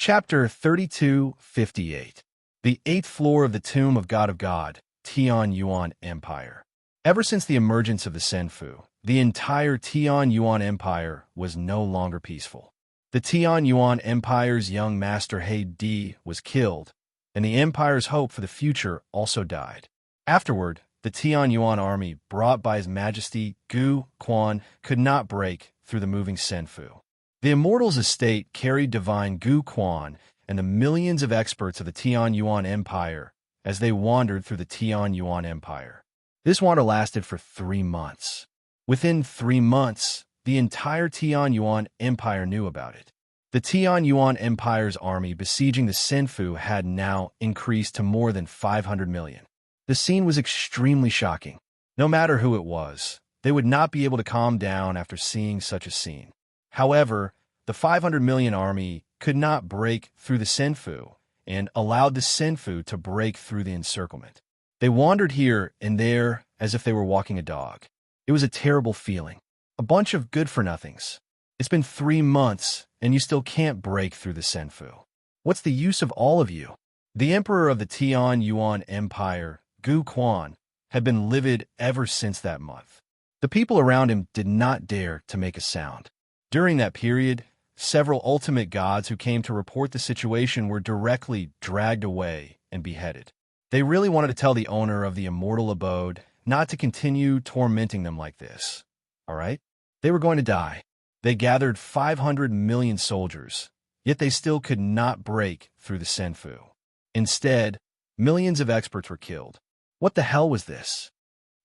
Chapter 3258. The Eighth Floor of the Tomb of God, Tian Yuan Empire. Ever since the emergence of the Senfu, the entire Tian Yuan Empire was no longer peaceful. The Tian Yuan Empire's young master He Di was killed, and the empire's hope for the future also died. Afterward, the Tian Yuan army, brought by His Majesty Gu Quan, could not break through the moving Senfu. The Immortal's estate carried divine Gu Quan and the millions of experts of the Tian Yuan Empire as they wandered through the Tian Yuan Empire. This wander lasted for 3 months. Within 3 months, the entire Tian Yuan Empire knew about it. The Tian Yuan Empire's army besieging the Senfu had now increased to more than 500 million. The scene was extremely shocking. No matter who it was, they would not be able to calm down after seeing such a scene. However, the 500 million army could not break through the Senfu and allowed the Senfu to break through the encirclement. They wandered here and there as if they were walking a dog. It was a terrible feeling. A bunch of good-for-nothings. It's been 3 months, and you still can't break through the Senfu. What's the use of all of you? The emperor of the Tian Yuan Empire, Gu Quan, had been livid ever since that month. The people around him did not dare to make a sound. During that period, several ultimate gods who came to report the situation were directly dragged away and beheaded. They really wanted to tell the owner of the immortal abode not to continue tormenting them like this. All right? They were going to die. They gathered 500 million soldiers, yet they still could not break through the Senfu. Instead, millions of experts were killed. What the hell was this?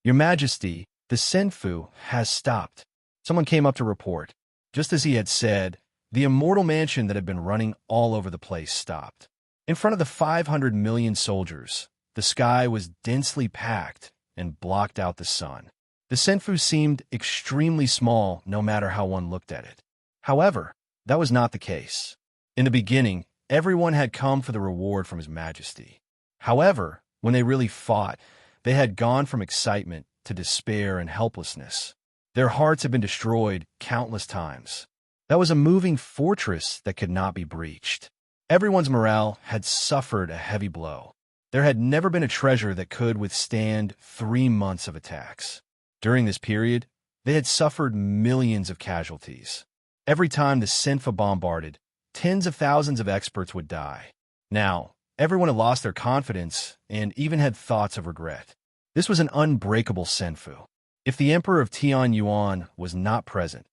Your Majesty, the Senfu has stopped. Someone came up to report. Just as he had said, the immortal mansion that had been running all over the place stopped. In front of the 500 million soldiers, the sky was densely packed and blocked out the sun. The Senfu seemed extremely small no matter how one looked at it. However, that was not the case. In the beginning, everyone had come for the reward from His Majesty. However, when they really fought, they had gone from excitement to despair and helplessness. Their hearts had been destroyed countless times. That was a moving fortress that could not be breached. Everyone's morale had suffered a heavy blow. There had never been a treasure that could withstand 3 months of attacks. During this period, they had suffered millions of casualties. Every time the Senfu bombarded, tens of thousands of experts would die. Now, everyone had lost their confidence and even had thoughts of regret. This was an unbreakable Senfu. If the Emperor of Tian Yuan was not present,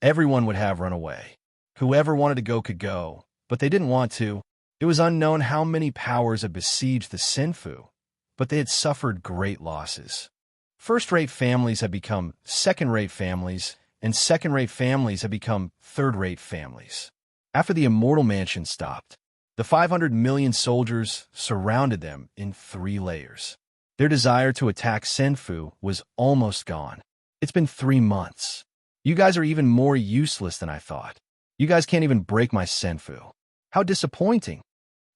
everyone would have run away. Whoever wanted to go could go, but they didn't want to. It was unknown how many powers had besieged the Senfu, but they had suffered great losses. First-rate families had become second-rate families, and second-rate families had become third-rate families. After the immortal mansion stopped, the 500 million soldiers surrounded them in 3 layers. Their desire to attack Senfu was almost gone. It's been 3 months. You guys are even more useless than I thought. You guys can't even break my Senfu. How disappointing.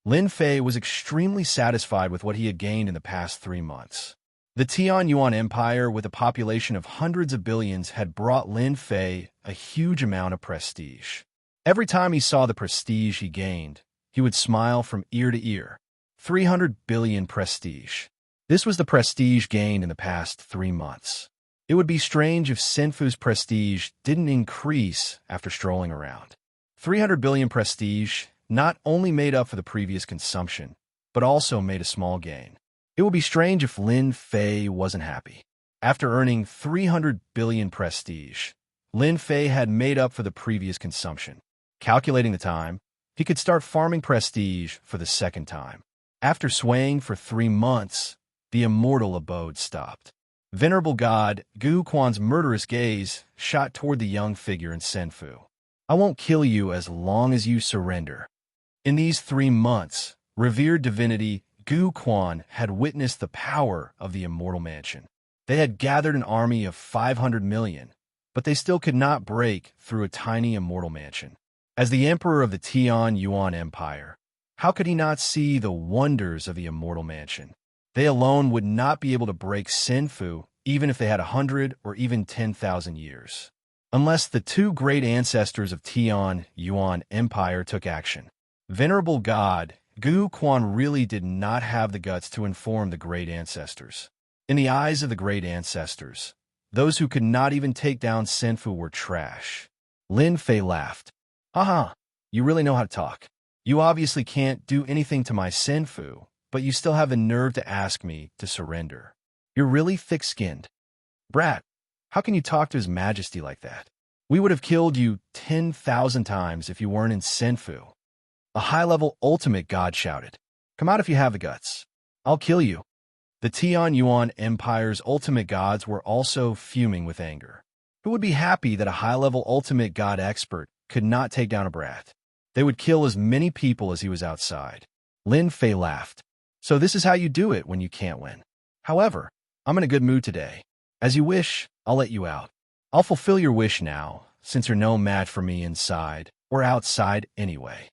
Lin Fei was extremely satisfied with what he had gained in the past 3 months. The Tian Yuan Empire, with a population of hundreds of billions, had brought Lin Fei a huge amount of prestige. Every time he saw the prestige he gained, he would smile from ear to ear. 300 billion prestige. This was the prestige gained in the past 3 months. It would be strange if Senfu's prestige didn't increase after strolling around. 300 billion prestige not only made up for the previous consumption, but also made a small gain. It would be strange if Lin Fei wasn't happy. After earning 300 billion prestige, Lin Fei had made up for the previous consumption. Calculating the time, he could start farming prestige for the second time. After swaying for 3 months, the immortal abode stopped. Venerable God, Gu Quan's murderous gaze shot toward the young figure in Senfu. I won't kill you as long as you surrender. In these 3 months, revered divinity Gu Quan had witnessed the power of the immortal mansion. They had gathered an army of 500 million, but they still could not break through a tiny immortal mansion. As the emperor of the Tian Yuan Empire, how could he not see the wonders of the immortal mansion? They alone would not be able to break Senfu, even if they had 100 or even 10,000 years. Unless the 2 great ancestors of Tian Yuan Empire took action. Venerable God, Gu Quan really did not have the guts to inform the great ancestors. In the eyes of the great ancestors, those who could not even take down Senfu were trash. Lin Fei laughed. Haha, you really know how to talk. You obviously can't do anything to my Senfu, but you still have the nerve to ask me to surrender. You're really thick-skinned. Brat, how can you talk to His Majesty like that? We would have killed you 10,000 times if you weren't in Senfu. A high-level ultimate god shouted. Come out if you have the guts. I'll kill you. The Tian Yuan Empire's ultimate gods were also fuming with anger. Who would be happy that a high-level ultimate god expert could not take down a brat? They would kill as many people as he was outside. Lin Fei laughed. So this is how you do it when you can't win. However, I'm in a good mood today. As you wish, I'll let you out. I'll fulfill your wish now, since you're no match for me inside or outside anyway.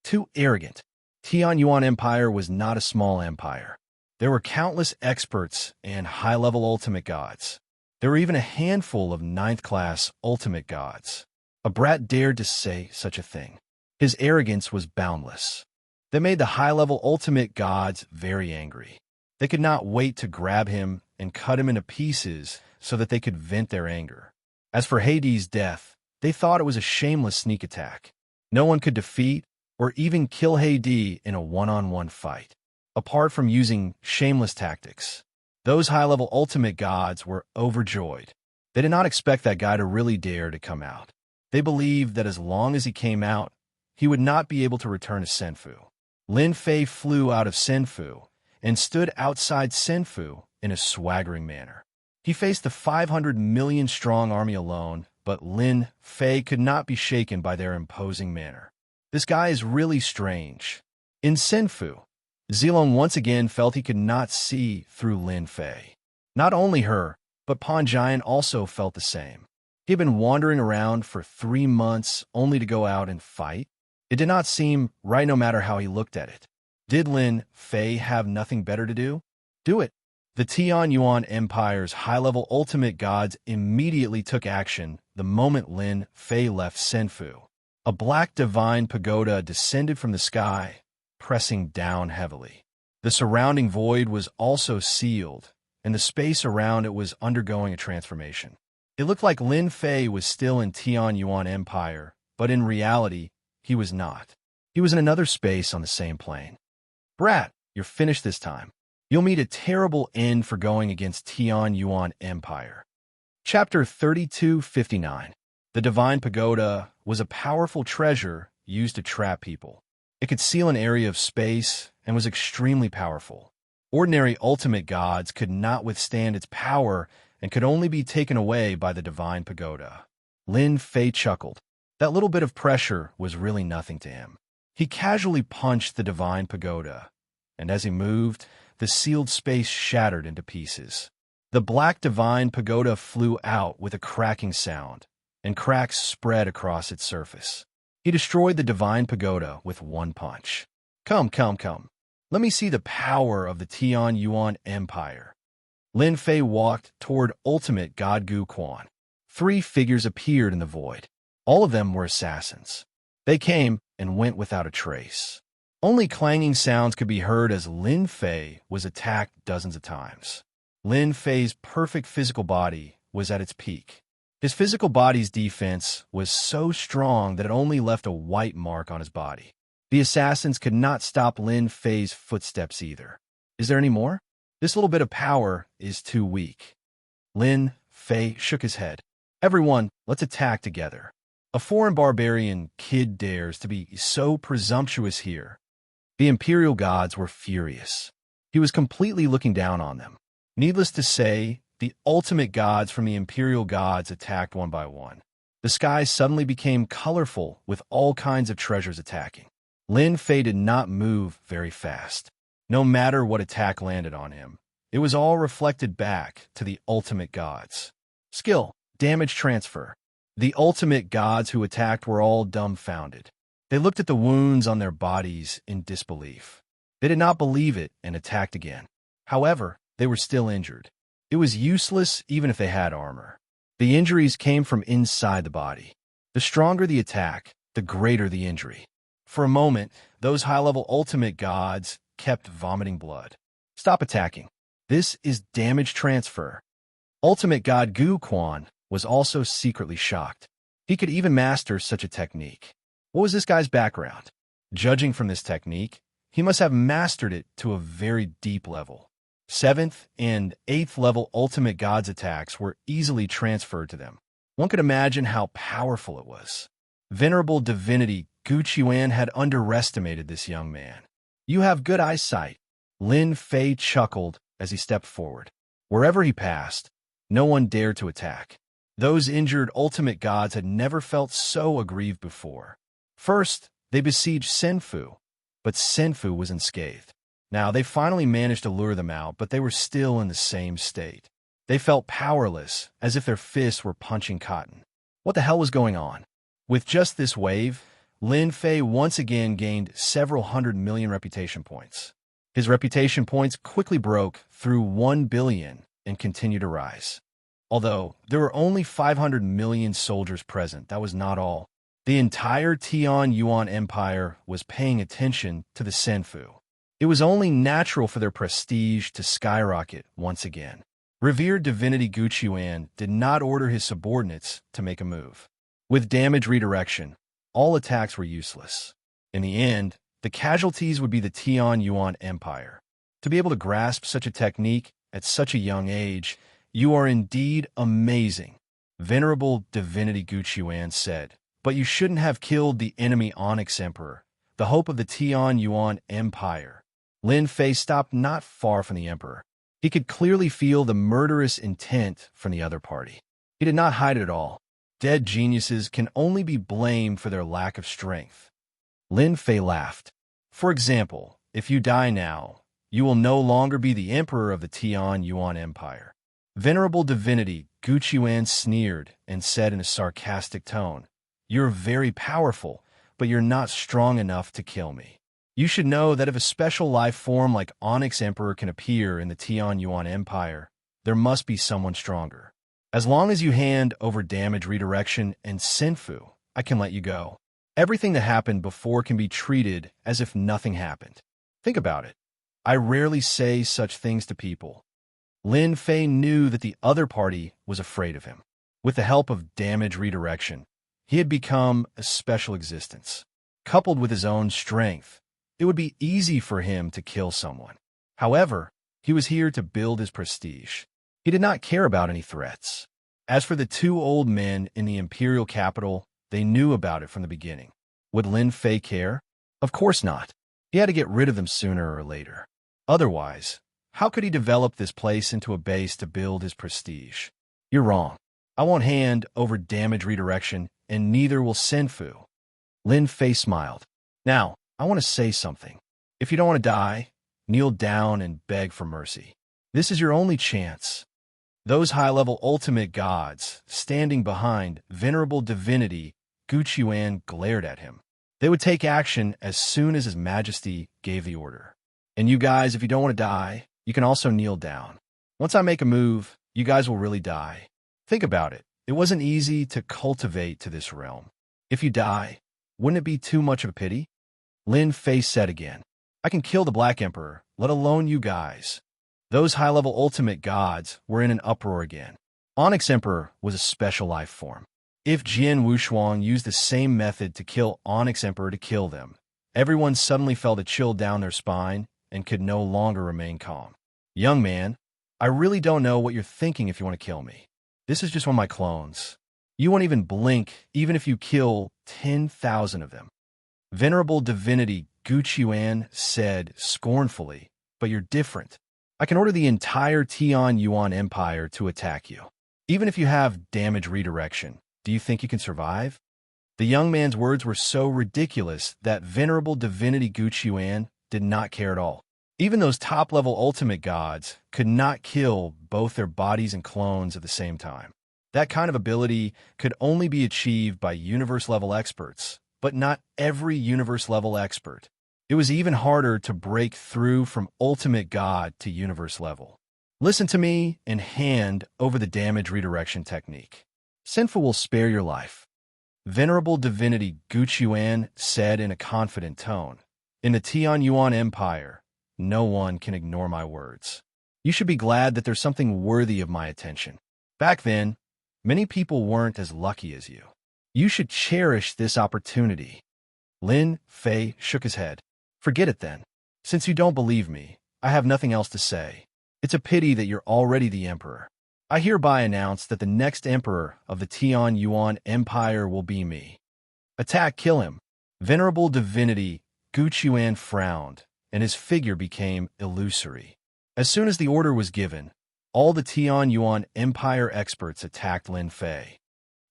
Too arrogant. Tian Yuan Empire was not a small empire. There were countless experts and high-level ultimate gods. There were even a handful of ninth-class ultimate gods. A brat dared to say such a thing. His arrogance was boundless. That made the high-level ultimate gods very angry. They could not wait to grab him and cut him into pieces so that they could vent their anger. As for Hades' death, they thought it was a shameless sneak attack. No one could defeat or even kill Hades in a one-on-one fight, apart from using shameless tactics. Those high-level ultimate gods were overjoyed. They did not expect that guy to really dare to come out. They believed that as long as he came out, he would not be able to return to Senfu. Lin Fei flew out of Senfu and stood outside Senfu in a swaggering manner. He faced the 500 million strong army alone, but Lin Fei could not be shaken by their imposing manner. This guy is really strange. In Senfu, Zilong once again felt he could not see through Lin Fei. Not only her, but Pan Giant also felt the same. He had been wandering around for 3 months only to go out and fight. It did not seem right no matter how he looked at it. Did Lin Fei have nothing better to do? Do it. The Tian Yuan Empire's high-level ultimate gods immediately took action the moment Lin Fei left Senfu. A black divine pagoda descended from the sky, pressing down heavily. The surrounding void was also sealed, and the space around it was undergoing a transformation. It looked like Lin Fei was still in Tian Yuan Empire, but in reality, he was not. He was in another space on the same plane. Brat, you're finished this time. You'll meet a terrible end for going against Tian Yuan Empire. Chapter 3259. The Divine Pagoda was a powerful treasure used to trap people. It could seal an area of space and was extremely powerful. Ordinary ultimate gods could not withstand its power and could only be taken away by the Divine Pagoda. Lin Fei chuckled. That little bit of pressure was really nothing to him. He casually punched the Divine Pagoda, and as he moved, the sealed space shattered into pieces. The black Divine Pagoda flew out with a cracking sound, and cracks spread across its surface. He destroyed the Divine Pagoda with one punch. Come. Let me see the power of the Tian Yuan Empire. Lin Fei walked toward ultimate god Gu Quan. 3 figures appeared in the void. All of them were assassins. They came and went without a trace. Only clanging sounds could be heard as Lin Fei was attacked dozens of times. Lin Fei's perfect physical body was at its peak. His physical body's defense was so strong that it only left a white mark on his body. The assassins could not stop Lin Fei's footsteps either. Is there any more? This little bit of power is too weak. Lin Fei shook his head. Everyone, let's attack together. A foreign barbarian kid dares to be so presumptuous here. The imperial gods were furious. He was completely looking down on them. Needless to say, the ultimate gods from the imperial gods attacked one by one. The sky suddenly became colorful with all kinds of treasures attacking. Lin Fei did not move very fast. No matter what attack landed on him, it was all reflected back to the ultimate gods. Skill, damage transfer. The ultimate gods who attacked were all dumbfounded. They looked at the wounds on their bodies in disbelief. They did not believe it and attacked again. However, they were still injured. It was useless even if they had armor. The injuries came from inside the body. The stronger the attack, the greater the injury. For a moment, those high-level ultimate gods kept vomiting blood. Stop attacking. This is damage transfer. Ultimate god Gu Quan was also secretly shocked. He could even master such a technique. What was this guy's background? Judging from this technique, he must have mastered it to a very deep level. 7th and 8th level ultimate gods attacks were easily transferred to them. One could imagine how powerful it was. Venerable divinity Gu Qiuan had underestimated this young man. You have good eyesight. Lin Fei chuckled as he stepped forward. Wherever he passed, no one dared to attack. Those injured ultimate gods had never felt so aggrieved before. First, they besieged Senfu, but Senfu was unscathed. Now, they finally managed to lure them out, but they were still in the same state. They felt powerless, as if their fists were punching cotton. What the hell was going on? With just this wave, Lin Fei once again gained several 100 million reputation points. His reputation points quickly broke through 1 billion and continued to rise. Although there were only 500 million soldiers present, that was not all. The entire Tian Yuan Empire was paying attention to the Senfu. It was only natural for their prestige to skyrocket once again. Revered divinity Gu Qiuan did not order his subordinates to make a move. With damage redirection, all attacks were useless. In the end, the casualties would be the Tian Yuan Empire. To be able to grasp such a technique at such a young age, you are indeed amazing, Venerable divinity Gu Qiuan said. But you shouldn't have killed the enemy Onyx Emperor, the hope of the Tian Yuan Empire. Lin Fei stopped not far from the emperor. He could clearly feel the murderous intent from the other party. He did not hide it at all. Dead geniuses can only be blamed for their lack of strength. Lin Fei laughed. For example, if you die now, you will no longer be the emperor of the Tian Yuan Empire. Venerable divinity Gu Qiuan sneered and said in a sarcastic tone, "You're very powerful, but you're not strong enough to kill me. You should know that if a special life form like Onyx Emperor can appear in the Tian Yuan Empire, there must be someone stronger. As long as you hand over damage redirection and Senfu, I can let you go. Everything that happened before can be treated as if nothing happened. Think about it. I rarely say such things to people." Lin Fei knew that the other party was afraid of him. With the help of damage redirection, he had become a special existence. Coupled with his own strength, it would be easy for him to kill someone. However, he was here to build his prestige. He did not care about any threats. As for the two old men in the imperial capital, they knew about it from the beginning. Would Lin Fei care? Of course not. He had to get rid of them sooner or later. Otherwise, how could he develop this place into a base to build his prestige? You're wrong. I won't hand over damage redirection, and neither will Senfu. Lin Fei smiled. Now, I want to say something. If you don't want to die, kneel down and beg for mercy. This is your only chance. Those high-level ultimate gods, standing behind venerable divinity Gu Qiuan, glared at him. They would take action as soon as His Majesty gave the order. And you guys, if you don't want to die, you can also kneel down. Once I make a move, you guys will really die. Think about it. It wasn't easy to cultivate to this realm. If you die, wouldn't it be too much of a pity? Lin Fei said again, I can kill the Black Emperor, let alone you guys. Those high-level ultimate gods were in an uproar again. Onyx Emperor was a special life form. If Jian Wushuang used the same method to kill Onyx Emperor to kill them, everyone suddenly felt a chill down their spine and could no longer remain calm. Young man, I really don't know what you're thinking if you want to kill me. This is just one of my clones. You won't even blink even if you kill 10,000 of them. Venerable divinity Gu Qiuan said scornfully, but you're different. I can order the entire Tian Yuan Empire to attack you. Even if you have damage redirection, do you think you can survive? The young man's words were so ridiculous that venerable divinity Gu Qiuan did not care at all. Even those top-level ultimate gods could not kill both their bodies and clones at the same time. That kind of ability could only be achieved by universe-level experts, but not every universe-level expert. It was even harder to break through from ultimate god to universe level. Listen to me and hand over the damage redirection technique. Senfu will spare your life. Venerable divinity Gu Chuan said in a confident tone. In the Tian Yuan Empire, no one can ignore my words. You should be glad that there's something worthy of my attention. Back then, many people weren't as lucky as you. You should cherish this opportunity. Lin Fei shook his head. Forget it then. Since you don't believe me, I have nothing else to say. It's a pity that you're already the emperor. I hereby announce that the next emperor of the Tian Yuan Empire will be me. Attack, kill him. Venerable divinity Gu Chuan frowned, and his figure became illusory. As soon as the order was given, all the Tian Yuan Empire experts attacked Lin Fei.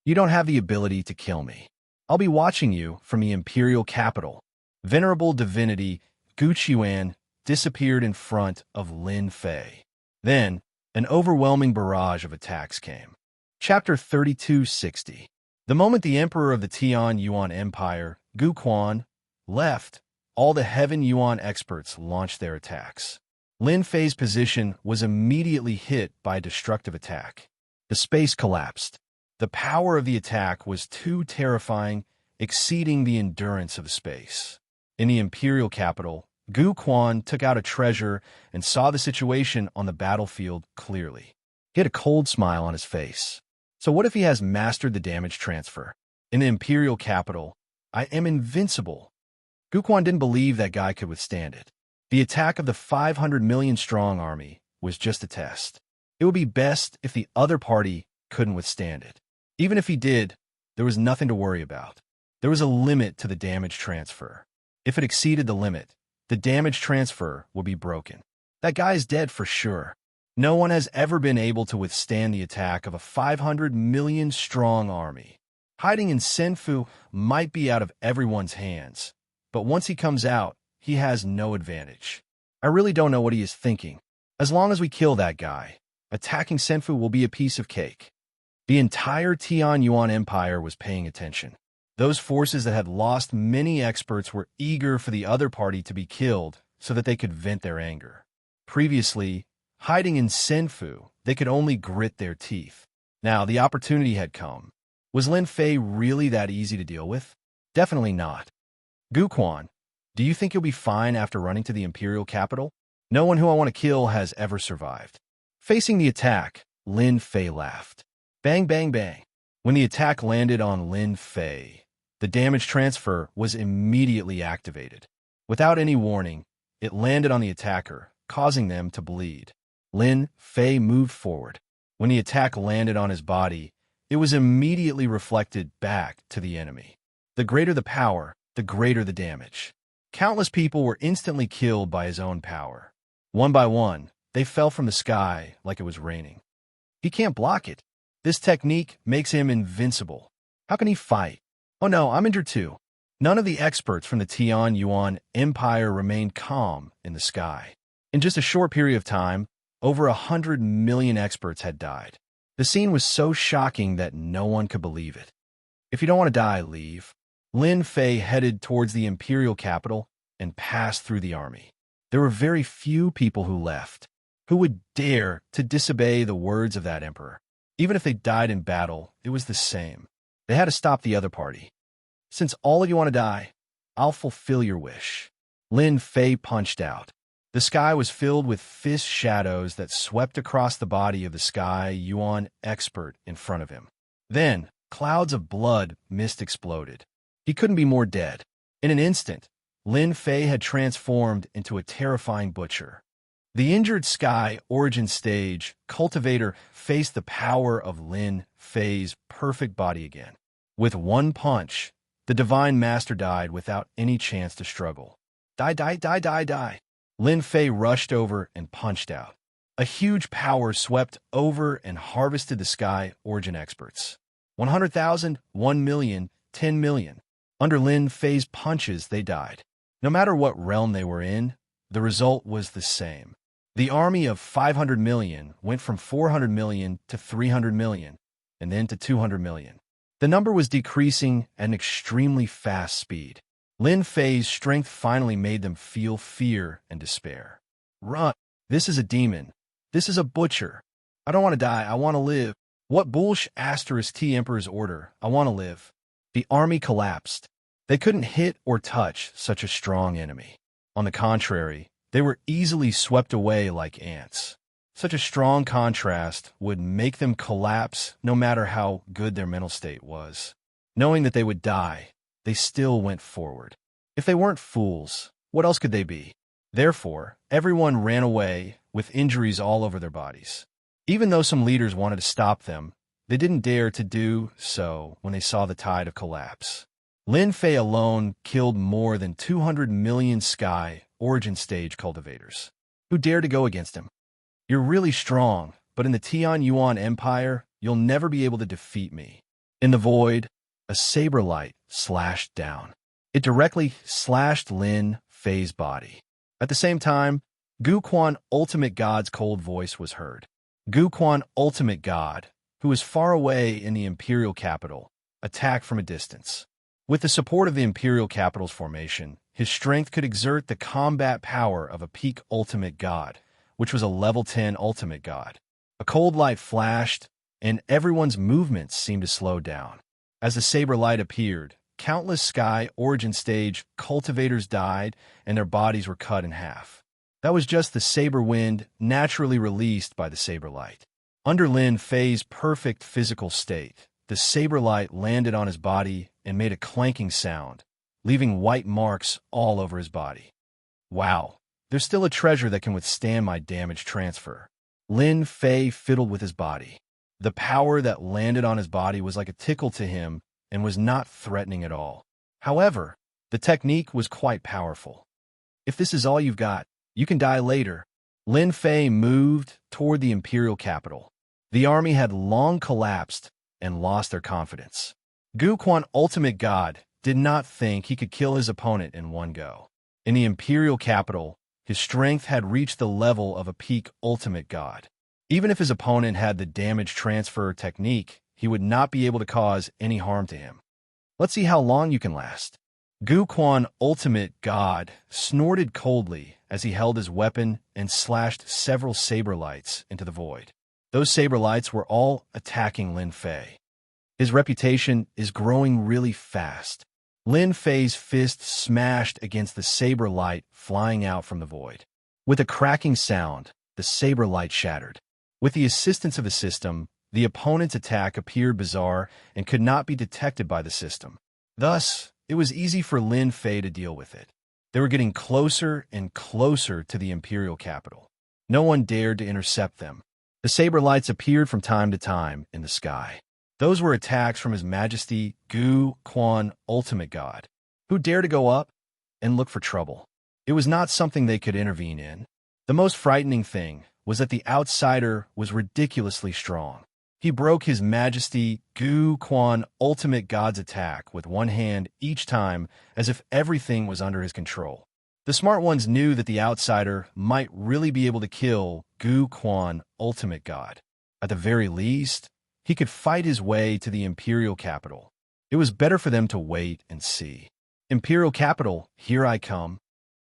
You don't have the ability to kill me. I'll be watching you from the imperial capital. Venerable divinity Gu Chuan disappeared in front of Lin Fei. Then, an overwhelming barrage of attacks came. Chapter 3260. The moment the emperor of the Tian Yuan Empire, Gu Quan, left, all the Heaven Yuan experts launched their attacks. Lin Fei's position was immediately hit by a destructive attack. The space collapsed. The power of the attack was too terrifying, exceeding the endurance of space. In the imperial capital, Gu Quan took out a treasure and saw the situation on the battlefield clearly. He had a cold smile on his face. So what if he has mastered the damage transfer? In the imperial capital, I am invincible. Gu Quan didn't believe that guy could withstand it. The attack of the 500 million strong army was just a test. It would be best if the other party couldn't withstand it. Even if he did, there was nothing to worry about. There was a limit to the damage transfer. If it exceeded the limit, the damage transfer would be broken. That guy is dead for sure. No one has ever been able to withstand the attack of a 500 million strong army. Hiding in Senfu might be out of everyone's hands, but once he comes out, he has no advantage. I really don't know what he is thinking. As long as we kill that guy, attacking Senfu will be a piece of cake. The entire Tian Yuan Empire was paying attention. Those forces that had lost many experts were eager for the other party to be killed so that they could vent their anger. Previously, hiding in Senfu, they could only grit their teeth. Now, the opportunity had come. Was Lin Fei really that easy to deal with? Definitely not. Gu Quan, do you think you'll be fine after running to the imperial capital? No one who I want to kill has ever survived. Facing the attack, Lin Fei laughed. Bang, bang, bang. When the attack landed on Lin Fei, the damage transfer was immediately activated. Without any warning, it landed on the attacker, causing them to bleed. Lin Fei moved forward. When the attack landed on his body, it was immediately reflected back to the enemy. The greater the power, the greater the damage. Countless people were instantly killed by his own power. One by one, they fell from the sky like it was raining. He can't block it. This technique makes him invincible. How can he fight? Oh no, I'm injured too. None of the experts from the Tian Yuan Empire remained calm in the sky. In just a short period of time, over 100 million experts had died. The scene was so shocking that no one could believe it. If you don't want to die, leave. Lin Fei headed towards the imperial capital and passed through the army. There were very few people who left. Who would dare to disobey the words of that emperor? Even if they died in battle, it was the same. They had to stop the other party. Since all of you want to die, I'll fulfill your wish. Lin Fei punched out. The sky was filled with fist shadows that swept across the body of the Sky Yuan expert in front of him. Then, clouds of blood mist exploded. He couldn't be more dead. In an instant, Lin Fei had transformed into a terrifying butcher. The injured Sky Origin Stage cultivator faced the power of Lin Fei's perfect body again. With one punch, the Divine Master died without any chance to struggle. Die, die, die, die, die. Lin Fei rushed over and punched out. A huge power swept over and harvested the Sky Origin experts. 100,000, 1 million, 10 million. Under Lin Fei's punches, they died. No matter what realm they were in, the result was the same. The army of 500 million went from 400 million to 300 million, and then to 200 million. The number was decreasing at an extremely fast speed. Lin Fei's strength finally made them feel fear and despair. Run! This is a demon. This is a butcher. I don't want to die. I want to live. What bullsh**T Emperor's order? I want to live. The army collapsed. They couldn't hit or touch such a strong enemy. On the contrary, they were easily swept away like ants. Such a strong contrast would make them collapse no matter how good their mental state was. Knowing that they would die, they still went forward. If they weren't fools, what else could they be? Therefore, everyone ran away with injuries all over their bodies. Even though some leaders wanted to stop them, they didn't dare to do so when they saw the tide of collapse. Lin Fei alone killed more than 200 million Sky Origin Stage cultivators. Who dared to go against him? You're really strong, but in the Tian Yuan Empire, you'll never be able to defeat me. In the void, a saber light slashed down. It directly slashed Lin Fei's body. At the same time, Gu Quan Ultimate God's cold voice was heard. Gu Quan Ultimate God, who was far away in the Imperial capital, attacked from a distance. With the support of the Imperial capital's formation, his strength could exert the combat power of a peak Ultimate God, which was a level 10 Ultimate God. A cold light flashed, and everyone's movements seemed to slow down. As the saber light appeared, countless Sky Origin Stage cultivators died, and their bodies were cut in half. That was just the saber wind naturally released by the saber light. Under Lin Fei's perfect physical state, the saber light landed on his body and made a clanking sound, leaving white marks all over his body. Wow, there's still a treasure that can withstand my damage transfer. Lin Fei fiddled with his body. The power that landed on his body was like a tickle to him and was not threatening at all. However, the technique was quite powerful. If this is all you've got, you can die later. Lin Fei moved toward the Imperial capital. The army had long collapsed and lost their confidence. Gu Quan Ultimate God did not think he could kill his opponent in one go. In the Imperial capital, his strength had reached the level of a peak Ultimate God. Even if his opponent had the damage transfer technique, he would not be able to cause any harm to him. Let's see how long you can last. Gu Quan Ultimate God snorted coldly as he held his weapon and slashed several saber lights into the void. Those saber lights were all attacking Lin Fei. His reputation is growing really fast. Lin Fei's fist smashed against the saber light flying out from the void. With a cracking sound, the saber light shattered. With the assistance of the system, the opponent's attack appeared bizarre and could not be detected by the system. Thus, it was easy for Lin Fei to deal with it. They were getting closer and closer to the Imperial capital. No one dared to intercept them. The saber lights appeared from time to time in the sky. Those were attacks from His Majesty Gu Quan Ultimate God. Who dared to go up and look for trouble? It was not something they could intervene in. The most frightening thing was that the outsider was ridiculously strong. He broke His Majesty Gu Quan Ultimate God's attack with one hand each time, as if everything was under his control. The smart ones knew that the outsider might really be able to kill Gu Quan Ultimate God. At the very least, he could fight his way to the Imperial capital. It was better for them to wait and see. Imperial capital, here I come.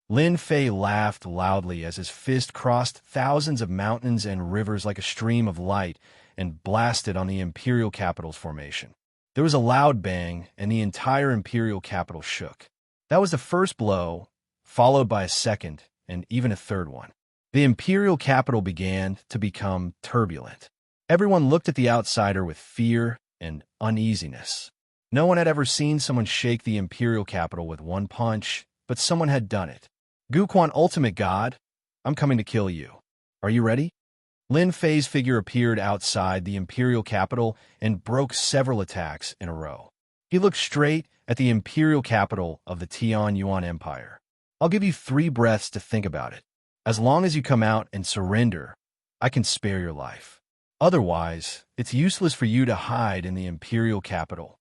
Lin Fei laughed loudly as his fist crossed thousands of mountains and rivers like a stream of light and blasted on the Imperial capital's formation. There was a loud bang, and the entire Imperial capital shook. That was the first blow, followed by a second and even a third one. The Imperial capital began to become turbulent. Everyone looked at the outsider with fear and uneasiness. No one had ever seen someone shake the Imperial capital with one punch, but someone had done it. Gu Quan Ultimate God, I'm coming to kill you. Are you ready? Lin Fei's figure appeared outside the Imperial capital and broke several attacks in a row. He looked straight at the Imperial capital of the Tian Yuan Empire. I'll give you 3 breaths to think about it. As long as you come out and surrender, I can spare your life. Otherwise, it's useless for you to hide in the Imperial capital.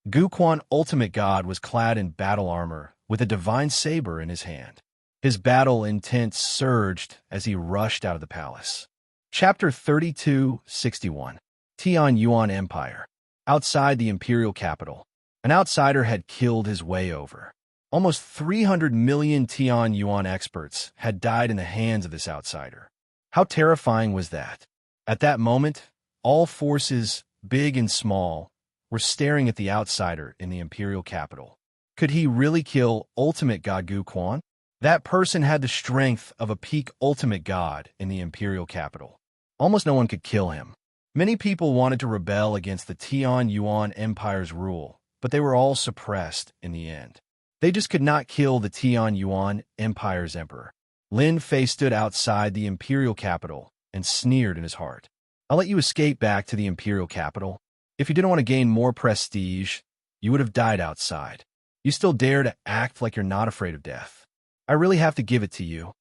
Gu Quan Ultimate God was clad in battle armor with a divine saber in his hand. His battle intent surged as he rushed out of the palace. Chapter 3261. Tian Yuan Empire. Outside the Imperial capital, an outsider had killed his way over. Almost 300 million Tian Yuan experts had died in the hands of this outsider. How terrifying was that? At that moment, all forces, big and small, were staring at the outsider in the imperial capital. Could he really kill ultimate god Gu Quan? That person had the strength of a peak ultimate god in the imperial capital. Almost no one could kill him. Many people wanted to rebel against the Tian Yuan Empire's rule, but they were all suppressed in the end. They just could not kill the Tian Yuan Empire's emperor. Lin Fei stood outside the imperial capital and sneered in his heart. I'll let you escape back to the imperial capital. If you didn't want to gain more prestige, you would have died outside. You still dare to act like you're not afraid of death. I really have to give it to you.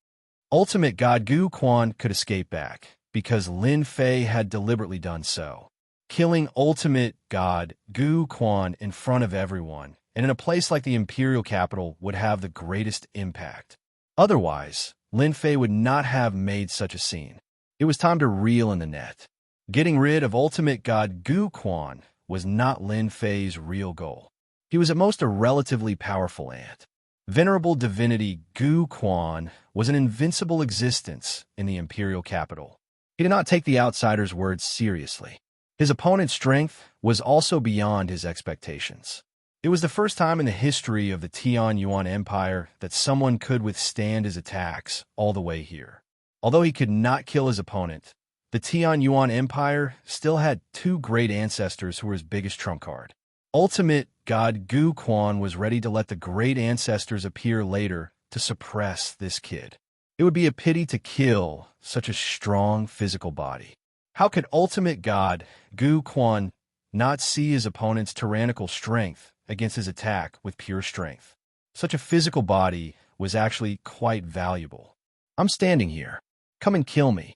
Ultimate god Gu Quan could escape back, because Lin Fei had deliberately done so. Killing ultimate god Gu Quan in front of everyone, and in a place like the imperial capital, would have the greatest impact. Otherwise, Lin Fei would not have made such a scene. It was time to reel in the net. Getting rid of ultimate god Gu Quan was not Lin Fei's real goal. He was at most a relatively powerful ant. Venerable divinity Gu Quan was an invincible existence in the imperial capital. He did not take the outsider's words seriously. His opponent's strength was also beyond his expectations. It was the first time in the history of the Tian Yuan Empire that someone could withstand his attacks all the way here. Although he could not kill his opponent, the Tian Yuan Empire still had two great ancestors who were his biggest trump card. Ultimate god Gu Quan was ready to let the great ancestors appear later to suppress this kid. It would be a pity to kill such a strong physical body. How could ultimate god Gu Quan not see his opponent's tyrannical strength against his attack with pure strength? Such a physical body was actually quite valuable. I'm standing here. Come and kill me.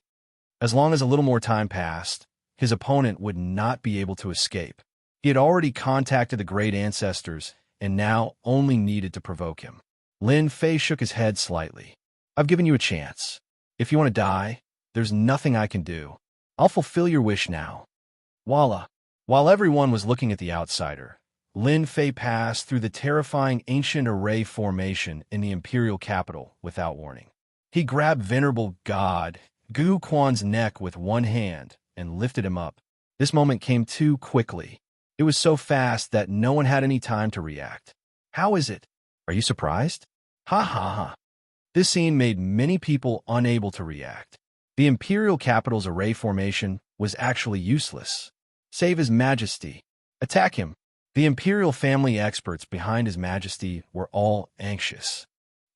As long as a little more time passed, his opponent would not be able to escape. He had already contacted the great ancestors and now only needed to provoke him. Lin Fei shook his head slightly. I've given you a chance. If you want to die, there's nothing I can do. I'll fulfill your wish now. Voila. While everyone was looking at the outsider, Lin Fei passed through the terrifying ancient array formation in the imperial capital without warning. He grabbed venerable god Gu Quan's neck with one hand and lifted him up. This moment came too quickly. It was so fast that no one had any time to react. How is it? Are you surprised? Ha ha ha. This scene made many people unable to react. The imperial capital's array formation was actually useless. Save His Majesty. Attack him. The imperial family experts behind His Majesty were all anxious.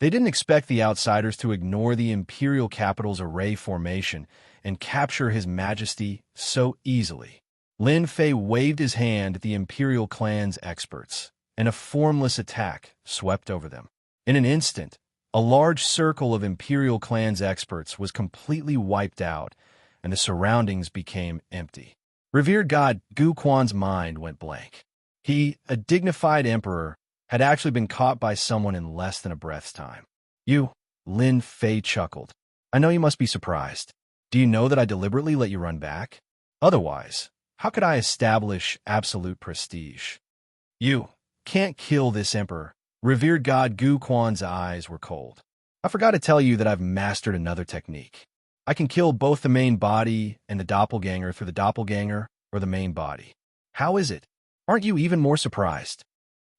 They didn't expect the outsiders to ignore the imperial capital's array formation and capture His Majesty so easily. Lin Fei waved his hand at the imperial clan's experts, and a formless attack swept over them. In an instant, a large circle of imperial clan's experts was completely wiped out, and the surroundings became empty. Revered god Gu Quan's mind went blank. He, a dignified emperor, had actually been caught by someone in less than a breath's time. You, Lin Fei chuckled. I know you must be surprised. Do you know that I deliberately let you run back? Otherwise, how could I establish absolute prestige? You can't kill this emperor. Revered god Gu Quan's eyes were cold. I forgot to tell you that I've mastered another technique. I can kill both the main body and the doppelganger through the doppelganger or the main body. How is it? Aren't you even more surprised?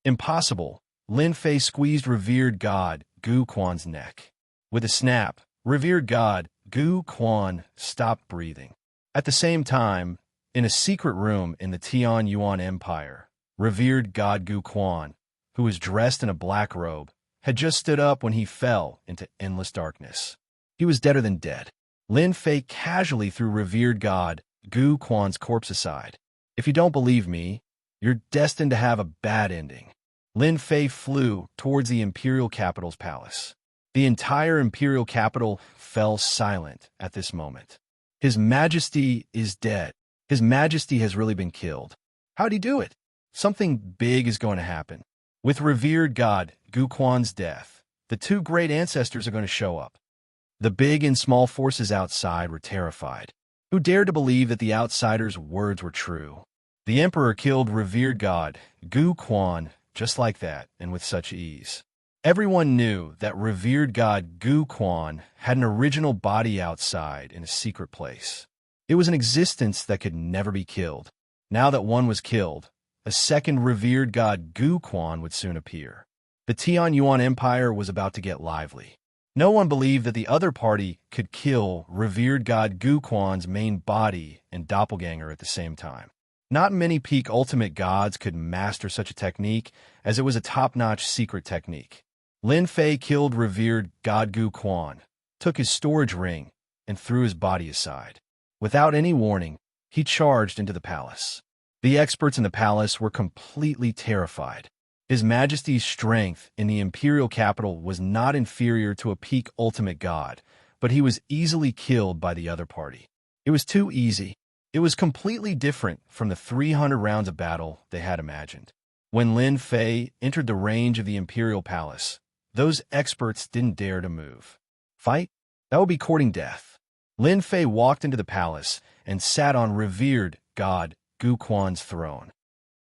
Impossible. Lin Fei squeezed revered god Gu Quan's neck. With a snap, revered god Gu Quan stopped breathing. At the same time, in a secret room in the Tian Yuan Empire, revered god Gu Quan, who was dressed in a black robe, had just stood up when he fell into endless darkness. He was deader than dead. Lin Fei casually threw revered god Gu Quan's corpse aside. If you don't believe me, you're destined to have a bad ending. Lin Fei flew towards the imperial capital's palace. The entire imperial capital fell silent at this moment. His Majesty is dead. His Majesty has really been killed. How'd he do it? Something big is going to happen. With revered god Gu Quan's death, the two great ancestors are going to show up. The big and small forces outside were terrified. Who dared to believe that the outsider's words were true? The emperor killed revered god Gu Quan just like that and with such ease. Everyone knew that revered god Gu Quan had an original body outside in a secret place. It was an existence that could never be killed. Now that one was killed, a second revered god Gu Quan would soon appear. The Tian Yuan Empire was about to get lively. No one believed that the other party could kill revered god Gu Quan's main body and doppelganger at the same time. Not many peak ultimate gods could master such a technique, as it was a top-notch secret technique. Lin Fei killed revered god Gu Quan, took his storage ring, and threw his body aside. Without any warning, he charged into the palace. The experts in the palace were completely terrified. His Majesty's strength in the imperial capital was not inferior to a peak ultimate god, but he was easily killed by the other party. It was too easy. It was completely different from the 300 rounds of battle they had imagined. When Lin Fei entered the range of the imperial palace, those experts didn't dare to move. Fight? That would be courting death. Lin Fei walked into the palace and sat on revered god Gu Quan's throne.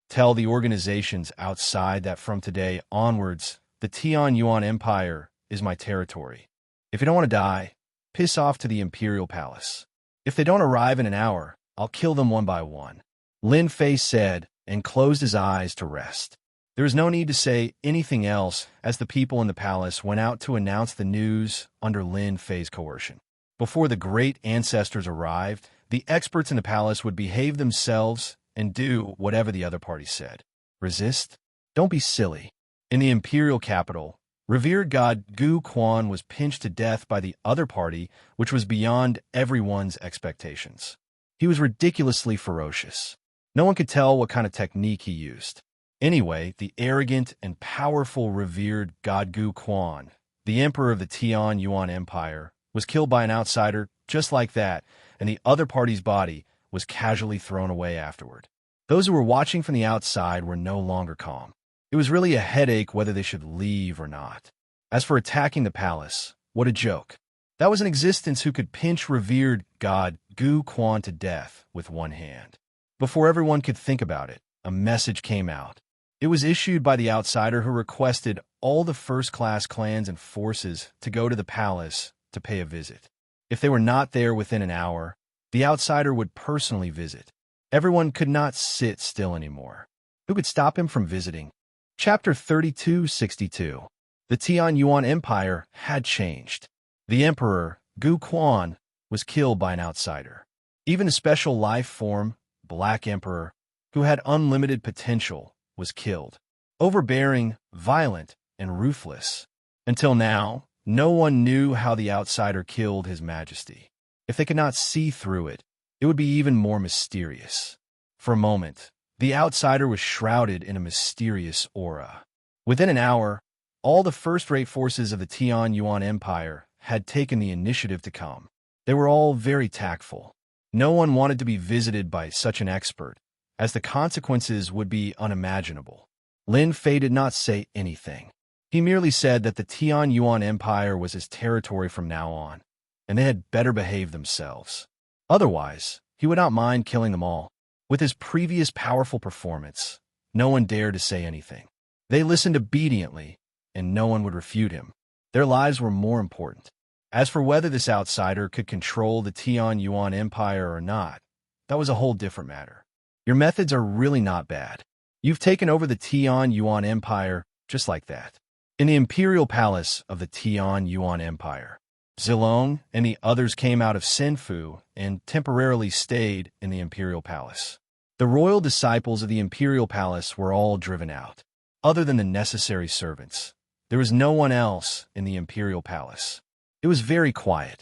Tell the organizations outside that from today onwards, the Tian Yuan Empire is my territory. If you don't want to die, piss off to the imperial palace. If they don't arrive in an hour, I'll kill them one by one. Lin Fei said and closed his eyes to rest. There was no need to say anything else as the people in the palace went out to announce the news under Lin Fei's coercion. Before the great ancestors arrived, the experts in the palace would behave themselves and do whatever the other party said. Resist? Don't be silly. In the imperial capital, revered god Gu Quan was pinched to death by the other party, which was beyond everyone's expectations. He was ridiculously ferocious. No one could tell what kind of technique he used. Anyway, the arrogant and powerful revered god Gu Quan, the emperor of the Tian Yuan Empire, was killed by an outsider just like that, and the other party's body was casually thrown away afterward. Those who were watching from the outside were no longer calm. It was really a headache whether they should leave or not. As for attacking the palace, what a joke. That was an existence who could pinch revered god Gu Quan to death with one hand. Before everyone could think about it, a message came out. It was issued by the outsider who requested all the first-class clans and forces to go to the palace to pay a visit. If they were not there within an hour, the outsider would personally visit. Everyone could not sit still anymore. Who could stop him from visiting? Chapter 3262. The Tian Yuan Empire had changed. The emperor, Gu Quan, was killed by an outsider. Even a special life form, Black Emperor, who had unlimited potential, was killed. Overbearing, violent, and ruthless. Until now, no one knew how the outsider killed His Majesty. If they could not see through it, it would be even more mysterious. For a moment, the outsider was shrouded in a mysterious aura. Within an hour, all the first-rate forces of the Tian Yuan Empire had taken the initiative to come. They were all very tactful. No one wanted to be visited by such an expert, as the consequences would be unimaginable. Lin Fei did not say anything. He merely said that the Tian Yuan Empire was his territory from now on, and they had better behave themselves. Otherwise, he would not mind killing them all. With his previous powerful performance, no one dared to say anything. They listened obediently, and no one would refute him. Their lives were more important. As for whether this outsider could control the Tian Yuan Empire or not, that was a whole different matter. Your methods are really not bad. You've taken over the Tian Yuan Empire just like that. In the imperial palace of the Tian Yuan Empire, Zilong and the others came out of Senfu and temporarily stayed in the imperial palace. The royal disciples of the imperial palace were all driven out. Other than the necessary servants, there was no one else in the imperial palace. It was very quiet.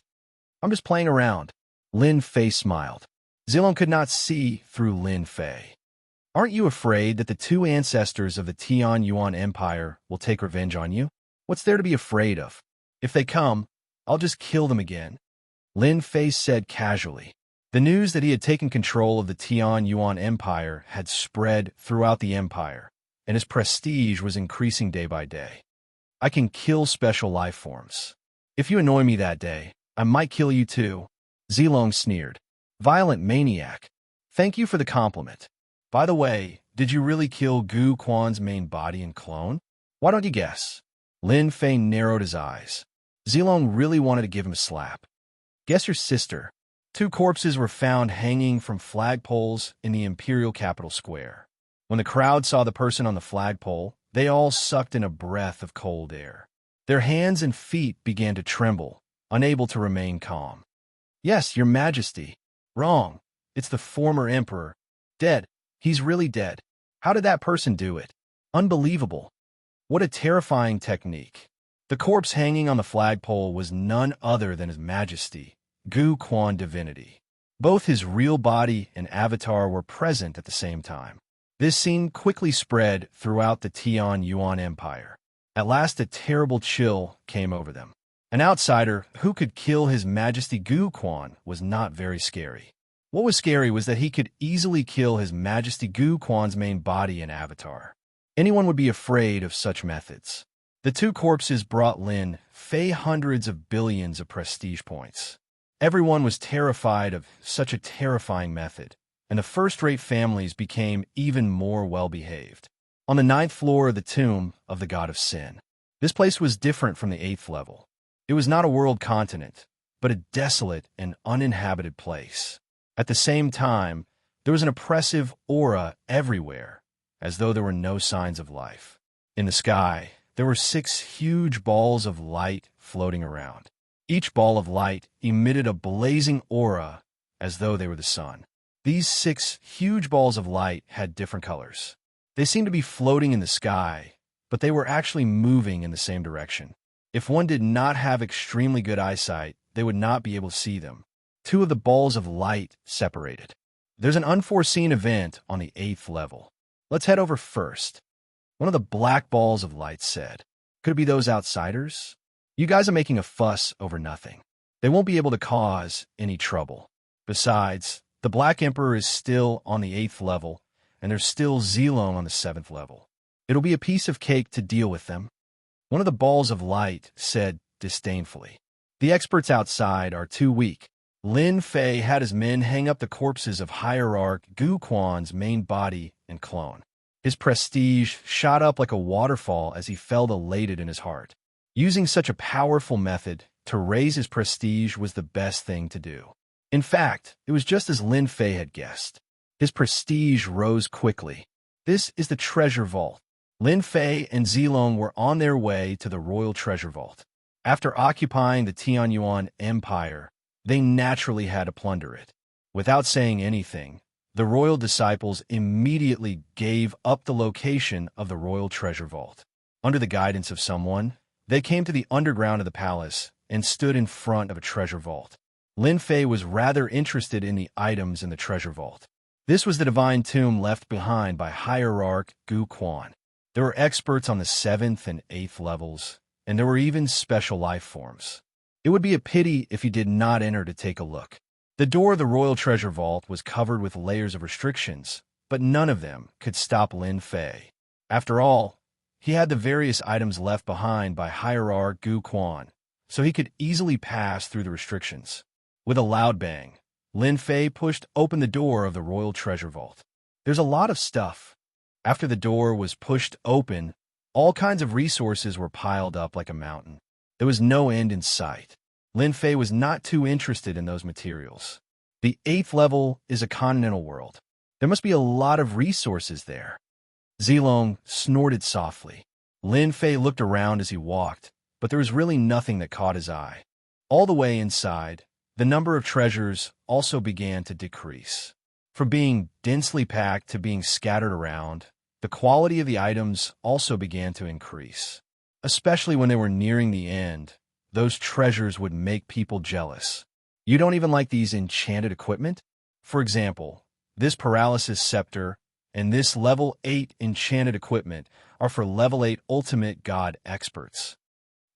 I'm just playing around. Lin Fei smiled. Zilong could not see through Lin Fei. Aren't you afraid that the two ancestors of the Tian Yuan Empire will take revenge on you? What's there to be afraid of? If they come, I'll just kill them again. Lin Fei said casually. The news that he had taken control of the Tian Yuan Empire had spread throughout the empire, and his prestige was increasing day by day. I can kill special life forms. If you annoy me that day, I might kill you too. Zilong sneered. Violent maniac. Thank you for the compliment. By the way, did you really kill Gu Quan's main body and clone? Why don't you guess? Lin Fei narrowed his eyes. Zilong really wanted to give him a slap. Guess your sister. 2 corpses were found hanging from flagpoles in the imperial capital square. When the crowd saw the person on the flagpole, they all sucked in a breath of cold air. Their hands and feet began to tremble, unable to remain calm. "Yes, Your Majesty." "Wrong. It's the former emperor. Dead. He's really dead. How did that person do it? Unbelievable. What a terrifying technique." The corpse hanging on the flagpole was none other than His Majesty, Gu Quan Divinity. Both his real body and avatar were present at the same time. This scene quickly spread throughout the Tian Yuan Empire. At last a terrible chill came over them. An outsider who could kill His Majesty Gu Quan was not very scary. What was scary was that he could easily kill His Majesty Gu Quan's main body and avatar. Anyone would be afraid of such methods. The two corpses brought Lin Fei hundreds of billions of prestige points. Everyone was terrified of such a terrifying method, and the first-rate families became even more well-behaved. On the 9th floor of the tomb of the God of Sin. This place was different from the 8th level. It was not a world continent, but a desolate and uninhabited place. At the same time, there was an oppressive aura everywhere, as though there were no signs of life. In the sky, there were 6 huge balls of light floating around. Each ball of light emitted a blazing aura, as though they were the sun. These 6 huge balls of light had different colors. They seemed to be floating in the sky, but they were actually moving in the same direction. If one did not have extremely good eyesight, they would not be able to see them. 2 of the balls of light separated. There's an unforeseen event on the 8th level. Let's head over first. One of the black balls of light said, "Could it be those outsiders? You guys are making a fuss over nothing. They won't be able to cause any trouble. Besides, the Black Emperor is still on the 8th level, and there's still Zilong on the 7th level. It'll be a piece of cake to deal with them." One of the balls of light said disdainfully, "The experts outside are too weak." Lin Fei had his men hang up the corpses of Hierarch Gu Quan's main body and clone. His prestige shot up like a waterfall as he felt elated in his heart. Using such a powerful method to raise his prestige was the best thing to do. In fact, it was just as Lin Fei had guessed. His prestige rose quickly. This is the treasure vault. Lin Fei and Zilong were on their way to the royal treasure vault. After occupying the Tianyuan Empire, they naturally had to plunder it. Without saying anything, the royal disciples immediately gave up the location of the royal treasure vault. Under the guidance of someone, they came to the underground of the palace and stood in front of a treasure vault. Lin Fei was rather interested in the items in the treasure vault. This was the divine tomb left behind by Hierarch Gu Quan. There were experts on the 7th and 8th levels, and there were even special life forms. It would be a pity if you did not enter to take a look. The door of the royal treasure vault was covered with layers of restrictions, but none of them could stop Lin Fei. After all, he had the various items left behind by Hierarch Gu Quan, so he could easily pass through the restrictions. With a loud bang, Lin Fei pushed open the door of the royal treasure vault. There's a lot of stuff. After the door was pushed open, all kinds of resources were piled up like a mountain. There was no end in sight. Lin Fei was not too interested in those materials. The 8th level is a continental world. There must be a lot of resources there. Zilong snorted softly. Lin Fei looked around as he walked, but there was really nothing that caught his eye. All the way inside, the number of treasures also began to decrease. From being densely packed to being scattered around, the quality of the items also began to increase. Especially when they were nearing the end, those treasures would make people jealous. You don't even like these enchanted equipment? For example, this paralysis scepter and this level 8 enchanted equipment are for level 8 ultimate god experts.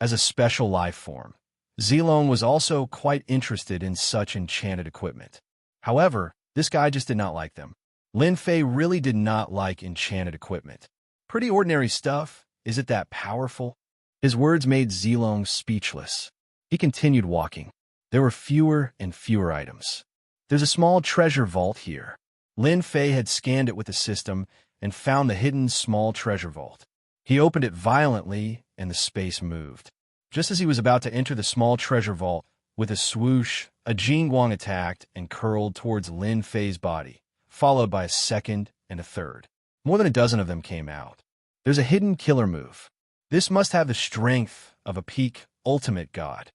As a special life form, Zilong was also quite interested in such enchanted equipment. However, this guy just did not like them. Lin Fei really did not like enchanted equipment. Pretty ordinary stuff. Is it that powerful? His words made Zilong speechless. He continued walking. There were fewer and fewer items. There's a small treasure vault here. Lin Fei had scanned it with the system and found the hidden small treasure vault. He opened it violently and the space moved. Just as he was about to enter the small treasure vault, with a swoosh, a Jingguang attacked and curled towards Lin Fei's body, followed by a second and a third. More than a dozen of them came out. There's a hidden killer move. This must have the strength of a peak ultimate god.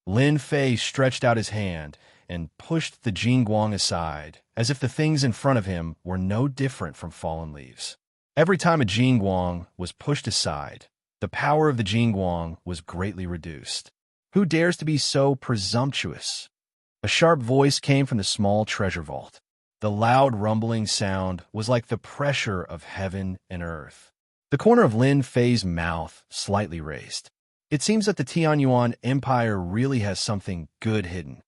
Lin Fei stretched out his hand and pushed the Jingguang aside, as if the things in front of him were no different from fallen leaves. Every time a Jingguang was pushed aside, the power of the Jingguang was greatly reduced. Who dares to be so presumptuous? A sharp voice came from the small treasure vault. The loud rumbling sound was like the pressure of heaven and earth. The corner of Lin Fei's mouth slightly raised. It seems that the Tianyuan Empire really has something good hidden.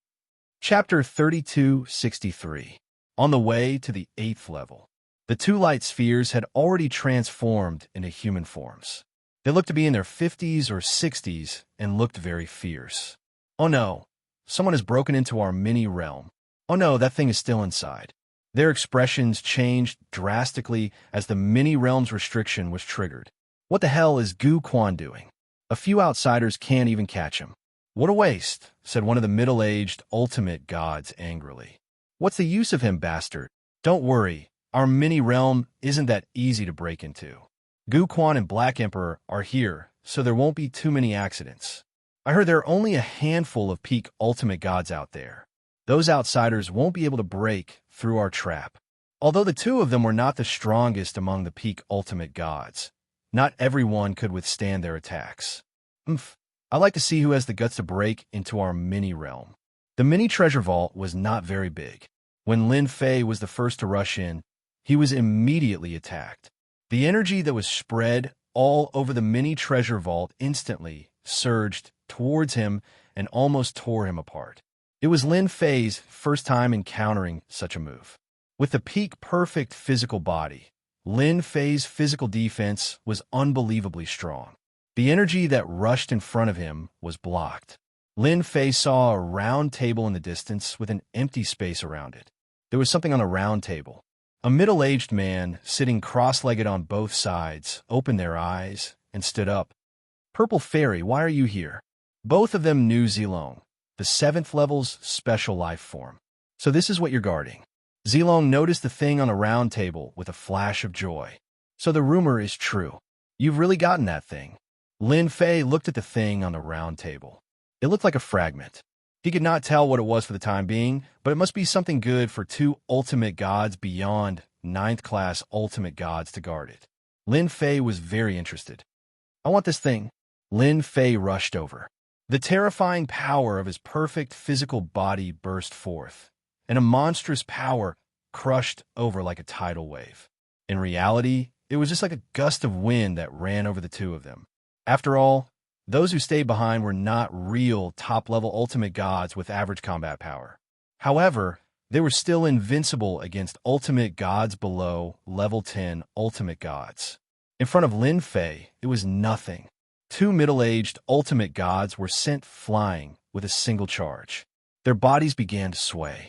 Chapter 3263. On the way to the 8th level. The two light spheres had already transformed into human forms. They looked to be in their 50s or 60s and looked very fierce. Oh no, someone has broken into our mini-realm. Oh no, that thing is still inside. Their expressions changed drastically as the mini-realm's restriction was triggered. What the hell is Gu Quan doing? A few outsiders can't even catch him. What a waste, said one of the middle-aged ultimate gods angrily. What's the use of him, bastard? Don't worry, our mini-realm isn't that easy to break into. Gu Quan and Black Emperor are here, so there won't be too many accidents. I heard there are only a handful of peak ultimate gods out there. Those outsiders won't be able to break through our trap. Although the two of them were not the strongest among the peak ultimate gods, not everyone could withstand their attacks. I'd like to see who has the guts to break into our mini-realm. The mini-treasure vault was not very big. When Lin Fei was the first to rush in, he was immediately attacked. The energy that was spread all over the mini-treasure vault instantly surged towards him and almost tore him apart. It was Lin Fei's first time encountering such a move. With the peak-perfect physical body, Lin Fei's physical defense was unbelievably strong. The energy that rushed in front of him was blocked. Lin Fei saw a round table in the distance with an empty space around it. There was something on the round table. A middle-aged man, sitting cross-legged on both sides, opened their eyes and stood up. Purple Fairy, why are you here? Both of them knew Zilong, the 7th level's special life form. So this is what you're guarding. Zilong noticed the thing on the round table with a flash of joy. So the rumor is true. You've really gotten that thing. Lin Fei looked at the thing on the round table. It looked like a fragment. He could not tell what it was for the time being, but it must be something good for two ultimate gods beyond 9th class ultimate gods to guard it. Lin Fei was very interested. I want this thing. Lin Fei rushed over. The terrifying power of his perfect physical body burst forth, and a monstrous power crushed over like a tidal wave. In reality, it was just like a gust of wind that ran over the two of them. After all, those who stayed behind were not real top-level ultimate gods with average combat power. However, they were still invincible against ultimate gods below level 10 ultimate gods. In front of Lin Fei, it was nothing. Two middle-aged ultimate gods were sent flying with a single charge. Their bodies began to sway.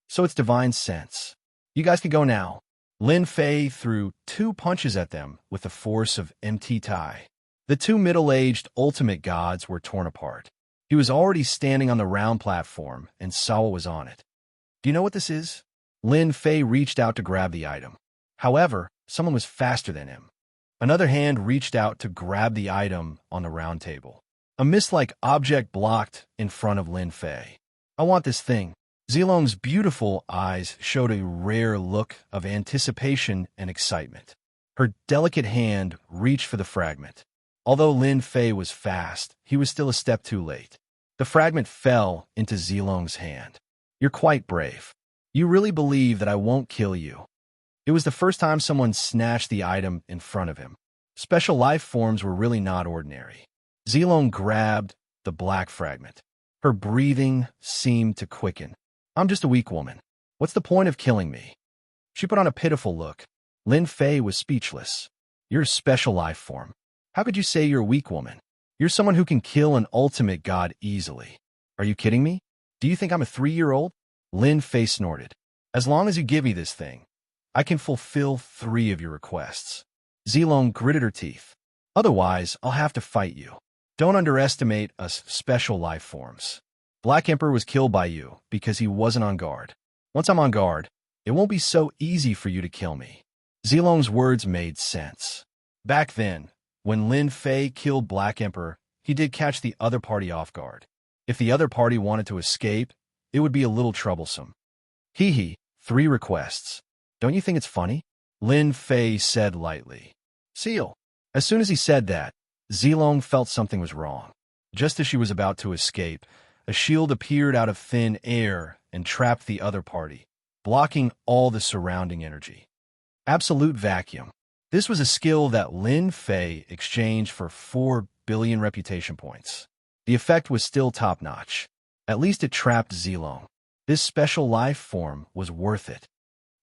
So it's divine sense. You guys can go now. Lin Fei threw 2 punches at them with the force of MT Tai. The two middle-aged ultimate gods were torn apart. He was already standing on the round platform, and Sawa was on it. Do you know what this is? Lin Fei reached out to grab the item. However, someone was faster than him. Another hand reached out to grab the item on the round table. A mist-like object blocked in front of Lin Fei. I want this thing. Zilong's beautiful eyes showed a rare look of anticipation and excitement. Her delicate hand reached for the fragment. Although Lin Fei was fast, he was still a step too late. The fragment fell into Zilong's hand. You're quite brave. You really believe that I won't kill you. It was the first time someone snatched the item in front of him. Special life forms were really not ordinary. Zilong grabbed the black fragment. Her breathing seemed to quicken. I'm just a weak woman. What's the point of killing me? She put on a pitiful look. Lin Fei was speechless. You're a special life form. How could you say you're a weak woman? You're someone who can kill an ultimate god easily. Are you kidding me? Do you think I'm a 3-year-old? Lin Fei snorted. As long as you give me this thing, I can fulfill 3 of your requests. Zilong gritted her teeth. Otherwise, I'll have to fight you. Don't underestimate us special life forms. Black Emperor was killed by you because he wasn't on guard. Once I'm on guard, it won't be so easy for you to kill me. Zilong's words made sense. Back then, when Lin Fei killed Black Emperor, he did catch the other party off guard. If the other party wanted to escape, it would be a little troublesome. Hee hee, 3 requests. Don't you think it's funny? Lin Fei said lightly. Seal. As soon as he said that, Zilong felt something was wrong. Just as she was about to escape, a shield appeared out of thin air and trapped the other party, blocking all the surrounding energy. Absolute vacuum. This was a skill that Lin Fei exchanged for 4 billion reputation points. The effect was still top-notch. At least it trapped Zilong. This special life form was worth it.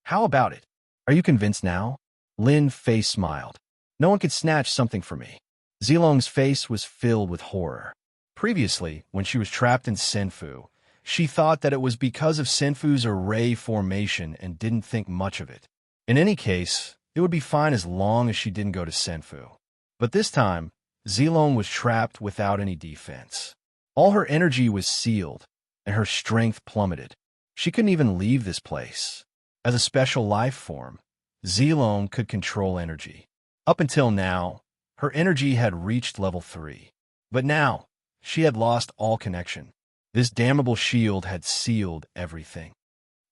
How about it? Are you convinced now? Lin Fei smiled. No one could snatch something from me. Zilong's face was filled with horror. Previously, when she was trapped in Senfu, she thought that it was because of Senfu's array formation and didn't think much of it. In any case, it would be fine as long as she didn't go to Senfu. But this time, Zilong was trapped without any defense. All her energy was sealed, and her strength plummeted. She couldn't even leave this place. As a special life form, Zilong could control energy. Up until now, her energy had reached level 3. But now, she had lost all connection. This damnable shield had sealed everything.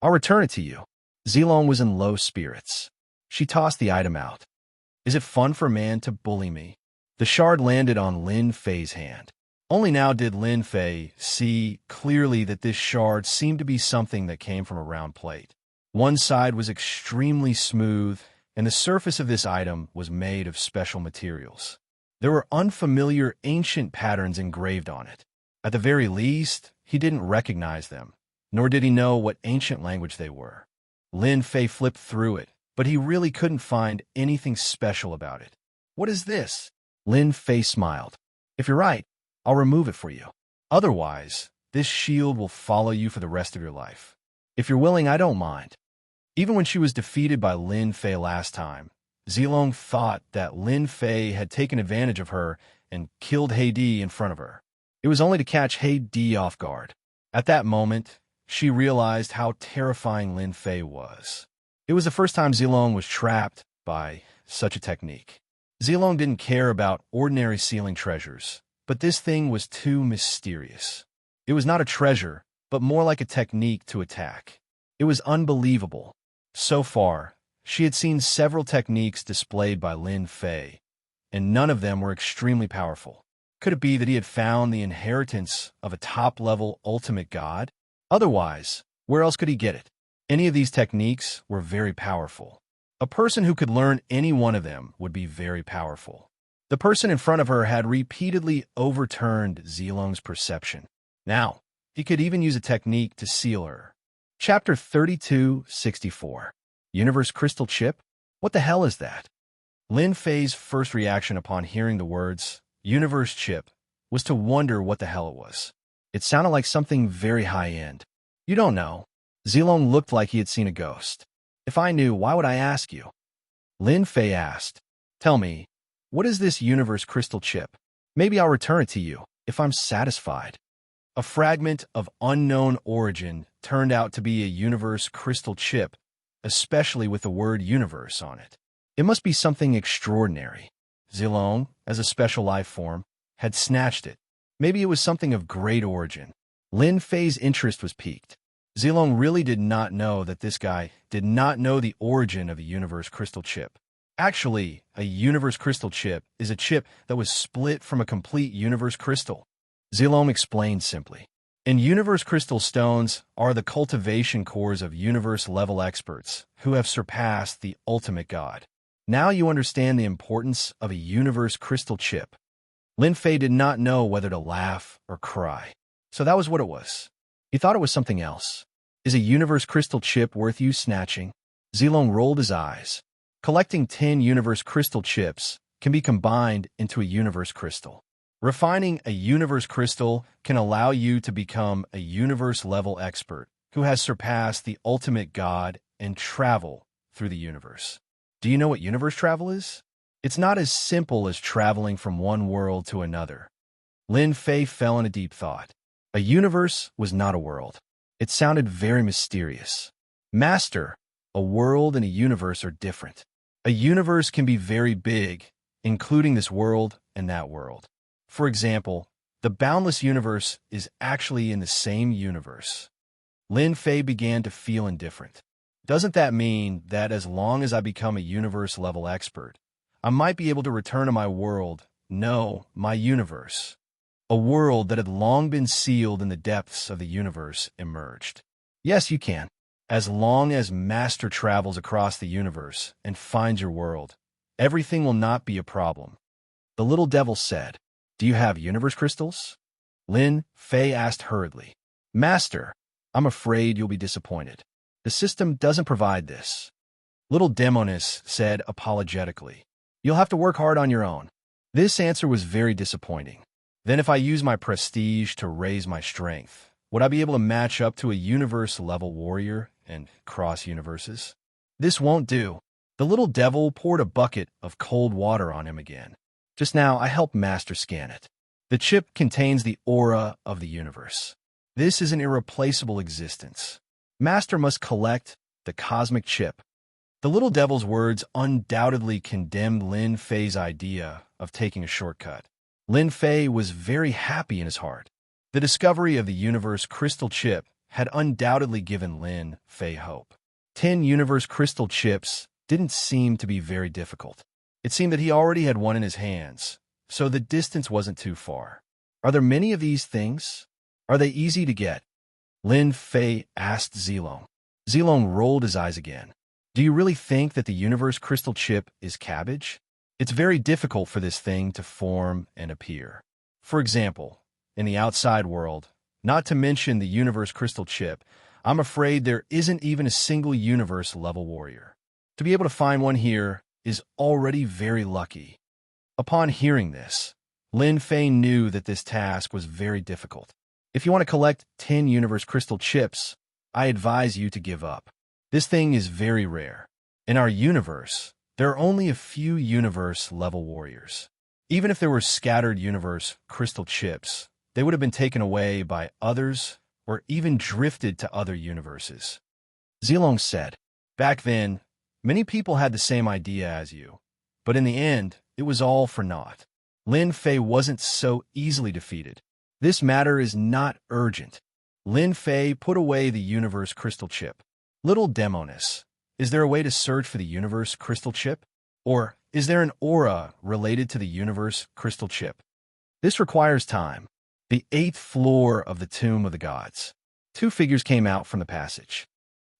I'll return it to you. Zilong was in low spirits. She tossed the item out. Is it fun for a man to bully me? The shard landed on Lin Fei's hand. Only now did Lin Fei see clearly that this shard seemed to be something that came from a round plate. One side was extremely smooth, and the surface of this item was made of special materials. There were unfamiliar ancient patterns engraved on it. At the very least, he didn't recognize them, nor did he know what ancient language they were. Lin Fei flipped through it, but he really couldn't find anything special about it. What is this? Lin Fei smiled. If you're right, I'll remove it for you. Otherwise, this shield will follow you for the rest of your life. If you're willing, I don't mind. Even when she was defeated by Lin Fei last time, Zilong thought that Lin Fei had taken advantage of her and killed Heidi in front of her. It was only to catch Heidi off guard. At that moment, she realized how terrifying Lin Fei was. It was the first time Zilong was trapped by such a technique. Zilong didn't care about ordinary sealing treasures, but this thing was too mysterious. It was not a treasure, but more like a technique to attack. It was unbelievable. So far, she had seen several techniques displayed by Lin Fei, and none of them were extremely powerful. Could it be that he had found the inheritance of a top-level ultimate god? Otherwise, where else could he get it? Any of these techniques were very powerful. A person who could learn any one of them would be very powerful. The person in front of her had repeatedly overturned Zilong's perception. Now, he could even use a technique to seal her. Chapter 3264. Universe Crystal Chip? What the hell is that? Lin Fei's first reaction upon hearing the words, Universe Chip, was to wonder what the hell it was. It sounded like something very high-end. You don't know. Zilong looked like he had seen a ghost. If I knew, why would I ask you? Lin Fei asked. Tell me, what is this Universe Crystal Chip? Maybe I'll return it to you, if I'm satisfied. A fragment of unknown origin turned out to be a Universe Crystal Chip, especially with the word Universe on it. It must be something extraordinary. Zilong, as a special life form, had snatched it. Maybe it was something of great origin. Lin Fei's interest was piqued. Zilong really did not know that this guy did not know the origin of a Universe Crystal Chip. Actually, a Universe Crystal Chip is a chip that was split from a complete Universe Crystal. Zilong explained simply. And Universe Crystal Stones are the cultivation cores of Universe-level experts who have surpassed the ultimate god. Now you understand the importance of a Universe Crystal Chip. Lin Fei did not know whether to laugh or cry. So that was what it was. He thought it was something else. Is a Universe Crystal Chip worth you snatching? Zilong rolled his eyes. Collecting 10 Universe Crystal Chips can be combined into a Universe Crystal. Refining a Universe Crystal can allow you to become a Universe-level expert who has surpassed the ultimate god and travel through the universe. Do you know what universe travel is? It's not as simple as traveling from one world to another. Lin Fei fell in a deep thought. A universe was not a world. It sounded very mysterious. Master, a world and a universe are different. A universe can be very big, including this world and that world. For example, the boundless universe is actually in the same universe. Lin Fei began to feel indifferent. Doesn't that mean that as long as I become a universe-level expert, I might be able to return to my world, no, my universe? A world that had long been sealed in the depths of the universe emerged. Yes, you can. As long as Master travels across the universe and finds your world, everything will not be a problem. The little devil said, "Do you have universe crystals?" Lin Fei asked hurriedly. "Master, I'm afraid you'll be disappointed. The system doesn't provide this." Little Demonis said apologetically, "You'll have to work hard on your own." This answer was very disappointing. Then if I use my prestige to raise my strength, would I be able to match up to a universe-level warrior and cross universes? This won't do. The little devil poured a bucket of cold water on him again. Just now, I helped Master scan it. The chip contains the aura of the universe. This is an irreplaceable existence. Master must collect the cosmic chip. The little devil's words undoubtedly condemned Lin Fei's idea of taking a shortcut. Lin Fei was very happy in his heart. The discovery of the universe crystal chip had undoubtedly given Lin Fei hope. 10 universe crystal chips didn't seem to be very difficult. It seemed that he already had one in his hands, so the distance wasn't too far. Are there many of these things? Are they easy to get? Lin Fei asked Zilong. Zilong rolled his eyes again. Do you really think that the universe crystal chip is cabbage? It's very difficult for this thing to form and appear. For example, in the outside world, not to mention the universe crystal chip, I'm afraid there isn't even a single universe-level warrior. To be able to find one here is already very lucky. Upon hearing this, Lin Fei knew that this task was very difficult. If you want to collect 10 universe crystal chips, I advise you to give up. This thing is very rare. In our universe, there are only a few universe-level warriors. Even if there were scattered universe crystal chips, they would have been taken away by others or even drifted to other universes. Zilong said, "Back then, many people had the same idea as you, but in the end, it was all for naught." Lin Fei wasn't so easily defeated. This matter is not urgent. Lin Fei put away the universe crystal chip. Little Demonis, is there a way to search for the universe crystal chip? Or is there an aura related to the universe crystal chip? This requires time. The 8th floor of the Tomb of the Gods. 2 figures came out from the passage.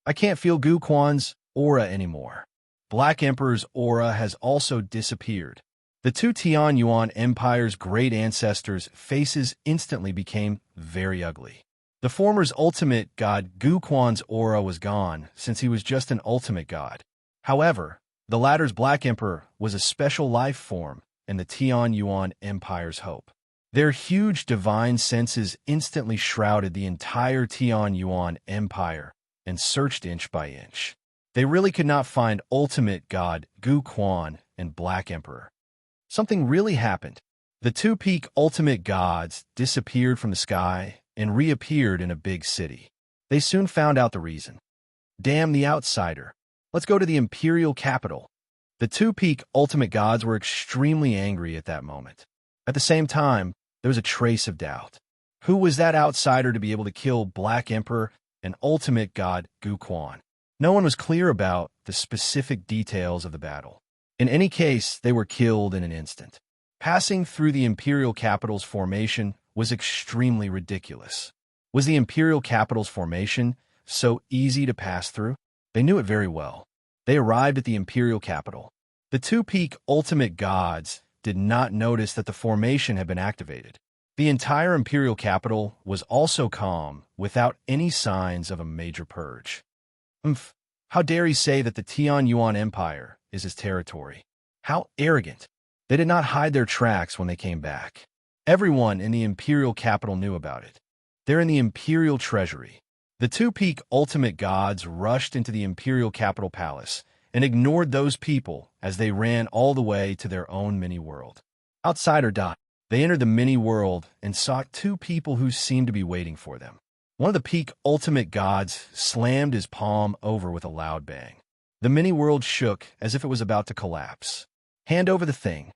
I can't feel Gu Quan's aura anymore. Black Emperor's aura has also disappeared. The 2 Tian Yuan Empire's great ancestors' faces instantly became very ugly. The former's ultimate god Gu Quan's aura was gone since he was just an ultimate god. However, the latter's Black Emperor was a special life form and the Tian Yuan Empire's hope. Their huge divine senses instantly shrouded the entire Tian Yuan Empire and searched inch by inch. They really could not find ultimate god Gu Quan and Black Emperor. Something really happened. The 2 peak ultimate gods disappeared from the sky and reappeared in a big city. They soon found out the reason. Damn the outsider. Let's go to the imperial capital. The 2 peak ultimate gods were extremely angry at that moment. At the same time, there was a trace of doubt. Who was that outsider to be able to kill Black Emperor and ultimate god Gu Quan? No one was clear about the specific details of the battle. In any case, they were killed in an instant. Passing through the imperial capital's formation was extremely ridiculous. Was the imperial capital's formation so easy to pass through? They knew it very well. They arrived at the imperial capital. The 2 peak ultimate gods did not notice that the formation had been activated. The entire imperial capital was also calm, without any signs of a major purge. How dare he say that the Tian Yuan Empire is his territory? How arrogant. They did not hide their tracks when they came back. Everyone in the imperial capital knew about it. They're in the imperial treasury. The 2 peak ultimate gods rushed into the imperial capital palace and ignored those people as they ran all the way to their own mini-world. Outsider dot. They entered the mini-world and saw 2 people who seemed to be waiting for them. One of the peak ultimate gods slammed his palm over with a loud bang. The mini-world shook as if it was about to collapse. "Hand over the thing."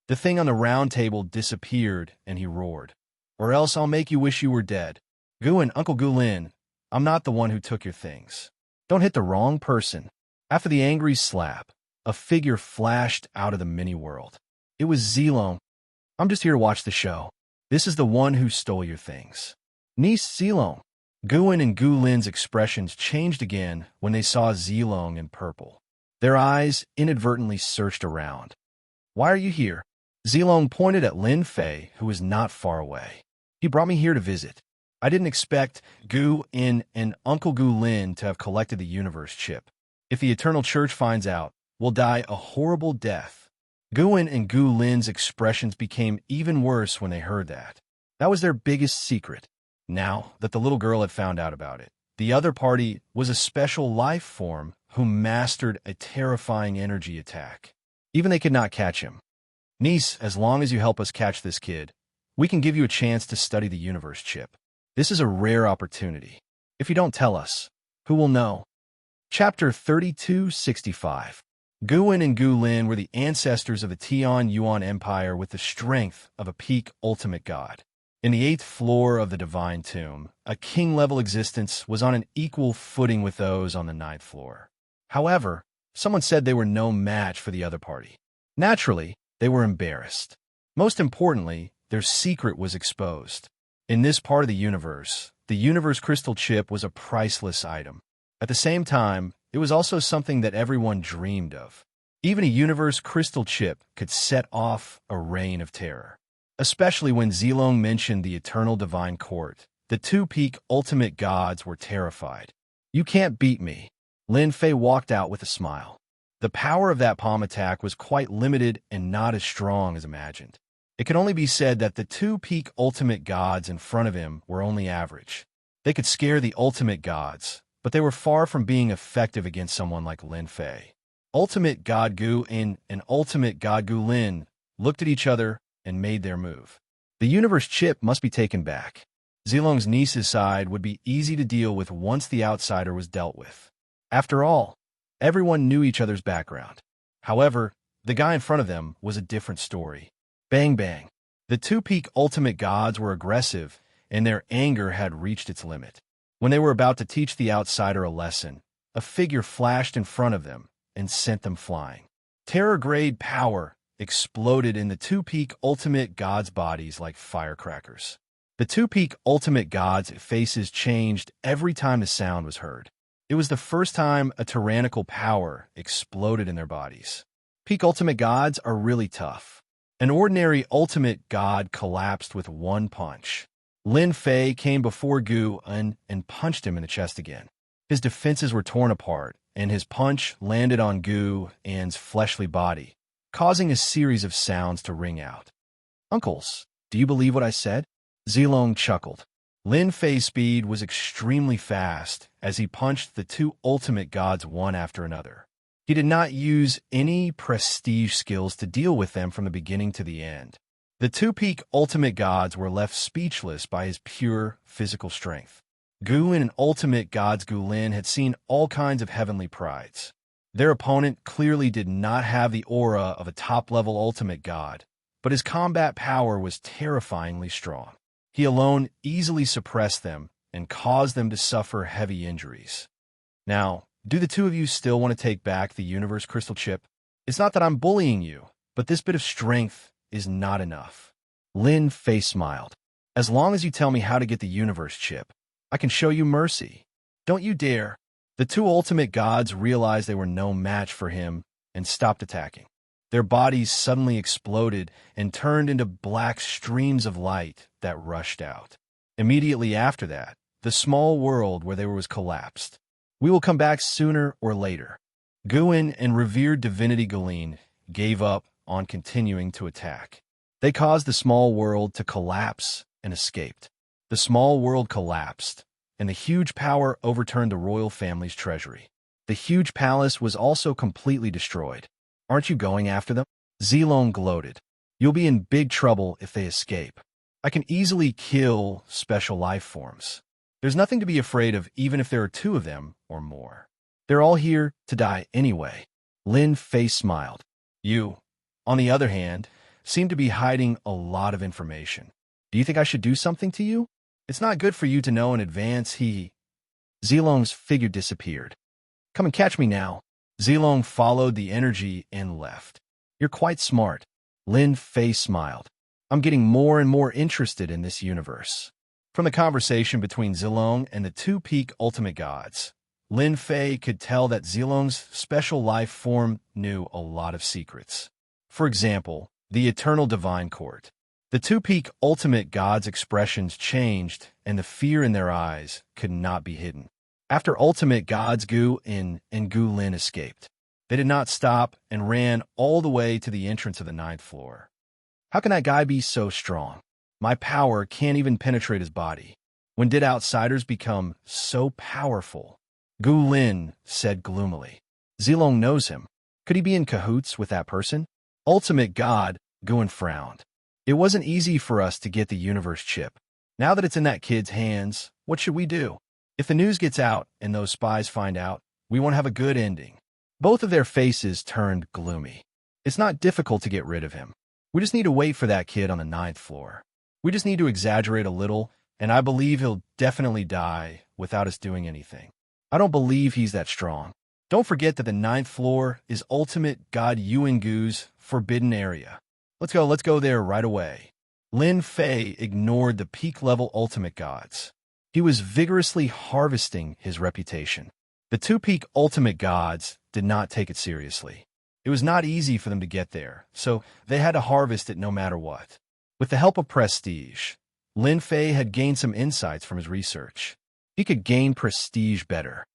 The thing on the round table disappeared, and he roared, "Or else I'll make you wish you were dead. Guin, Uncle Gulin, I'm not the one who took your things. Don't hit the wrong person." After the angry slap, a figure flashed out of the mini-world. It was Zilong. "I'm just here to watch the show. This is the one who stole your things." "Niece Zilong." Guin and Gulin's expressions changed again when they saw Zilong in purple. Their eyes inadvertently searched around. "Why are you here?" Zilong pointed at Lin Fei, who was not far away. "He brought me here to visit. I didn't expect Gu In and Uncle Gulin to have collected the universe chip. If the Eternal Church finds out, we'll die a horrible death." Guin and Gulin's expressions became even worse when they heard that. That was their biggest secret. Now that the little girl had found out about it, the other party was a special life form who mastered a terrifying energy attack. Even they could not catch him. "Niece, as long as you help us catch this kid, we can give you a chance to study the universe chip. This is a rare opportunity. If you don't tell us, who will know?" Chapter 3265. Guin and Gulin were the ancestors of the Tian Yuan Empire with the strength of a peak ultimate god. In the 8th floor of the Divine Tomb, a king-level existence was on an equal footing with those on the 9th floor. However, someone said they were no match for the other party. Naturally, they were embarrassed. Most importantly, their secret was exposed. In this part of the universe crystal chip was a priceless item. At the same time, it was also something that everyone dreamed of. Even a universe crystal chip could set off a reign of terror. Especially when Zilong mentioned the eternal divine court, the two peak ultimate gods were terrified. "You can't beat me." Lin Fei walked out with a smile. The power of that palm attack was quite limited and not as strong as imagined. It could only be said that the two peak ultimate gods in front of him were only average. They could scare the ultimate gods, but they were far from being effective against someone like Lin Fei. Ultimate God Gu In and Ultimate God Gu Lin looked at each other and made their move. The universe chip must be taken back. Zilong's niece's side would be easy to deal with once the outsider was dealt with. After all, everyone knew each other's background. However, the guy in front of them was a different story. Bang bang. The two peak ultimate gods were aggressive, and their anger had reached its limit. When they were about to teach the outsider a lesson, a figure flashed in front of them and sent them flying. Terror-grade power exploded in the two peak ultimate gods' bodies like firecrackers. The two peak ultimate gods' faces changed every time the sound was heard. It was the first time a tyrannical power exploded in their bodies. Peak ultimate gods are really tough. An ordinary ultimate god collapsed with one punch. Lin Fei came before Gu In and punched him in the chest again. His defenses were torn apart, and his punch landed on Gu In's fleshly body, causing a series of sounds to ring out. "Uncles, do you believe what I said?" Zilong chuckled. Lin Fei's speed was extremely fast as he punched the two ultimate gods one after another. He did not use any prestige skills to deal with them from the beginning to the end. The two peak ultimate gods were left speechless by his pure physical strength. Gu In and ultimate gods Gulin had seen all kinds of heavenly prides. Their opponent clearly did not have the aura of a top-level ultimate god, but his combat power was terrifyingly strong. He alone easily suppressed them and caused them to suffer heavy injuries. Now, do the two of you still want to take back the universe crystal chip? It's not that I'm bullying you, but this bit of strength is not enough. Lin Fei smiled. "As long as you tell me how to get the universe chip, I can show you mercy." "Don't you dare." The two ultimate gods realized they were no match for him and stopped attacking. Their bodies suddenly exploded and turned into black streams of light that rushed out. Immediately after that, the small world where they were was collapsed. "We will come back sooner or later." Gu In and revered divinity Gulin gave up on continuing to attack. They caused the small world to collapse and escaped. The small world collapsed, and the huge power overturned the royal family's treasury. The huge palace was also completely destroyed. "Aren't you going after them?" Zilong gloated. "You'll be in big trouble if they escape. I can easily kill special life forms. There's nothing to be afraid of even if there are two of them or more." They're all here to die anyway. Lin Fei smiled. You, on the other hand, seem to be hiding a lot of information. Do you think I should do something to you? It's not good for you to know in advance. Zilong's figure disappeared. Come and catch me now. Zilong followed the energy and left. You're quite smart. Lin Fei smiled. I'm getting more and more interested in this universe. From the conversation between Zilong and the two peak ultimate gods, Lin Fei could tell that Zilong's special life form knew a lot of secrets. For example, the Eternal Divine Court. The two peak ultimate gods' expressions changed, and the fear in their eyes could not be hidden. After ultimate gods Gu In and Gu Lin escaped, they did not stop and ran all the way to the entrance of the 9th floor. How can that guy be so strong? My power can't even penetrate his body. When did outsiders become so powerful? Gu Lin said gloomily. Zilong knows him. Could he be in cahoots with that person? Ultimate God, Guin frowned. It wasn't easy for us to get the universe chip. Now that it's in that kid's hands, what should we do? If the news gets out and those spies find out, we won't have a good ending. Both of their faces turned gloomy. It's not difficult to get rid of him. We just need to wait for that kid on the 9th floor. We just need to exaggerate a little, and I believe he'll definitely die without us doing anything. I don't believe he's that strong. Don't forget that the 9th floor is ultimate God Yuangu's forbidden area. Let's go there right away. Lin Fei ignored the peak-level ultimate gods. He was vigorously harvesting his reputation. The two peak ultimate gods did not take it seriously. It was not easy for them to get there, so they had to harvest it no matter what. With the help of prestige, Lin Fei had gained some insights from his research. He could gain prestige better.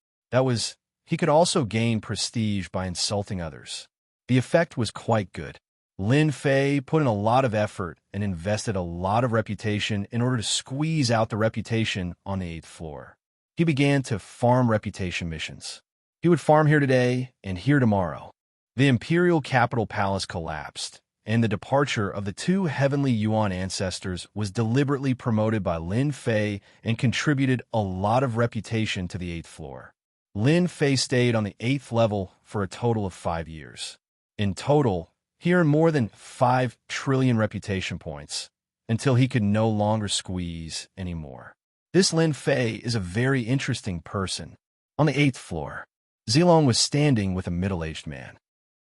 He could also gain prestige by insulting others. The effect was quite good. Lin Fei put in a lot of effort and invested a lot of reputation in order to squeeze out the reputation on the 8th floor. He began to farm reputation missions. He would farm here today and here tomorrow. The Imperial Capital Palace collapsed, and the departure of the two heavenly Yuan ancestors was deliberately promoted by Lin Fei and contributed a lot of reputation to the 8th floor. Lin Fei stayed on the 8th level for a total of 5 years. In total, he earned more than 5 trillion reputation points, until he could no longer squeeze anymore. This Lin Fei is a very interesting person. On the 8th floor, Zilong was standing with a middle-aged man.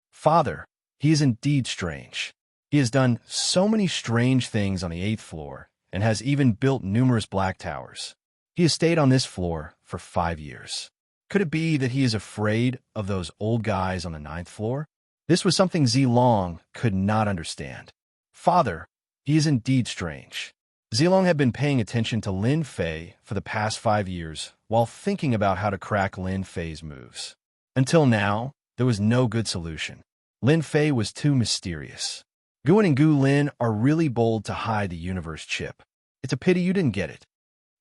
Father, he is indeed strange. He has done so many strange things on the 8th floor and has even built numerous black towers. He has stayed on this floor for 5 years. Could it be that he is afraid of those old guys on the 9th floor? This was something Zilong could not understand. Father, he is indeed strange. Zilong had been paying attention to Lin Fei for the past 5 years while thinking about how to crack Lin Fei's moves. Until now, there was no good solution. Lin Fei was too mysterious. Guin and Gu Lin are really bold to hide the universe chip. It's a pity you didn't get it.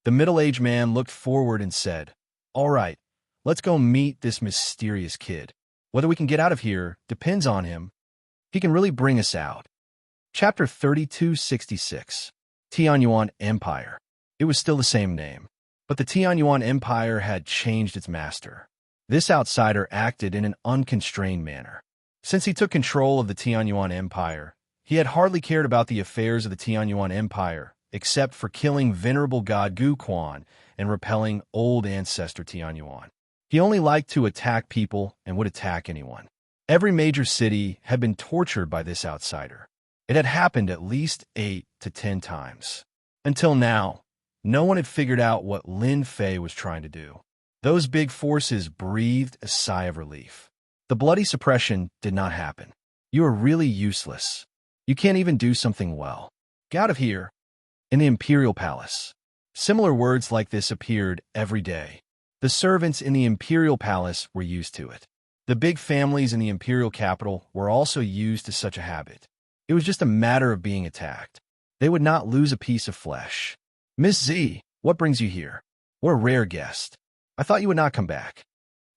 The middle-aged man looked forward and said, All right, let's go meet this mysterious kid. Whether we can get out of here depends on him. He can really bring us out. Chapter 3266. Tianyuan Empire. It was still the same name, but the Tianyuan Empire had changed its master. This outsider acted in an unconstrained manner. Since he took control of the Tianyuan Empire, he had hardly cared about the affairs of the Tianyuan Empire, except for killing venerable god Gu Quan and repelling old ancestor Tianyuan. He only liked to attack people and would attack anyone. Every major city had been tortured by this outsider. It had happened at least 8 to 10 times. Until now, no one had figured out what Lin Fei was trying to do. Those big forces breathed a sigh of relief. The bloody suppression did not happen. You are really useless. You can't even do something well. Get out of here. In the Imperial Palace. Similar words like this appeared every day. The servants in the Imperial Palace were used to it. The big families in the Imperial capital were also used to such a habit. It was just a matter of being attacked. They would not lose a piece of flesh. Miss Z, what brings you here? What a rare guest. I thought you would not come back.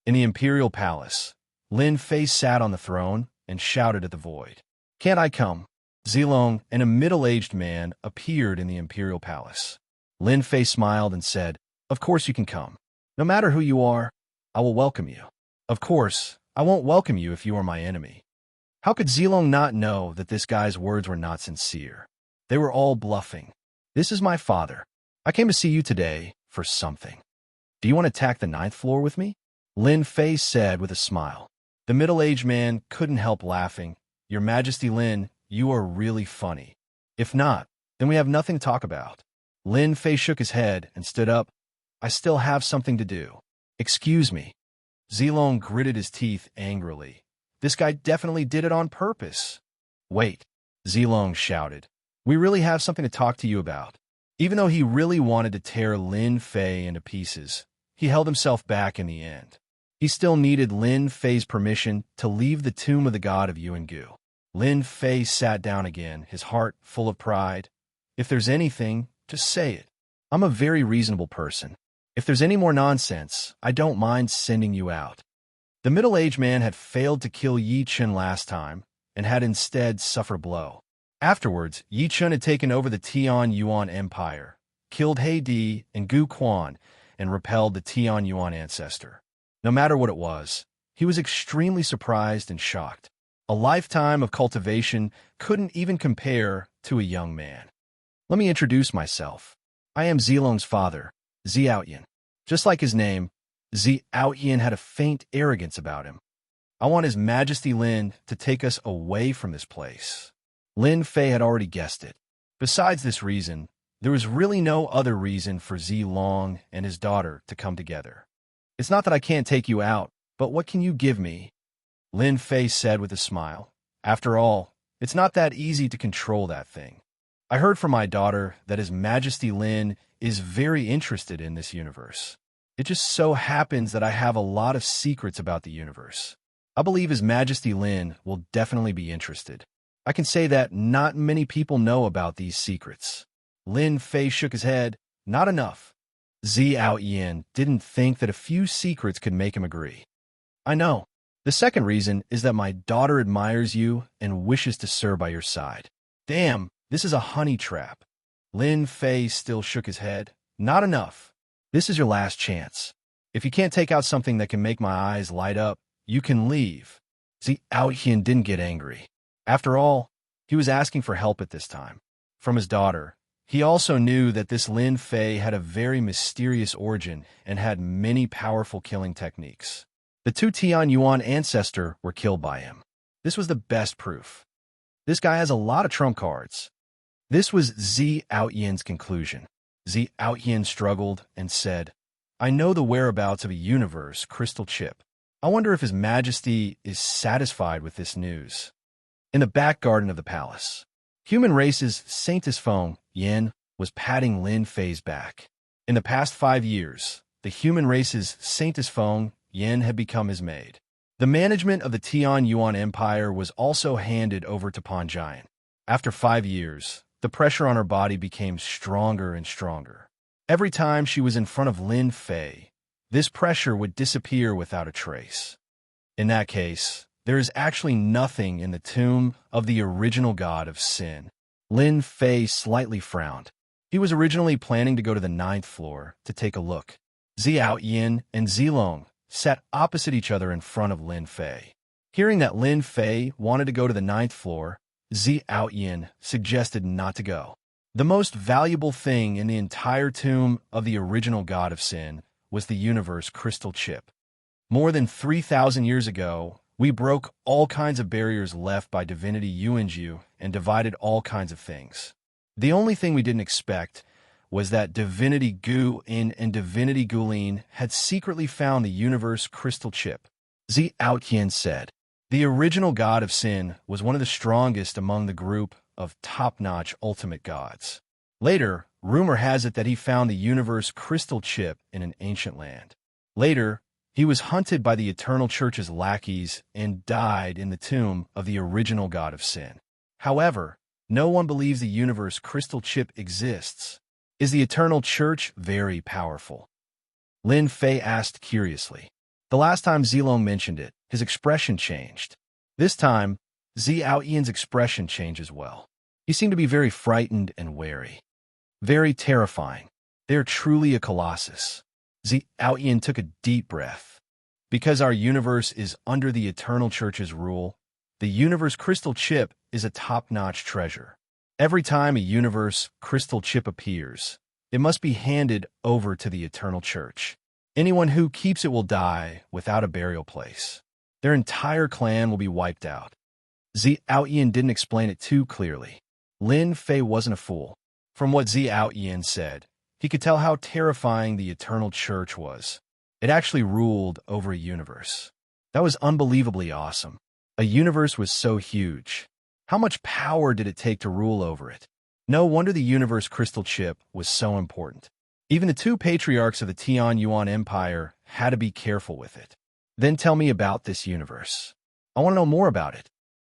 In the Imperial Palace, Lin Fei sat on the throne and shouted at the void. Can't I come? Zilong and a middle-aged man appeared in the Imperial Palace. Lin Fei smiled and said, Of course you can come. No matter who you are, I will welcome you. Of course, I won't welcome you if you are my enemy. How could Zilong not know that this guy's words were not sincere? They were all bluffing. This is my father. I came to see you today for something. Do you want to attack the ninth floor with me? Lin Fei said with a smile. The middle-aged man couldn't help laughing. Your Majesty Lin, you are really funny. If not, then we have nothing to talk about. Lin Fei shook his head and stood up. I still have something to do. Excuse me. Zilong gritted his teeth angrily. This guy definitely did it on purpose. Wait, Zilong shouted. We really have something to talk to you about. Even though he really wanted to tear Lin Fei into pieces, he held himself back in the end. He still needed Lin Fei's permission to leave the tomb of the god of Yuangu. Lin Fei sat down again, his heart full of pride. If there's anything, just say it. I'm a very reasonable person. If there's any more nonsense, I don't mind sending you out. The middle-aged man had failed to kill Yi Chen last time and had instead suffered a blow. Afterwards, Yi Chen had taken over the Tian Yuan Empire, killed He Di and Gu Quan, and repelled the Tian Yuan ancestor. No matter what it was, he was extremely surprised and shocked. A lifetime of cultivation couldn't even compare to a young man. Let me introduce myself. I am Zilong's father, Ziaoyan. Just like his name, Ziaoyan had a faint arrogance about him. I want His Majesty Lin to take us away from this place. Lin Fei had already guessed it. Besides this reason, there was really no other reason for Zilong and his daughter to come together. It's not that I can't take you out, but what can you give me? Lin Fei said with a smile. After all, it's not that easy to control that thing. I heard from my daughter that His Majesty Lin is very interested in this universe. It just so happens that I have a lot of secrets about the universe. I believe His Majesty Lin will definitely be interested. I can say that not many people know about these secrets. Lin Fei shook his head. Not enough. Ziaoyan didn't think that a few secrets could make him agree. I know. The second reason is that my daughter admires you and wishes to serve by your side. Damn, this is a honey trap. Lin Fei still shook his head. Not enough. This is your last chance. If you can't take out something that can make my eyes light up, you can leave. Ziaoyan didn't get angry. After all, he was asking for help at this time. From his daughter, he also knew that this Lin Fei had a very mysterious origin and had many powerful killing techniques. The two Tian Yuan ancestors were killed by him. This was the best proof. This guy has a lot of trump cards. This was Ziaoyan's conclusion. Ziaoyan struggled and said, I know the whereabouts of a universe crystal chip. I wonder if His Majesty is satisfied with this news. In the back garden of the palace, human race's Saintess Feng Yin was patting Lin Fei's back. In the past 5 years, the human race's Saintess Feng Yin had become his maid. The management of the Tian Yuan Empire was also handed over to Panjian. After 5 years, the pressure on her body became stronger and stronger. Every time she was in front of Lin Fei, this pressure would disappear without a trace. In that case, there is actually nothing in the tomb of the original god of sin. Lin Fei slightly frowned. He was originally planning to go to the 9th floor to take a look. Ziaoyan and Zilong sat opposite each other in front of Lin Fei. Hearing that Lin Fei wanted to go to the 9th floor, Ziaoyan suggested not to go. The most valuable thing in the entire tomb of the original god of sin was the universe crystal chip. More than 3,000 years ago, we broke all kinds of barriers left by divinity Yuanju and divided all kinds of things. The only thing we didn't expect was that divinity Gu In and divinity Gulin had secretly found the universe crystal chip. Ziaoyan said, the original god of sin was one of the strongest among the group of top-notch ultimate gods. Later, rumor has it that he found the universe crystal chip in an ancient land. Later, he was hunted by the Eternal Church's lackeys and died in the tomb of the original god of sin. However, no one believes the universe crystal chip exists. Is the Eternal Church very powerful? Lin Fei asked curiously. The last time Zilong mentioned it, his expression changed. This time, Ziaoyan's expression changed as well. He seemed to be very frightened and wary. Very terrifying. They are truly a colossus. Ziaoyan took a deep breath. Because our universe is under the Eternal Church's rule, the universe crystal chip is a top-notch treasure. Every time a universe crystal chip appears, it must be handed over to the Eternal Church. Anyone who keeps it will die without a burial place. Their entire clan will be wiped out. Zhao didn't explain it too clearly. Lin Fei wasn't a fool. From what Zhao said, he could tell how terrifying the Eternal Church was. It actually ruled over a universe. That was unbelievably awesome. A universe was so huge. How much power did it take to rule over it? No wonder the universe crystal chip was so important. Even the two patriarchs of the Tian Yuan Empire had to be careful with it. Then tell me about this universe. I want to know more about it.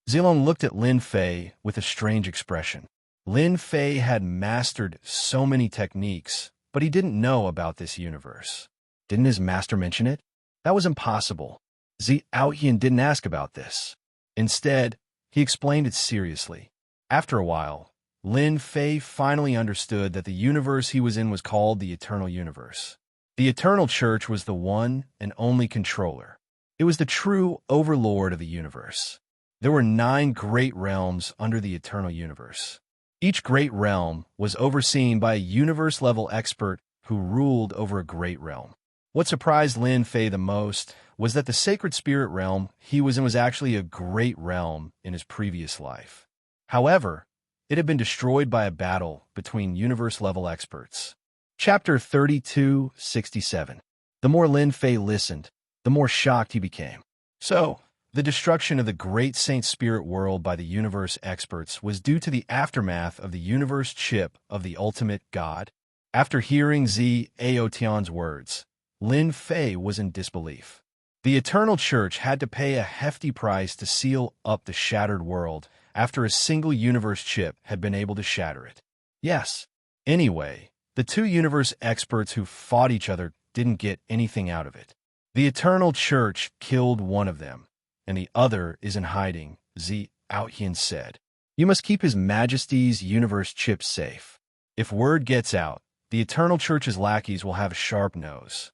Zilong looked at Lin Fei with a strange expression. Lin Fei had mastered so many techniques, but he didn't know about this universe. Didn't his master mention it? That was impossible. Zhao didn't ask about this. Instead, he explained it seriously. After a while, Lin Fei finally understood that the universe he was in was called the Eternal Universe. The Eternal Church was the one and only controller. It was the true overlord of the universe. There were 9 great realms under the Eternal Universe. Each great realm was overseen by a universe-level expert who ruled over a great realm. What surprised Lin Fei the most was that the Sacred Spirit realm he was in was actually a great realm in his previous life. However, it had been destroyed by a battle between universe-level experts. Chapter 3267. The more Lin Fei listened, the more shocked he became. So, the destruction of the great Saint Spirit world by the universe experts was due to the aftermath of the universe chip of the ultimate God. After hearing Zhao words, Lin Fei was in disbelief. The Eternal Church had to pay a hefty price to seal up the shattered world after a single universe chip had been able to shatter it. Yes. Anyway, the two universe experts who fought each other didn't get anything out of it. The Eternal Church killed one of them, and the other is in hiding, Zhao said. You must keep His Majesty's universe chip safe. If word gets out, the Eternal Church's lackeys will have a sharp nose.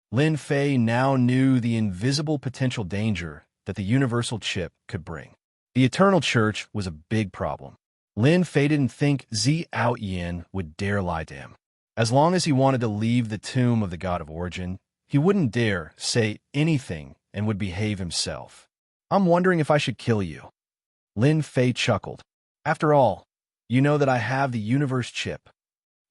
Lin Fei now knew the invisible potential danger that the universal chip could bring. The Eternal Church was a big problem. Lin Fei didn't think Zhao would dare lie to him. As long as he wanted to leave the tomb of the God of Origin, he wouldn't dare say anything and would behave himself. I'm wondering if I should kill you. Lin Fei chuckled. After all, you know that I have the universe chip.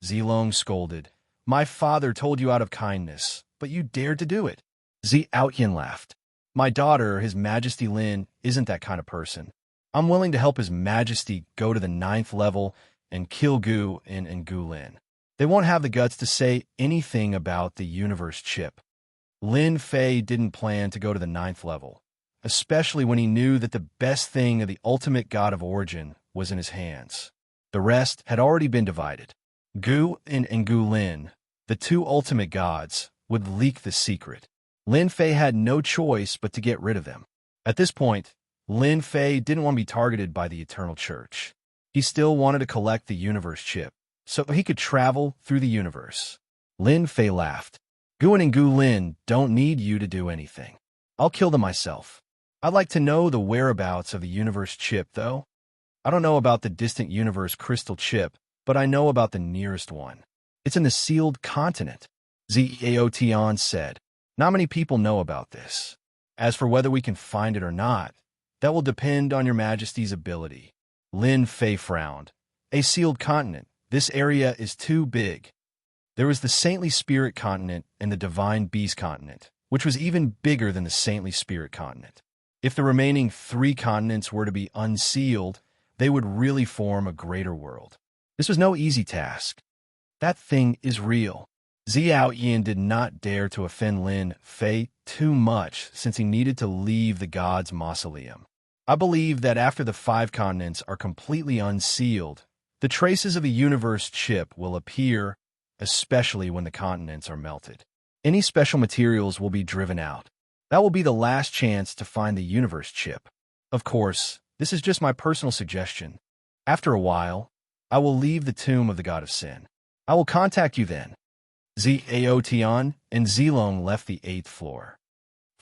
Zilong scolded. My father told you out of kindness, but you dared to do it. Zhao laughed. My daughter, His Majesty Lin, isn't that kind of person. I'm willing to help His Majesty go to the 9th level and kill Gu and Gu Lin. They won't have the guts to say anything about the universe chip. Lin Fei didn't plan to go to the 9th level, especially when he knew that the best thing of the ultimate God of Origin was in his hands. The rest had already been divided. Gu and Gu Lin, the two ultimate gods, would leak the secret. Lin Fei had no choice but to get rid of them. At this point, Lin Fei didn't want to be targeted by the Eternal Church. He still wanted to collect the universe chip, so he could travel through the universe. Lin Fei laughed. Gu and Gu Lin don't need you to do anything. I'll kill them myself. I'd like to know the whereabouts of the universe chip, though. I don't know about the distant universe crystal chip, but I know about the nearest one. It's in the sealed continent, Zhao said. Not many people know about this. As for whether we can find it or not, that will depend on your Majesty's ability. Lin Fei frowned. A sealed continent. This area is too big. There was the Saintly Spirit continent and the Divine Beast continent, which was even bigger than the Saintly Spirit continent. If the remaining 3 continents were to be unsealed, they would really form a greater world. This was no easy task. That thing is real. Zhao did not dare to offend Lin Fei too much since he needed to leave the god's mausoleum. I believe that after the 5 continents are completely unsealed, the traces of the universe chip will appear, especially when the continents are melted. Any special materials will be driven out. That will be the last chance to find the universe chip. Of course, this is just my personal suggestion. After a while, I will leave the tomb of the God of Sin. I will contact you then. Zhao and Zilong left the 8th floor.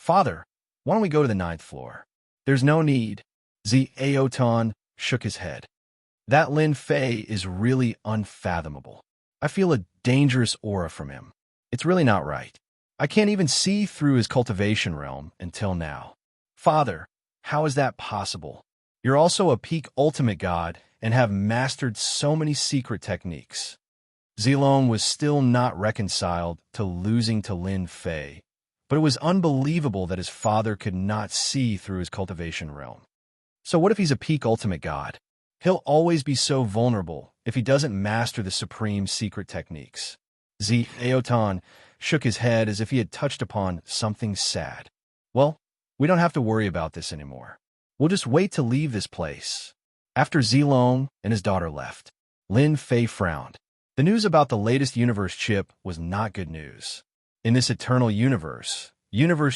Father, why don't we go to the ninth floor? There's no need. Aotan shook his head. That Lin Fei is really unfathomable. I feel a dangerous aura from him. It's really not right. I can't even see through his cultivation realm until now. Father, how is that possible? You're also a peak ultimate god and have mastered so many secret techniques. Zilong was still not reconciled to losing to Lin Fei, but it was unbelievable that his father could not see through his cultivation realm. So what if he's a peak ultimate god? He'll always be so vulnerable if he doesn't master the supreme secret techniques. Aotan shook his head as if he had touched upon something sad. Well, we don't have to worry about this anymore. We'll just wait to leave this place. After Zilong and his daughter left, Lin Fei frowned. The news about the latest universe chip was not good news. In this eternal universe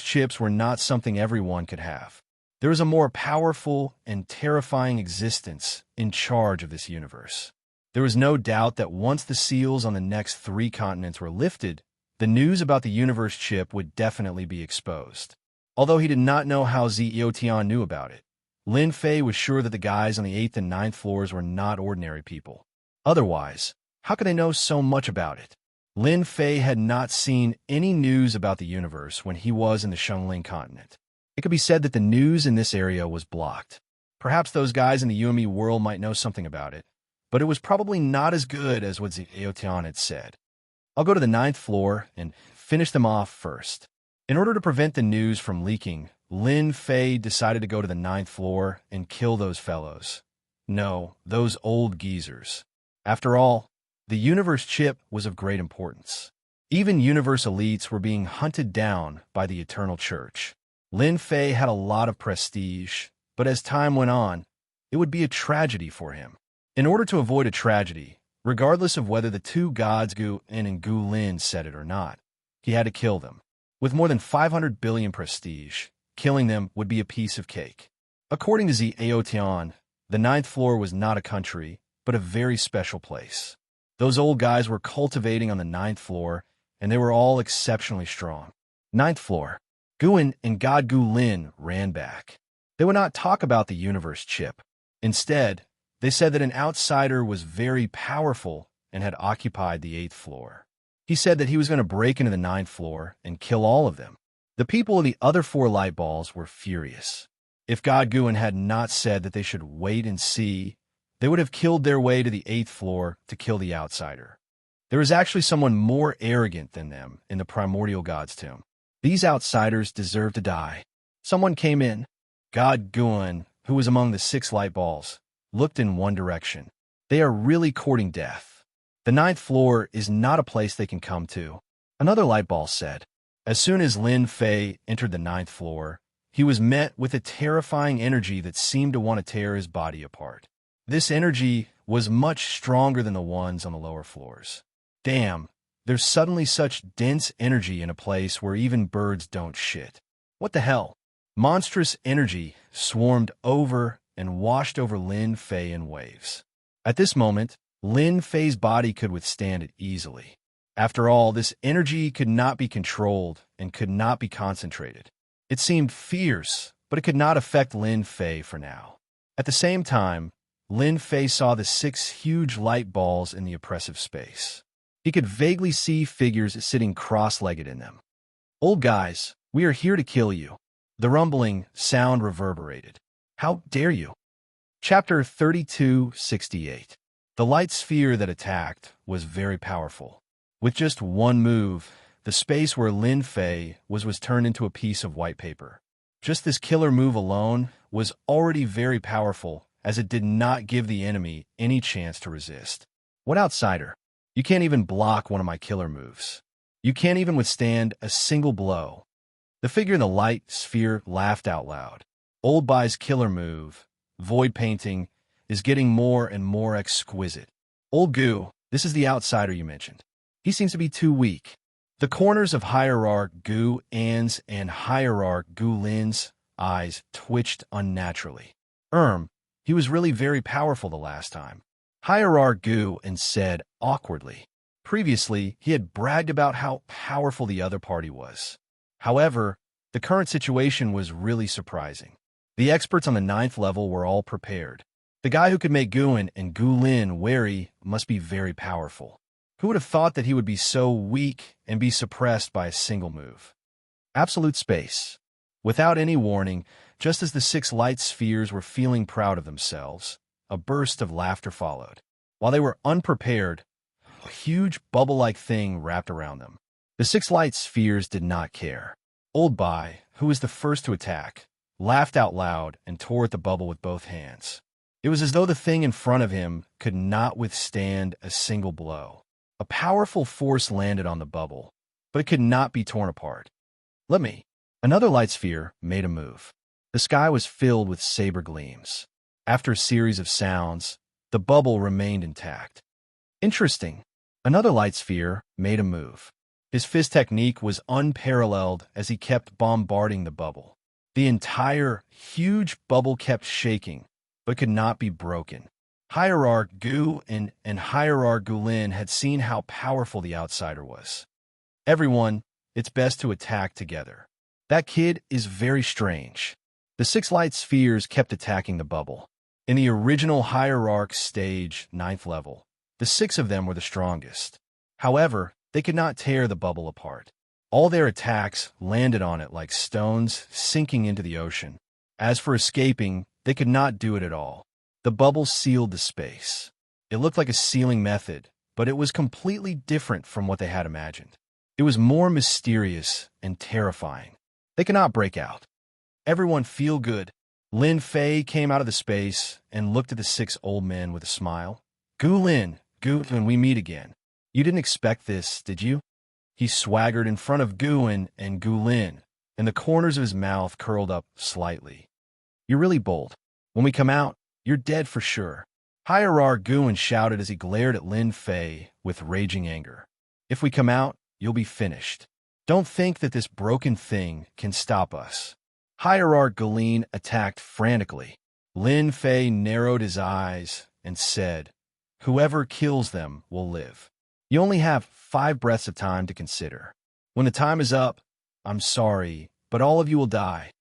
chips were not something everyone could have. There was a more powerful and terrifying existence in charge of this universe. There was no doubt that once the seals on the next 3 continents were lifted, the news about the universe chip would definitely be exposed. Although he did not know how Eotian knew about it, Lin Fei was sure that the guys on the 8th and 9th floors were not ordinary people. Otherwise, how could they know so much about it? Lin Fei had not seen any news about the universe when he was in the Shengling continent. It could be said that the news in this area was blocked. Perhaps those guys in the Yuemi world might know something about it, but it was probably not as good as what Eotian had said. I'll go to the 9th floor and finish them off first. In order to prevent the news from leaking, Lin Fei decided to go to the 9th floor and kill those fellows. No, those old geezers. After all, the universe chip was of great importance. Even universe elites were being hunted down by the Eternal Church. Lin Fei had a lot of prestige, but as time went on, it would be a tragedy for him. In order to avoid a tragedy, regardless of whether the 2 gods Gu In and Gu Lin said it or not, he had to kill them. With more than 500 billion prestige, killing them would be a piece of cake. According to Aotian, the 9th floor was not a country, but a very special place. Those old guys were cultivating on the 9th floor, and they were all exceptionally strong. 9th floor. Guin and God Gu Lin ran back. They would not talk about the universe chip. Instead, they said that an outsider was very powerful and had occupied the 8th floor. He said that he was going to break into the 9th floor and kill all of them. The people of the other 4 light balls were furious. If God Guin had not said that they should wait and see, they would have killed their way to the 8th floor to kill the outsider. There is actually someone more arrogant than them in the primordial god's tomb. These outsiders deserve to die. Someone came in. God Guin, who was among the 6 light balls, looked in one direction. They are really courting death. The 9th floor is not a place they can come to. Another light ball said. As soon as Lin Fei entered the 9th floor, he was met with a terrifying energy that seemed to want to tear his body apart. This energy was much stronger than the ones on the lower floors. Damn, there's suddenly such dense energy in a place where even birds don't shit. What the hell? Monstrous energy swarmed over and washed over Lin Fei in waves. At this moment, Lin Fei's body could withstand it easily. After all, this energy could not be controlled and could not be concentrated. It seemed fierce, but it could not affect Lin Fei for now. At the same time, Lin Fei saw the 6 huge light balls in the oppressive space. He could vaguely see figures sitting cross-legged in them. Old guys, we are here to kill you. The rumbling sound reverberated. How dare you? Chapter 3268. The light sphere that attacked was very powerful. With just one move, the space where Lin Fei was turned into a piece of white paper. Just this killer move alone was already very powerful, as it did not give the enemy any chance to resist. What outsider? You can't even block one of my killer moves. You can't even withstand a single blow. The figure in the light sphere laughed out loud. Old Bai's killer move, void painting, is getting more and more exquisite. Old Gu, this is the outsider you mentioned. He seems to be too weak. The corners of Hierarch Gu An's and Hierarch Gu Lin's eyes twitched unnaturally. He was really very powerful the last time. Hierarch Gu An said awkwardly. Previously, he had bragged about how powerful the other party was. However, The current situation was really surprising. The experts on the 9th level were all prepared. The guy who could make Guin and Gulin wary must be very powerful. Who would have thought that he would be so weak and be suppressed by a single move? Absolute space. Without any warning, just as the 6 light spheres were feeling proud of themselves, a burst of laughter followed. While they were unprepared, a huge bubble-like thing wrapped around them. The 6 light spheres did not care. Old Bai, who was the first to attack, laughed out loud and tore at the bubble with both hands. It was as though the thing in front of him could not withstand a single blow. A powerful force landed on the bubble, but it could not be torn apart. Let me. Another light sphere made a move. The sky was filled with saber gleams. After a series of sounds, the bubble remained intact. Interesting. Another light sphere made a move. His fist technique was unparalleled as he kept bombarding the bubble. The entire, huge bubble kept shaking, but could not be broken. Hierarch Gu and Hierarch Gulin had seen how powerful the outsider was. Everyone, it's best to attack together. That kid is very strange. The 6 light spheres kept attacking the bubble. In the original Hierarch stage, 9th level, the 6 of them were the strongest. However, they could not tear the bubble apart. All their attacks landed on it like stones sinking into the ocean. As for escaping, they could not do it at all. The bubble sealed the space. It looked like a sealing method, but it was completely different from what they had imagined. It was more mysterious and terrifying. They could not break out. Everyone feel good. Lin Fei came out of the space and looked at the 6 old men with a smile. Gulin, when we meet again. You didn't expect this, did you? He swaggered in front of Guin and Gulin, and the corners of his mouth curled up slightly. You're really bold. When we come out, you're dead for sure. Hierarch Guin shouted as he glared at Lin Fei with raging anger. If we come out, you'll be finished. Don't think that this broken thing can stop us. Hierarch Gulin attacked frantically. Lin Fei narrowed his eyes and said, Whoever kills them will live. You only have 5 breaths of time to consider. When the time is up, I'm sorry, but all of you will die.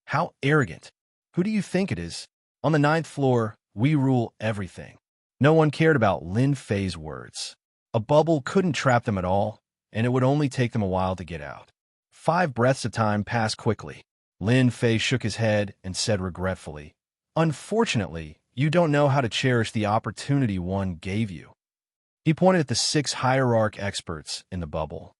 How arrogant. Who do you think it is? On the 9th floor, we rule everything. No one cared about Lin Fei's words. A bubble couldn't trap them at all, and it would only take them a while to get out. 5 breaths of time passed quickly. Lin Fei shook his head and said regretfully, Unfortunately, you don't know how to cherish the opportunity one gave you. He pointed at the 6 hierarch experts in the bubble.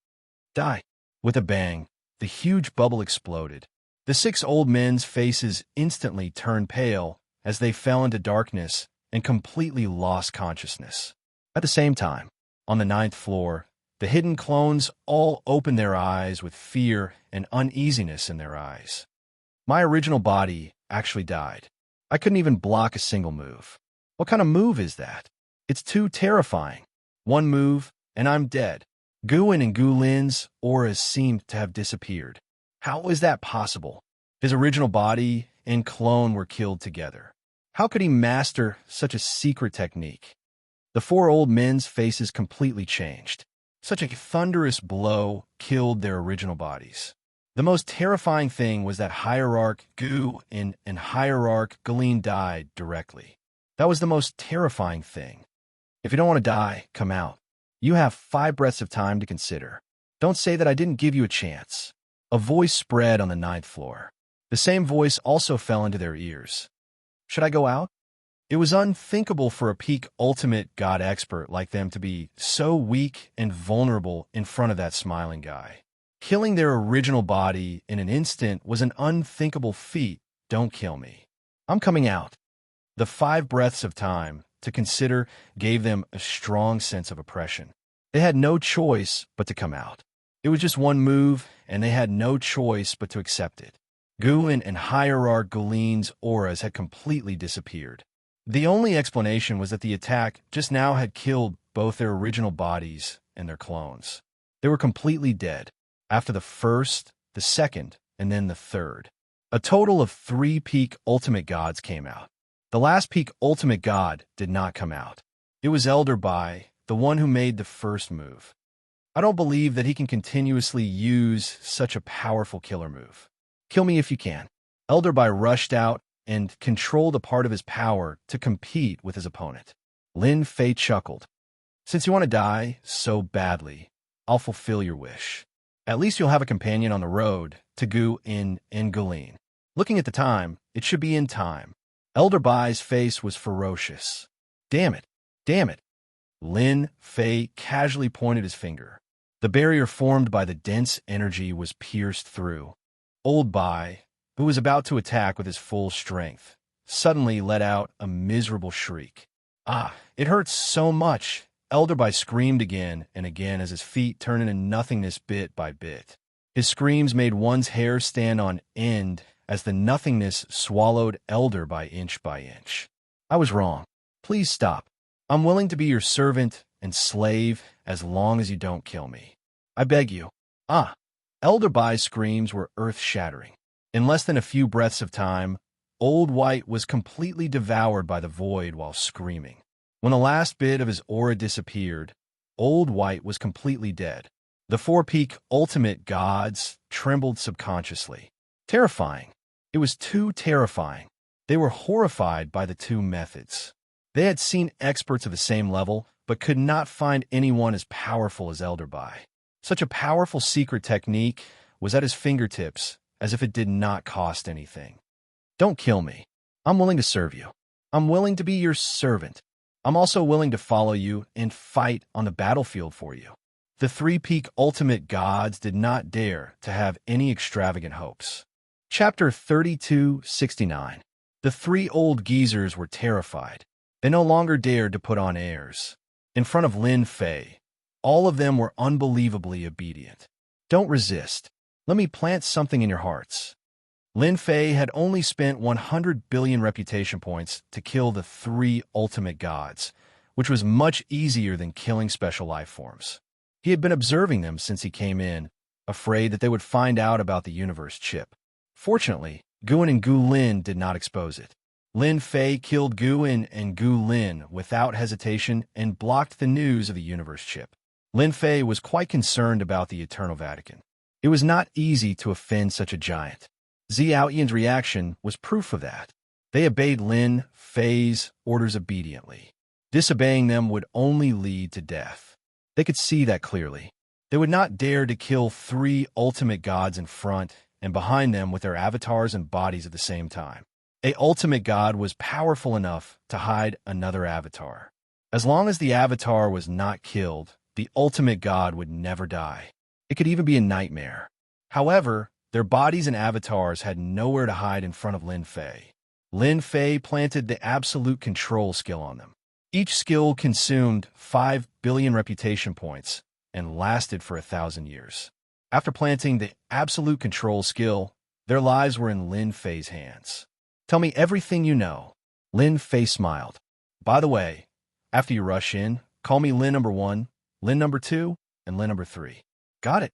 Die. With a bang, the huge bubble exploded. The 6 old men's faces instantly turned pale as they fell into darkness and completely lost consciousness. At the same time, on the 9th floor, the hidden clones all opened their eyes with fear and uneasiness in their eyes. My original body actually died. I couldn't even block a single move. What kind of move is that? It's too terrifying. One move, and I'm dead. Guin and Gulin's auras seemed to have disappeared. How is that possible? His original body and clone were killed together. How could he master such a secret technique? The 4 old men's faces completely changed. Such a thunderous blow killed their original bodies. The most terrifying thing was that Hierarch Gu and Hierarch Gulin died directly. That was the most terrifying thing. If you don't want to die, come out. You have 5 breaths of time to consider. Don't say that I didn't give you a chance. A voice spread on the 9th floor. The same voice also fell into their ears. Should I go out? It was unthinkable for a peak ultimate god expert like them to be so weak and vulnerable in front of that smiling guy. Killing their original body in an instant was an unthinkable feat. Don't kill me. I'm coming out. The 5 breaths of time to consider gave them a strong sense of oppression. They had no choice but to come out. It was just one move, and they had no choice but to accept it. Guin and Hierarch Gulin's auras had completely disappeared. The only explanation was that the attack just now had killed both their original bodies and their clones. They were completely dead. After the first, the second, and then the third. A total of 3 peak ultimate gods came out. The last peak ultimate god did not come out. It was Elder Bai, the one who made the first move. I don't believe that he can continuously use such a powerful killer move. Kill me if you can. Elderby rushed out and controlled a part of his power to compete with his opponent. Lin Fei chuckled. Since you want to die so badly, I'll fulfill your wish. At least you'll have a companion on the road to Gu in Gulin. Looking at the time, it should be in time. Elderbai's face was ferocious. Damn it! Damn it! Lin Fei casually pointed his finger. The barrier formed by the dense energy was pierced through. Old Bai, who was about to attack with his full strength, suddenly let out a miserable shriek. Ah, it hurts so much! Elderby screamed again and again as his feet turned into nothingness bit by bit. His screams made one's hair stand on end as the nothingness swallowed Elder by inch by inch. I was wrong. Please stop. I'm willing to be your servant and slave as long as you don't kill me. I beg you. Ah! Elderbai's screams were earth-shattering. In less than a few breaths of time, Old White was completely devoured by the void while screaming. When the last bit of his aura disappeared, Old White was completely dead. The four-peak ultimate gods trembled subconsciously. Terrifying. It was too terrifying. They were horrified by the two methods. They had seen experts of the same level, but could not find anyone as powerful as Elderby. Such a powerful secret technique was at his fingertips, as if it did not cost anything. Don't kill me. I'm willing to serve you. I'm willing to be your servant. I'm also willing to follow you and fight on the battlefield for you. The three-peak ultimate gods did not dare to have any extravagant hopes. Chapter 3269. The three old geezers were terrified. They no longer dared to put on airs. In front of Lin Fei, all of them were unbelievably obedient. Don't resist. Let me plant something in your hearts. Lin Fei had only spent 100 billion reputation points to kill the three ultimate gods, which was much easier than killing special life forms. He had been observing them since he came in, afraid that they would find out about the universe chip. Fortunately, Guin and Gu Lin did not expose it. Lin Fei killed Guin and Gu Lin without hesitation and blocked the news of the universe chip. Lin Fei was quite concerned about the Eternal Vatican. It was not easy to offend such a giant. Xiao Yan's reaction was proof of that. They obeyed Lin Fei's orders obediently. Disobeying them would only lead to death. They could see that clearly. They would not dare to kill three ultimate gods in front and behind them with their avatars and bodies at the same time. A ultimate god was powerful enough to hide another avatar. As long as the avatar was not killed, the ultimate god would never die. It could even be a nightmare. However, their bodies and avatars had nowhere to hide in front of Lin Fei. Lin Fei planted the absolute control skill on them. Each skill consumed 5 billion reputation points and lasted for 1,000 years. After planting the absolute control skill, their lives were in Lin Fei's hands. Tell me everything you know. Lin Fei smiled. By the way, after you rush in, call me Lin number 1, Lin number 2, and Lin number 3. Got it?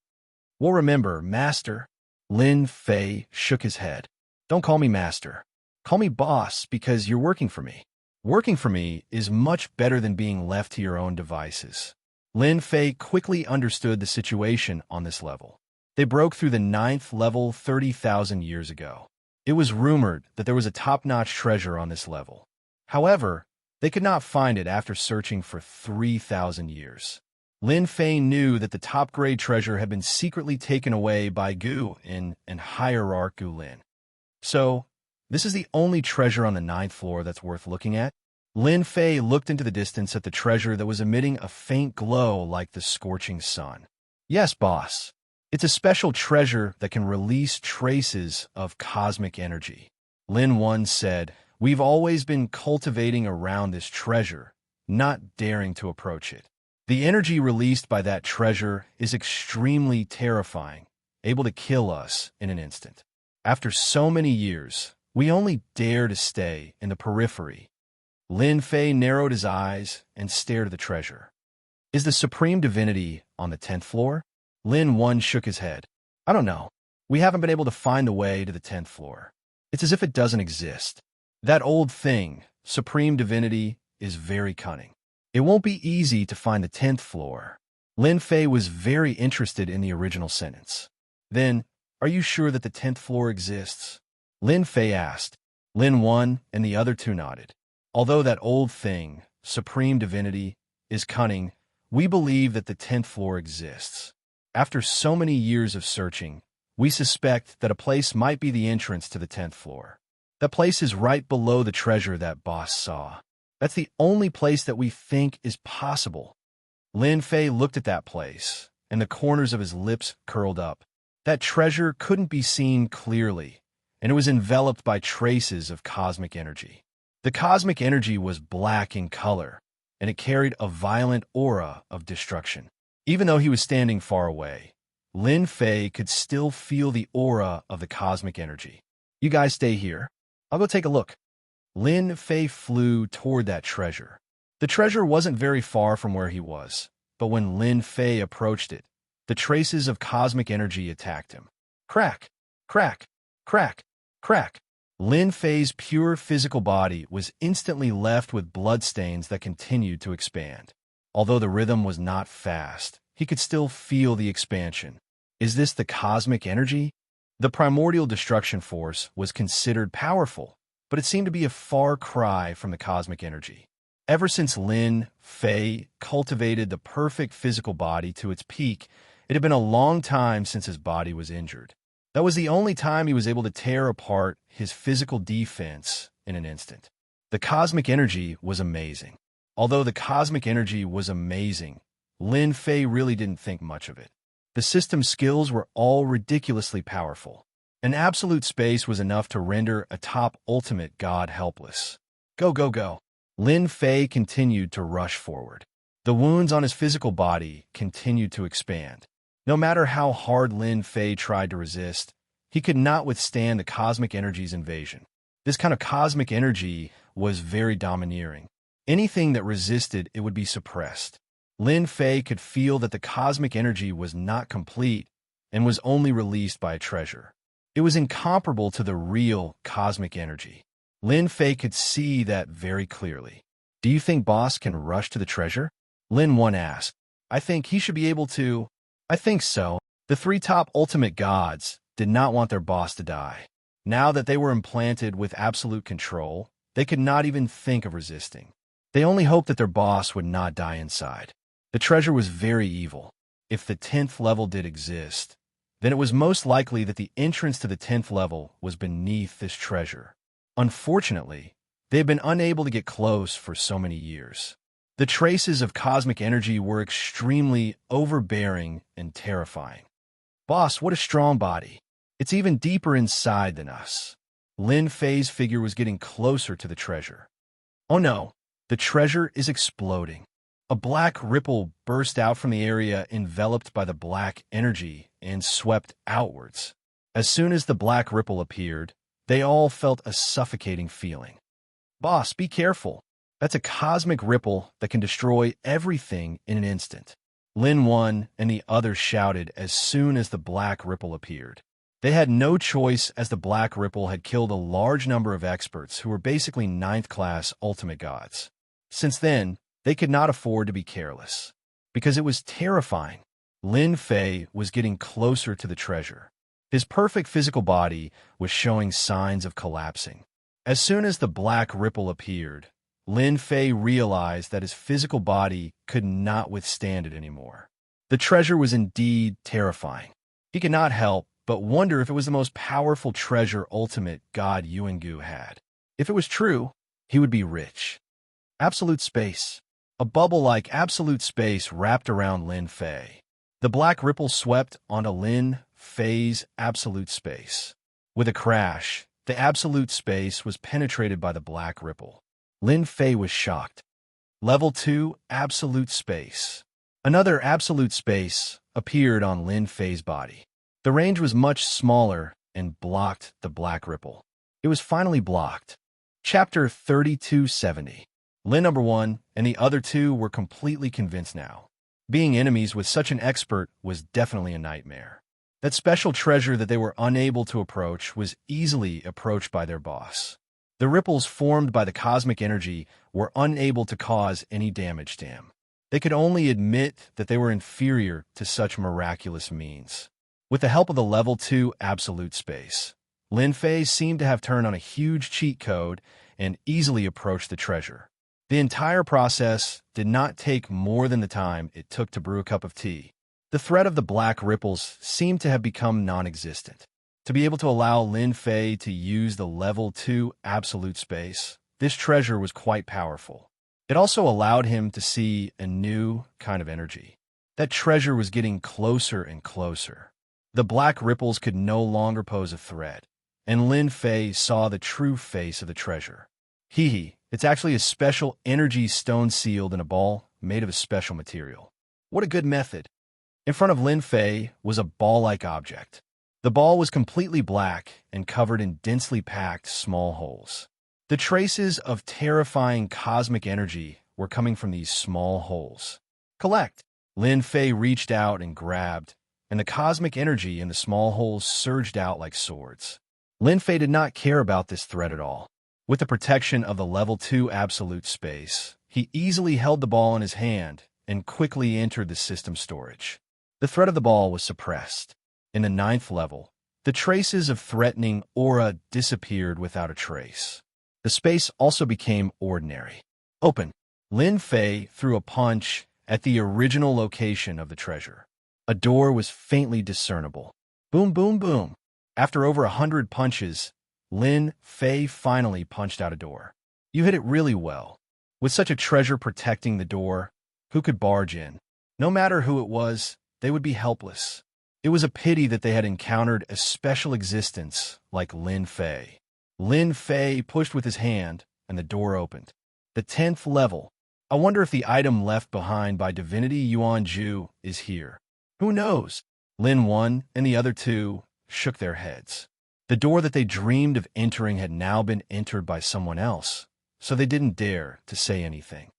Well, remember, Master. Lin Fei shook his head. Don't call me Master. Call me Boss because you're working for me. Working for me is much better than being left to your own devices. Lin Fei quickly understood the situation on this level. They broke through the 9th level 30,000 years ago. It was rumored that there was a top-notch treasure on this level. However, they could not find it after searching for 3,000 years. Lin Fei knew that the top-grade treasure had been secretly taken away by Gu and Hierarch Gu Lin. So, this is the only treasure on the 9th floor that's worth looking at? Lin Fei looked into the distance at the treasure that was emitting a faint glow like the scorching sun. Yes, boss. It's a special treasure that can release traces of cosmic energy. Lin 1 said, We've always been cultivating around this treasure, not daring to approach it. The energy released by that treasure is extremely terrifying, able to kill us in an instant. After so many years, we only dare to stay in the periphery. Lin Fei narrowed his eyes and stared at the treasure. Is the Supreme Divinity on the 10th floor? Lin 1 shook his head. I don't know. We haven't been able to find the way to the 10th floor. It's as if it doesn't exist. That old thing, Supreme Divinity, is very cunning. It won't be easy to find the 10th floor. Lin Fei was very interested in the original sentence. Then, Are you sure that the 10th floor exists? Lin Fei asked. Lin 1 and the other two nodded. Although that old thing, Supreme Divinity, is cunning, we believe that the 10th floor exists. After so many years of searching, we suspect that a place might be the entrance to the 10th floor. That place is right below the treasure that boss saw. That's the only place that we think is possible. Lin Fei looked at that place, and the corners of his lips curled up. That treasure couldn't be seen clearly, and it was enveloped by traces of cosmic energy. The cosmic energy was black in color, and it carried a violent aura of destruction. Even though he was standing far away, Lin Fei could still feel the aura of the cosmic energy. You guys stay here. I'll go take a look. Lin Fei flew toward that treasure. The treasure wasn't very far from where he was, but when Lin Fei approached it, the traces of cosmic energy attacked him. Crack, crack, crack, crack. Lin Fei's pure physical body was instantly left with bloodstains that continued to expand. Although the rhythm was not fast, he could still feel the expansion. Is this the cosmic energy? The primordial destruction force was considered powerful, but it seemed to be a far cry from the cosmic energy. Ever since Lin Fei cultivated the perfect physical body to its peak, it had been a long time since his body was injured. That was the only time he was able to tear apart his physical defense in an instant. The cosmic energy was amazing. Although the cosmic energy was amazing, Lin Fei really didn't think much of it. The system's skills were all ridiculously powerful. An absolute space was enough to render a top ultimate god helpless. Go, go, go. Lin Fei continued to rush forward. The wounds on his physical body continued to expand. No matter how hard Lin Fei tried to resist, he could not withstand the cosmic energy's invasion. This kind of cosmic energy was very domineering. Anything that resisted it would be suppressed. Lin Fei could feel that the cosmic energy was not complete and was only released by a treasure. It was incomparable to the real cosmic energy. Lin Fei could see that very clearly. Do you think boss can rush to the treasure? Lin 1 asked. I think he should be able to. I think so. The three top ultimate gods did not want their boss to die. Now that they were implanted with absolute control, they could not even think of resisting. They only hoped that their boss would not die inside. The treasure was very evil. If the 10th level did exist, then it was most likely that the entrance to the 10th level was beneath this treasure. Unfortunately, they had been unable to get close for so many years. The traces of cosmic energy were extremely overbearing and terrifying. Boss, what a strong body. It's even deeper inside than us. Lin Fei's figure was getting closer to the treasure. Oh no, the treasure is exploding. A black ripple burst out from the area enveloped by the black energy and swept outwards. As soon as the black ripple appeared, they all felt a suffocating feeling. Boss, be careful. That's a cosmic ripple that can destroy everything in an instant. Lin 1 and the others shouted as soon as the black ripple appeared. They had no choice as the black ripple had killed a large number of experts who were basically 9th-class ultimate gods. Since then, they could not afford to be careless. Because it was terrifying. Lin Fei was getting closer to the treasure. His perfect physical body was showing signs of collapsing. As soon as the black ripple appeared, Lin Fei realized that his physical body could not withstand it anymore. The treasure was indeed terrifying. He could not help but wonder if it was the most powerful treasure ultimate god Yuangu had. If it was true, he would be rich. Absolute space. A bubble like absolute space wrapped around Lin Fei. The black ripple swept onto Lin Fei's absolute space. With a crash, the absolute space was penetrated by the black ripple. Lin Fei was shocked. Level 2 Absolute Space. Another absolute space appeared on Lin Fei's body. The range was much smaller and blocked the black ripple. It was finally blocked. Chapter 3270. Lin number 1 and the other two were completely convinced now. Being enemies with such an expert was definitely a nightmare. That special treasure that they were unable to approach was easily approached by their boss. The ripples formed by the cosmic energy were unable to cause any damage to him. They could only admit that they were inferior to such miraculous means. With the help of the Level 2 Absolute Space, Lin Fei seemed to have turned on a huge cheat code and easily approached the treasure. The entire process did not take more than the time it took to brew a cup of tea. The threat of the black ripples seemed to have become non-existent. To be able to allow Lin Fei to use the Level 2 Absolute Space, this treasure was quite powerful. It also allowed him to see a new kind of energy. That treasure was getting closer and closer. The black ripples could no longer pose a threat, and Lin Fei saw the true face of the treasure. It's actually a special energy stone sealed in a ball made of a special material. What a good method. In front of Lin Fei was a ball-like object. The ball was completely black and covered in densely packed small holes. The traces of terrifying cosmic energy were coming from these small holes. Collect! Lin Fei reached out and grabbed, and the cosmic energy in the small holes surged out like swords. Lin Fei did not care about this threat at all. With the protection of the Level 2 Absolute Space, he easily held the ball in his hand and quickly entered the system storage. The threat of the ball was suppressed. In the 9th level, the traces of threatening aura disappeared without a trace. The space also became ordinary. Open. Lin Fei threw a punch at the original location of the treasure. A door was faintly discernible. Boom, boom, boom. After over 100 punches, Lin Fei finally punched out a door. You hit it really well. With such a treasure protecting the door, who could barge in? No matter who it was, they would be helpless. It was a pity that they had encountered a special existence like Lin Fei. Lin Fei pushed with his hand, and the door opened. The 10th level. I wonder if the item left behind by Divinity Yuan Zhu is here. Who knows? Lin 1 and the other two shook their heads. The door that they dreamed of entering had now been entered by someone else, so they didn't dare to say anything.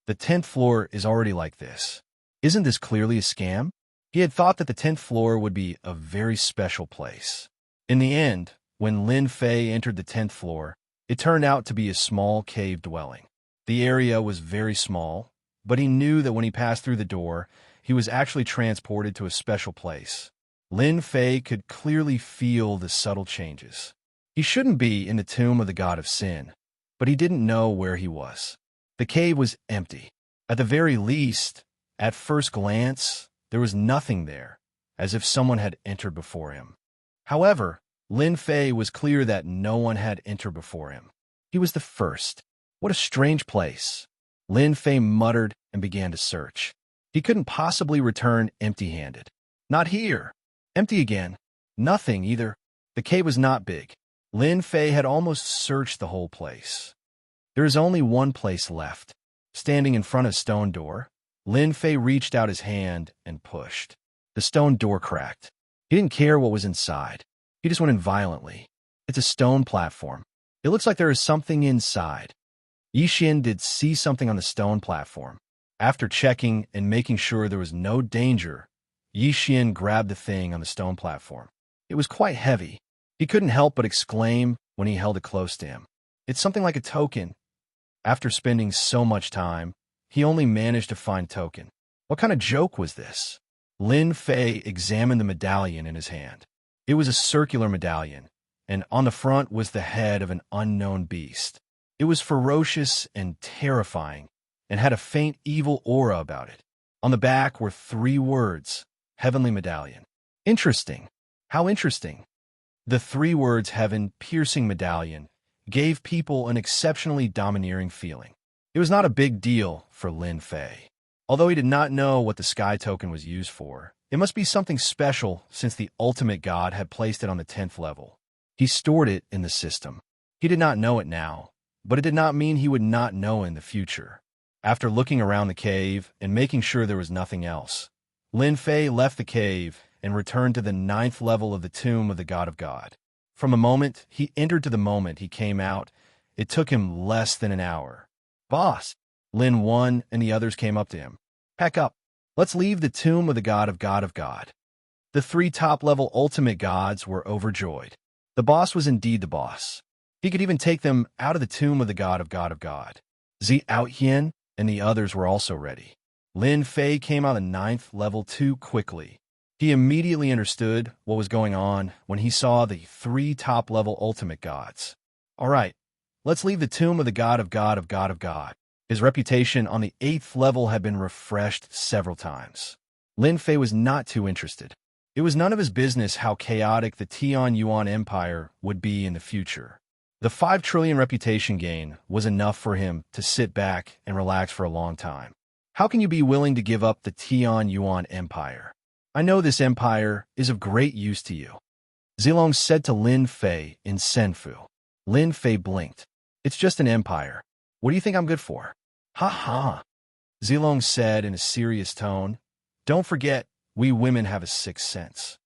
The 10th floor is already like this. Isn't this clearly a scam? He had thought that the 10th floor would be a very special place. In the end, when Lin Fei entered the 10th floor, it turned out to be a small cave dwelling. The area was very small, but he knew that when he passed through the door, he was actually transported to a special place. Lin Fei could clearly feel the subtle changes. He shouldn't be in the tomb of the god of sin, but he didn't know where he was. The cave was empty. At the very least, at first glance, there was nothing there, as if someone had entered before him. However, Lin Fei was clear that no one had entered before him. He was the first. What a strange place. Lin Fei muttered and began to search. He couldn't possibly return empty-handed. Not here. Empty again. Nothing either. The cave was not big. Lin Fei had almost searched the whole place. There is only one place left. Standing in front of a stone door, Lin Fei reached out his hand and pushed. The stone door cracked. He didn't care what was inside. He just went in violently. It's a stone platform. It looks like there is something inside. Yixin did see something on the stone platform. After checking and making sure there was no danger, Yixin grabbed the thing on the stone platform. It was quite heavy. He couldn't help but exclaim when he held it close to him. It's something like a token. After spending so much time, he only managed to find token. What kind of joke was this? Lin Fei examined the medallion in his hand. It was a circular medallion, and on the front was the head of an unknown beast. It was ferocious and terrifying, and had a faint evil aura about it. On the back were 3 words, Heavenly Medallion. Interesting. How interesting. The 3 words Heaven Piercing Medallion gave people an exceptionally domineering feeling. It was not a big deal for Lin Fei. Although he did not know what the sky token was used for, it must be something special since the ultimate god had placed it on the 10th level. He stored it in the system. He did not know it now, but it did not mean he would not know in the future. After looking around the cave and making sure there was nothing else, Lin Fei left the cave and returned to the 9th level of the tomb of the god of God. From the moment he entered to the moment he came out, it took him less than an hour. Boss! Lin 1 and the others came up to him. Pack up. Let's leave the tomb of the god of God. The 3 top-level ultimate gods were overjoyed. The boss was indeed the boss. He could even take them out of the tomb of the god of God. Xiaoyan and the others were also ready. Lin Fei came on the 9th level too quickly. He immediately understood what was going on when he saw the 3 top-level ultimate gods. All right, let's leave the tomb of the God of God of God of God. His reputation on the 8th level had been refreshed several times. Lin Fei was not too interested. It was none of his business how chaotic the Tian Yuan Empire would be in the future. The 5 trillion reputation gain was enough for him to sit back and relax for a long time. How can you be willing to give up the Tian Yuan Empire? I know this empire is of great use to you, Zilong said to Lin Fei in Senfu. Lin Fei blinked. It's just an empire. What do you think I'm good for? Ha ha, Zilong said in a serious tone. Don't forget, we women have a sixth sense.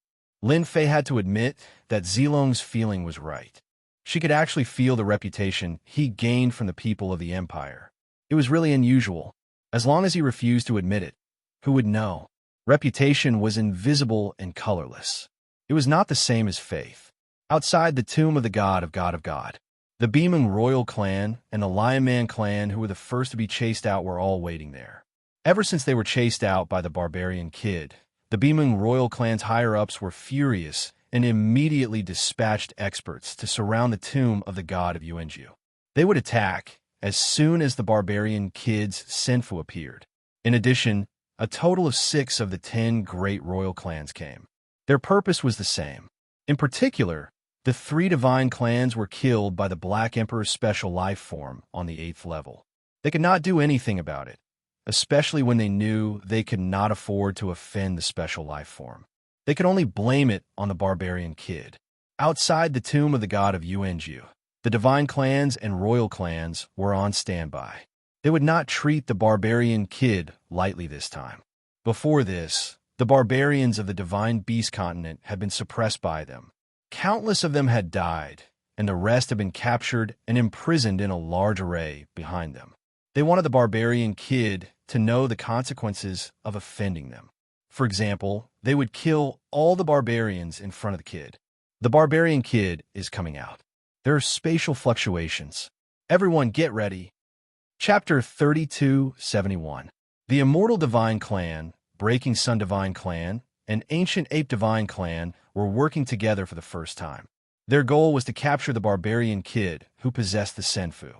Lin Fei had to admit that Zilong's feeling was right. She could actually feel the reputation he gained from the people of the empire. It was really unusual. As long as he refused to admit it, who would know? Reputation was invisible and colorless. It was not the same as faith. Outside the tomb of the God of God of God, the Beaming royal clan and the Lion Man clan, who were the first to be chased out, were all waiting there. Ever since they were chased out by the barbarian kid, the Beaming royal clan's higher-ups were furious and immediately dispatched experts to surround the tomb of the god of Yuanju. They would attack as soon as the barbarian kid's Senfu appeared. In addition, a total of 6 of the 10 great royal clans came. Their purpose was the same. In particular, the 3 divine clans were killed by the Black Emperor's special life form on the 8th level. They could not do anything about it, especially when they knew they could not afford to offend the special life form. They could only blame it on the barbarian kid. Outside the tomb of the god of Yuanju, the divine clans and royal clans were on standby. They would not treat the barbarian kid lightly this time. Before this, the barbarians of the divine beast continent had been suppressed by them. Countless of them had died, and the rest had been captured and imprisoned in a large array behind them. They wanted the barbarian kid to know the consequences of offending them. For example, they would kill all the barbarians in front of the kid. The barbarian kid is coming out. There are spatial fluctuations. Everyone get ready. Chapter 3271. The Immortal Divine Clan, Breaking Sun Divine Clan, and Ancient Ape Divine Clan were working together for the first time. Their goal was to capture the barbarian kid who possessed the Senfu.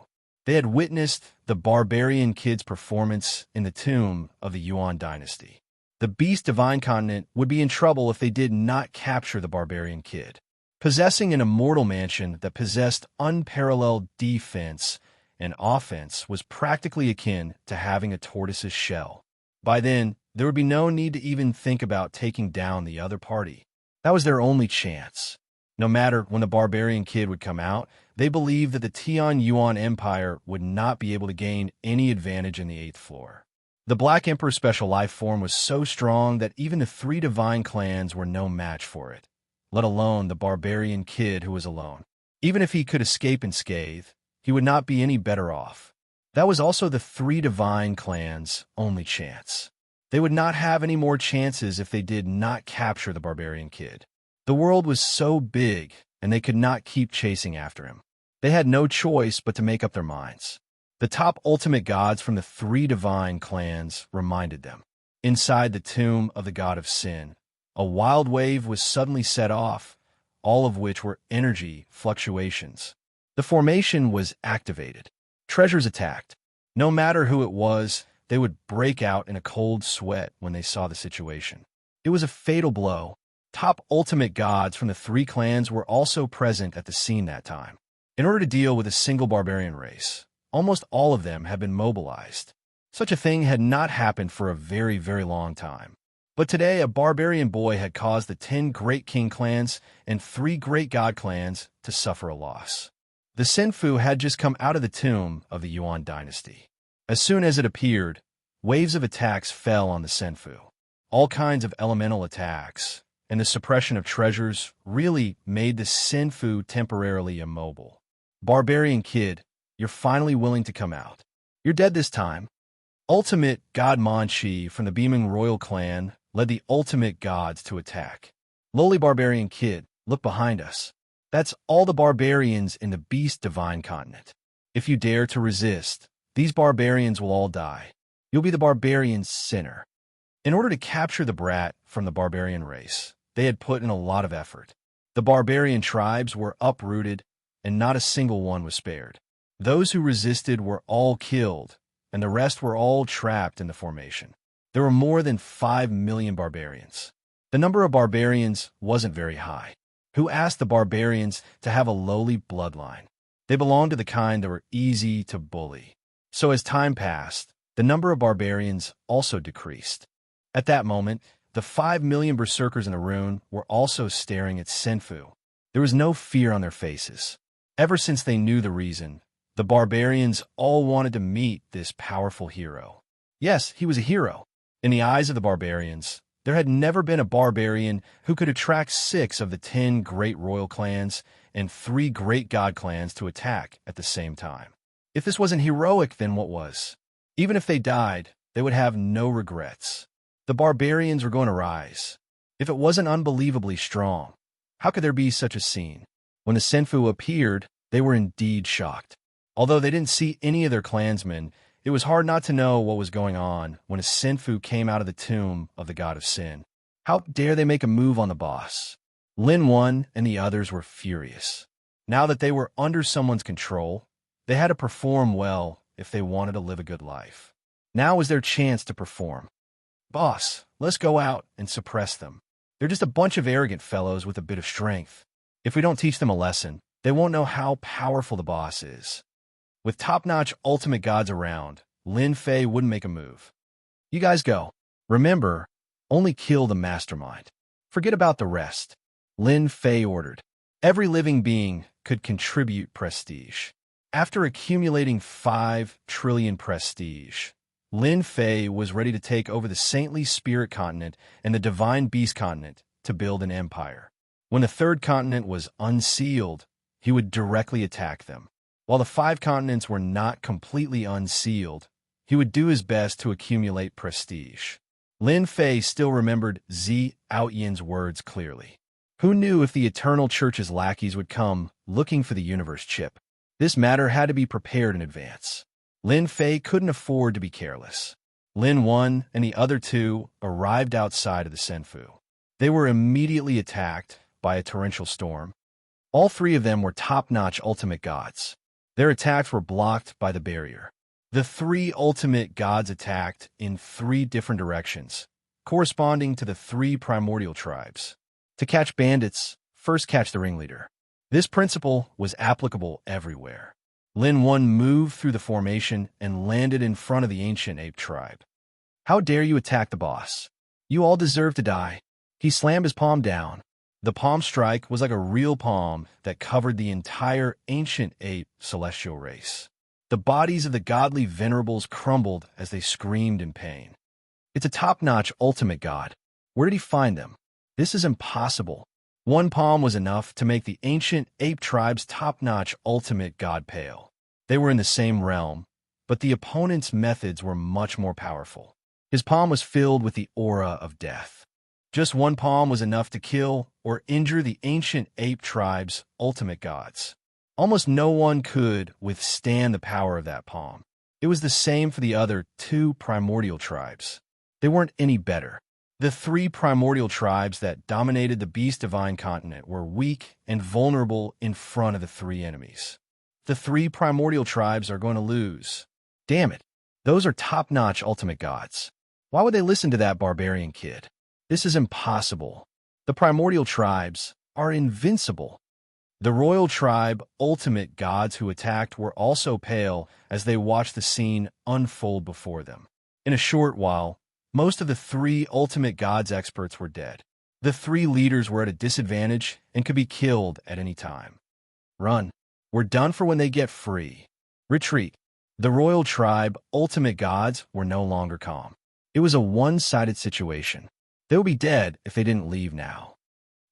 They had witnessed the barbarian kid's performance in the tomb of the Yuan dynasty. The Beast Divine Continent would be in trouble if they did not capture the barbarian kid. Possessing an immortal mansion that possessed unparalleled defense and offense was practically akin to having a tortoise's shell. By then, there would be no need to even think about taking down the other party. That was their only chance. No matter when the barbarian kid would come out, they believed that the Tian Yuan Empire would not be able to gain any advantage in the 8th floor. The Black Emperor's special life form was so strong that even the 3 divine clans were no match for it, let alone the barbarian kid who was alone. Even if he could escape unscathed, he would not be any better off. That was also the 3 divine clans' only chance. They would not have any more chances if they did not capture the barbarian kid. The world was so big, and they could not keep chasing after him. They had no choice but to make up their minds. The top ultimate gods from the 3 divine clans reminded them. Inside the tomb of the god of sin, a wild wave was suddenly set off, all of which were energy fluctuations. The formation was activated. Treasures attacked. No matter who it was, they would break out in a cold sweat when they saw the situation. It was a fatal blow. Top ultimate gods from the 3 clans were also present at the scene that time. In order to deal with a single barbarian race, almost all of them had been mobilized. Such a thing had not happened for a very, very long time. But today, a barbarian boy had caused the 10 great king clans and 3 great god clans to suffer a loss. The Senfu had just come out of the tomb of the Yuan dynasty. As soon as it appeared, waves of attacks fell on the Senfu. All kinds of elemental attacks, and the suppression of treasures really made the Senfu temporarily immobile. Barbarian kid, you're finally willing to come out. You're dead this time. Ultimate God Manchi from the Beaming Royal Clan led the ultimate gods to attack. Lowly barbarian kid, look behind us. That's all the barbarians in the Beast Divine Continent. If you dare to resist, these barbarians will all die. You'll be the barbarian's sinner. In order to capture the brat from the barbarian race, they had put in a lot of effort. The barbarian tribes were uprooted, and not a single one was spared. Those who resisted were all killed, and the rest were all trapped in the formation. There were more than 5 million barbarians. The number of barbarians wasn't very high. Who asked the barbarians to have a lowly bloodline? They belonged to the kind that were easy to bully. So as time passed, the number of barbarians also decreased. At that moment, the 5 million berserkers in the rune were also staring at Senfu. There was no fear on their faces. Ever since they knew the reason, the barbarians all wanted to meet this powerful hero. Yes, he was a hero. In the eyes of the barbarians, there had never been a barbarian who could attract 6 of the 10 great royal clans and 3 great god clans to attack at the same time. If this wasn't heroic, then what was? Even if they died, they would have no regrets. The barbarians were going to rise. If it wasn't unbelievably strong, how could there be such a scene? When the Senfu appeared, they were indeed shocked. Although they didn't see any of their clansmen, it was hard not to know what was going on when a Senfu came out of the tomb of the god of sin. How dare they make a move on the boss? Lin 1 and the others were furious. Now that they were under someone's control, they had to perform well if they wanted to live a good life. Now was their chance to perform. Boss, let's go out and suppress them. They're just a bunch of arrogant fellows with a bit of strength. If we don't teach them a lesson, they won't know how powerful the boss is. With top-notch ultimate gods around, Lin Fei wouldn't make a move. You guys go. Remember, only kill the mastermind. Forget about the rest. Lin Fei ordered. Every living being could contribute prestige. After accumulating 5 trillion prestige, Lin Fei was ready to take over the Saintly Spirit Continent and the Divine Beast Continent to build an empire. When the third continent was unsealed, he would directly attack them. While the 5 continents were not completely unsealed, he would do his best to accumulate prestige. Lin Fei still remembered Zi Aoyin's words clearly. Who knew if the Eternal Church's lackeys would come looking for the universe chip? This matter had to be prepared in advance. Lin Fei couldn't afford to be careless. Lin 1 and the other 2 arrived outside of the Senfu. They were immediately attacked by a torrential storm. All 3 of them were top-notch ultimate gods. Their attacks were blocked by the barrier. The 3 ultimate gods attacked in 3 different directions, corresponding to the 3 primordial tribes. To catch bandits, first catch the ringleader. This principle was applicable everywhere. Lin 1 moved through the formation and landed in front of the ancient ape tribe. How dare you attack the boss? You all deserve to die. He slammed his palm down. The palm strike was like a real palm that covered the entire ancient ape celestial race. The bodies of the godly venerables crumbled as they screamed in pain. It's a top-notch ultimate god. Where did he find them? This is impossible. 1 palm was enough to make the ancient ape tribe's top-notch ultimate god pale. They were in the same realm, but the opponent's methods were much more powerful. His palm was filled with the aura of death. Just 1 palm was enough to kill or injure the ancient ape tribe's ultimate gods. Almost no one could withstand the power of that palm. It was the same for the other 2 primordial tribes. They weren't any better. The 3 primordial tribes that dominated the Beast Divine continent were weak and vulnerable in front of the 3 enemies. The 3 primordial tribes are going to lose. Damn it, those are top-notch ultimate gods. Why would they listen to that barbarian kid? This is impossible. The primordial tribes are invincible. The royal tribe ultimate gods who attacked were also pale as they watched the scene unfold before them. In a short while, most of the 3 ultimate gods experts were dead. The 3 leaders were at a disadvantage and could be killed at any time. Run. We're done for when they get free. Retreat. The royal tribe ultimate gods were no longer calm. It was a one-sided situation. They would be dead if they didn't leave now.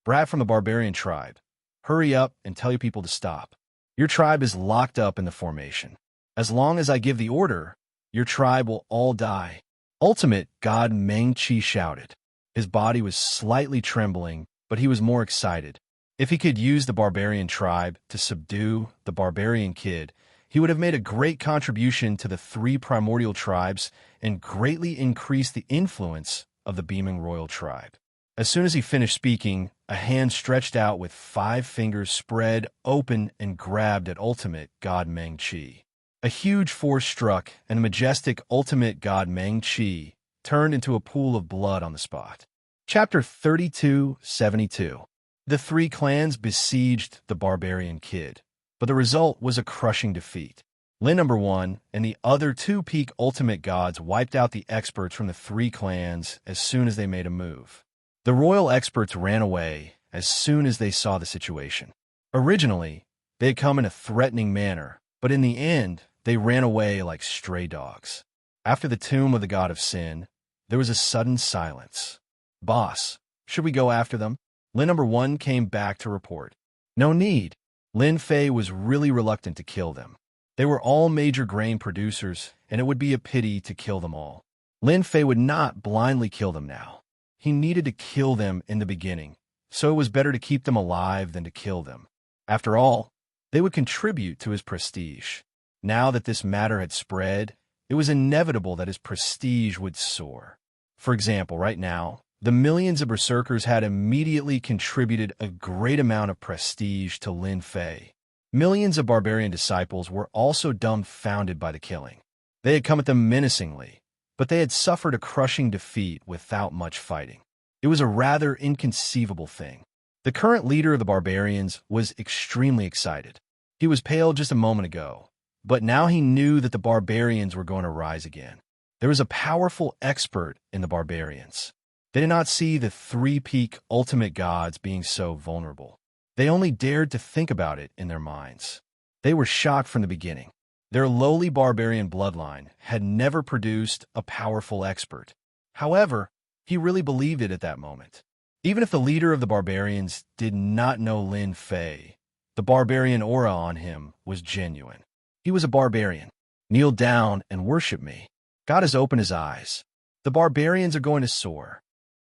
Brat from the barbarian tribe, hurry up and tell your people to stop. Your tribe is locked up in the formation. As long as I give the order, your tribe will all die. Ultimate God Meng Qi shouted. His body was slightly trembling, but he was more excited. If he could use the barbarian tribe to subdue the barbarian kid, he would have made a great contribution to the 3 primordial tribes and greatly increased the influence of the beaming royal tribe. As soon as he finished speaking, a hand stretched out with 5 fingers spread open and grabbed at ultimate god Meng-Chi. A huge force struck, and the majestic ultimate god Meng-Chi turned into a pool of blood on the spot. Chapter 3272. The 3 clans besieged the barbarian kid, but the result was a crushing defeat. Lin No. 1 and the other 2 peak ultimate gods wiped out the experts from the 3 clans as soon as they made a move. The royal experts ran away as soon as they saw the situation. Originally, they had come in a threatening manner, but in the end, they ran away like stray dogs. After the tomb of the god of sin, there was a sudden silence. "Boss, should we go after them?" Lin No. 1 came back to report. "No need." Lin Fei was really reluctant to kill them. They were all major grain producers, and it would be a pity to kill them all. Lin Fei would not blindly kill them now. He needed to kill them in the beginning, so it was better to keep them alive than to kill them. After all, they would contribute to his prestige. Now that this matter had spread, it was inevitable that his prestige would soar. For example, right now, the millions of berserkers had immediately contributed a great amount of prestige to Lin Fei. Millions of barbarian disciples were also dumbfounded by the killing. They had come at them menacingly, but they had suffered a crushing defeat without much fighting. It was a rather inconceivable thing. The current leader of the barbarians was extremely excited. He was pale just a moment ago, but now he knew that the barbarians were going to rise again. There was a powerful expert in the barbarians. They did not see the 3 peak ultimate gods being so vulnerable. They only dared to think about it in their minds. They were shocked from the beginning. Their lowly barbarian bloodline had never produced a powerful expert. However, he really believed it at that moment. Even if the leader of the barbarians did not know Lin Fei, the barbarian aura on him was genuine. He was a barbarian. "Kneel down and worship me." God has opened his eyes. The barbarians are going to soar.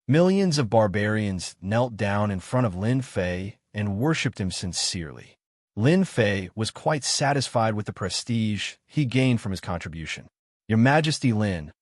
Millions of barbarians knelt down in front of Lin Fei and worshipped him sincerely. Lin Fei was quite satisfied with the prestige he gained from his contribution. "Your Majesty Lin,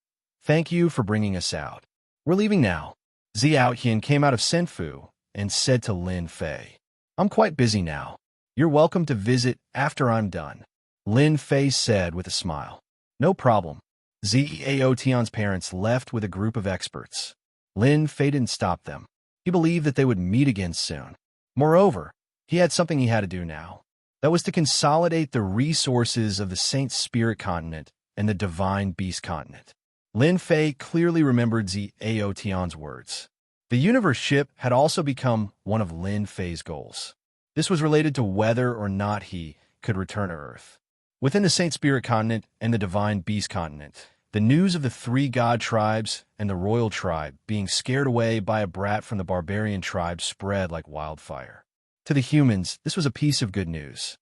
thank you for bringing us out. We're leaving now." Xiaotian came out of Senfu and said to Lin Fei, "I'm quite busy now. You're welcome to visit after I'm done." Lin Fei said with a smile. "No problem." Xiaotian's parents left with a group of experts. Lin Fei didn't stop them. He believed that they would meet again soon. Moreover, he had something he had to do now. That was to consolidate the resources of the Saint Spirit continent and the Divine Beast continent. Lin Fei clearly remembered Xiaotian's words. The universe ship had also become one of Lin Fei's goals. This was related to whether or not he could return to Earth. Within the Saint Spirit continent and the Divine Beast continent, the news of the 3 god tribes and the royal tribe being scared away by a brat from the barbarian tribe spread like wildfire. To the humans, this was a piece of good news.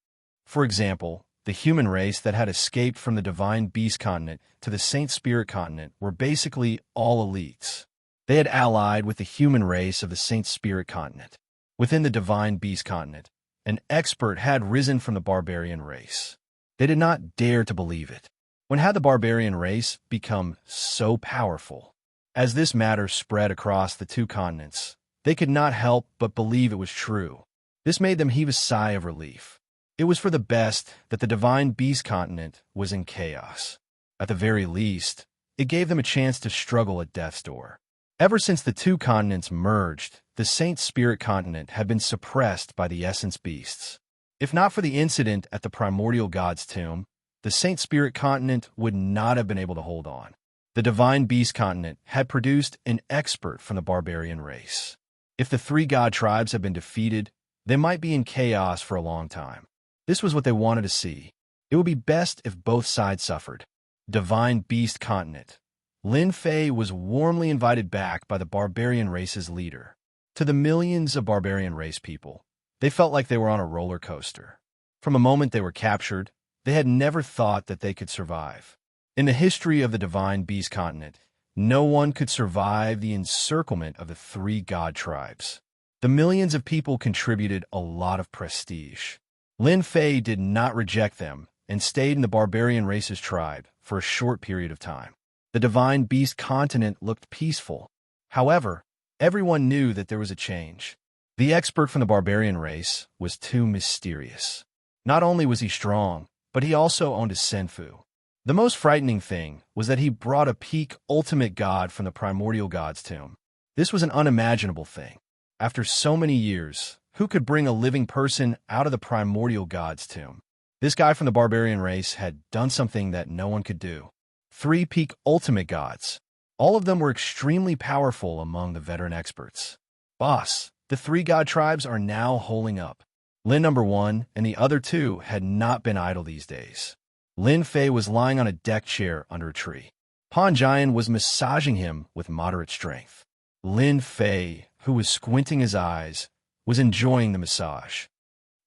For example, the human race that had escaped from the Divine Beast continent to the Saint Spirit continent were basically all elites. They had allied with the human race of the Saint Spirit continent. Within the Divine Beast continent, an expert had risen from the barbarian race. They did not dare to believe it. When had the barbarian race become so powerful? As this matter spread across the 2 continents, they could not help but believe it was true. This made them heave a sigh of relief. It was for the best that the Divine Beast continent was in chaos. At the very least, it gave them a chance to struggle at death's door. Ever since the 2 continents merged, the Saint Spirit continent had been suppressed by the Essence Beasts. If not for the incident at the Primordial God's tomb, the Saint Spirit continent would not have been able to hold on. The Divine Beast continent had produced an expert from the barbarian race. If the 3 god tribes had been defeated, they might be in chaos for a long time. This was what they wanted to see. It would be best if both sides suffered. Divine Beast continent. Lin Fei was warmly invited back by the barbarian race's leader. To the millions of barbarian race people, they felt like they were on a roller coaster. From the moment they were captured, they had never thought that they could survive. In the history of the Divine Beast continent, no one could survive the encirclement of the 3 god tribes. The millions of people contributed a lot of prestige. Lin Fei did not reject them and stayed in the barbarian race's tribe for a short period of time. The Divine Beast continent looked peaceful. However, everyone knew that there was a change. The expert from the barbarian race was too mysterious. Not only was he strong, but he also owned a senfu. The most frightening thing was that he brought a peak ultimate god from the primordial god's tomb. This was an unimaginable thing. After so many years, who could bring a living person out of the primordial god's tomb? This guy from the barbarian race had done something that no one could do. 3 peak ultimate gods. All of them were extremely powerful among the veteran experts. Boss, the 3 god tribes are now holding up. Lin number 1 and the other 2 had not been idle these days. Lin Fei was lying on a deck chair under a tree. Pan Jian was massaging him with moderate strength. Lin Fei, who was squinting his eyes, was enjoying the massage.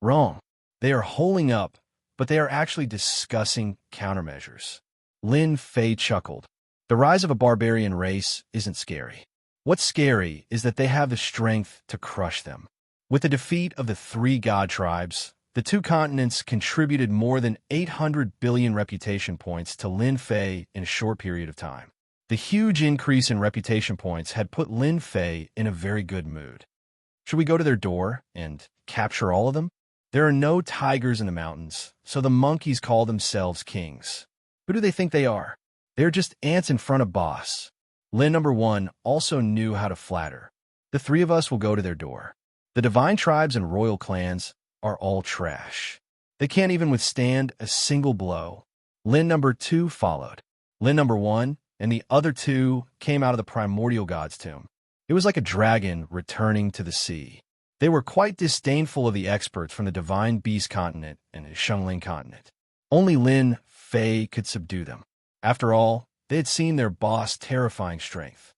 Wrong. They are holding up, but they are actually discussing countermeasures. Lin Fei chuckled. The rise of a barbarian race isn't scary. What's scary is that they have the strength to crush them. With the defeat of the 3 god tribes, the 2 continents contributed more than 800 billion reputation points to Lin Fei in a short period of time. The huge increase in reputation points had put Lin Fei in a very good mood. Should we go to their door and capture all of them? There are no tigers in the mountains, so the monkeys call themselves kings. Who do they think they are? They're just ants in front of boss. Lin number 1 also knew how to flatter. The 3 of us will go to their door. The divine tribes and royal clans are all trash. They can't even withstand a single blow. Lin number 2 followed. Lin number 1 and the other 2 came out of the primordial god's tomb. It was like a dragon returning to the sea. They were quite disdainful of the experts from the divine beast continent and the Shengling continent. Only Lin Fei could subdue them. After all, they had seen their boss' terrifying strength.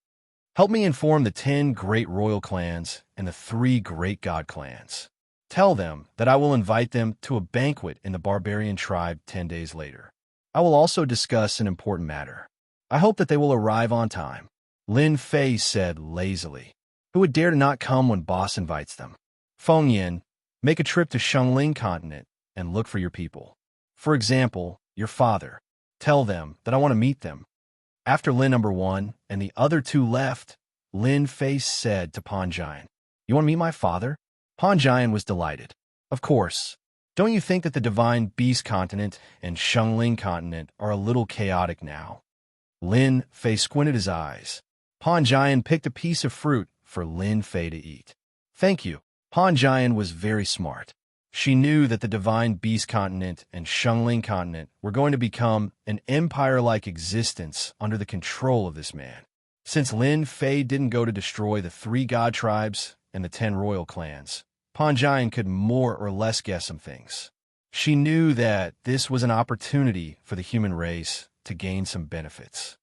Help me inform the 10 great royal clans and the 3 great god clans. Tell them that I will invite them to a banquet in the barbarian tribe 10 days later. I will also discuss an important matter. I hope that they will arrive on time. Lin Fei said lazily. Who would dare to not come when boss invites them? Feng Yin, make a trip to Shengling continent and look for your people. For example, your father. Tell them that I want to meet them. After Lin number 1 and the other 2 left, Lin Fei said to Pan Jian, "You want to meet my father?" Pan Jian was delighted. Of course. Don't you think that the divine beast continent and Shengling continent are a little chaotic now? Lin Fei squinted his eyes. Pan Jian picked a piece of fruit for Lin Fei to eat. Thank you. Pan Jian was very smart. She knew that the divine beast continent and Shengling continent were going to become an empire-like existence under the control of this man. Since Lin Fei didn't go to destroy the 3 god tribes and the 10 royal clans, Pan Jian could more or less guess some things. She knew that this was an opportunity for the human race to gain some benefits.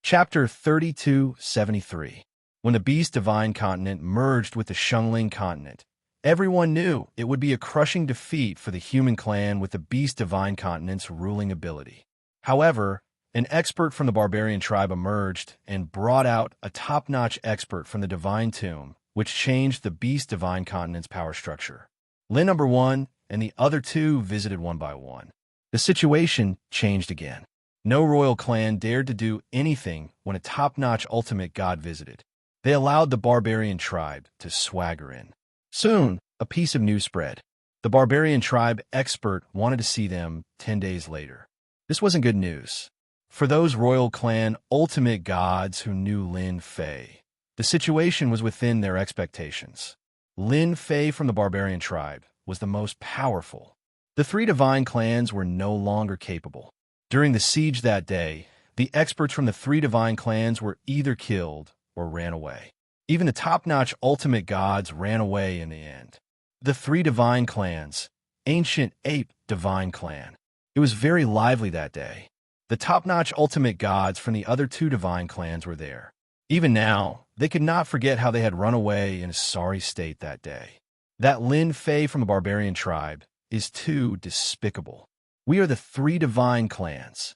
Chapter 3273. When the beast divine continent merged with the Shengling continent, everyone knew it would be a crushing defeat for the human clan with the beast divine continent's ruling ability. However, an expert from the barbarian tribe emerged and brought out a top-notch expert from the divine tomb, which changed the beast divine continent's power structure. Lin number 1 and the other 2 visited one by one. The situation changed again. No royal clan dared to do anything when a top-notch ultimate god visited. They allowed the barbarian tribe to swagger in. Soon, a piece of news spread. The barbarian tribe expert wanted to see them 10 days later. This wasn't good news. For those royal clan ultimate gods who knew Lin Fei, the situation was within their expectations. Lin Fei from the barbarian tribe was the most powerful. The 3 divine clans were no longer capable. During the siege that day, the experts from the 3 divine clans were either killed or ran away. Even the top-notch ultimate gods ran away in the end. The 3 divine clans, Ancient Ape Divine Clan. It was very lively that day. The top-notch ultimate gods from the other 2 divine clans were there. Even now, they could not forget how they had run away in a sorry state that day. That Lin Fei from the barbarian tribe is too despicable. We are the 3 divine clans.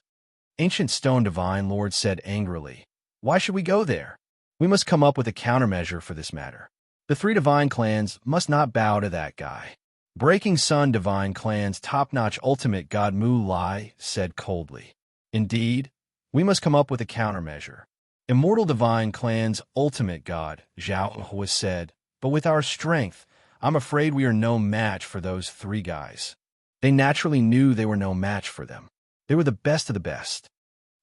Ancient Stone Divine Lord said angrily, "Why should we go there? We must come up with a countermeasure for this matter. The 3 divine clans must not bow to that guy." Breaking Sun Divine Clan's top-notch ultimate god Mu Lai said coldly, "Indeed, we must come up with a countermeasure. Immortal Divine Clan's ultimate god, Zhao, was said, but with our strength, I'm afraid we are no match for those three guys. They naturally knew they were no match for them. They were the best of the best.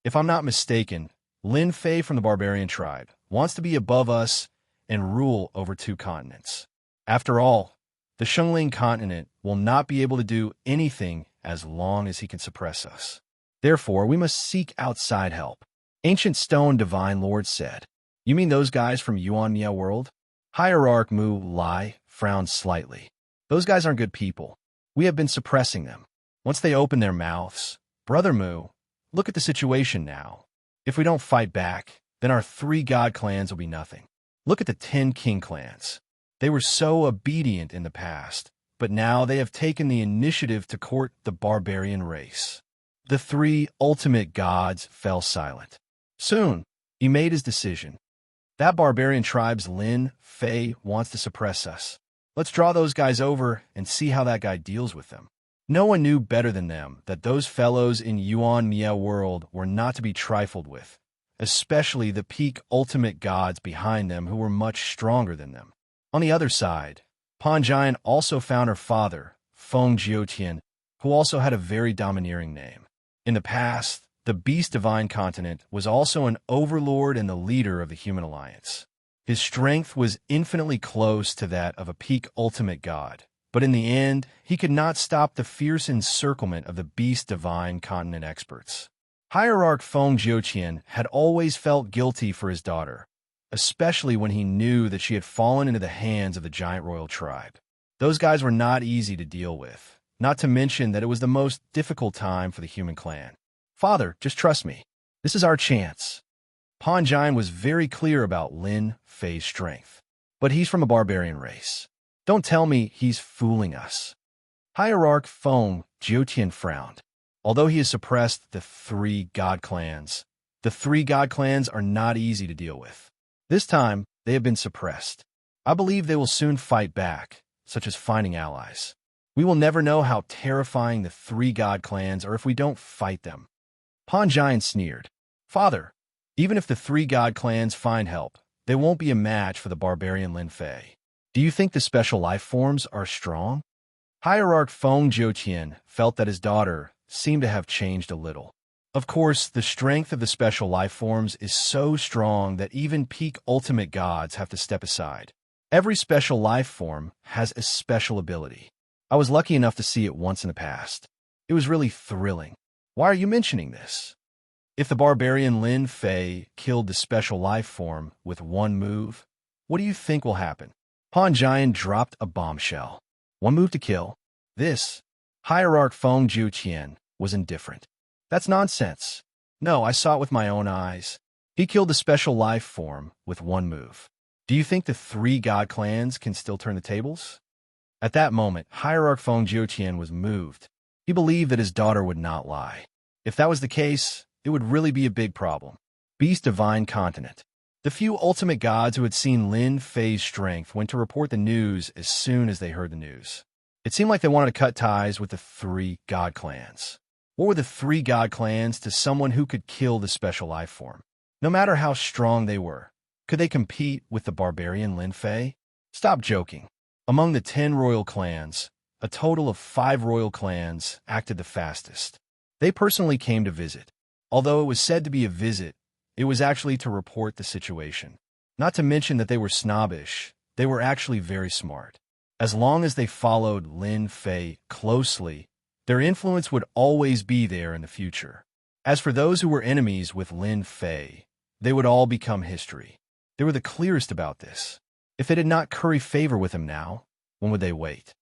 If I'm not mistaken, Lin Fei from the barbarian tribe wants to be above us and rule over 2 continents. After all, the Shengling continent will not be able to do anything as long as he can suppress us. Therefore, we must seek outside help. Ancient Stone Divine Lord said. You mean those guys from Yuan Mia world? Hierarch Mu Lai frowned slightly. Those guys aren't good people. We have been suppressing them. Once they open their mouths, Brother Mu, look at the situation now. If we don't fight back, then our 3 god clans will be nothing. Look at the 10 king clans. They were so obedient in the past, but now they have taken the initiative to court the barbarian race. The 3 ultimate gods fell silent. Soon, he made his decision. That barbarian tribe's Lin Fei wants to suppress us. Let's draw those guys over and see how that guy deals with them. No one knew better than them that those fellows in Yuan Mia world were not to be trifled with, especially the peak ultimate gods behind them who were much stronger than them. On the other side, Pan Jian also found her father, Feng Jiutian, who also had a very domineering name. In the past, the Beast Divine Continent was also an overlord and the leader of the Human Alliance. His strength was infinitely close to that of a peak ultimate god, but in the end, he could not stop the fierce encirclement of the Beast Divine Continent experts. Hierarch Feng Jiutian had always felt guilty for his daughter, especially when he knew that she had fallen into the hands of the giant royal tribe. Those guys were not easy to deal with, not to mention that it was the most difficult time for the human clan. Father, just trust me. This is our chance. Pan Jian was very clear about Lin Fei's strength, but he's from a barbarian race. Don't tell me he's fooling us. Hierarch Feng Jiutian frowned. Although he has suppressed the 3 god clans, the 3 god clans are not easy to deal with. This time, they have been suppressed. I believe they will soon fight back, such as finding allies. We will never know how terrifying the 3 god clans are if we don't fight them. Pan Jian sneered. Father, even if the 3 god clans find help, they won't be a match for the barbarian Lin Fei. Do you think the special life forms are strong? Hierarch Feng Jiutian felt that his daughter seemed to have changed a little. Of course, the strength of the special life forms is so strong that even peak ultimate gods have to step aside. Every special life form has a special ability. I was lucky enough to see it once in the past. It was really thrilling. Why are you mentioning this? If the barbarian Lin Fei killed the special life form with one move, what do you think will happen? Pan Jian dropped a bombshell. One move to kill. This, Hierarch Feng Jiutian, was indifferent. That's nonsense. No, I saw it with my own eyes. He killed the special life form with one move. Do you think the 3 god clans can still turn the tables? At that moment, Hierarch Feng Jiutian was moved. He believed that his daughter would not lie. If that was the case, it would really be a big problem. Beast Divine Continent. The few ultimate gods who had seen Lin Fei's strength went to report the news as soon as they heard the news. It seemed like they wanted to cut ties with the 3 god clans. What were the 3 god clans to someone who could kill the special life form? No matter how strong they were, could they compete with the barbarian Lin Fei? Stop joking. Among the 10 royal clans, a total of 5 royal clans acted the fastest. They personally came to visit. Although it was said to be a visit, it was actually to report the situation. Not to mention that they were snobbish, they were actually very smart. As long as they followed Lin Fei closely, their influence would always be there in the future. As for those who were enemies with Lin Fei, they would all become history. They were the clearest about this. If they did not curry favor with him now, when would they wait?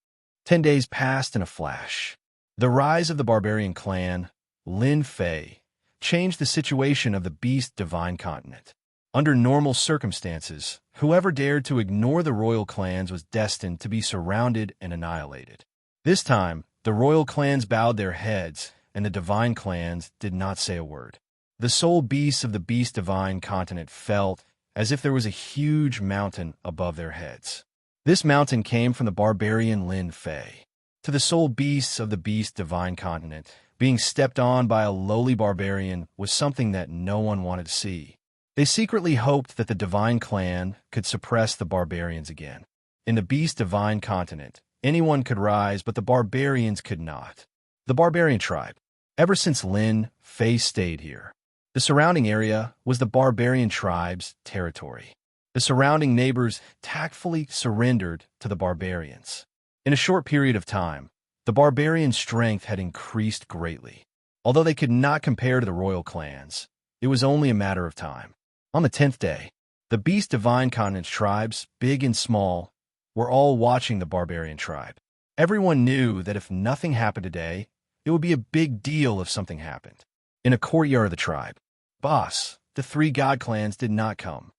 10 days passed in a flash. The rise of the barbarian clan, Lin Fei, changed the situation of the Beast Divine Continent. Under normal circumstances, whoever dared to ignore the royal clans was destined to be surrounded and annihilated. This time, the royal clans bowed their heads, and the divine clans did not say a word. The soul beasts of the Beast Divine Continent felt as if there was a huge mountain above their heads. This mountain came from the barbarian Lin Fei. To the soul beasts of the Beast Divine Continent, being stepped on by a lowly barbarian was something that no one wanted to see. They secretly hoped that the Divine Clan could suppress the barbarians again. In the Beast Divine continent, anyone could rise, but the barbarians could not. The barbarian tribe. Ever since Lin Fei stayed here, the surrounding area was the barbarian tribe's territory. The surrounding neighbors tactfully surrendered to the barbarians. In a short period of time, the barbarian strength had increased greatly. Although they could not compare to the royal clans, it was only a matter of time. On the 10th day, the Beast Divine Continent's tribes, big and small, were all watching the barbarian tribe. Everyone knew that if nothing happened today, it would be a big deal if something happened. In a courtyard of the tribe, boss, the 3 god clans did not come.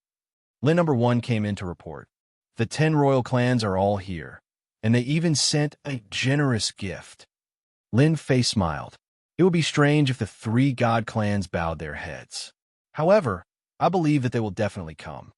Lin number 1 came in to report. The 10 royal clans are all here, and they even sent a generous gift. Lin Fei smiled. It would be strange if the 3 god clans bowed their heads. However, I believe that they will definitely come.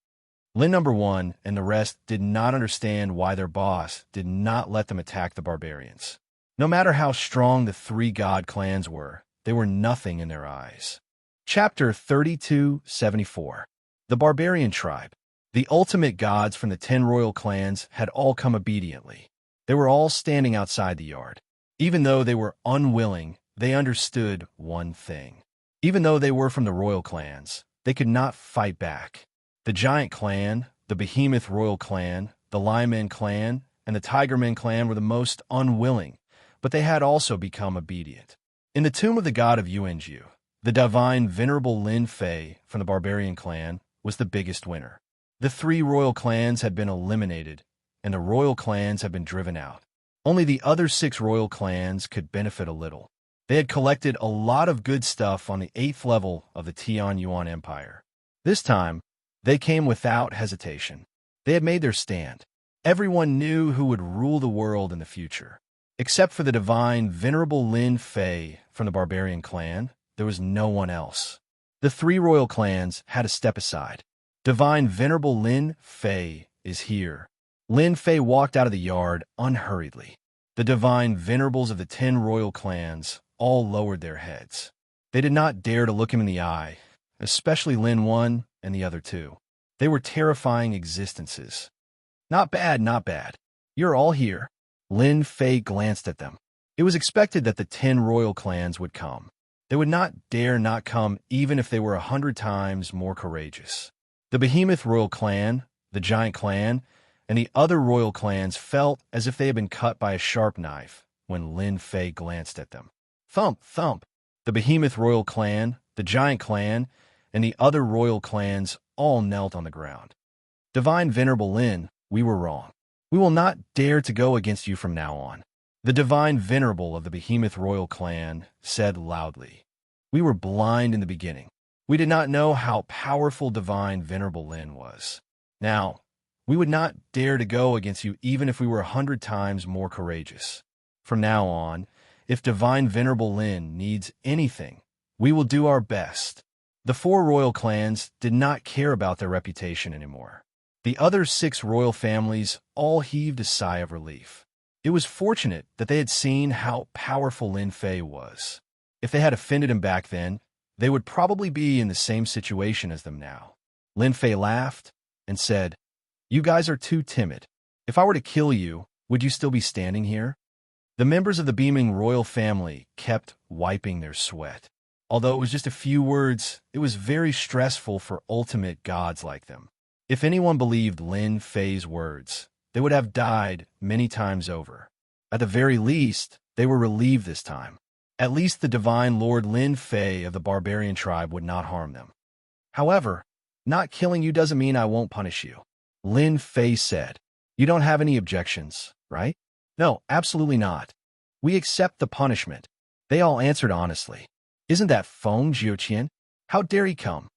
Lin number 1 and the rest did not understand why their boss did not let them attack the barbarians. No matter how strong the 3 god clans were, they were nothing in their eyes. Chapter 3274. The Barbarian Tribe. The ultimate gods from the 10 royal clans had all come obediently. They were all standing outside the yard. Even though they were unwilling, they understood one thing. Even though they were from the royal clans, they could not fight back. The Giant Clan, the Behemoth Royal Clan, the Lion Clan, and the Tigerman Clan were the most unwilling, but they had also become obedient. In the tomb of the god of Yuanju, the divine venerable Lin Fei from the Barbarian Clan was the biggest winner. The 3 royal clans had been eliminated, and the royal clans had been driven out. Only the other 6 royal clans could benefit a little. They had collected a lot of good stuff on the 8th level of the Tian Yuan Empire. This time, they came without hesitation. They had made their stand. Everyone knew who would rule the world in the future. Except for the divine venerable Lin Fei from the Barbarian Clan, there was no one else. The 3 royal clans had to step aside. Divine venerable Lin Fei is here. Lin Fei walked out of the yard unhurriedly. The divine venerables of the 10 royal clans all lowered their heads. They did not dare to look him in the eye, especially Lin 1 and the other 2. They were terrifying existences. Not bad, not bad. You're all here. Lin Fei glanced at them. It was expected that the 10 royal clans would come. They would not dare not come even if they were 100 times more courageous. The Behemoth Royal Clan, the Giant Clan, and the other royal clans felt as if they had been cut by a sharp knife when Lin Fei glanced at them. Thump, thump. The Behemoth Royal Clan, the Giant Clan, and the other royal clans all knelt on the ground. Divine Venerable Lin, we were wrong. We will not dare to go against you from now on. The Divine Venerable of the Behemoth Royal Clan said loudly. We were blind in the beginning. We did not know how powerful Divine Venerable Lin was. Now, we would not dare to go against you even if we were 100 times more courageous. From now on, if Divine Venerable Lin needs anything, we will do our best. The 4 royal clans did not care about their reputation anymore. The other 6 royal families all heaved a sigh of relief. It was fortunate that they had seen how powerful Lin Fei was. If they had offended him back then, they would probably be in the same situation as them now. Lin Fei laughed and said, You guys are too timid. If I were to kill you, would you still be standing here? The members of the beaming royal family kept wiping their sweat. Although it was just a few words, it was very stressful for ultimate gods like them. If anyone believed Lin Fei's words, they would have died many times over. At the very least, they were relieved this time. At least the divine Lord Lin Fei of the barbarian tribe would not harm them. However, not killing you doesn't mean I won't punish you. Lin Fei said, You don't have any objections, right? No, absolutely not. We accept the punishment. They all answered honestly. Isn't that Feng Jiuqian? How dare he come?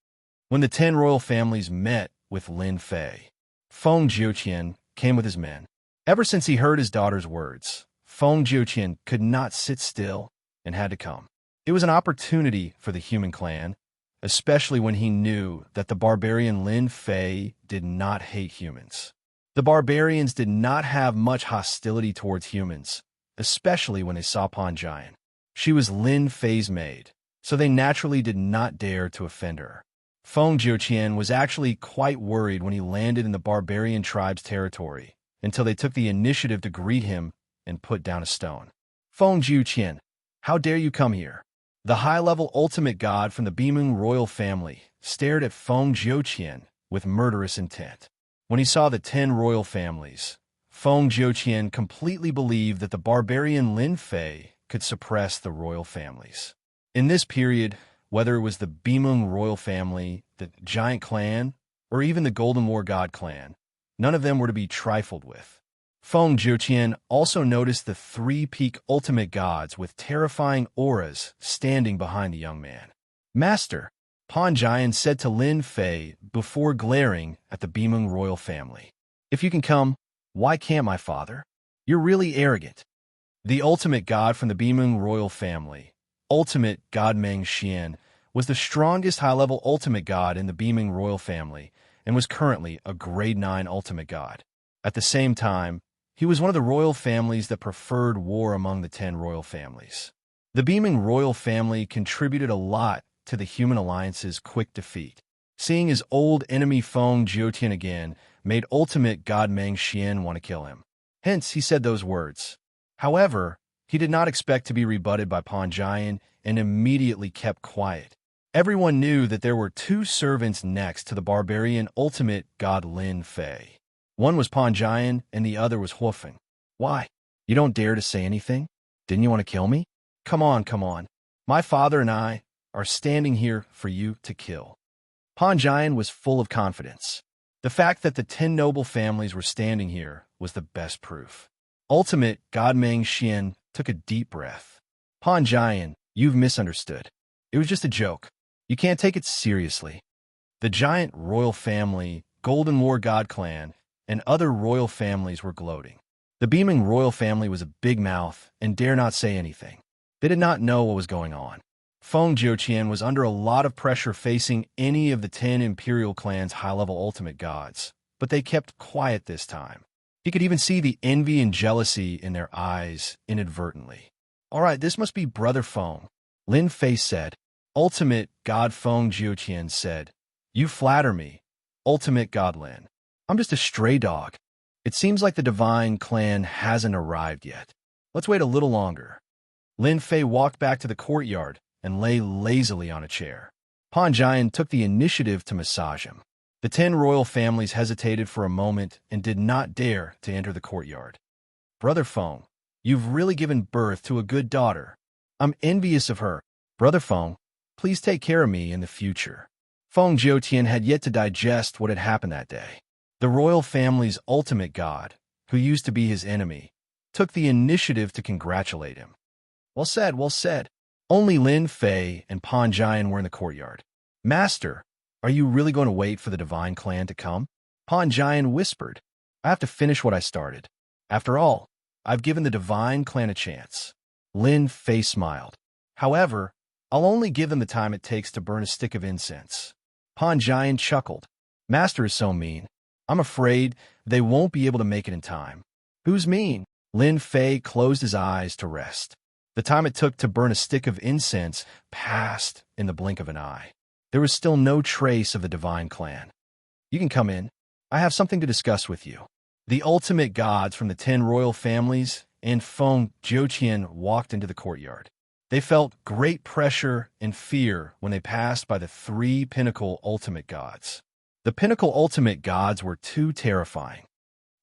When the 10 royal families met with Lin Fei, Feng Jiuqian came with his men. Ever since he heard his daughter's words, Feng Jiuqian could not sit still and had to come. It was an opportunity for the human clan, especially when he knew that the barbarian Lin Fei did not hate humans. The barbarians did not have much hostility towards humans, especially when they saw Pan Giant. She was Lin Fei's maid, so they naturally did not dare to offend her. Feng Jiuqian was actually quite worried when he landed in the barbarian tribe's territory, until they took the initiative to greet him and put down a stone. Feng Jiuqian, how dare you come here? The high-level ultimate god from the Bimeng royal family stared at Feng Jiuqian with murderous intent. When he saw the 10 royal families, Feng Jiuqian completely believed that the barbarian Lin Fei could suppress the royal families. In this period, whether it was the Bimeng royal family, the giant clan, or even the Golden War God clan, none of them were to be trifled with. Feng Jiuqian also noticed the 3 peak ultimate gods with terrifying auras standing behind the young man. Master, Pan Jian said to Lin Fei before glaring at the Bimeng royal family. If you can come, why can't my father? You're really arrogant. The ultimate god from the Bimeng royal family, ultimate god Meng Xian, was the strongest high-level ultimate god in the Bimeng royal family and was currently a grade 9 ultimate god. At the same time, he was one of the royal families that preferred war among the 10 royal families. The Bimeng royal family contributed a lot to the Human Alliance's quick defeat. Seeing his old enemy Feng Jiuqian again made ultimate god Meng Xian want to kill him. Hence, he said those words. However, he did not expect to be rebutted by Pan Jian and immediately kept quiet. Everyone knew that there were 2 servants next to the barbarian ultimate god Lin Fei. One was Pan Jian and the other was Huofeng. Why? You don't dare to say anything? Didn't you want to kill me? Come on, come on. My father and I are standing here for you to kill. Pan Jian was full of confidence. The fact that the 10 noble families were standing here was the best proof. Ultimate god Meng Xian took a deep breath. Pan Jian, you've misunderstood. It was just a joke. You can't take it seriously. The giant royal family, Golden War God clan, and other royal families were gloating. The Bimeng royal family was a big mouth and dare not say anything. They did not know what was going on. Feng Jiuqian was under a lot of pressure facing any of the 10 imperial clans' high-level ultimate gods, but they kept quiet this time. He could even see the envy and jealousy in their eyes inadvertently. All right, this must be Brother Feng, Lin Fei said. Ultimate God Feng Jiuqian said, You flatter me, Ultimate God Lin. I'm just a stray dog. It seems like the divine clan hasn't arrived yet. Let's wait a little longer. Lin Fei walked back to the courtyard and lay lazily on a chair. Pan Jian took the initiative to massage him. The 10 royal families hesitated for a moment and did not dare to enter the courtyard. Brother Feng, you've really given birth to a good daughter. I'm envious of her. Brother Feng, please take care of me in the future. Feng Jiuqian had yet to digest what had happened that day. The royal family's ultimate god, who used to be his enemy, took the initiative to congratulate him. Well said, well said. Only Lin Fei and Pan Jian were in the courtyard. Master, are you really going to wait for the divine clan to come? Pan Jian whispered. I have to finish what I started. After all, I've given the divine clan a chance. Lin Fei smiled. However, I'll only give them the time it takes to burn a stick of incense. Pan Jian chuckled. Master is so mean. I'm afraid they won't be able to make it in time. Who's mean? Lin Fei closed his eyes to rest. The time it took to burn a stick of incense passed in the blink of an eye. There was still no trace of the divine clan. You can come in. I have something to discuss with you. The ultimate gods from the 10 royal families and Feng Jiuqian walked into the courtyard. They felt great pressure and fear when they passed by the 3 pinnacle ultimate gods. The pinnacle ultimate gods were too terrifying.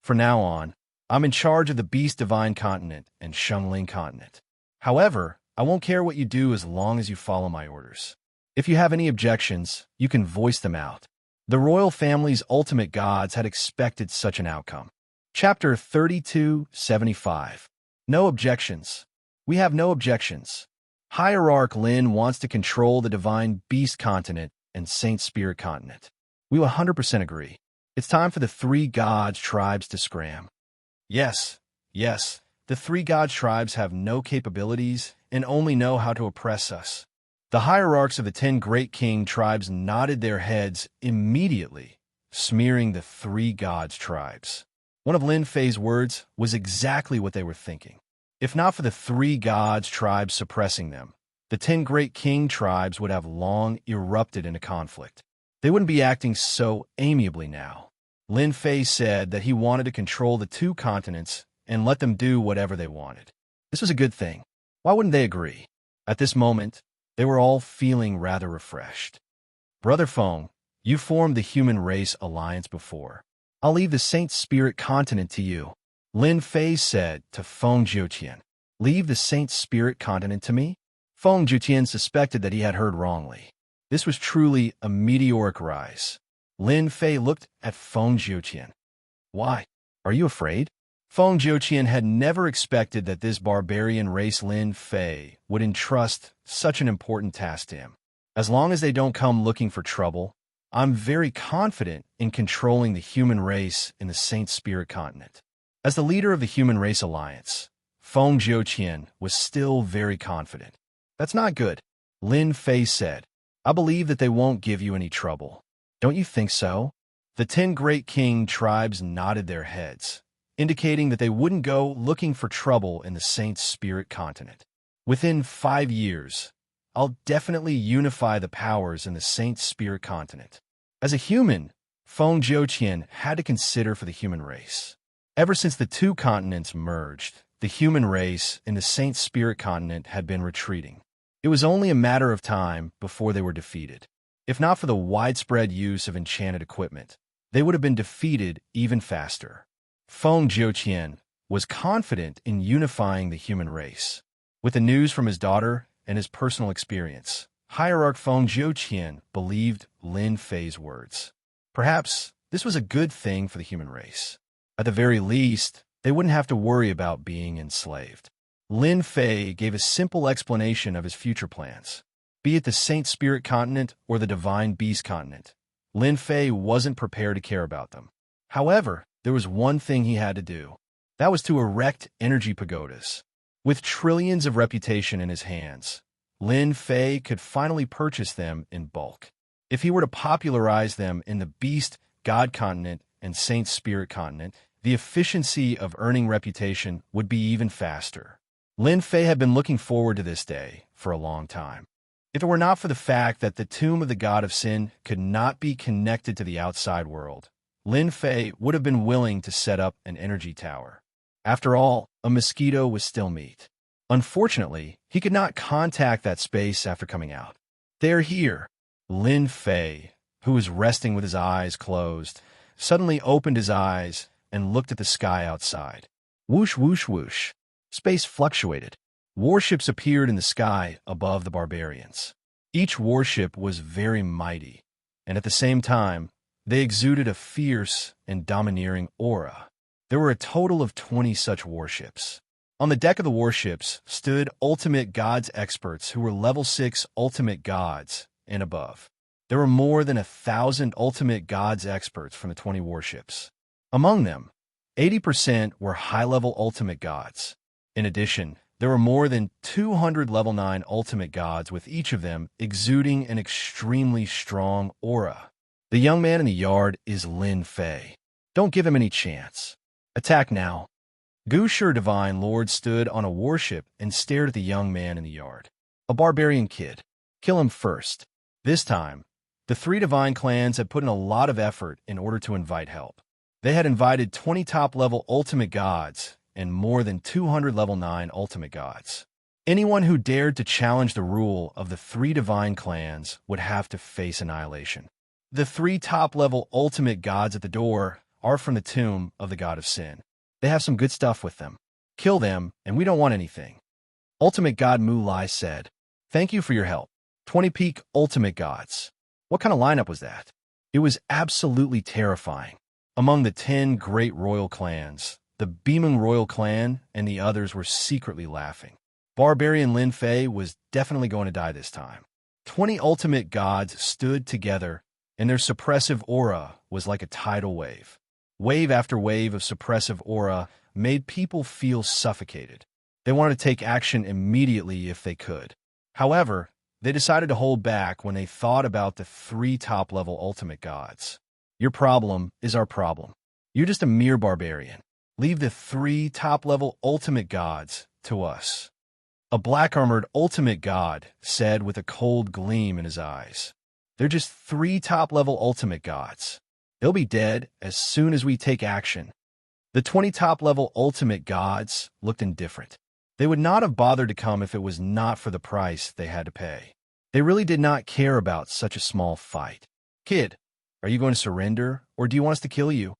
From now on, I'm in charge of the Beast Divine Continent and Shengling Continent. However, I won't care what you do as long as you follow my orders. If you have any objections, you can voice them out. The royal family's ultimate gods had expected such an outcome. Chapter 3275. No objections. We have no objections. Hierarch Lin wants to control the Divine Beast Continent and Saint Spirit Continent. We 100% agree. It's time for the 3 gods tribes to scram. Yes, yes, the 3 god tribes have no capabilities and only know how to oppress us. The hierarchs of the 10 great king tribes nodded their heads immediately, smearing the 3 gods tribes. One of Lin Fei's words was exactly what they were thinking. If not for the 3 gods tribes suppressing them, the 10 great king tribes would have long erupted into conflict. they wouldn't be acting so amiably now. Lin Fei said that he wanted to control the two continents and let them do whatever they wanted. This was a good thing. Why wouldn't they agree? At this moment, they were all feeling rather refreshed. Brother Feng, you formed the Human Race Alliance before. I'll leave the Saint Spirit continent to you. Lin Fei said to Feng Jiuqian. Leave the Saint Spirit continent to me? Feng Jiuqian suspected that he had heard wrongly. This was truly a meteoric rise. Lin Fei looked at Feng Jiuqian. Why? Are you afraid? Feng Jiuqian had never expected that this barbarian race Lin Fei would entrust such an important task to him. As long as they don't come looking for trouble, I'm very confident in controlling the human race in the Saint Spirit continent. As the leader of the Human Race Alliance, Feng Jiuqian was still very confident. That's not good, Lin Fei said. I believe that they won't give you any trouble. Don't you think so? The 10 Great King tribes nodded their heads, indicating that they wouldn't go looking for trouble in the Saint Spirit continent. Within 5 years, I'll definitely unify the powers in the Saint Spirit continent. As a human, Feng Jiuqian had to consider for the human race. Ever since the two continents merged, the human race in the Saint Spirit continent had been retreating. It was only a matter of time before they were defeated. If not for the widespread use of enchanted equipment, they would have been defeated even faster. Feng Jiuqian was confident in unifying the human race. With the news from his daughter and his personal experience, Hierarch Feng Jiuqian believed Lin Fei's words. Perhaps this was a good thing for the human race. At the very least, they wouldn't have to worry about being enslaved. Lin Fei gave a simple explanation of his future plans. Be it the Saint Spirit continent or the Divine Beast continent, Lin Fei wasn't prepared to care about them. However, there was one thing he had to do. That was to erect energy pagodas. With trillions of reputation in his hands, Lin Fei could finally purchase them in bulk. If he were to popularize them in the Beast God continent and Saint Spirit continent, the efficiency of earning reputation would be even faster. Lin Fei had been looking forward to this day for a long time. If it were not for the fact that the tomb of the God of Sin could not be connected to the outside world, Lin Fei would have been willing to set up an energy tower. After all, a mosquito was still meat. Unfortunately, he could not contact that space after coming out. They're here. Lin Fei, who was resting with his eyes closed, suddenly opened his eyes and looked at the sky outside. Whoosh, whoosh, whoosh. Space fluctuated. Warships appeared in the sky above the barbarians. Each warship was very mighty, and at the same time, they exuded a fierce and domineering aura. There were a total of 20 such warships. On the deck of the warships stood ultimate gods experts who were level 6 ultimate gods and above. There were more than 1,000 ultimate gods experts from the 20 warships. Among them, 80% were high-level ultimate gods. In addition, there were more than 200 level 9 ultimate gods, with each of them exuding an extremely strong aura. The young man in the yard is Lin Fei. Don't give him any chance. Attack now. Gushur Divine Lord stood on a warship and stared at the young man in the yard. A barbarian kid. Kill him first. This time, the 3 divine clans had put in a lot of effort in order to invite help. They had invited 20 top-level ultimate gods and more than 200 level 9 ultimate gods. Anyone who dared to challenge the rule of the 3 divine clans would have to face annihilation. The 3 top-level ultimate gods at the door are from the tomb of the God of Sin. They have some good stuff with them. Kill them, and we don't want anything. Ultimate God Mu Lai said, "Thank you for your help. 20 peak ultimate gods." What kind of lineup was that? It was absolutely terrifying. Among the 10 great royal clans, the Beaming Royal Clan and the others were secretly laughing. Barbarian Lin Fei was definitely going to die this time. 20 ultimate gods stood together, and their suppressive aura was like a tidal wave. Wave after wave of suppressive aura made people feel suffocated. They wanted to take action immediately if they could. However, they decided to hold back when they thought about the 3 top-level ultimate gods. Your problem is our problem. You're just a mere barbarian. Leave the 3 top-level ultimate gods to us. A black-armored ultimate god said with a cold gleam in his eyes. They're just 3 top-level ultimate gods. They'll be dead as soon as we take action. The 20 top-level ultimate gods looked indifferent. They would not have bothered to come if it was not for the price they had to pay. They really did not care about such a small fight. Kid, are you going to surrender, or do you want us to kill you?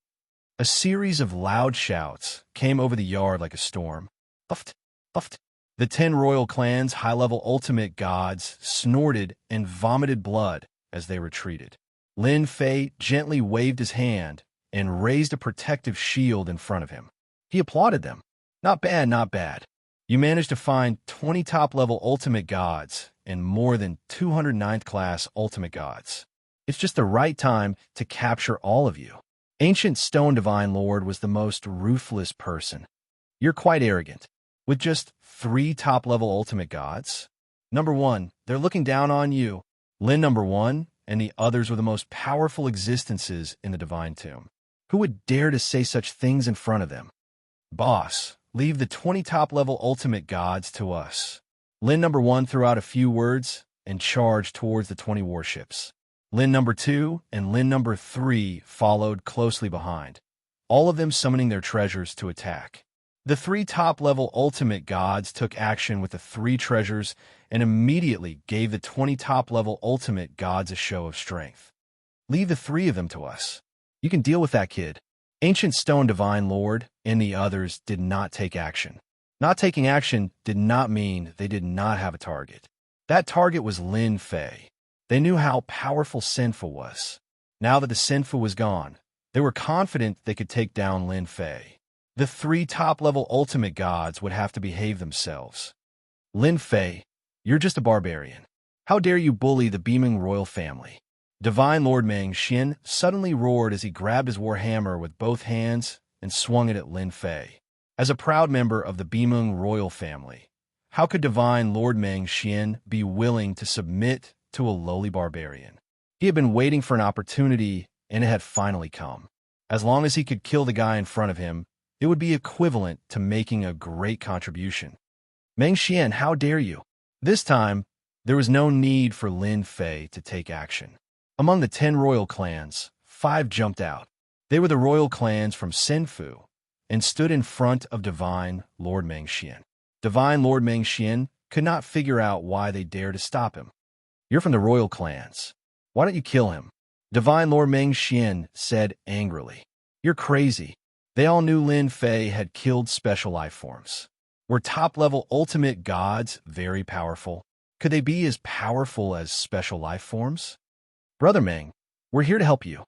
A series of loud shouts came over the yard like a storm. Uft, uft. The 10 royal clans' high-level ultimate gods snorted and vomited blood as they retreated. Lin Fei gently waved his hand and raised a protective shield in front of him. He applauded them. Not bad, not bad. You managed to find 20 top-level ultimate gods and more than 200 9th-class ultimate gods. It's just the right time to capture all of you. Ancient Stone Divine Lord was the most ruthless person. You're quite arrogant. With just 3 top-level ultimate gods? Number 1, they're looking down on you. Lin number 1 and the others were the most powerful existences in the Divine Tomb. Who would dare to say such things in front of them? Boss, leave the 20 top-level ultimate gods to us. Lin number 1 threw out a few words and charged towards the 20 warships. Lin number 2 and Lin number 3 followed closely behind, all of them summoning their treasures to attack. The 3 top-level ultimate gods took action with the 3 treasures and immediately gave the 20 top-level ultimate gods a show of strength. Leave the 3 of them to us. You can deal with that, kid. Ancient Stone Divine Lord and the others did not take action. Not taking action did not mean they did not have a target. That target was Lin Fei. They knew how powerful Senfu was. Now that the Senfu was gone, they were confident they could take down Lin Fei. The 3 top-level ultimate gods would have to behave themselves. Lin Fei, you're just a barbarian. How dare you bully the beaming royal family? Divine Lord Meng Xian suddenly roared as he grabbed his warhammer with both hands and swung it at Lin Fei. As a proud member of the beaming royal family, how could Divine Lord Meng Xian be willing to submit to a lowly barbarian? He had been waiting for an opportunity, and it had finally come. As long as he could kill the guy in front of him, it would be equivalent to making a great contribution. Meng Xian, how dare you? This time, there was no need for Lin Fei to take action. Among the 10 royal clans, 5 jumped out. They were the royal clans from Senfu and stood in front of Divine Lord Meng Xian. Divine Lord Meng Xian could not figure out why they dared to stop him. You're from the royal clans. Why don't you kill him? Divine Lord Meng Xian said angrily. You're crazy. They all knew Lin Fei had killed special life forms. Were top-level ultimate gods very powerful? Could they be as powerful as special life forms? Brother Meng, we're here to help you.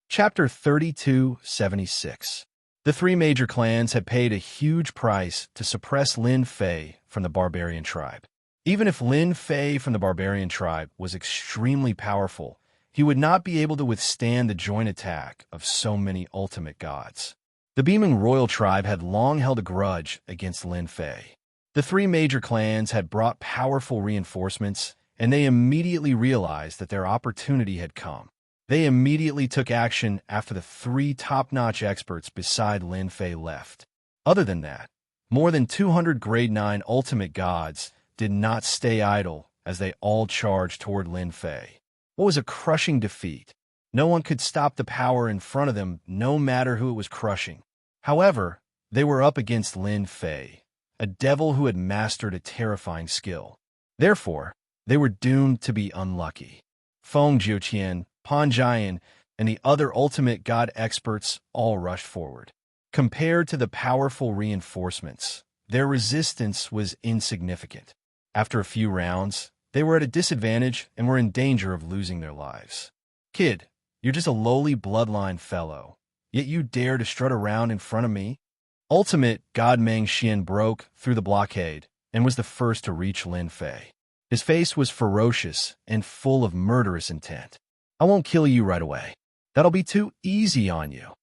Chapter 3276. The 3 major clans had paid a huge price to suppress Lin Fei from the barbarian tribe. Even if Lin Fei from the barbarian tribe was extremely powerful, he would not be able to withstand the joint attack of so many ultimate gods. The beaming royal tribe had long held a grudge against Lin Fei. The 3 major clans had brought powerful reinforcements, and they immediately realized that their opportunity had come. They immediately took action after the 3 top-notch experts beside Lin Fei left. Other than that, more than 200 Grade 9 ultimate gods did not stay idle as they all charged toward Lin Fei. What was a crushing defeat? No one could stop the power in front of them, no matter who it was crushing. However, they were up against Lin Fei, a devil who had mastered a terrifying skill. Therefore, they were doomed to be unlucky. Feng Jiuqian, Pan Jian, and the other ultimate god experts all rushed forward. Compared to the powerful reinforcements, their resistance was insignificant. After a few rounds, they were at a disadvantage and were in danger of losing their lives. Kid, you're just a lowly bloodline fellow, yet you dare to strut around in front of me? Ultimate God Meng Xian broke through the blockade and was the first to reach Lin Fei. His face was ferocious and full of murderous intent. I won't kill you right away. That'll be too easy on you.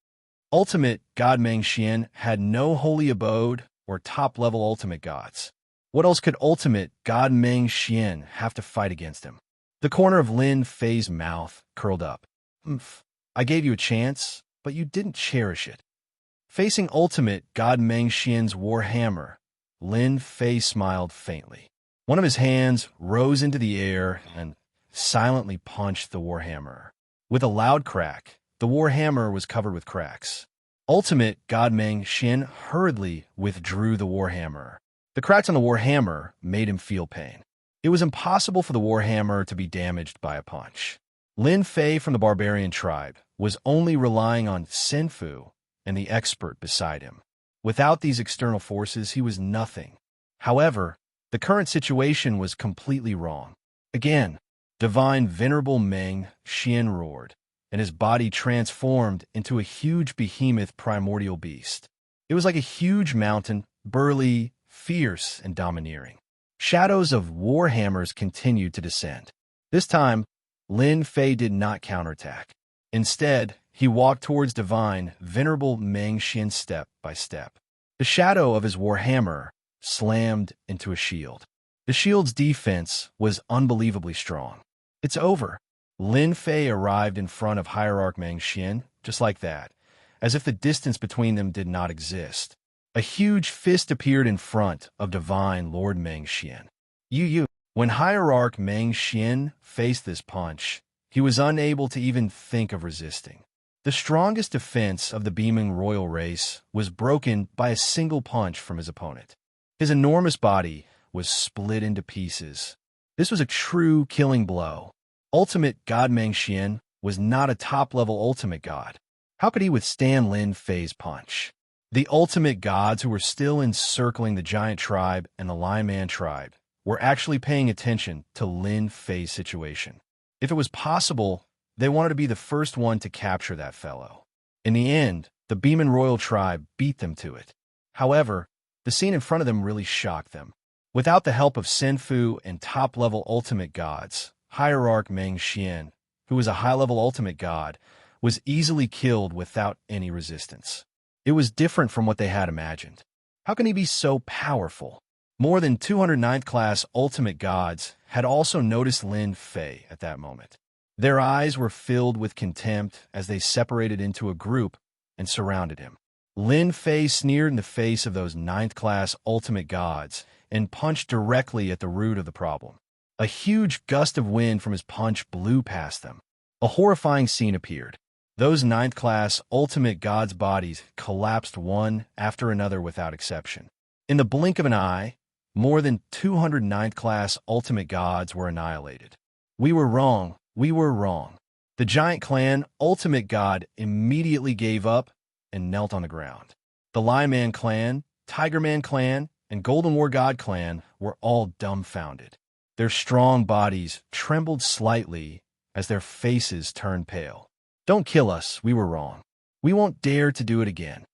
Ultimate God Meng Xian had no holy abode or top-level ultimate gods. What else could ultimate God Meng Xian have to fight against him? The corner of Lin Fei's mouth curled up. I gave you a chance, but you didn't cherish it. Facing ultimate God Meng Xian's warhammer, Lin Fei smiled faintly. One of his hands rose into the air and silently punched the warhammer. With a loud crack, the warhammer was covered with cracks. Ultimate God Meng Xin hurriedly withdrew the warhammer. The cracks on the warhammer made him feel pain. It was impossible for the warhammer to be damaged by a punch. Lin Fei from the barbarian tribe was only relying on Senfu and the expert beside him. Without these external forces, he was nothing. However, the current situation was completely wrong. Again, divine venerable Meng Xian roared, and his body transformed into a huge behemoth primordial beast. It was like a huge mountain, burly, fierce, and domineering. Shadows of warhammers continued to descend. This time, Lin Fei did not counterattack. Instead, he walked towards divine, venerable Meng Xian step by step. The shadow of his warhammer slammed into a shield. The shield's defense was unbelievably strong. It's over. Lin Fei arrived in front of Hierarch Meng Xian, just like that, as if the distance between them did not exist. A huge fist appeared in front of divine Lord Meng Xian. When Hierarch Meng Xian faced this punch, he was unable to even think of resisting. The strongest defense of the beaming royal race was broken by a single punch from his opponent. His enormous body was split into pieces. This was a true killing blow. Ultimate God Meng Xian was not a top-level ultimate god. How could he withstand Lin Fei's punch? The ultimate gods who were still encircling the giant tribe and the Lion Man tribe were actually paying attention to Lin Fei's situation. If it was possible, they wanted to be the first one to capture that fellow. In the end, the Beeman Royal tribe beat them to it. However, the scene in front of them really shocked them. Without the help of Senfu and top-level ultimate gods, Hierarch Meng Xian, who was a high-level ultimate god, was easily killed without any resistance. It was different from what they had imagined. How can he be so powerful? More than 200 9th-class ultimate gods had also noticed Lin Fei at that moment. Their eyes were filled with contempt as they separated into a group and surrounded him. Lin Fei sneered in the face of those 9th-class ultimate gods and punched directly at the root of the problem. A huge gust of wind from his punch blew past them. A horrifying scene appeared. Those 9th-class ultimate gods' bodies collapsed one after another without exception. In the blink of an eye, more than 200 9th-class ultimate gods were annihilated. We were wrong. We were wrong. The giant clan ultimate god immediately gave up and knelt on the ground. The Lion Man clan, Tiger Man clan, and Golden War God clan were all dumbfounded. Their strong bodies trembled slightly as their faces turned pale. Don't kill us, we were wrong. We won't dare to do it again.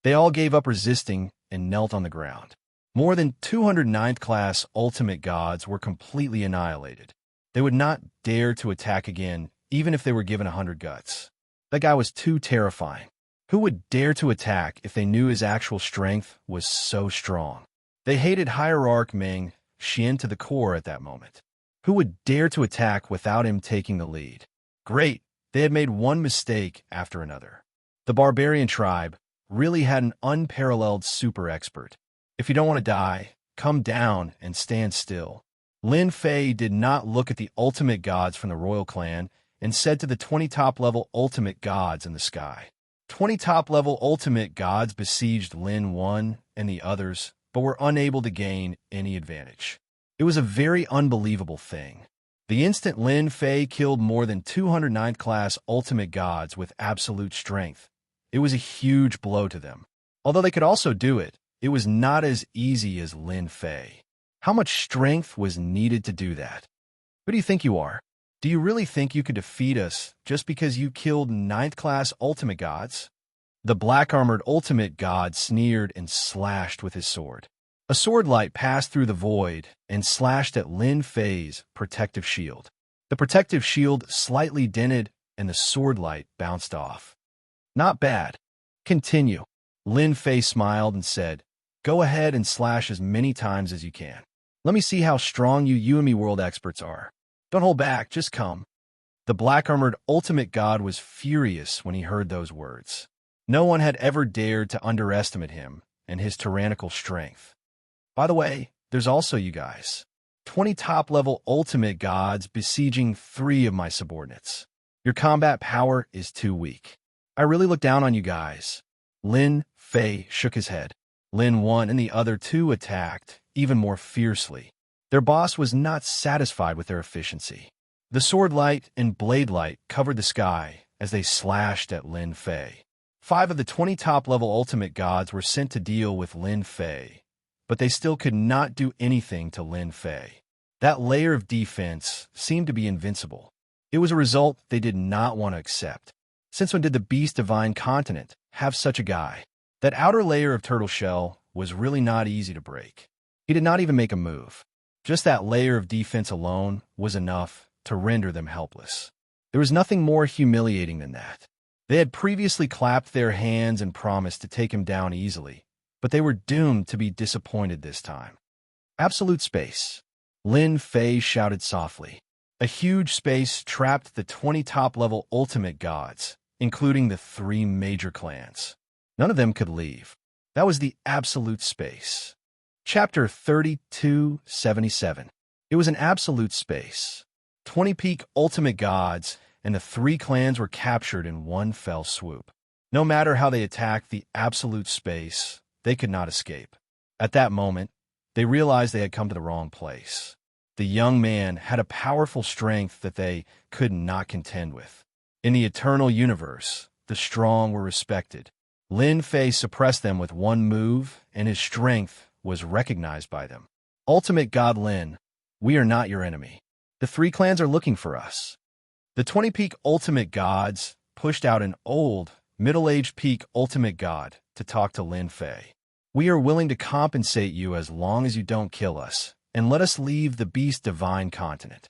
They all gave up resisting and knelt on the ground. More than 200 9th-class ultimate gods were completely annihilated. They would not dare to attack again, even if they were given 100 guts. That guy was too terrifying. Who would dare to attack if they knew his actual strength was so strong? They hated Hierarch Meng Xian to the core at that moment. Who would dare to attack without him taking the lead? Great. They had made one mistake after another. The barbarian tribe really had an unparalleled super expert. If you don't want to die, come down and stand still. Lin Fei did not look at the ultimate gods from the royal clan and said to the 20 top-level ultimate gods in the sky. 20 top-level ultimate gods besieged Lin 1 and the others, but were unable to gain any advantage. It was a very unbelievable thing. The instant Lin Fei killed more than 200 9th-class ultimate gods with absolute strength, it was a huge blow to them. Although they could also do it, it was not as easy as Lin Fei. How much strength was needed to do that? Who do you think you are? Do you really think you could defeat us just because you killed 9th-class ultimate gods? The black-armored ultimate god sneered and slashed with his sword. A sword light passed through the void and slashed at Lin Fei's protective shield. The protective shield slightly dented and the sword light bounced off. Not bad. Continue. Lin Fei smiled and said, "Go ahead and slash as many times as you can. Let me see how strong you and me world experts are. Don't hold back, just come." The black-armored ultimate god was furious when he heard those words. No one had ever dared to underestimate him and his tyrannical strength. By the way, there's also you guys. 20 top-level ultimate gods besieging 3 of my subordinates. Your combat power is too weak. I really look down on you guys. Lin Fei shook his head. Lin 1 and the other 2 attacked, even more fiercely. Their boss was not satisfied with their efficiency. The sword light and blade light covered the sky as they slashed at Lin Fei. 5 of the 20 top-level ultimate gods were sent to deal with Lin Fei, but they still could not do anything to Lin Fei. That layer of defense seemed to be invincible. It was a result they did not want to accept. Since when did the Beast Divine Continent have such a guy? That outer layer of turtle shell was really not easy to break. He did not even make a move. Just that layer of defense alone was enough to render them helpless. There was nothing more humiliating than that. They had previously clapped their hands and promised to take him down easily, but they were doomed to be disappointed this time. Absolute space. Lin Fei shouted softly. A huge space trapped the 20 top-level ultimate gods, including the 3 major clans. None of them could leave. That was the absolute space. Chapter 3277. It was an absolute space. 20 peak ultimate gods and the 3 clans were captured in one fell swoop. No matter how they attacked the absolute space, they could not escape. At that moment, they realized they had come to the wrong place. The young man had a powerful strength that they could not contend with. In the eternal universe, the strong were respected. Lin Fei suppressed them with one move, and his strength was recognized by them. Ultimate God Lin, we are not your enemy. The 3 clans are looking for us. The 20 peak ultimate gods pushed out an old, middle-aged peak ultimate god to talk to Lin Fei. We are willing to compensate you as long as you don't kill us, and let us leave the Beast Divine Continent.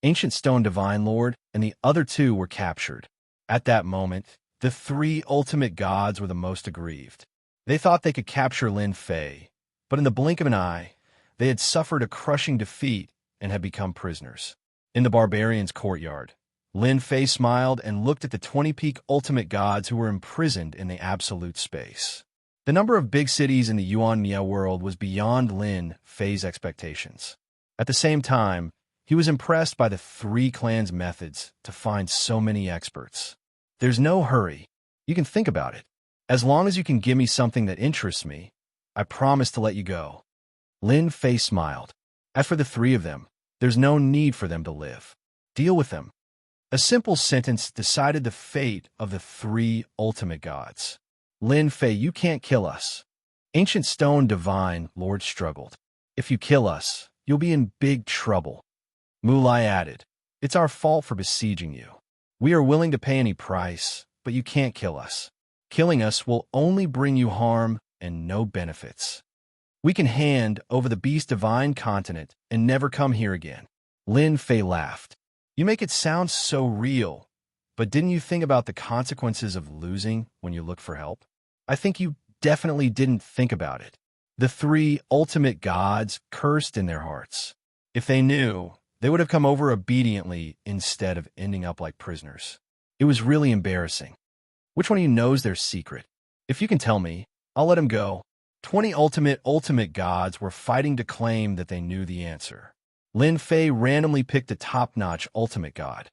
Ancient Stone Divine Lord and the other 2 were captured. At that moment, the 3 ultimate gods were the most aggrieved. They thought they could capture Lin Fei, but in the blink of an eye, they had suffered a crushing defeat and had become prisoners. In the barbarian's courtyard, Lin Fei smiled and looked at the 20 peak ultimate gods who were imprisoned in the absolute space. The number of big cities in the Yuan Miao world was beyond Lin Fei's expectations. At the same time, he was impressed by the 3 clans' methods to find so many experts. There's no hurry. You can think about it. As long as you can give me something that interests me, I promise to let you go. Lin Fei smiled. As for the 3 of them, there's no need for them to live. Deal with them. A simple sentence decided the fate of the 3 ultimate gods. Lin Fei, you can't kill us. Ancient Stone Divine Lord struggled. If you kill us, you'll be in big trouble. Mulai added, it's our fault for besieging you. We are willing to pay any price, but you can't kill us. Killing us will only bring you harm and no benefits. We can hand over the Beast Divine Continent and never come here again. Lin Fei laughed. You make it sound so real, but didn't you think about the consequences of losing when you look for help? I think you definitely didn't think about it. The 3 ultimate gods cursed in their hearts. If they knew, they would have come over obediently instead of ending up like prisoners. It was really embarrassing. Which one of you knows their secret? If you can tell me, I'll let him go. 20 ultimate gods were fighting to claim that they knew the answer. Lin Fei randomly picked a top-notch ultimate god.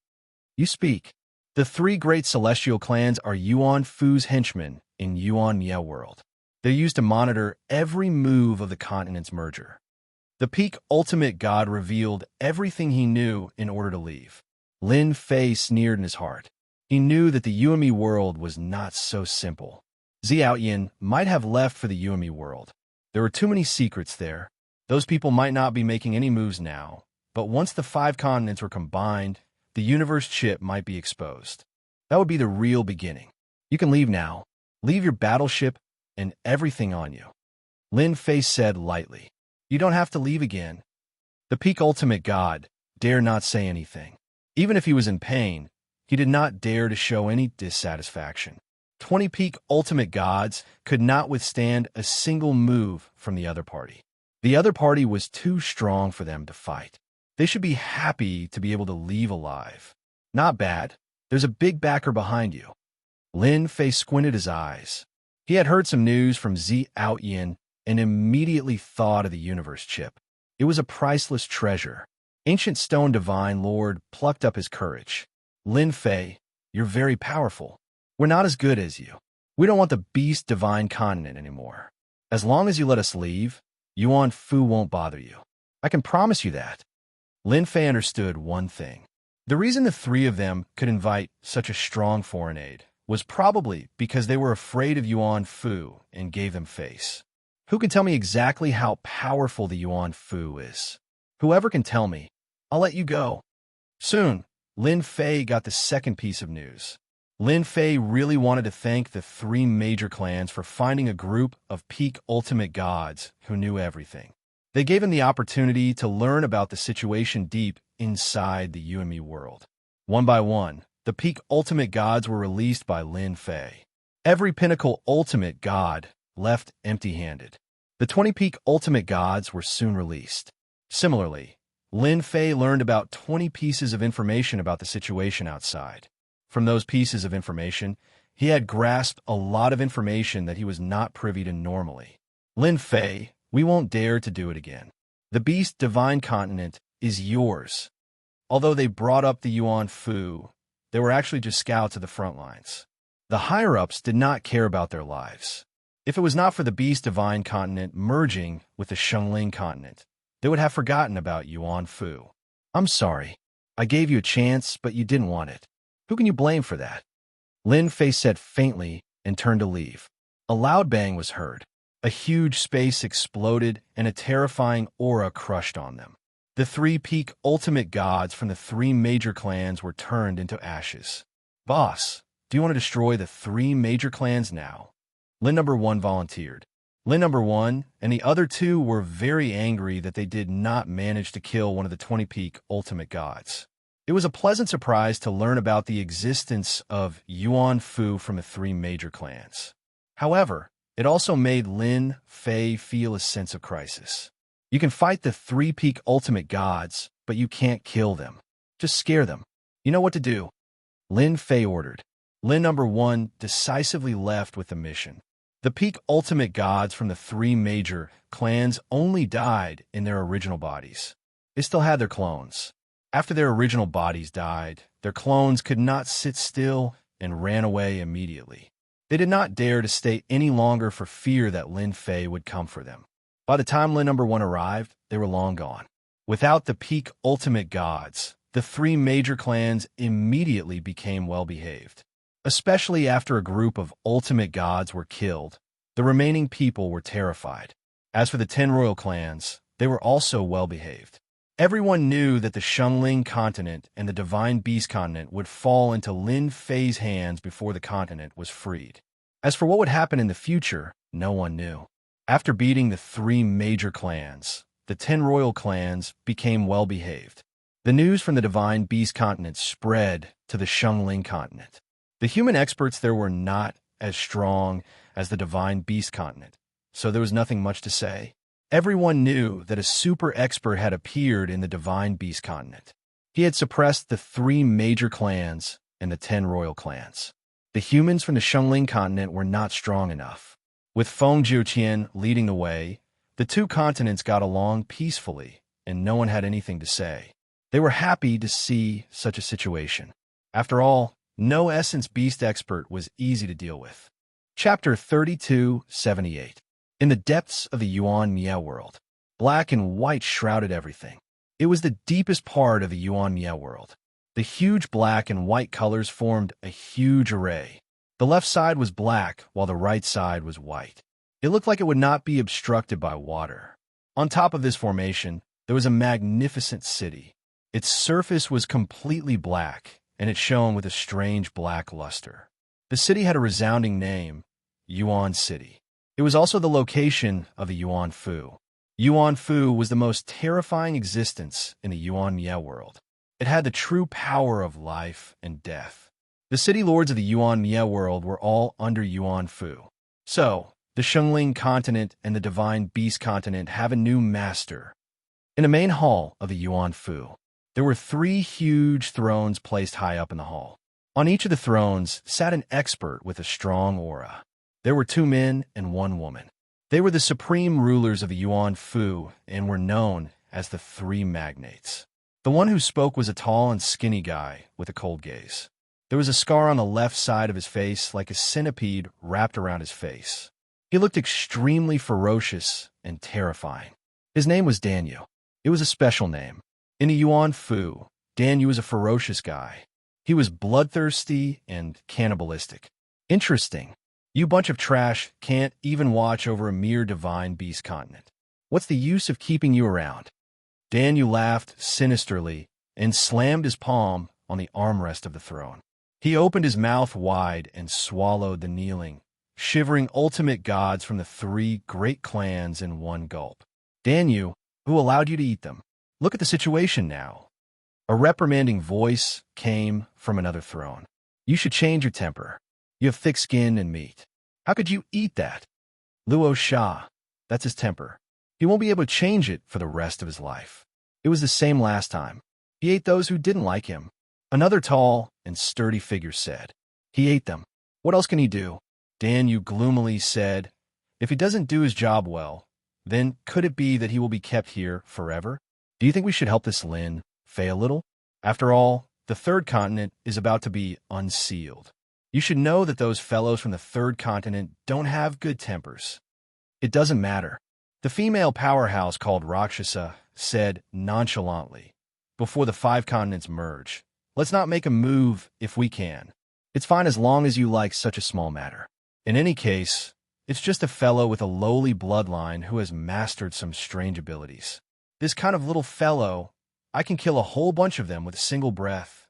You speak. The 3 great celestial clans are Yuan Fu's henchmen in Yuan Miao world. They're used to monitor every move of the continent's merger. The peak ultimate god revealed everything he knew in order to leave. Lin Fei sneered in his heart. He knew that the Yuemi world was not so simple. Xiaoyan might have left for the Yuemi world. There were too many secrets there. Those people might not be making any moves now, but once the 5 continents were combined, the universe chip might be exposed. That would be the real beginning. You can leave now. Leave your battleship and everything on you. Lin Fei said lightly. You don't have to leave again. The peak ultimate god dared not say anything. Even if he was in pain, he did not dare to show any dissatisfaction. 20 peak ultimate gods could not withstand a single move from the other party. The other party was too strong for them to fight. They should be happy to be able to leave alive. Not bad. There's a big backer behind you. Lin Fei squinted his eyes. He had heard some news from Xiaoyan and immediately thought of the universe chip. It was a priceless treasure. Ancient Stone Divine Lord plucked up his courage. Lin Fei, you're very powerful. We're not as good as you. We don't want the Beast Divine Continent anymore. As long as you let us leave, Yuan Fu won't bother you. I can promise you that. Lin Fei understood one thing. The reason the three of them could invite such a strong foreign aid was probably because they were afraid of Yuan Fu and gave them face. Who can tell me exactly how powerful the Yuan Fu is? Whoever can tell me, I'll let you go. Soon, Lin Fei got the second piece of news. Lin Fei really wanted to thank the three major clans for finding a group of peak ultimate gods who knew everything. They gave him the opportunity to learn about the situation deep inside the You and Me world. One by one, the peak ultimate gods were released by Lin Fei. Every pinnacle ultimate god left empty-handed. The 20 peak ultimate gods were soon released. Similarly, Lin Fei learned about 20 pieces of information about the situation outside. From those pieces of information, he had grasped a lot of information that he was not privy to normally. Lin Fei, we won't dare to do it again. The Beast Divine Continent is yours. Although they brought up the Yuan Fu, they were actually just scouts at the front lines. The higher-ups did not care about their lives. If it was not for the Beast Divine Continent merging with the Shengling Continent, they would have forgotten about Yuan Fu. I'm sorry. I gave you a chance, but you didn't want it. Who can you blame for that? Lin Fei said faintly and turned to leave. A loud bang was heard. A huge space exploded and a terrifying aura crushed on them. The three peak ultimate gods from the three major clans were turned into ashes. Boss, do you want to destroy the three major clans now? Lin number 1 volunteered. Lin number 1 and the other two were very angry that they did not manage to kill one of the 20 peak ultimate gods. It was a pleasant surprise to learn about the existence of Yuan Fu from the three major clans. However, it also made Lin Fei feel a sense of crisis. You can fight the three peak ultimate gods, but you can't kill them. Just scare them. You know what to do. Lin Fei ordered. Lin number 1 decisively left with the mission. The peak ultimate gods from the three major clans only died in their original bodies. They still had their clones. After their original bodies died, their clones could not sit still and ran away immediately. They did not dare to stay any longer for fear that Lin Fei would come for them. By the time Lin number 1 arrived, they were long gone. Without the peak ultimate gods, the three major clans immediately became well-behaved. Especially after a group of ultimate gods were killed, the remaining people were terrified. As for the 10 royal clans, they were also well-behaved. Everyone knew that the Shengling continent and the Divine Beast continent would fall into Lin Fei's hands before the continent was freed. As for what would happen in the future, no one knew. After beating the three major clans, the 10 royal clans became well-behaved. The news from the Divine Beast continent spread to the Shengling continent. The human experts there were not as strong as the Divine Beast continent, so there was nothing much to say. Everyone knew that a super expert had appeared in the Divine Beast continent. He had suppressed the three major clans and the 10 royal clans. The humans from the Shengling continent were not strong enough. With Feng Jiuqian leading the way, the two continents got along peacefully, and no one had anything to say. They were happy to see such a situation. After all, no Essence Beast expert was easy to deal with. Chapter 3278. In the depths of the Yuan Miao world, black and white shrouded everything. It was the deepest part of the Yuan Miao world. The huge black and white colors formed a huge array. The left side was black, while the right side was white. It looked like it would not be obstructed by water. On top of this formation, there was a magnificent city. Its surface was completely black, and it shone with a strange black luster. The city had a resounding name, Yuan City. It was also the location of the Yuan Fu. Yuan Fu was the most terrifying existence in the Yuan Miao world. It had the true power of life and death. The city lords of the Yuan Miao world were all under Yuan Fu. So, the Shengling continent and the Divine Beast continent have a new master. In the main hall of the Yuan Fu, there were 3 huge thrones placed high up in the hall. On each of the thrones sat an expert with a strong aura. There were 2 men and 1 woman. They were the supreme rulers of the Yuan Fu and were known as the three magnates. The one who spoke was a tall and skinny guy with a cold gaze. There was a scar on the left side of his face like a centipede wrapped around his face. He looked extremely ferocious and terrifying. His name was Daniel. It was a special name. In the Yuan Fu, Daniel was a ferocious guy. He was bloodthirsty and cannibalistic. Interesting. You bunch of trash can't even watch over a mere divine beast continent. What's the use of keeping you around? Daniel laughed sinisterly and slammed his palm on the armrest of the throne. He opened his mouth wide and swallowed the kneeling, shivering ultimate gods from the three great clans in one gulp. Daniel, who allowed you to eat them? Look at the situation now. A reprimanding voice came from another throne. You should change your temper. You have thick skin and meat. How could you eat that? Luo Sha, that's his temper. He won't be able to change it for the rest of his life. It was the same last time. He ate those who didn't like him. Another tall and sturdy figure said. He ate them. What else can he do? Daniel gloomily said, if he doesn't do his job well, then could it be that he will be kept here forever? Do you think we should help this Lin Fei a little? After all, the third continent is about to be unsealed. You should know that those fellows from the third continent don't have good tempers. It doesn't matter. The female powerhouse called Rakshasa said nonchalantly, before the five continents merge, let's not make a move if we can. It's fine as long as you like such a small matter. In any case, it's just a fellow with a lowly bloodline who has mastered some strange abilities. This kind of little fellow, I can kill a whole bunch of them with a single breath.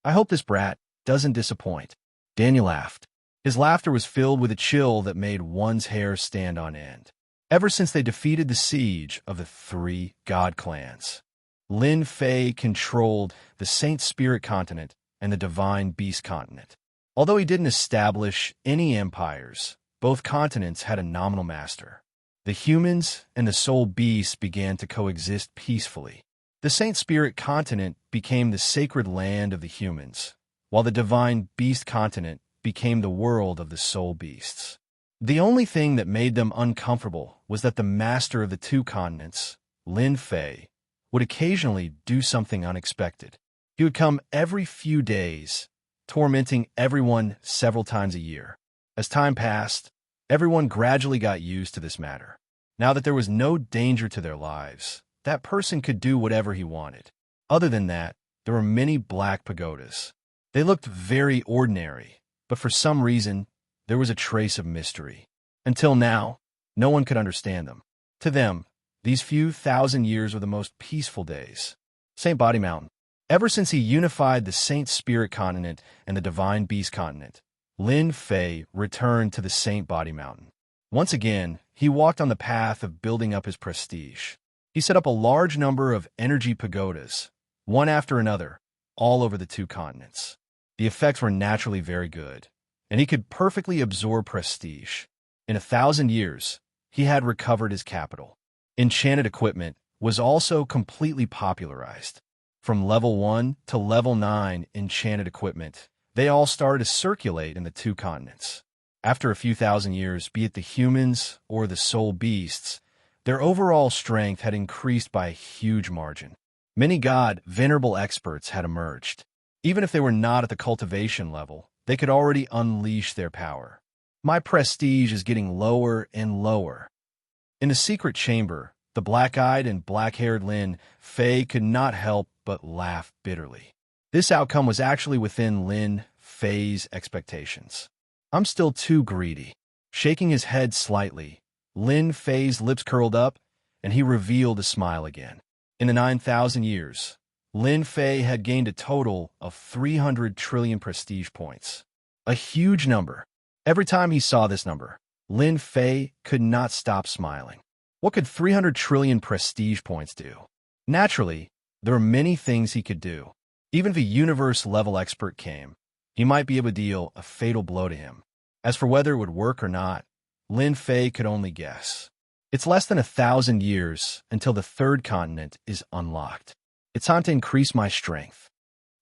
I hope this brat doesn't disappoint. Daniel laughed. His laughter was filled with a chill that made one's hair stand on end. Ever since they defeated the siege of the three god clans, Lin Fei controlled the Saint Spirit continent and the Divine Beast continent. Although he didn't establish any empires, both continents had a nominal master. The humans and the soul beasts began to coexist peacefully. The Saint Spirit continent became the sacred land of the humans, while the Divine Beast continent became the world of the soul beasts. The only thing that made them uncomfortable was that the master of the two continents, Lin Fei, would occasionally do something unexpected. He would come every few days, tormenting everyone several times a year. As time passed, everyone gradually got used to this matter. Now that there was no danger to their lives, that person could do whatever he wanted. Other than that, there were many black pagodas. They looked very ordinary, but for some reason, there was a trace of mystery. Until now, no one could understand them. To them, these few thousand years were the most peaceful days. Saint Body Mountain. Ever since he unified the Saint Spirit continent and the Divine Beast continent, Lin Fei returned to the Saint Body Mountain. Once again, he walked on the path of building up his prestige. He set up a large number of energy pagodas, one after another, all over the two continents. The effects were naturally very good, and he could perfectly absorb prestige. In 1,000 years, he had recovered his capital. Enchanted equipment was also completely popularized. From level 1 to level 9 enchanted equipment, they all started to circulate in the two continents. After a few thousand years, be it the humans or the soul beasts, their overall strength had increased by a huge margin. Many venerable experts had emerged. Even if they were not at the cultivation level, they could already unleash their power. My prestige is getting lower and lower. In the secret chamber, the black-eyed and black-haired Lin Fei could not help but laugh bitterly. This outcome was actually within Lin Fei's expectations. I'm still too greedy. Shaking his head slightly, Lin Fei's lips curled up, and he revealed a smile again. In the 9,000 years, Lin Fei had gained a total of 300 trillion prestige points. A huge number. Every time he saw this number, Lin Fei could not stop smiling. What could 300 trillion prestige points do? Naturally, there were many things he could do. Even if a universe-level expert came, he might be able to deal a fatal blow to him. As for whether it would work or not, Lin Fei could only guess. It's less than 1,000 years until the third continent is unlocked. It's time to increase my strength.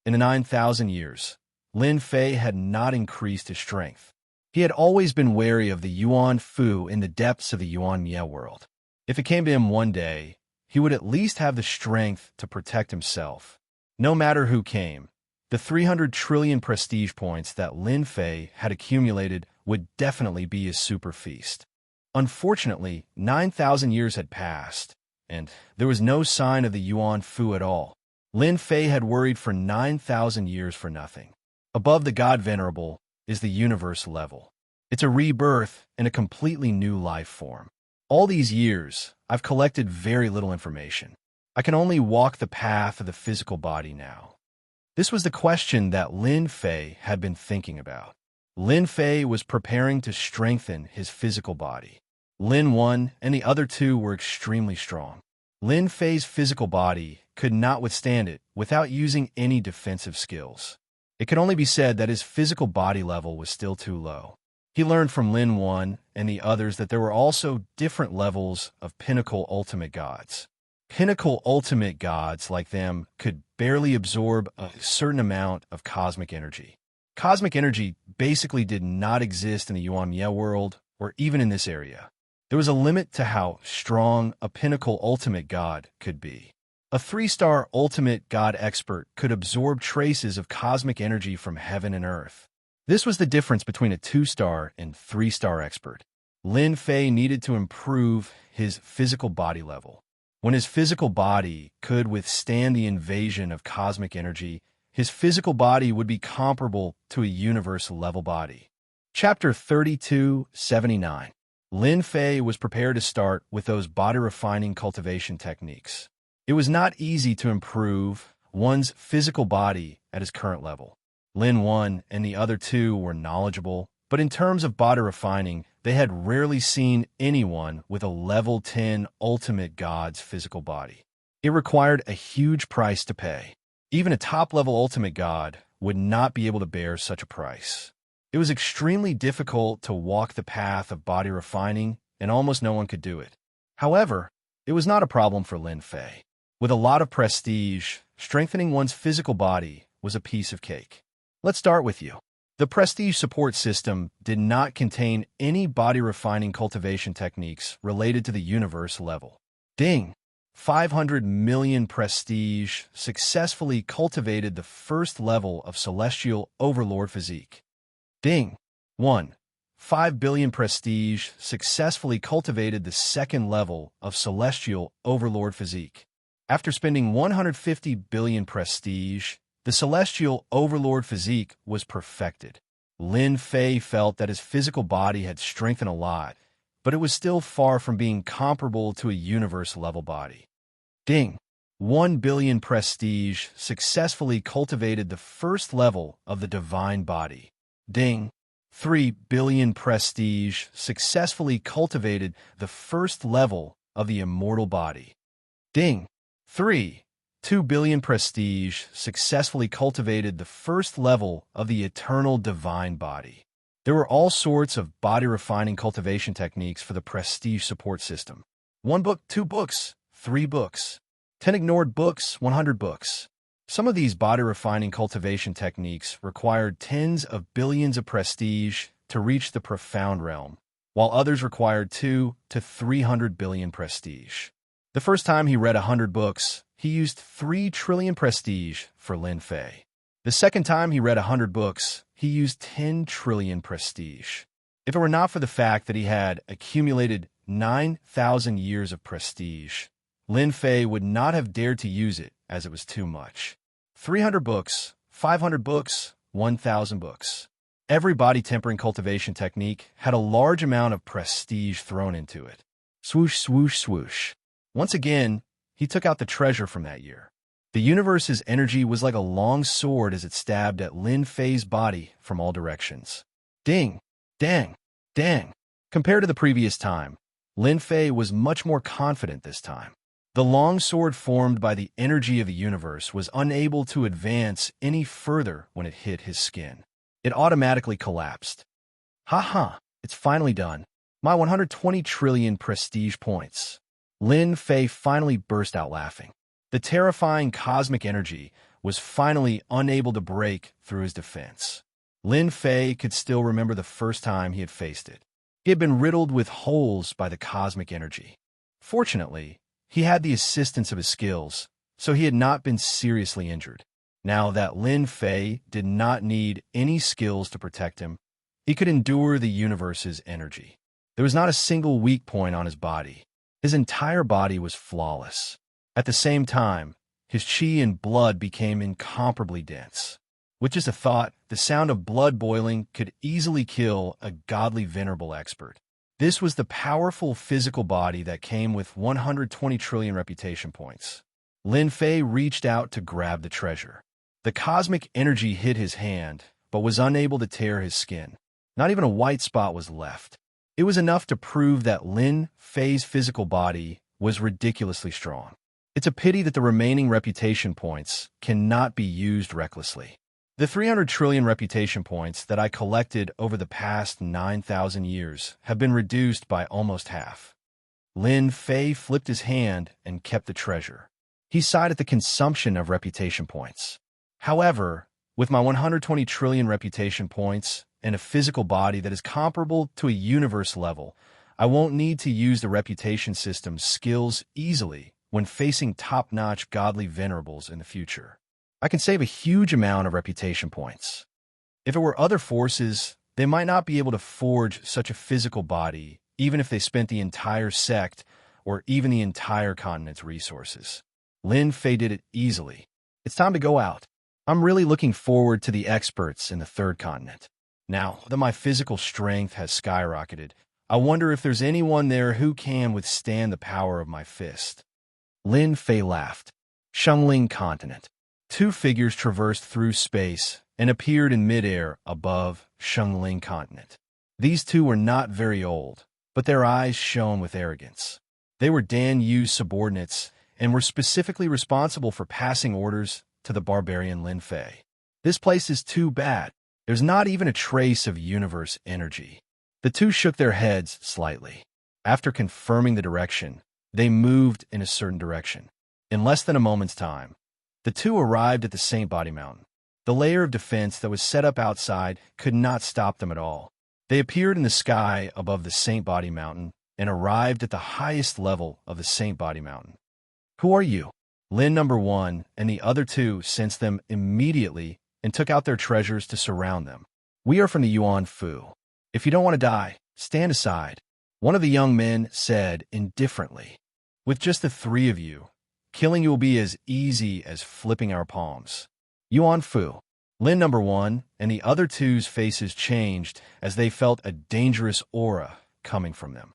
In the 9,000 years, Lin Fei had not increased his strength. He had always been wary of the Yuan Fu in the depths of the Yuan Ye world. If it came to him one day, he would at least have the strength to protect himself. No matter who came, the 300 trillion prestige points that Lin Fei had accumulated would definitely be his super feast. Unfortunately, 9,000 years had passed, and there was no sign of the Yuan Fu at all. Lin Fei had worried for 9,000 years for nothing. Above the God Venerable is the universe level. It's a rebirth in a completely new life form. All these years, I've collected very little information. I can only walk the path of the physical body now. This was the question that Lin Fei had been thinking about. Lin Fei was preparing to strengthen his physical body. Lin 1 and the other two were extremely strong. Lin Fei's physical body could not withstand it without using any defensive skills. It could only be said that his physical body level was still too low. He learned from Lin 1 and the others that there were also different levels of pinnacle ultimate gods. Pinnacle ultimate gods like them could barely absorb a certain amount of cosmic energy. Cosmic energy basically did not exist in the Yuan-Mie world or even in this area. There was a limit to how strong a pinnacle ultimate god could be. A 3-star ultimate god expert could absorb traces of cosmic energy from heaven and earth. This was the difference between a 2-star and 3-star expert. Lin Fei needed to improve his physical body level. When his physical body could withstand the invasion of cosmic energy, his physical body would be comparable to a universe-level body. Chapter 3279. Lin Fei was prepared to start with those body-refining cultivation techniques. It was not easy to improve one's physical body at his current level. Lin 1 and the other two were knowledgeable, but in terms of body refining, they had rarely seen anyone with a level 10 ultimate god's physical body. It required a huge price to pay. Even a top-level ultimate god would not be able to bear such a price. It was extremely difficult to walk the path of body refining, and almost no one could do it. However, it was not a problem for Lin Fei. With a lot of prestige, strengthening one's physical body was a piece of cake. Let's start with you. The prestige support system did not contain any body refining cultivation techniques related to the universe level. Ding! 500 million prestige successfully cultivated the first level of celestial overlord physique. Ding! 5 billion prestige successfully cultivated the second level of celestial overlord physique. After spending 150 billion prestige, the celestial overlord physique was perfected. Lin Fei felt that his physical body had strengthened a lot, but it was still far from being comparable to a universe-level body. Ding! 1 billion prestige successfully cultivated the first level of the divine body. Ding! 3 billion prestige successfully cultivated the first level of the immortal body. Ding! 2 billion prestige successfully cultivated the first level of the eternal divine body. There were all sorts of body-refining cultivation techniques for the prestige support system. 1 book, 2 books, 3 books, 10 ignored books, 100 books. Some of these body-refining cultivation techniques required tens of billions of prestige to reach the profound realm, while others required 2 to 300 billion prestige. The first time he read 100 books, he used 3 trillion prestige for Lin Fei. The second time he read 100 books, he used 10 trillion prestige. If it were not for the fact that he had accumulated 9,000 years of prestige, Lin Fei would not have dared to use it as it was too much. 300 books, 500 books, 1,000 books. Every body tempering cultivation technique had a large amount of prestige thrown into it. Swoosh, swoosh, swoosh. Once again, he took out the treasure from that year. The universe's energy was like a long sword as it stabbed at Lin Fei's body from all directions. Ding! Dang! Dang! Compared to the previous time, Lin Fei was much more confident this time. The long sword formed by the energy of the universe was unable to advance any further when it hit his skin. It automatically collapsed. Ha ha! It's finally done. My 120 trillion prestige points. Lin Fei finally burst out laughing. The terrifying cosmic energy was finally unable to break through his defense. Lin Fei could still remember the first time he had faced it. He had been riddled with holes by the cosmic energy. Fortunately, he had the assistance of his skills, so he had not been seriously injured. Now that Lin Fei did not need any skills to protect him, he could endure the universe's energy. There was not a single weak point on his body. His entire body was flawless. At the same time, his chi and blood became incomparably dense. With just a thought, the sound of blood boiling could easily kill a godly venerable expert. This was the powerful physical body that came with 120 trillion reputation points. Lin Fei reached out to grab the treasure. The cosmic energy hit his hand, but was unable to tear his skin. Not even a white spot was left. It was enough to prove that Lin Fei's physical body was ridiculously strong. It's a pity that the remaining reputation points cannot be used recklessly. The 300 trillion reputation points that I collected over the past 9,000 years have been reduced by almost half. Lin Fei flipped his hand and kept the treasure. He sighed at the consumption of reputation points. However, with my 120 trillion reputation points and a physical body that is comparable to a universe level, I won't need to use the reputation system's skills easily when facing top-notch godly venerables in the future. I can save a huge amount of reputation points. If it were other forces, they might not be able to forge such a physical body, even if they spent the entire sect or even the entire continent's resources. Lin Fei did it easily. It's time to go out. I'm really looking forward to the experts in the third continent. Now that my physical strength has skyrocketed, I wonder if there's anyone there who can withstand the power of my fist. Lin Fei laughed. Shangling Continent. Two figures traversed through space and appeared in midair above Shangling Continent. These two were not very old, but their eyes shone with arrogance. They were Dan Yu's subordinates and were specifically responsible for passing orders to the barbarian Lin Fei. This place is too bad. There's not even a trace of universe energy. The two shook their heads slightly. After confirming the direction, they moved in a certain direction. In less than a moment's time, the two arrived at the Saint Body Mountain. The layer of defense that was set up outside could not stop them at all. They appeared in the sky above the Saint Body Mountain and arrived at the highest level of the Saint Body Mountain. Who are you? Lin number 1 and the other two sensed them immediately and took out their treasures to surround them. We are from the Yuan Fu. If you don't want to die, stand aside, one of the young men said indifferently. With just the three of you, killing you will be as easy as flipping our palms. Yuan Fu. Lin number 1 and the other two's faces changed as they felt a dangerous aura coming from them.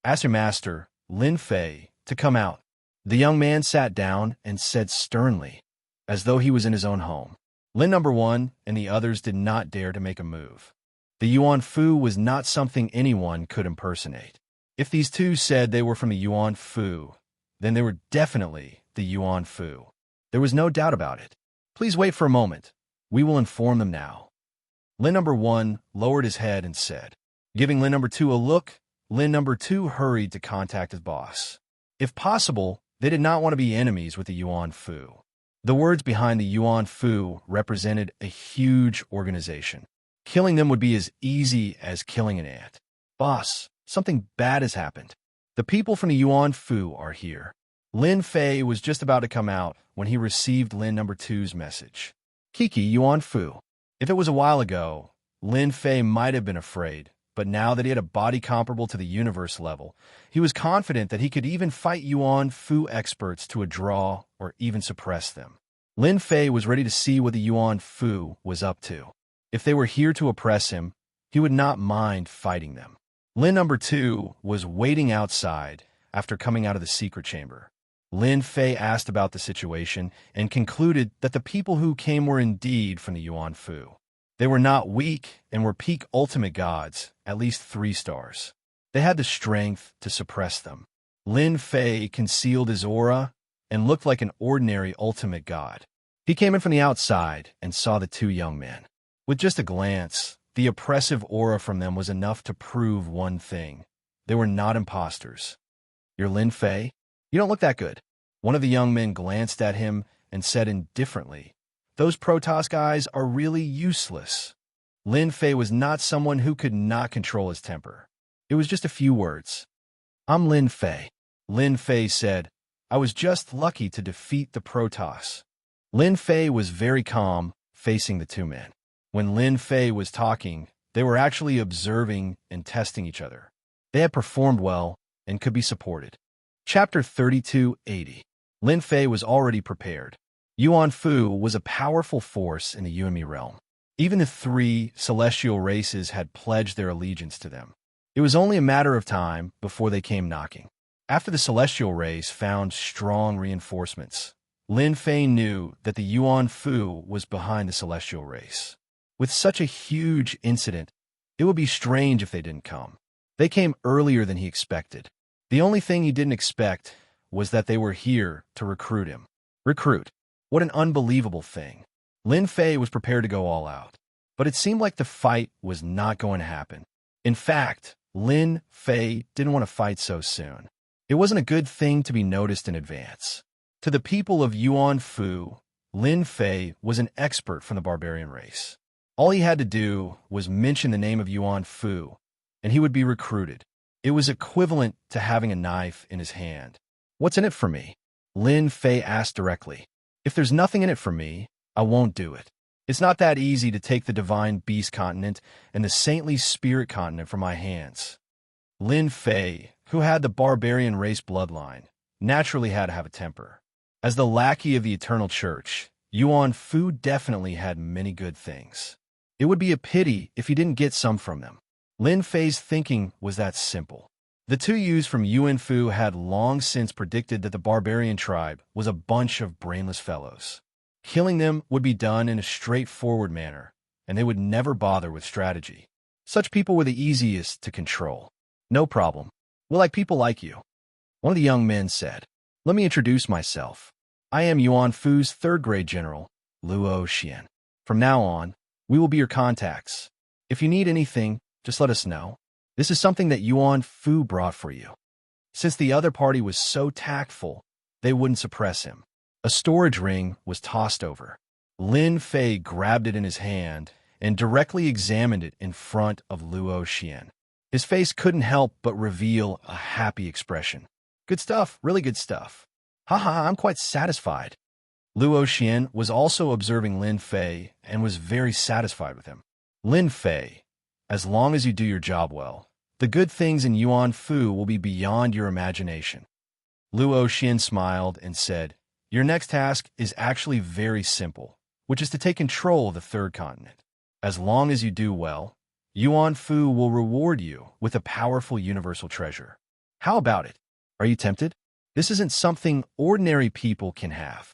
Ask your master, Lin Fei, to come out. The young man sat down and said sternly, as though he was in his own home. Lin number 1 and the others did not dare to make a move. The Yuan Fu was not something anyone could impersonate. If these two said they were from the Yuan Fu, then they were definitely the Yuan Fu. There was no doubt about it. Please wait for a moment. We will inform them now. Lin number 1 lowered his head and said. Giving Lin number 2 a look, Lin number 2 hurried to contact his boss. If possible, they did not want to be enemies with the Yuan Fu. The words behind the Yuan Fu represented a huge organization. Killing them would be as easy as killing an ant. Boss, something bad has happened. The people from the Yuan Fu are here. Lin Fei was just about to come out when he received Lin number 2's message. Kiki Yuan Fu. If it was a while ago, Lin Fei might have been afraid, but now that he had a body comparable to the universe level, he was confident that he could even fight Yuan Fu experts to a draw or even suppress them. Lin Fei was ready to see what the Yuan Fu was up to. If they were here to oppress him, he would not mind fighting them. Lin number 2 was waiting outside after coming out of the secret chamber. Lin Fei asked about the situation and concluded that the people who came were indeed from the Yuan Fu. They were not weak and were peak ultimate gods, at least 3 stars. They had the strength to suppress them. Lin Fei concealed his aura and looked like an ordinary ultimate god. He came in from the outside and saw the 2 young men. With just a glance, the oppressive aura from them was enough to prove one thing. They were not imposters. You're Lin Fei? You don't look that good. One of the young men glanced at him and said indifferently, Those Protoss guys are really useless. Lin Fei was not someone who could not control his temper. It was just a few words. I'm Lin Fei. Lin Fei said, I was just lucky to defeat the Protoss. Lin Fei was very calm, facing the two men. When Lin Fei was talking, they were actually observing and testing each other. They had performed well and could be supported. Chapter 3280. Lin Fei was already prepared. Yuan Fu was a powerful force in the Yuanmi realm. Even the three celestial races had pledged their allegiance to them. It was only a matter of time before they came knocking. After the celestial race found strong reinforcements, Lin Fei knew that the Yuan Fu was behind the celestial race. With such a huge incident, it would be strange if they didn't come. They came earlier than he expected. The only thing he didn't expect was that they were here to recruit him. Recruit. What an unbelievable thing. Lin Fei was prepared to go all out, but it seemed like the fight was not going to happen. In fact, Lin Fei didn't want to fight so soon. It wasn't a good thing to be noticed in advance. To the people of Yuan Fu, Lin Fei was an expert from the barbarian race. All he had to do was mention the name of Yuan Fu, and he would be recruited. It was equivalent to having a knife in his hand. What's in it for me? Lin Fei asked directly. If there's nothing in it for me, I won't do it. It's not that easy to take the divine beast continent and the saintly spirit continent from my hands. Lin Fei, who had the barbarian race bloodline, naturally had to have a temper. As the lackey of the Eternal Church, Yuan Fu definitely had many good things. It would be a pity if he didn't get some from them. Lin Fei's thinking was that simple. The two youths from Yuan Fu had long since predicted that the barbarian tribe was a bunch of brainless fellows. Killing them would be done in a straightforward manner, and they would never bother with strategy. Such people were the easiest to control. No problem. We like people like you. One of the young men said. Let me introduce myself. I am Yuan Fu's third-grade general, Luo Xian. From now on, we will be your contacts. If you need anything, just let us know. This is something that Yuan Fu brought for you. Since the other party was so tactful, they wouldn't suppress him. A storage ring was tossed over. Lin Fei grabbed it in his hand and directly examined it in front of Luo Xian. His face couldn't help but reveal a happy expression. Good stuff, really good stuff. Haha, I'm quite satisfied. Luo Xian was also observing Lin Fei and was very satisfied with him. Lin Fei, as long as you do your job well, the good things in Yuan Fu will be beyond your imagination. Luo Xian smiled and said, Your next task is actually very simple, which is to take control of the third continent. As long as you do well, Yuan Fu will reward you with a powerful universal treasure. How about it? Are you tempted? This isn't something ordinary people can have.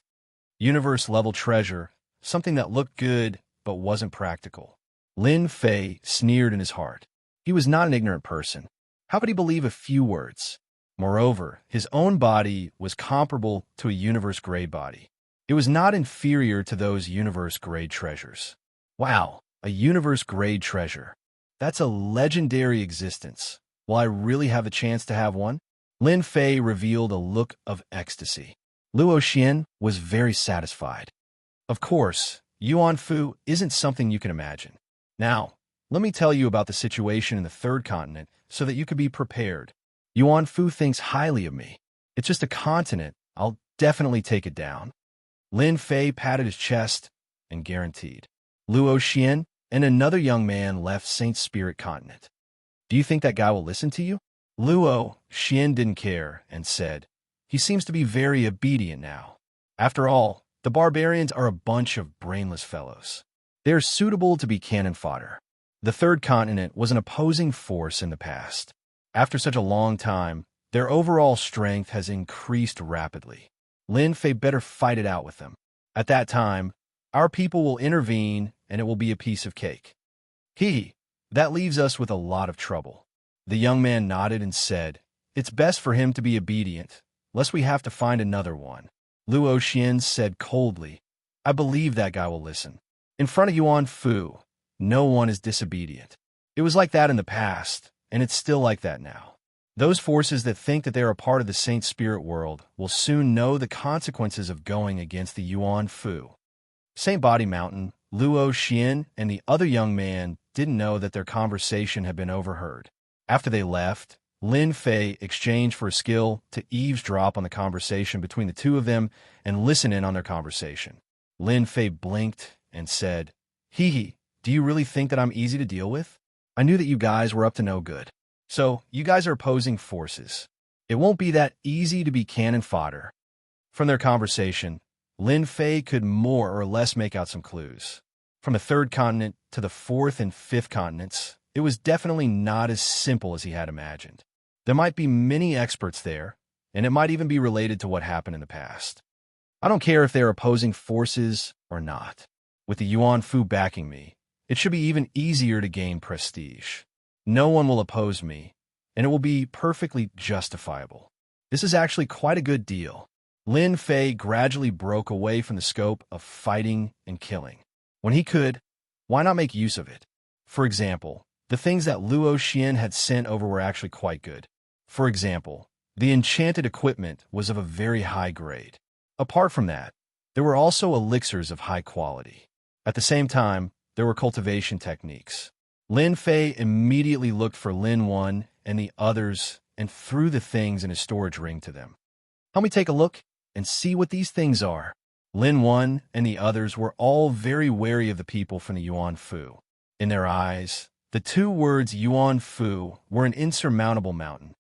Universe-level treasure, something that looked good but wasn't practical. Lin Fei sneered in his heart. He was not an ignorant person. How could he believe a few words? Moreover, his own body was comparable to a universe-grade body. It was not inferior to those universe-grade treasures. Wow, a universe-grade treasure. That's a legendary existence. Will I really have the chance to have one? Lin Fei revealed a look of ecstasy. Luo Xian was very satisfied. Of course, Yuan Fu isn't something you can imagine. Now, let me tell you about the situation in the third continent so that you could be prepared. Yuan Fu thinks highly of me. It's just a continent. I'll definitely take it down. Lin Fei patted his chest and guaranteed. Luo Xian and another young man left Saint Spirit Continent. Do you think that guy will listen to you? Luo Xian didn't care and said, He seems to be very obedient now. After all, the barbarians are a bunch of brainless fellows. They are suitable to be cannon fodder. The third continent was an opposing force in the past. After such a long time, their overall strength has increased rapidly. Lin Fei better fight it out with them. At that time, our people will intervene and it will be a piece of cake. That leaves us with a lot of trouble. The young man nodded and said, It's best for him to be obedient, lest we have to find another one. Luo Xian said coldly, I believe that guy will listen. In front of Yuan Fu, no one is disobedient. It was like that in the past, and it's still like that now. Those forces that think that they are a part of the Saint Spirit world will soon know the consequences of going against the Yuan Fu. Saint Body Mountain, Luo Xian and the other young man didn't know that their conversation had been overheard. After they left, Lin Fei exchanged for a skill to eavesdrop on the conversation between the two of them and listen in on their conversation. Lin Fei blinked and said, "Hee hee, do you really think that I'm easy to deal with? I knew that you guys were up to no good. So, you guys are opposing forces. It won't be that easy to be cannon fodder." From their conversation, Lin Fei could more or less make out some clues. From the third continent to the fourth and fifth continents, it was definitely not as simple as he had imagined. There might be many experts there, and it might even be related to what happened in the past. I don't care if they're opposing forces or not. With the Yuan Fu backing me, it should be even easier to gain prestige. No one will oppose me, and it will be perfectly justifiable. This is actually quite a good deal. Lin Fei gradually broke away from the scope of fighting and killing. When he could, why not make use of it? For example, the things that Luo Xian had sent over were actually quite good. For example, the enchanted equipment was of a very high grade. Apart from that, there were also elixirs of high quality. At the same time, there were cultivation techniques. Lin Fei immediately looked for Lin Wan and the others and threw the things in his storage ring to them. "Help me take a look and see what these things are." Lin Wan and the others were all very wary of the people from the Yuan Fu. In their eyes, the two words Yuan Fu were an insurmountable mountain.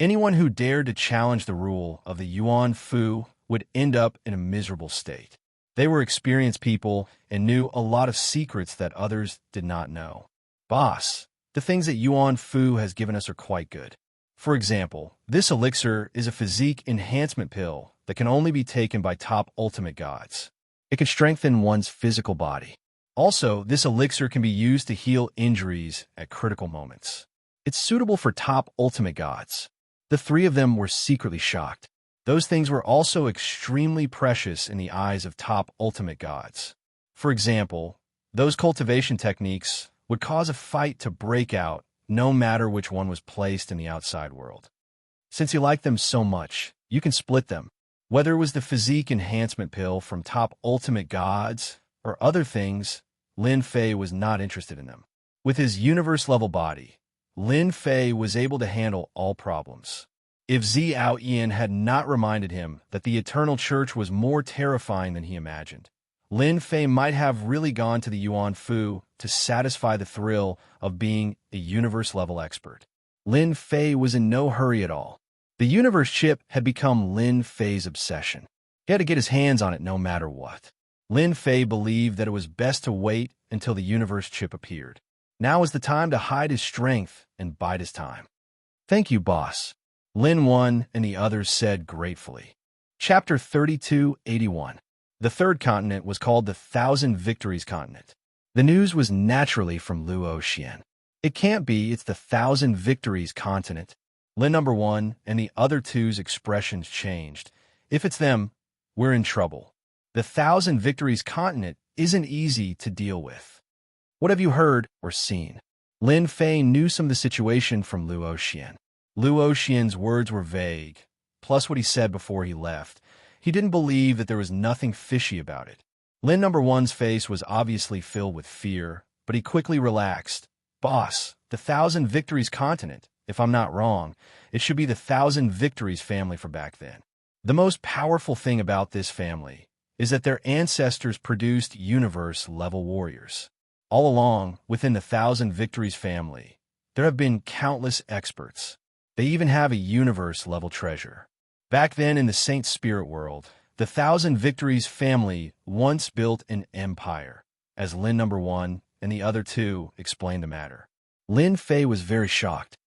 Anyone who dared to challenge the rule of the Yuan Fu would end up in a miserable state. They were experienced people and knew a lot of secrets that others did not know. "Boss, the things that Yuan Fu has given us are quite good. For example, this elixir is a physique enhancement pill that can only be taken by top ultimate gods. It can strengthen one's physical body. Also, this elixir can be used to heal injuries at critical moments. It's suitable for top ultimate gods." The three of them were secretly shocked. Those things were also extremely precious in the eyes of top ultimate gods. For example, those cultivation techniques would cause a fight to break out no matter which one was placed in the outside world. Since you like them so much, you can split them. Whether it was the physique enhancement pill from top ultimate gods or other things, Lin Fei was not interested in them. With his universe-level body, Lin Fei was able to handle all problems. If Xiao Yin had not reminded him that the Eternal Church was more terrifying than he imagined, Lin Fei might have really gone to the Yuan Fu to satisfy the thrill of being a universe-level expert. Lin Fei was in no hurry at all. The universe chip had become Lin Fei's obsession. He had to get his hands on it no matter what. Lin Fei believed that it was best to wait until the universe chip appeared. Now was the time to hide his strength and bide his time. "Thank you, boss," Lin Wan and the others said gratefully. Chapter 3281. The third continent was called the Thousand Victories Continent. The news was naturally from Luo Xian. "It can't be, it's the Thousand Victories Continent." Lin number 1 and the other two's expressions changed. "If it's them, we're in trouble. The Thousand Victories Continent isn't easy to deal with. What have you heard or seen?" Lin Fei knew some of the situation from Luo Xian. Luo Xian's words were vague, plus what he said before he left. He didn't believe that there was nothing fishy about it. Lin number 1's face was obviously filled with fear, but he quickly relaxed. "Boss, the Thousand Victories Continent, if I'm not wrong, it should be the Thousand Victories family for back then. The most powerful thing about this family is that their ancestors produced universe-level warriors. All along, within the Thousand Victories family, there have been countless experts. They even have a universe-level treasure. Back then in the Saint Spirit world, the Thousand Victories family once built an empire," as Lin number 1 and the other two explained the matter. Lin Fei was very shocked.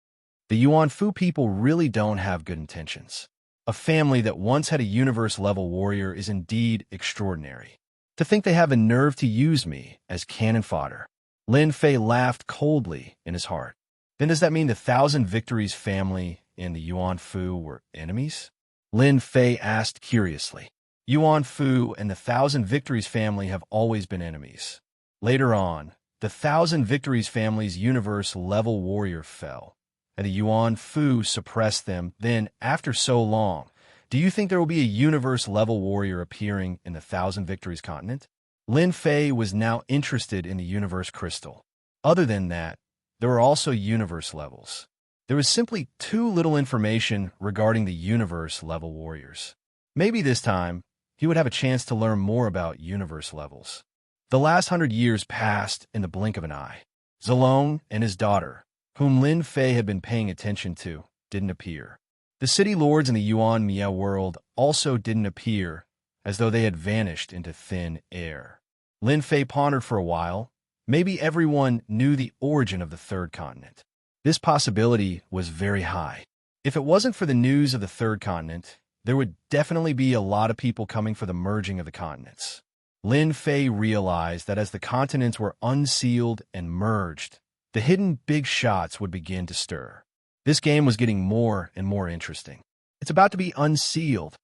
The Yuan Fu people really don't have good intentions. A family that once had a universe-level warrior is indeed extraordinary. To think they have a nerve to use me as cannon fodder. Lin Fei laughed coldly in his heart. Then does that mean the Thousand Victories family and the Yuan Fu were enemies? Lin Fei asked curiously. Yuan Fu and the Thousand Victories family have always been enemies. Later on, the Thousand Victories family's universe-level warrior fell, and the Yuan Fu suppressed them. Then, after so long, do you think there will be a universe-level warrior appearing in the Thousand Victories continent? Lin Fei was now interested in the universe crystal. Other than that, there were also universe levels. There was simply too little information regarding the universe-level warriors. Maybe this time, he would have a chance to learn more about universe levels. The last 100 years passed in the blink of an eye. Zalone and his daughter, whom Lin Fei had been paying attention to, didn't appear. The city lords in the Yuan Miao world also didn't appear, as though they had vanished into thin air. Lin Fei pondered for a while. Maybe everyone knew the origin of the third continent. This possibility was very high. If it wasn't for the news of the third continent, there would definitely be a lot of people coming for the merging of the continents. Lin Fei realized that as the continents were unsealed and merged, the hidden big shots would begin to stir. This game was getting more and more interesting. It's about to be unsealed.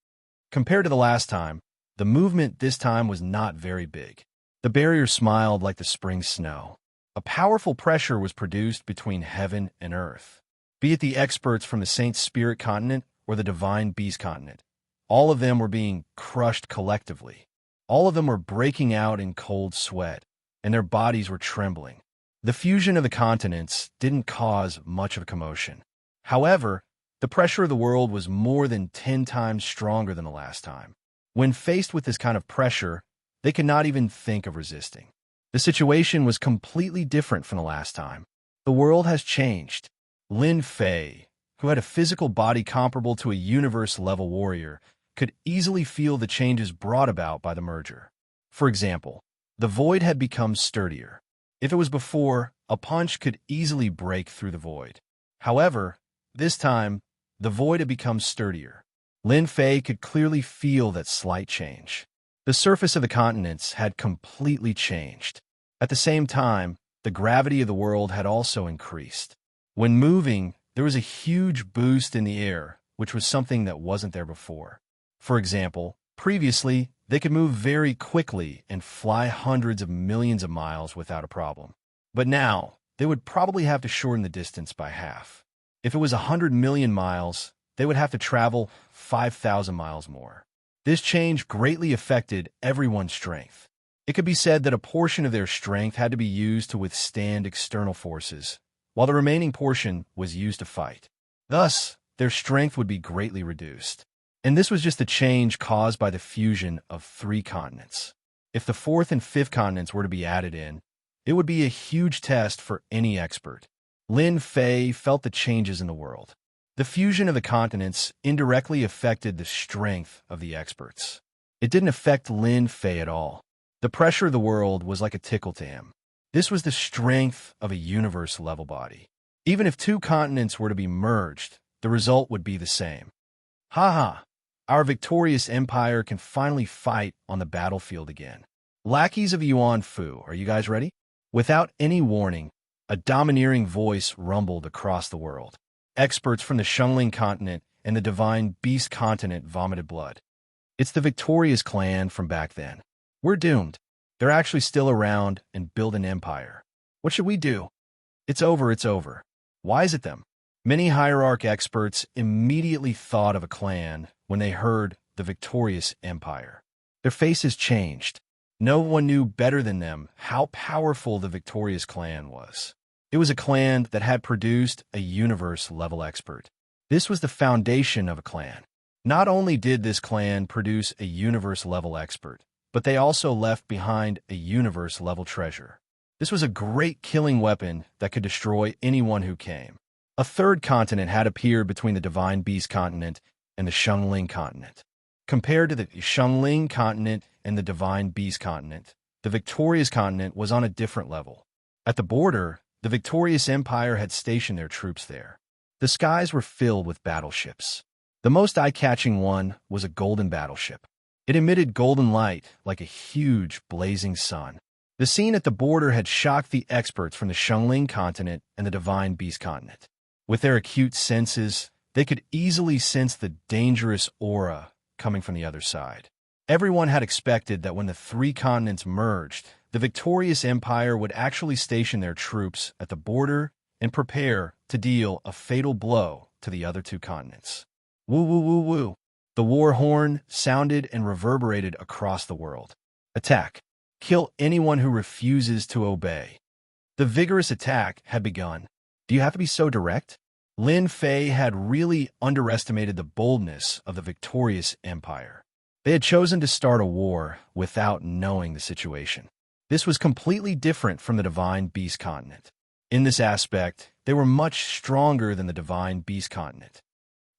Compared to the last time, the movement this time was not very big. The barrier smiled like the spring snow. A powerful pressure was produced between heaven and earth. Be it the experts from the Saint Spirit continent or the Divine Beast continent, all of them were being crushed collectively. All of them were breaking out in cold sweat, and their bodies were trembling. The fusion of the continents didn't cause much of a commotion. However, the pressure of the world was more than 10 times stronger than the last time. When faced with this kind of pressure, they could not even think of resisting. The situation was completely different from the last time. The world has changed. Lin Fei, who had a physical body comparable to a universe-level warrior, could easily feel the changes brought about by the merger. For example, the void had become sturdier. If it was before, a punch could easily break through the void. However, this time, the void had become sturdier. Lin Fei could clearly feel that slight change. The surface of the continents had completely changed. At the same time, the gravity of the world had also increased. When moving, there was a huge boost in the air, which was something that wasn't there before. For example, previously, they could move very quickly and fly hundreds of millions of miles without a problem. But now, they would probably have to shorten the distance by half. If it was 100 million miles, they would have to travel 5,000 miles more. This change greatly affected everyone's strength. It could be said that a portion of their strength had to be used to withstand external forces, while the remaining portion was used to fight. Thus, their strength would be greatly reduced. And this was just a change caused by the fusion of 3 continents. If the 4th and 5th continents were to be added in, it would be a huge test for any expert. Lin Fei felt the changes in the world. The fusion of the continents indirectly affected the strength of the experts. It didn't affect Lin Fei at all. The pressure of the world was like a tickle to him. This was the strength of a universe-level body. Even if 2 continents were to be merged, the result would be the same. Ha! Our victorious empire can finally fight on the battlefield again. Lackeys of Yuan Fu, are you guys ready? Without any warning, a domineering voice rumbled across the world. Experts from the Shengling continent and the Divine Beast continent vomited blood. It's the victorious clan from back then. We're doomed. They're actually still around and build an empire. What should we do? It's over, it's over. Why is it them? Many hierarch experts immediately thought of a clan when they heard the victorious empire. Their faces changed. No one knew better than them how powerful the victorious clan was. It was a clan that had produced a universe-level expert. This was the foundation of a clan. Not only did this clan produce a universe-level expert, but they also left behind a universe-level treasure. This was a great killing weapon that could destroy anyone who came. A 3rd continent had appeared between the Divine Beast continent and the Shengling continent. Compared to the Shengling continent and the Divine Beast continent, the victorious continent was on a different level. At the border, the victorious empire had stationed their troops there. The skies were filled with battleships. The most eye-catching one was a golden battleship. It emitted golden light like a huge, blazing sun. The scene at the border had shocked the experts from the Shengling continent and the Divine Beast continent. With their acute senses, they could easily sense the dangerous aura coming from the other side. Everyone had expected that when the 3 continents merged, the victorious empire would actually station their troops at the border and prepare to deal a fatal blow to the other 2 continents. Woo, woo, woo, woo. The war horn sounded and reverberated across the world. Attack. Kill anyone who refuses to obey. The vigorous attack had begun. Do you have to be so direct? Lin Fei had really underestimated the boldness of the victorious empire. They had chosen to start a war without knowing the situation. This was completely different from the Divine Beast Continent. In this aspect, they were much stronger than the Divine Beast Continent.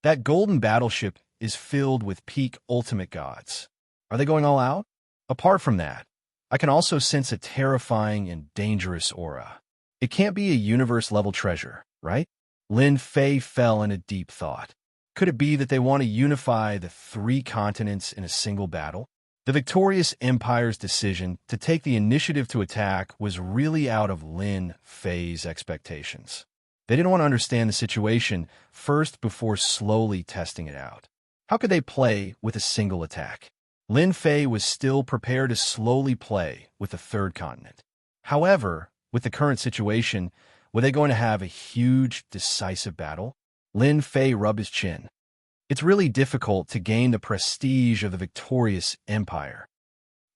That golden battleship is filled with peak ultimate gods. Are they going all out? Apart from that, I can also sense a terrifying and dangerous aura. It can't be a universe-level treasure, right? Lin Fei fell into deep thought. Could it be that they want to unify the 3 continents in a single battle? The victorious empire's decision to take the initiative to attack was really out of Lin Fei's expectations. They didn't want to understand the situation first before slowly testing it out. How could they play with a single attack? Lin Fei was still prepared to slowly play with the 3rd continent. However, with the current situation, were they going to have a huge, decisive battle? Lin Fei rubbed his chin. It's really difficult to gain the prestige of the victorious empire.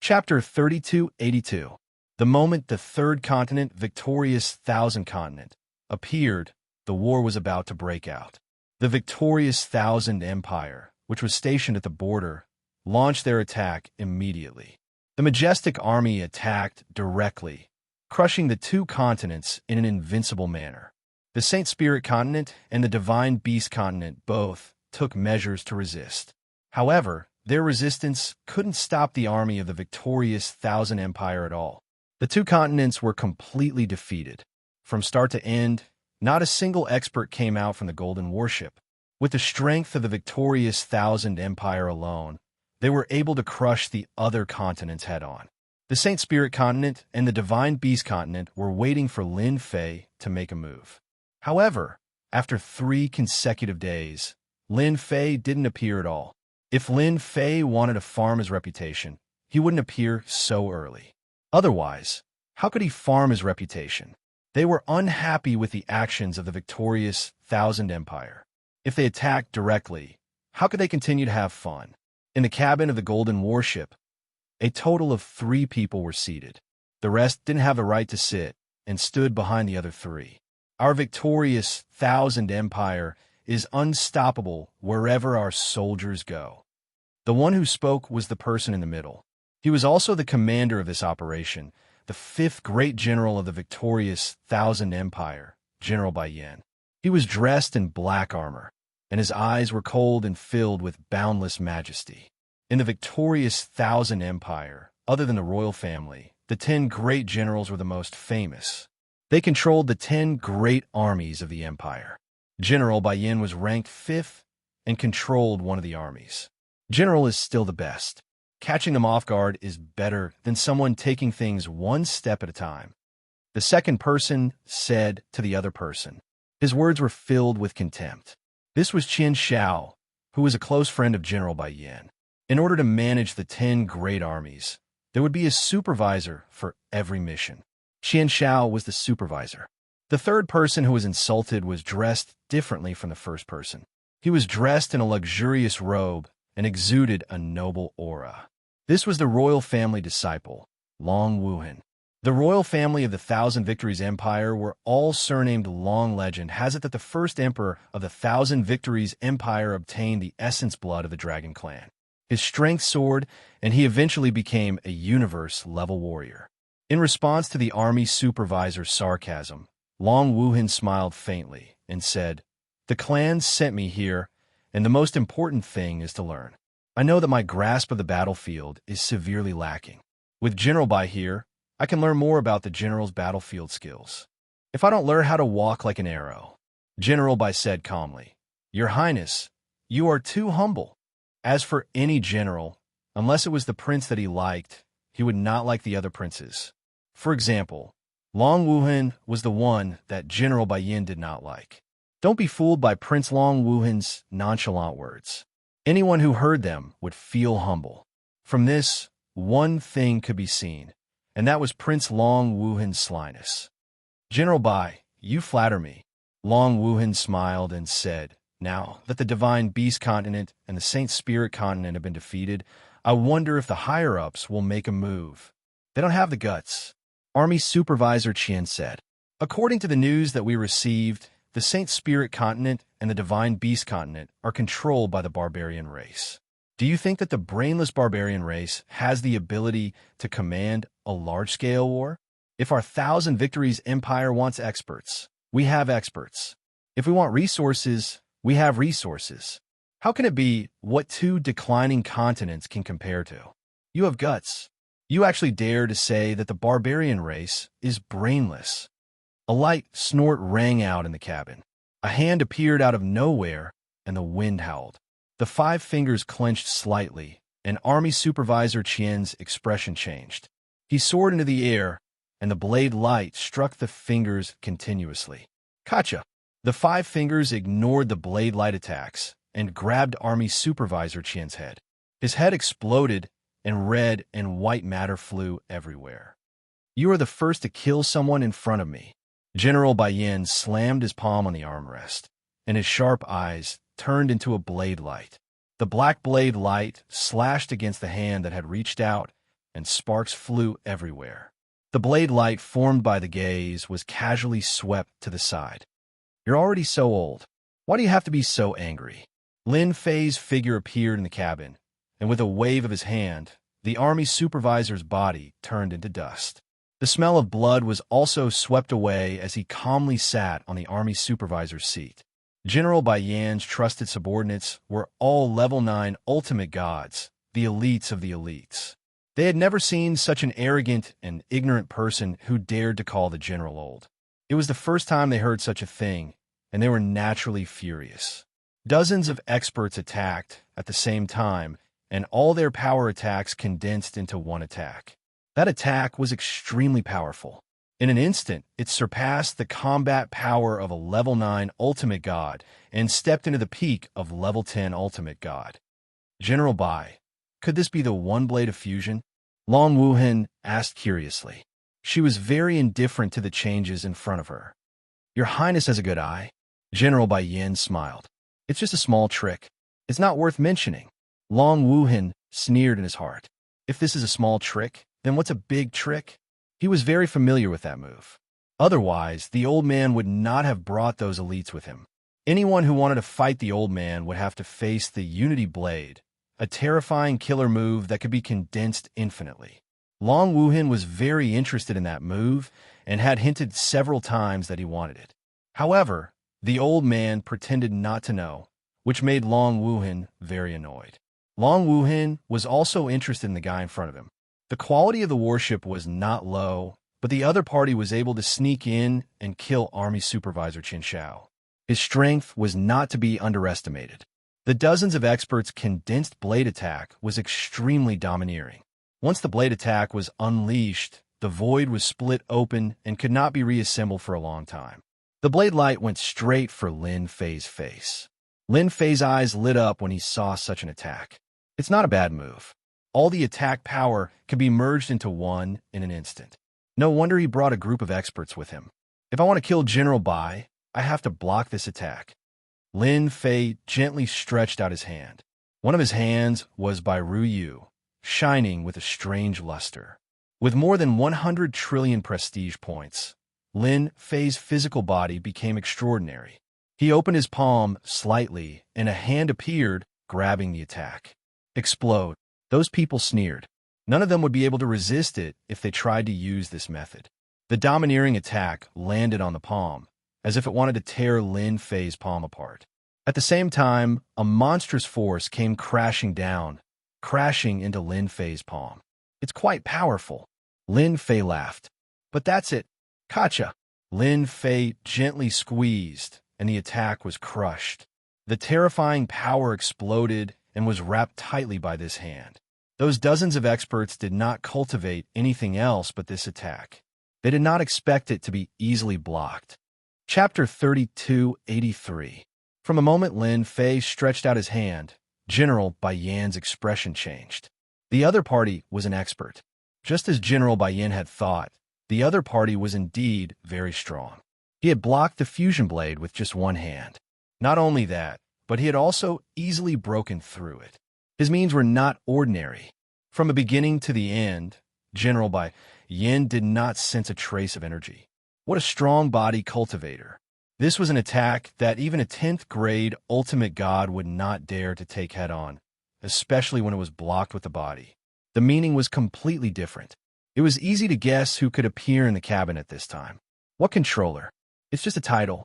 Chapter 3282. The moment the 3rd continent, victorious 1000 continent, appeared, the war was about to break out. The victorious 1000 empire, which was stationed at the border, launched their attack immediately. The majestic army attacked directly, crushing the 2 continents in an invincible manner. The Saint Spirit continent and the Divine Beast continent both took measures to resist. However, their resistance couldn't stop the army of the victorious 1000 empire at all. The 2 continents were completely defeated. From start to end, not a single expert came out from the Golden Warship. With the strength of the victorious 1000 empire alone, they were able to crush the other continents head-on. The Saint Spirit continent and the Divine Beast continent were waiting for Lin Fei to make a move. However, after 3 consecutive days, Lin Fei didn't appear at all. If Lin Fei wanted to farm his reputation, he wouldn't appear so early. Otherwise, how could he farm his reputation? They were unhappy with the actions of the victorious 1000 empire. If they attacked directly, how could they continue to have fun? In the cabin of the Golden Warship, a total of 3 people were seated. The rest didn't have the right to sit and stood behind the other 3. Our victorious 1000 empire is unstoppable wherever our soldiers go. The one who spoke was the person in the middle. He was also the commander of this operation, the 5th great general of the victorious 1000 empire, General Bai Yan. He was dressed in black armor, and his eyes were cold and filled with boundless majesty. In the victorious 1000 empire, other than the royal family, the 10 great generals were the most famous. They controlled the 10 great armies of the empire. General Bai Yan was ranked 5th and controlled one of the armies. General is still the best. Catching them off guard is better than someone taking things one step at a time. The second person said to the other person. His words were filled with contempt. This was Qian Xiao, who was a close friend of General Bai Yan. In order to manage the 10 great armies, there would be a supervisor for every mission. Qian Xiao was the supervisor. The third person who was insulted was dressed differently from the first person. He was dressed in a luxurious robe and exuded a noble aura. This was the royal family disciple, Long Wuhan. The royal family of the 1000 Victories Empire were all surnamed Long. Legend has it that the first emperor of the 1000 Victories Empire obtained the essence blood of the Dragon Clan. His strength soared, and he eventually became a universe-level warrior. In response to the army supervisor's sarcasm, Long Wuhan smiled faintly and said, "The clan sent me here, and the most important thing is to learn. I know that my grasp of the battlefield is severely lacking. With General Bai here, I can learn more about the general's battlefield skills. If I don't learn how to walk like an arrow," General Bai said calmly, "Your Highness, you are too humble. As for any general, unless it was the prince that he liked, he would not like the other princes. For example, Long Wuhan was the one that General Bai Yin did not like. Don't be fooled by Prince Long Wuhan's nonchalant words. Anyone who heard them would feel humble. From this, one thing could be seen, and that was Prince Long Wuhan's slyness. General Bai, you flatter me." Long Wuhan smiled and said, "Now that the Divine Beast Continent and the Saint Spirit Continent have been defeated, I wonder if the higher-ups will make a move. They don't have the guts." Army Supervisor Qian said, "According to the news that we received, the Saint Spirit continent and the Divine Beast continent are controlled by the barbarian race. Do you think that the brainless barbarian race has the ability to command a large-scale war? If our 1,000 victories empire wants experts, we have experts. If we want resources, we have resources. How can it be what two declining continents can compare to? You have guts. You actually dare to say that the barbarian race is brainless. A light snort rang out in the cabin. A hand appeared out of nowhere, and the wind howled. The 5 fingers clenched slightly, and Army Supervisor Qian's expression changed. He soared into the air, and the blade light struck the fingers continuously. Gotcha! The 5 fingers ignored the blade light attacks and grabbed Army Supervisor Qian's head. His head exploded, and red and white matter flew everywhere. You are the first to kill someone in front of me. General Bai Yin slammed his palm on the armrest, and his sharp eyes turned into a blade light. The black blade light slashed against the hand that had reached out, and sparks flew everywhere. The blade light formed by the gaze was casually swept to the side. You're already so old. Why do you have to be so angry? Lin Fei's figure appeared in the cabin, and with a wave of his hand, the army supervisor's body turned into dust. The smell of blood was also swept away as he calmly sat on the army supervisor's seat. General Bai Yan's trusted subordinates were all level 9 ultimate gods, the elites of the elites. They had never seen such an arrogant and ignorant person who dared to call the general old. It was the first time they heard such a thing, and they were naturally furious. Dozens of experts attacked at the same time, and all their power attacks condensed into one attack. That attack was extremely powerful. In an instant, it surpassed the combat power of a level 9 ultimate god and stepped into the peak of level 10 ultimate god. General Bai, could this be the one blade of fusion? Long Wuhan asked curiously. She was very indifferent to the changes in front of her. Your Highness has a good eye. General Bai Yin smiled. It's just a small trick. It's not worth mentioning. Long Wuhan sneered in his heart. If this is a small trick, then what's a big trick? He was very familiar with that move. Otherwise, the old man would not have brought those elites with him. Anyone who wanted to fight the old man would have to face the Unity Blade, a terrifying killer move that could be condensed infinitely. Long Wuhan was very interested in that move and had hinted several times that he wanted it. However, the old man pretended not to know, which made Long Wuhan very annoyed. Long Wuhan was also interested in the guy in front of him. The quality of the warship was not low, but the other party was able to sneak in and kill Army Supervisor Qin Shao. His strength was not to be underestimated. The dozens of experts' condensed blade attack was extremely domineering. Once the blade attack was unleashed, the void was split open and could not be reassembled for a long time. The blade light went straight for Lin Fei's face. Lin Fei's eyes lit up when he saw such an attack. It's not a bad move. All the attack power can be merged into one in an instant. No wonder he brought a group of experts with him. If I want to kill General Bai, I have to block this attack. Lin Fei gently stretched out his hand. One of his hands was by Ru Yu, shining with a strange luster. With more than 100 trillion prestige points, Lin Fei's physical body became extraordinary. He opened his palm slightly, and a hand appeared, grabbing the attack. Explode. Those people sneered. None of them would be able to resist it if they tried to use this method. The domineering attack landed on the palm, as if it wanted to tear Lin Fei's palm apart. At the same time, a monstrous force came crashing down, crashing into Lin Fei's palm. It's quite powerful. Lin Fei laughed. But that's it. Gotcha. Lin Fei gently squeezed, and the attack was crushed. The terrifying power exploded and was wrapped tightly by this hand. Those dozens of experts did not cultivate anything else but this attack. They did not expect it to be easily blocked. Chapter 3283. From the moment Lin Fei stretched out his hand, General Bai Yan's expression changed. The other party was an expert. Just as General Bai Yan had thought, the other party was indeed very strong. He had blocked the fusion blade with just one hand. Not only that, but he had also easily broken through it. His means were not ordinary. From the beginning to the end, General Bai Yan did not sense a trace of energy. What a strong body cultivator. This was an attack that even a 10th grade ultimate god would not dare to take head-on, especially when it was blocked with the body. The meaning was completely different. It was easy to guess who could appear in the cabin at this time. What controller? It's just a title,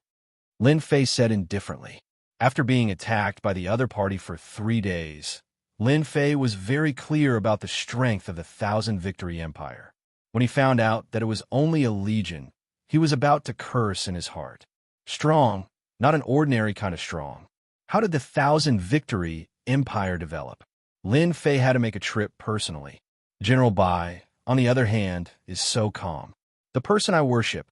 Lin Fei said indifferently. After being attacked by the other party for 3 days, Lin Fei was very clear about the strength of the Thousand Victory Empire. When he found out that it was only a legion, he was about to curse in his heart. Strong, not an ordinary kind of strong. How did the Thousand Victory Empire develop? Lin Fei had to make a trip personally. General Bai, on the other hand, is so calm. The person I worship,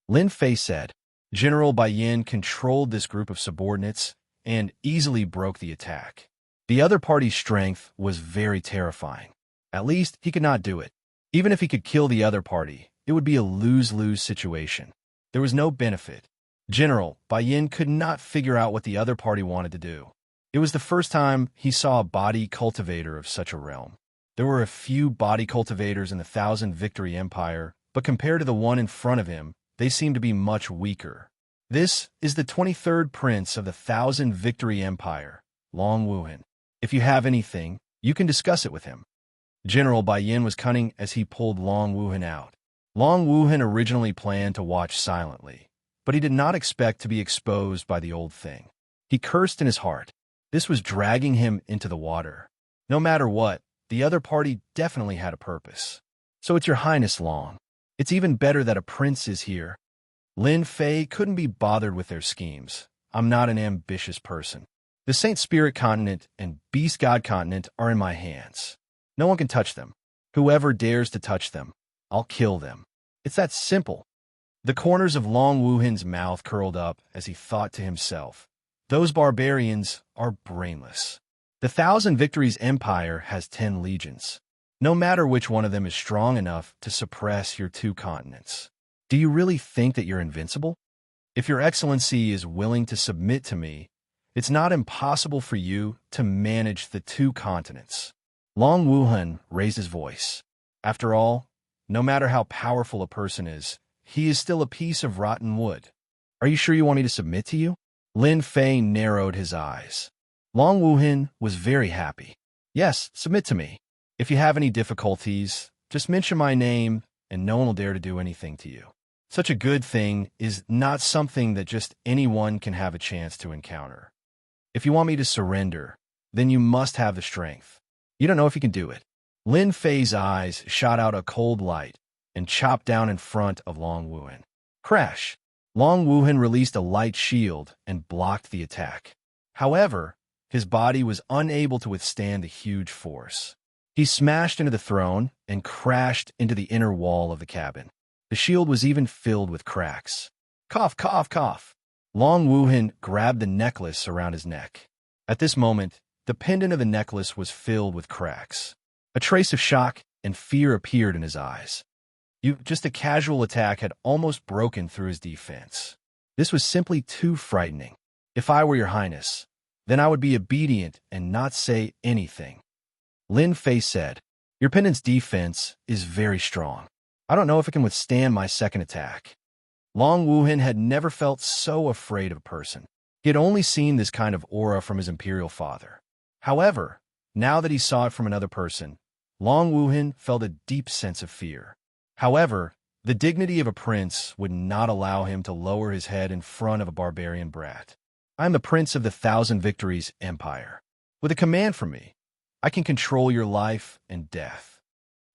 Lin Fei said. General Bai Yin controlled this group of subordinates and easily broke the attack. The other party's strength was very terrifying. At least he could not do it. Even if he could kill the other party, it would be a lose-lose situation. There was no benefit. General Bai Yin could not figure out what the other party wanted to do. It was the first time he saw a body cultivator of such a realm. There were a few body cultivators in the Thousand Victory Empire, but compared to the one in front of him, they seemed to be much weaker. This is the 23rd prince of the Thousand Victory Empire, Long Wuhan. If you have anything, you can discuss it with him. General Bai Yin was cunning as he pulled Long Wuhan out. Long Wuhan originally planned to watch silently, but he did not expect to be exposed by the old thing. He cursed in his heart. This was dragging him into the water. No matter what, the other party definitely had a purpose. So it's your Highness, Long. It's even better that a prince is here. Lin Fei couldn't be bothered with their schemes. I'm not an ambitious person. The Saint Spirit Continent and Beast God Continent are in my hands. No one can touch them. Whoever dares to touch them, I'll kill them. It's that simple. The corners of Long Wuhan's mouth curled up as he thought to himself, those barbarians are brainless. The Thousand Victories Empire has 10 legions. No matter which one of them is strong enough to suppress your 2 continents. Do you really think that you're invincible? If your excellency is willing to submit to me, it's not impossible for you to manage the 2 continents. Long Wuhan raised his voice. After all, no matter how powerful a person is, he is still a piece of rotten wood. Are you sure you want me to submit to you? Lin Fei narrowed his eyes. Long Wuhan was very happy. Yes, submit to me. If you have any difficulties, just mention my name and no one will dare to do anything to you. Such a good thing is not something that just anyone can have a chance to encounter. If you want me to surrender, then you must have the strength. You don't know if you can do it. Lin Fei's eyes shot out a cold light and chopped down in front of Long Wuhan. Crash! Long Wuhan released a light shield and blocked the attack. However, his body was unable to withstand the huge force. He smashed into the throne and crashed into the inner wall of the cabin. The shield was even filled with cracks. Cough, cough, cough. Long Wuhan grabbed the necklace around his neck. At this moment, the pendant of the necklace was filled with cracks. A trace of shock and fear appeared in his eyes. Just a casual attack had almost broken through his defense. This was simply too frightening. If I were your Highness, then I would be obedient and not say anything. Lin Fei said, your pendant's defense is very strong. I don't know if it can withstand my second attack. Long Wuhan had never felt so afraid of a person. He had only seen this kind of aura from his imperial father. However, now that he saw it from another person, Long Wuhan felt a deep sense of fear. However, the dignity of a prince would not allow him to lower his head in front of a barbarian brat. I am the prince of the Thousand Victories Empire. With a command from me, I can control your life and death.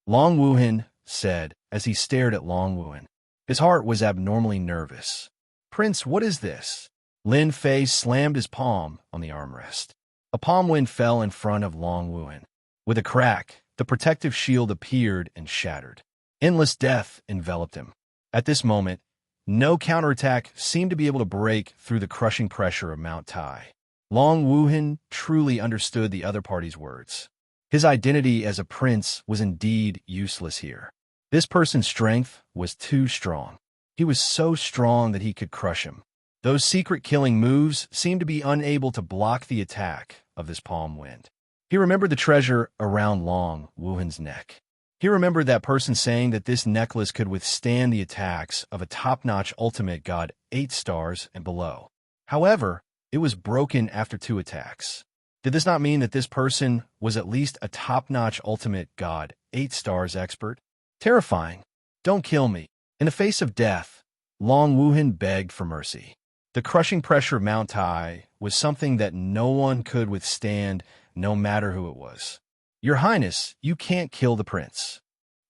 Long Wuhan said as he stared at Long Wuhan. His heart was abnormally nervous. Prince, what is this? Lin Fei slammed his palm on the armrest. A palm wind fell in front of Long Wuhan. With a crack, the protective shield appeared and shattered. Endless death enveloped him. At this moment, no counterattack seemed to be able to break through the crushing pressure of Mount Tai. Long Wuhan truly understood the other party's words. His identity as a prince was indeed useless here. This person's strength was too strong. He was so strong that he could crush him. Those secret killing moves seemed to be unable to block the attack of this palm wind. He remembered the treasure around Long Wuhan's neck. He remembered that person saying that this necklace could withstand the attacks of a top-notch ultimate god 8 stars and below. However, it was broken after 2 attacks. Did this not mean that this person was at least a top-notch ultimate god 8 stars expert? Terrifying. Don't kill me. In the face of death, Long Wuhan begged for mercy. The crushing pressure of Mount Tai was something that no one could withstand, no matter who it was. Your Highness, you can't kill the prince.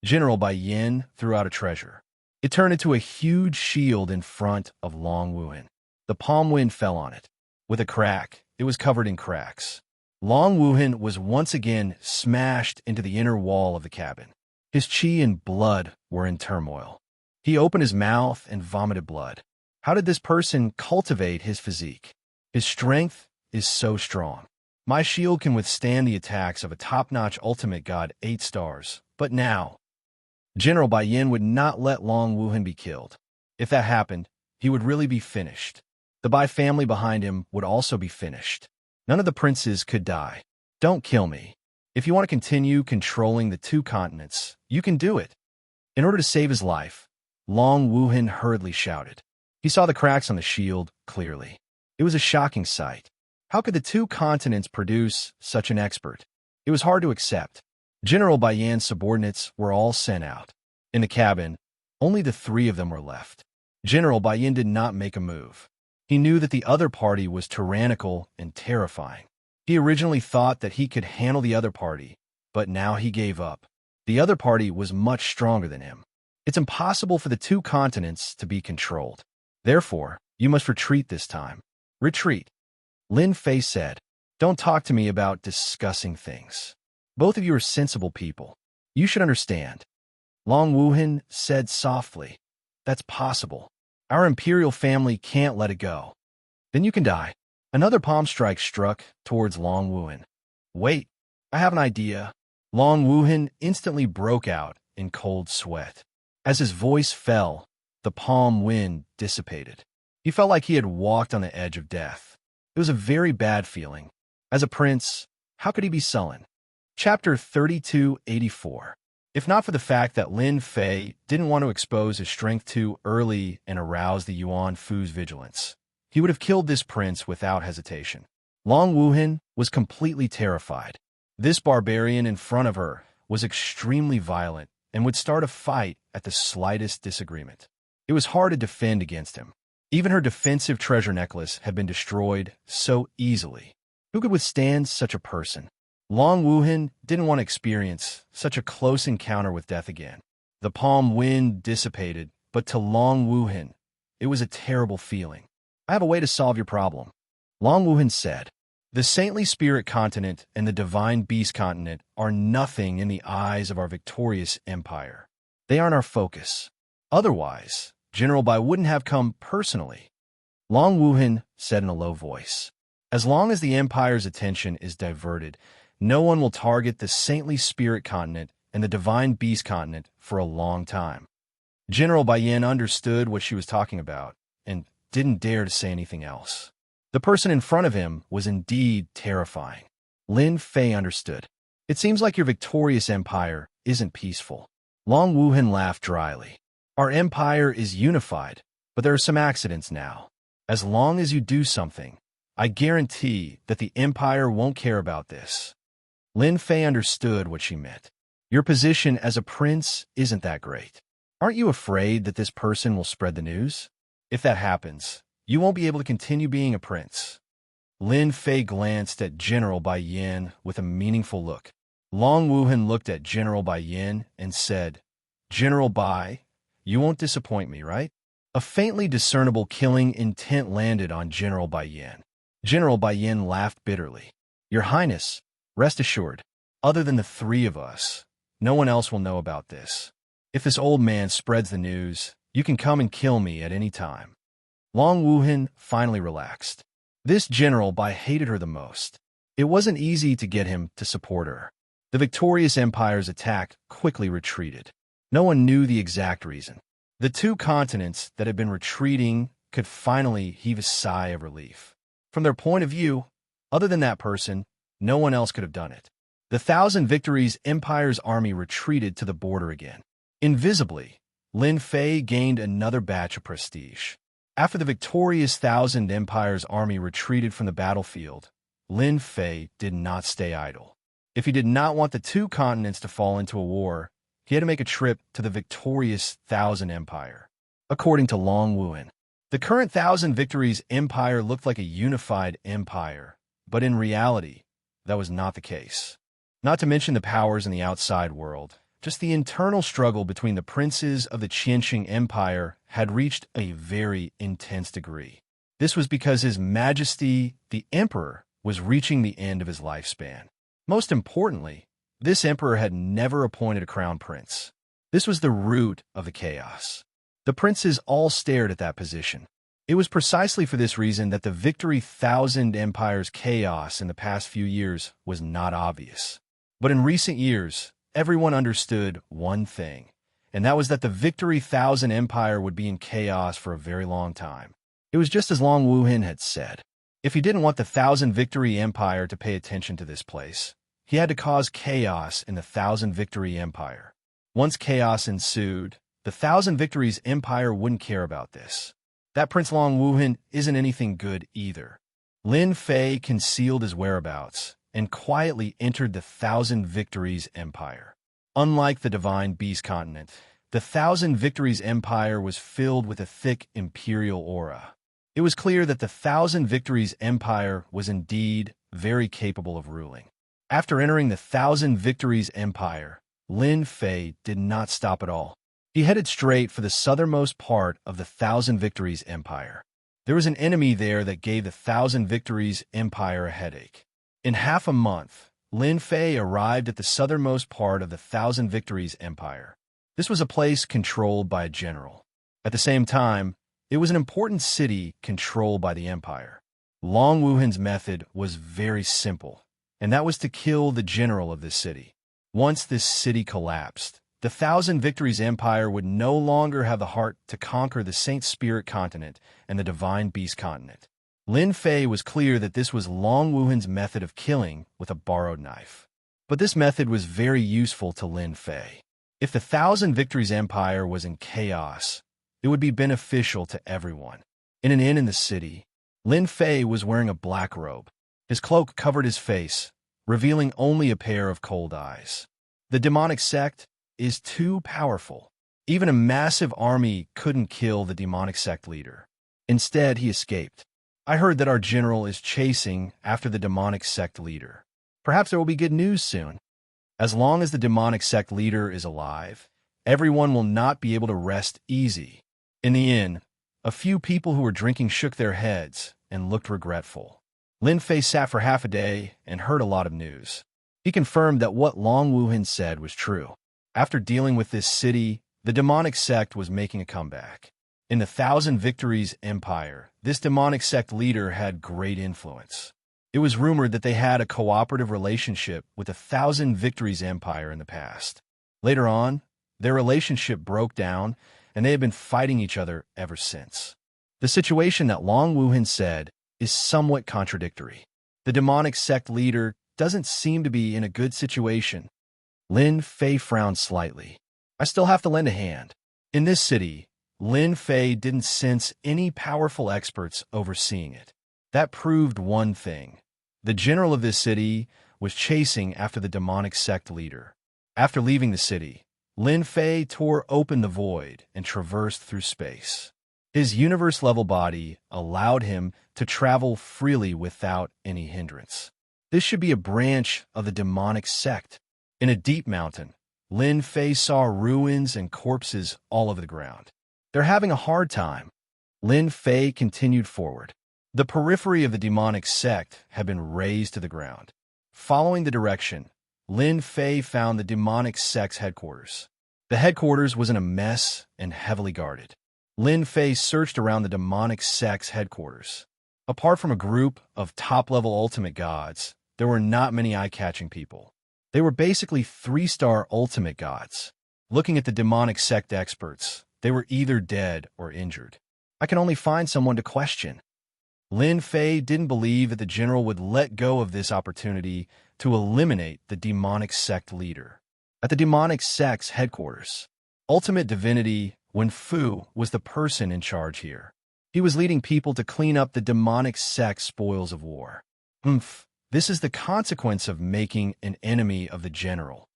General Bai Yin threw out a treasure. It turned into a huge shield in front of Long Wuhan. The palm wind fell on it. With a crack, it was covered in cracks. Long Wuhan was once again smashed into the inner wall of the cabin. His qi and blood were in turmoil. He opened his mouth and vomited blood. How did this person cultivate his physique? His strength is so strong. My shield can withstand the attacks of a top-notch ultimate god 8 stars, but now, General Bai Yin would not let Long Wuhan be killed. If that happened, he would really be finished. The Bai family behind him would also be finished. None of the princes could die. Don't kill me. If you want to continue controlling the 2 continents, you can do it. In order to save his life, Long Wuhan hurriedly shouted. He saw the cracks on the shield clearly. It was a shocking sight. How could the 2 continents produce such an expert? It was hard to accept. General Bai Yan's subordinates were all sent out. In the cabin, only the 3 of them were left. General Bai Yan did not make a move. He knew that the other party was tyrannical and terrifying. He originally thought that he could handle the other party, but now he gave up. The other party was much stronger than him. It's impossible for the 2 continents to be controlled. Therefore, you must retreat this time. Retreat. Lin Fei said, "Don't talk to me about discussing things. Both of you are sensible people. You should understand." Long Wuhan said softly, "That's possible. Our imperial family can't let it go." "Then you can die." Another palm strike struck towards Long Wuhan. "Wait, I have an idea." Long Wuhan instantly broke out in cold sweat. As his voice fell, the palm wind dissipated. He felt like he had walked on the edge of death. It was a very bad feeling. As a prince, how could he be sullen? Chapter 3284. If not for the fact that Lin Fei didn't want to expose his strength too early and arouse the Yuan Fu's vigilance, he would have killed this prince without hesitation. Long Wuhan was completely terrified. This barbarian in front of her was extremely violent and would start a fight at the slightest disagreement. It was hard to defend against him. Even her defensive treasure necklace had been destroyed so easily. Who could withstand such a person? Long Wuhan didn't want to experience such a close encounter with death again. The palm wind dissipated, but to Long Wuhan, it was a terrible feeling. "I have a way to solve your problem," Long Wuhan said. "The saintly spirit continent and the divine beast continent are nothing in the eyes of our victorious empire. They aren't our focus. Otherwise, General Bai wouldn't have come personally." Long Wuhan said in a low voice, "As long as the empire's attention is diverted, no one will target the saintly spirit continent and the divine beast continent for a long time." General Bai Yin understood what she was talking about and didn't dare to say anything else. The person in front of him was indeed terrifying. Lin Fei understood. "It seems like your victorious empire isn't peaceful." Long Wuhan laughed dryly. "Our empire is unified, but there are some accidents now. As long as you do something, I guarantee that the empire won't care about this." Lin Fei understood what she meant. Your position as a prince isn't that great. Aren't you afraid that this person will spread the news? If that happens, you won't be able to continue being a prince. Lin Fei glanced at General Bai Yin with a meaningful look. Long Wuhan looked at General Bai Yin and said, "General Bai, you won't disappoint me, right?" A faintly discernible killing intent landed on General Bai Yin. General Bai Yin laughed bitterly. "Your Highness, rest assured, other than the 3 of us, no one else will know about this. If this old man spreads the news, you can come and kill me at any time." Long Wuhan finally relaxed. This General Bai hated her the most. It wasn't easy to get him to support her. The victorious empire's attack quickly retreated. No one knew the exact reason. The 2 continents that had been retreating could finally heave a sigh of relief. From their point of view, other than that person, no one else could have done it. The Thousand Victories Empire's army retreated to the border again. Invisibly, Lin Fei gained another batch of prestige. After the victorious Thousand Empire's army retreated from the battlefield, Lin Fei did not stay idle. If he did not want the two continents to fall into a war, he had to make a trip to the victorious Thousand Empire. According to Long Wuhan, the current Thousand Victories Empire looked like a unified empire, but in reality, that was not the case. Not to mention the powers in the outside world, just the internal struggle between the princes of the Qianqing Empire had reached a very intense degree. This was because His Majesty, the Emperor, was reaching the end of his lifespan. Most importantly, this emperor had never appointed a crown prince. This was the root of the chaos. The princes all stared at that position. It was precisely for this reason that the Victory Thousand Empire's chaos in the past few years was not obvious. But in recent years, everyone understood one thing, and that was that the Victory Thousand Empire would be in chaos for a very long time. It was just as Long Wuhan had said. If he didn't want the Thousand Victory Empire to pay attention to this place, he had to cause chaos in the Thousand Victory Empire. Once chaos ensued, the Thousand Victories Empire wouldn't care about this. That Prince Long Wuhan isn't anything good either. Lin Fei concealed his whereabouts and quietly entered the Thousand Victories Empire. Unlike the Divine Beast continent, the Thousand Victories Empire was filled with a thick imperial aura. It was clear that the Thousand Victories Empire was indeed very capable of ruling. After entering the Thousand Victories Empire, Lin Fei did not stop at all. He headed straight for the southernmost part of the Thousand Victories Empire. There was an enemy there that gave the Thousand Victories Empire a headache. In half a month, Lin Fei arrived at the southernmost part of the Thousand Victories Empire. This was a place controlled by a general. At the same time, it was an important city controlled by the empire. Long Wuhan's method was very simple, and that was to kill the general of this city. Once this city collapsed, the Thousand Victories Empire would no longer have the heart to conquer the Saint Spirit continent and the Divine Beast continent. Lin Fei was clear that this was Long Wuhan's method of killing with a borrowed knife. But this method was very useful to Lin Fei. If the Thousand Victories Empire was in chaos, it would be beneficial to everyone. In an inn in the city, Lin Fei was wearing a black robe. His cloak covered his face, revealing only a pair of cold eyes. The demonic sect is too powerful. Even a massive army couldn't kill the demonic sect leader. Instead, he escaped. I heard that our general is chasing after the demonic sect leader. Perhaps there will be good news soon. As long as the demonic sect leader is alive, everyone will not be able to rest easy. In the inn, a few people who were drinking shook their heads and looked regretful. Lin Fei sat for half a day and heard a lot of news. He confirmed that what Long Wuhan said was true. After dealing with this city, the demonic sect was making a comeback. In the Thousand Victories Empire, this demonic sect leader had great influence. It was rumored that they had a cooperative relationship with the Thousand Victories Empire in the past. Later on, their relationship broke down, and they have been fighting each other ever since. The situation that Long Wuhan said is somewhat contradictory. The demonic sect leader doesn't seem to be in a good situation. Lin Fei frowned slightly. I still have to lend a hand. In this city, Lin Fei didn't sense any powerful experts overseeing it. That proved one thing. The general of this city was chasing after the demonic sect leader. After leaving the city, Lin Fei tore open the void and traversed through space. His universe-level body allowed him to travel freely without any hindrance. This should be a branch of the demonic sect. In a deep mountain, Lin Fei saw ruins and corpses all over the ground. They're having a hard time. Lin Fei continued forward. The periphery of the demonic sect had been razed to the ground. Following the direction, Lin Fei found the demonic sect's headquarters. The headquarters was in a mess and heavily guarded. Lin Fei searched around the demonic sect's headquarters. Apart from a group of top-level ultimate gods, there were not many eye-catching people. They were basically 3-star ultimate gods. Looking at the demonic sect experts, they were either dead or injured. I can only find someone to question. Lin Fei didn't believe that the general would let go of this opportunity to eliminate the demonic sect leader. At the demonic sect's headquarters, Ultimate Divinity Wen Fu was the person in charge here. He was leading people to clean up the demonic sect's spoils of war. This is the consequence of making an enemy of the general.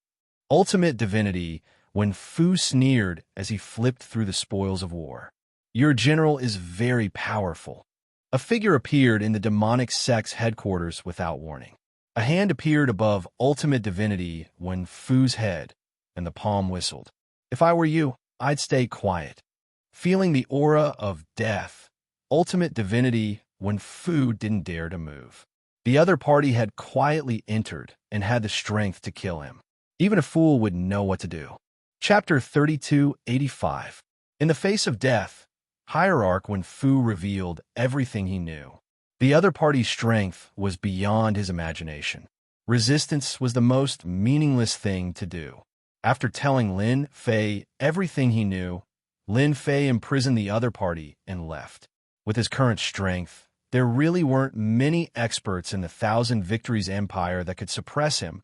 Ultimate Divinity Wen Fu sneered as he flipped through the spoils of war. Your general is very powerful. A figure appeared in the demonic sect's headquarters without warning. A hand appeared above Ultimate Divinity Wen Fu's head, and the palm whistled. If I were you, I'd stay quiet. Feeling the aura of death, Ultimate Divinity Wen Fu didn't dare to move. The other party had quietly entered and had the strength to kill him. Even a fool would know what to do. Chapter 3285. In the face of death, Hierarch Wen Fu revealed everything he knew. The other party's strength was beyond his imagination. Resistance was the most meaningless thing to do. After telling Lin Fei everything he knew, Lin Fei imprisoned the other party and left. With his current strength, there really weren't many experts in the Thousand Victories Empire that could suppress him,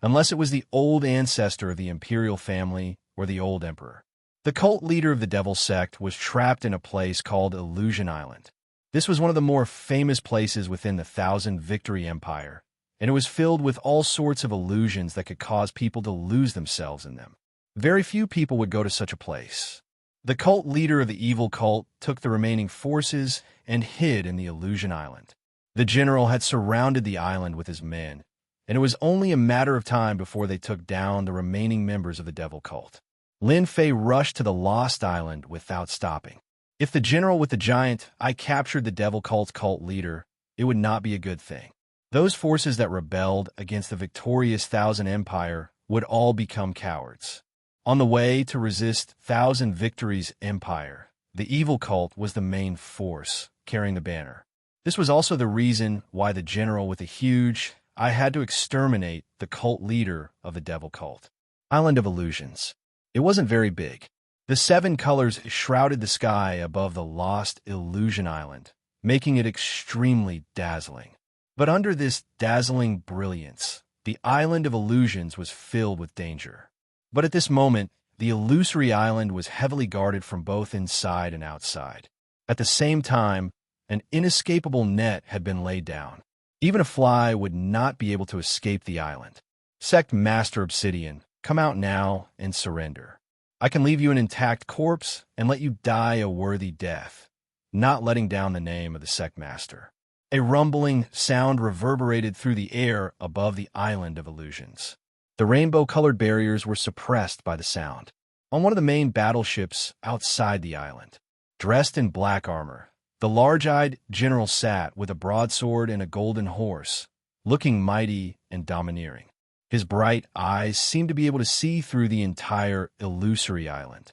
unless it was the old ancestor of the imperial family or the old emperor. The cult leader of the Devil Sect was trapped in a place called Illusion Island. This was one of the more famous places within the Thousand Victory Empire, and it was filled with all sorts of illusions that could cause people to lose themselves in them. Very few people would go to such a place. The cult leader of the evil cult took the remaining forces and hid in the Illusion Island. The general had surrounded the island with his men, and it was only a matter of time before they took down the remaining members of the devil cult. Lin Fei rushed to the Lost Island without stopping. If the general with the giant eye captured the devil cult's cult leader, it would not be a good thing. Those forces that rebelled against the victorious Thousand Empire would all become cowards. On the way to resist Thousand Victories Empire, the evil cult was the main force, carrying the banner. This was also the reason why the general with a huge eye had to exterminate the cult leader of the devil cult. Island of Illusions. It wasn't very big. The 7 colors shrouded the sky above the lost Illusion Island, making it extremely dazzling. But under this dazzling brilliance, the Island of Illusions was filled with danger. But at this moment, the illusory island was heavily guarded from both inside and outside. At the same time, an inescapable net had been laid down. Even a fly would not be able to escape the island. Sect Master Obsidian, come out now and surrender. I can leave you an intact corpse and let you die a worthy death, not letting down the name of the Sect Master. A rumbling sound reverberated through the air above the Island of Illusions. The rainbow-colored barriers were suppressed by the sound. On one of the main battleships outside the island, dressed in black armor, the large-eyed general sat with a broadsword and a golden horse, looking mighty and domineering. His bright eyes seemed to be able to see through the entire illusory island.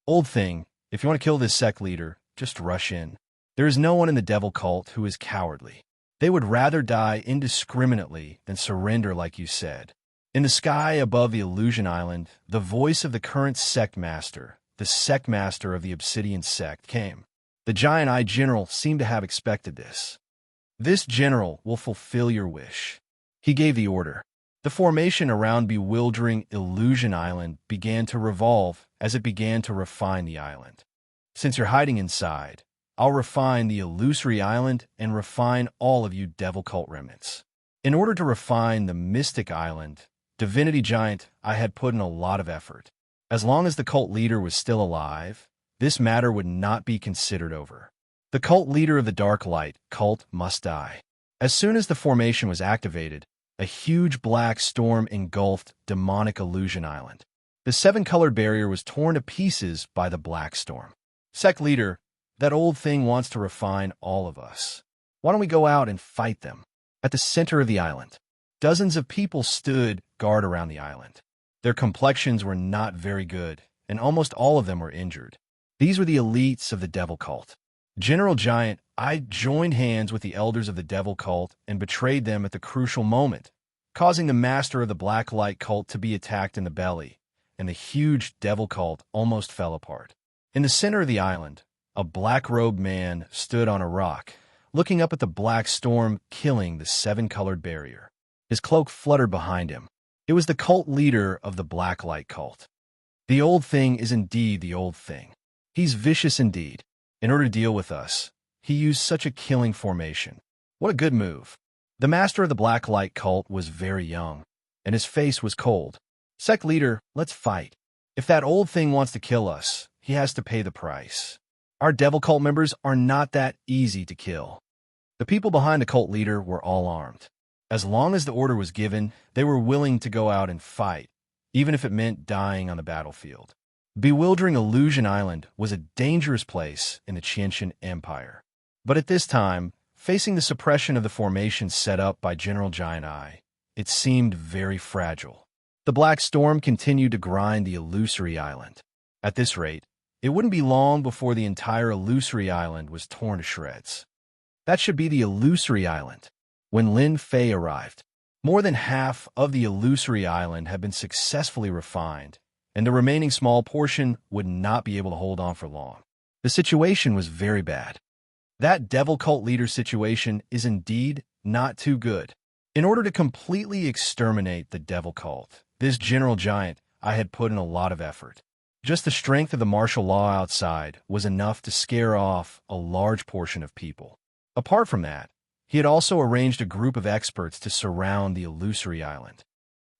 Old thing, if you want to kill this sect leader, just rush in. There is no one in the devil cult who is cowardly. They would rather die indiscriminately than surrender like you said. In the sky above the Illusion Island, the voice of the current sect master, the sect master of the Obsidian sect, came. The giant-eyed general seemed to have expected this. This general will fulfill your wish. He gave the order. The formation around bewildering Illusion Island began to revolve as it began to refine the island. Since you're hiding inside, I'll refine the illusory island and refine all of you devil cult remnants. In order to refine the mystic island, Divinity Giant, I had put in a lot of effort. As long as the cult leader was still alive, this matter would not be considered over. The cult leader of the Dark Light cult must die. As soon as the formation was activated, a huge black storm engulfed demonic Illusion Island. The 7-colored barrier was torn to pieces by the black storm. Sect leader, that old thing wants to refine all of us. Why don't we go out and fight them? At the center of the island, dozens of people stood guard around the island. Their complexions were not very good, and almost all of them were injured. These were the elites of the devil cult. General Giant, I joined hands with the elders of the devil cult and betrayed them at the crucial moment, causing the master of the black light cult to be attacked in the belly, and the huge devil cult almost fell apart. In the center of the island, a black-robed man stood on a rock, looking up at the black storm killing the seven-colored barrier. His cloak fluttered behind him. It was the cult leader of the Black Light cult. The old thing is indeed the old thing. He's vicious indeed. In order to deal with us, he used such a killing formation. What a good move. The master of the Black Light cult was very young, and his face was cold. Sect leader, let's fight. If that old thing wants to kill us, he has to pay the price. Our devil cult members are not that easy to kill. The people behind the cult leader were all armed. As long as the order was given, they were willing to go out and fight, even if it meant dying on the battlefield. Bewildering Illusion Island was a dangerous place in the Qiantian Empire. But at this time, facing the suppression of the formation set up by General Giant Eye, it seemed very fragile. The Black Storm continued to grind the Illusory Island. At this rate, it wouldn't be long before the entire Illusory Island was torn to shreds. That should be the Illusory Island. When Lin Fei arrived, more than half of the Illusory Island had been successfully refined, and the remaining small portion would not be able to hold on for long. The situation was very bad. That devil cult leader situation is indeed not too good. In order to completely exterminate the devil cult, this General Giant I had put in a lot of effort. Just the strength of the martial law outside was enough to scare off a large portion of people. Apart from that, he had also arranged a group of experts to surround the Illusory Island.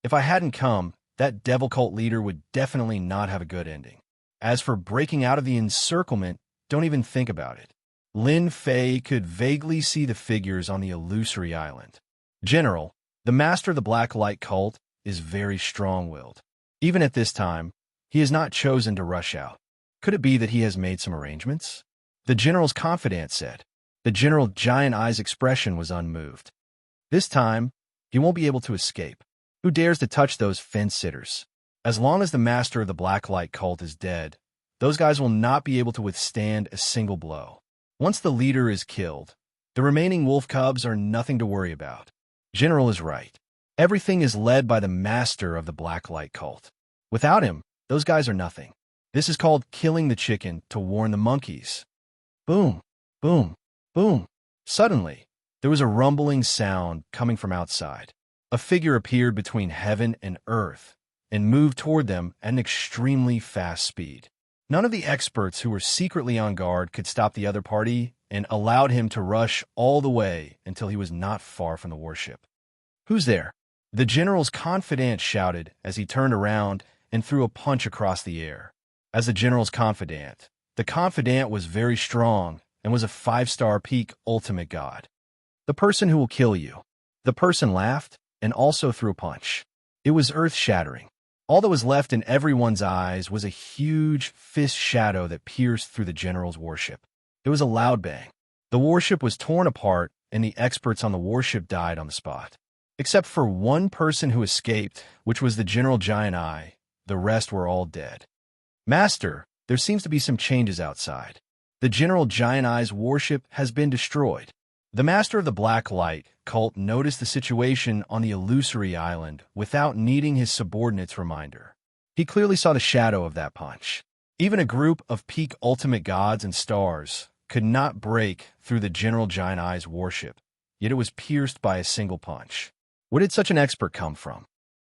If I hadn't come, that devil cult leader would definitely not have a good ending. As for breaking out of the encirclement, don't even think about it. Lin Fei could vaguely see the figures on the Illusory Island. General, the master of the Black Light cult, is very strong-willed. Even at this time, he has not chosen to rush out. Could it be that he has made some arrangements? The general's confidant said. The General Giant Eye's expression was unmoved. This time, he won't be able to escape. Who dares to touch those fence-sitters? As long as the master of the Black Light cult is dead, those guys will not be able to withstand a single blow. Once the leader is killed, the remaining wolf cubs are nothing to worry about. General is right. Everything is led by the master of the Black Light cult. Without him, those guys are nothing. This is called killing the chicken to warn the monkeys. Boom, boom, boom. Suddenly, there was a rumbling sound coming from outside. A figure appeared between heaven and earth and moved toward them at an extremely fast speed. None of the experts who were secretly on guard could stop the other party and allowed him to rush all the way until he was not far from the warship. Who's there? The general's confidant shouted as he turned around and threw a punch across the air. As the general's confidant, the confidant was very strong and was a 5-star peak ultimate god. The person who will kill you. The person laughed and also threw a punch. It was earth-shattering. All that was left in everyone's eyes was a huge fist shadow that pierced through the general's warship. It was a loud bang. The warship was torn apart, and the experts on the warship died on the spot. Except for one person who escaped, which was the General Giant Eye, the rest were all dead. Master, there seems to be some changes outside. The General Giant Eye's warship has been destroyed. The master of the Black Light cult noticed the situation on the Illusory Island without needing his subordinate's reminder. He clearly saw the shadow of that punch. Even a group of peak ultimate gods and stars could not break through the General Giant Eye's warship, yet it was pierced by a single punch. Where did such an expert come from?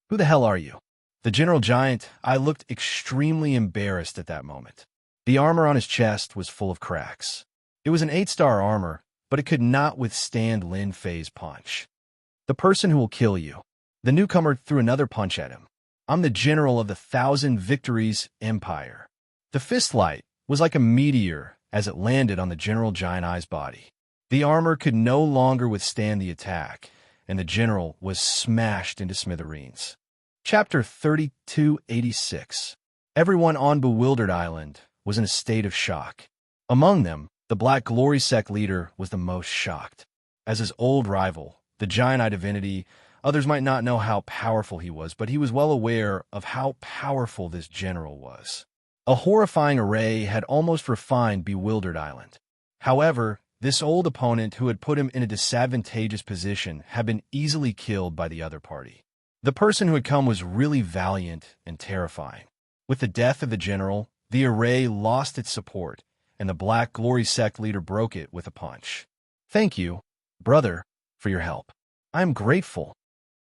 Who the hell are you? The General Giant Eye looked extremely embarrassed at that moment. The armor on his chest was full of cracks. It was an 8-star armor, but it could not withstand Lin Fei's punch. The person who will kill you. The newcomer threw another punch at him. I'm the general of the 1,000 Victories Empire. The fist light was like a meteor as it landed on the General Giant Eye's body. The armor could no longer withstand the attack, and the general was smashed into smithereens. Chapter 3286. Everyone on Bewildered Island was in a state of shock. Among them, the Black Glory Sect leader was the most shocked. As his old rival, the Giant Eye divinity, others might not know how powerful he was, but he was well aware of how powerful this general was. A horrifying array had almost refined Bewildered Island. However, this old opponent who had put him in a disadvantageous position had been easily killed by the other party. The person who had come was really valiant and terrifying. With the death of the general, the array lost its support, and the Black Glory Sect leader broke it with a punch. Thank you, brother, for your help. I am grateful.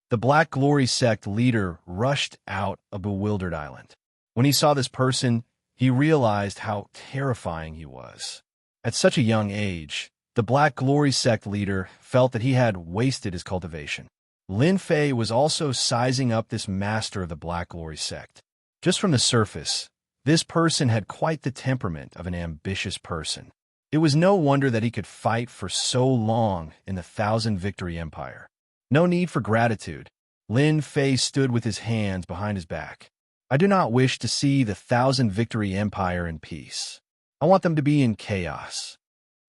The Black Glory sect leader rushed out a bewildered island. When he saw this person, he realized how terrifying he was. At such a young age, the Black Glory sect leader felt that he had wasted his cultivation. Lin Fei was also sizing up this master of the Black Glory sect. Just from the surface, this person had quite the temperament of an ambitious person. It was no wonder that he could fight for so long in the Thousand Victory Empire. No need for gratitude. Lin Fei stood with his hands behind his back. I do not wish to see the Thousand Victory Empire in peace. I want them to be in chaos.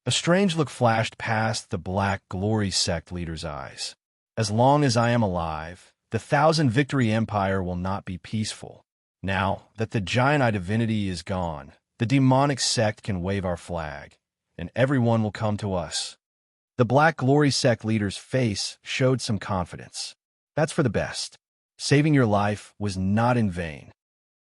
A strange look flashed past the Black Glory sect leader's eyes. As long as I am alive, the Thousand Victory Empire will not be peaceful. Now that the giant divinity is gone, the demonic sect can wave our flag, and everyone will come to us. The Black Glory sect leader's face showed some confidence. That's for the best. Saving your life was not in vain.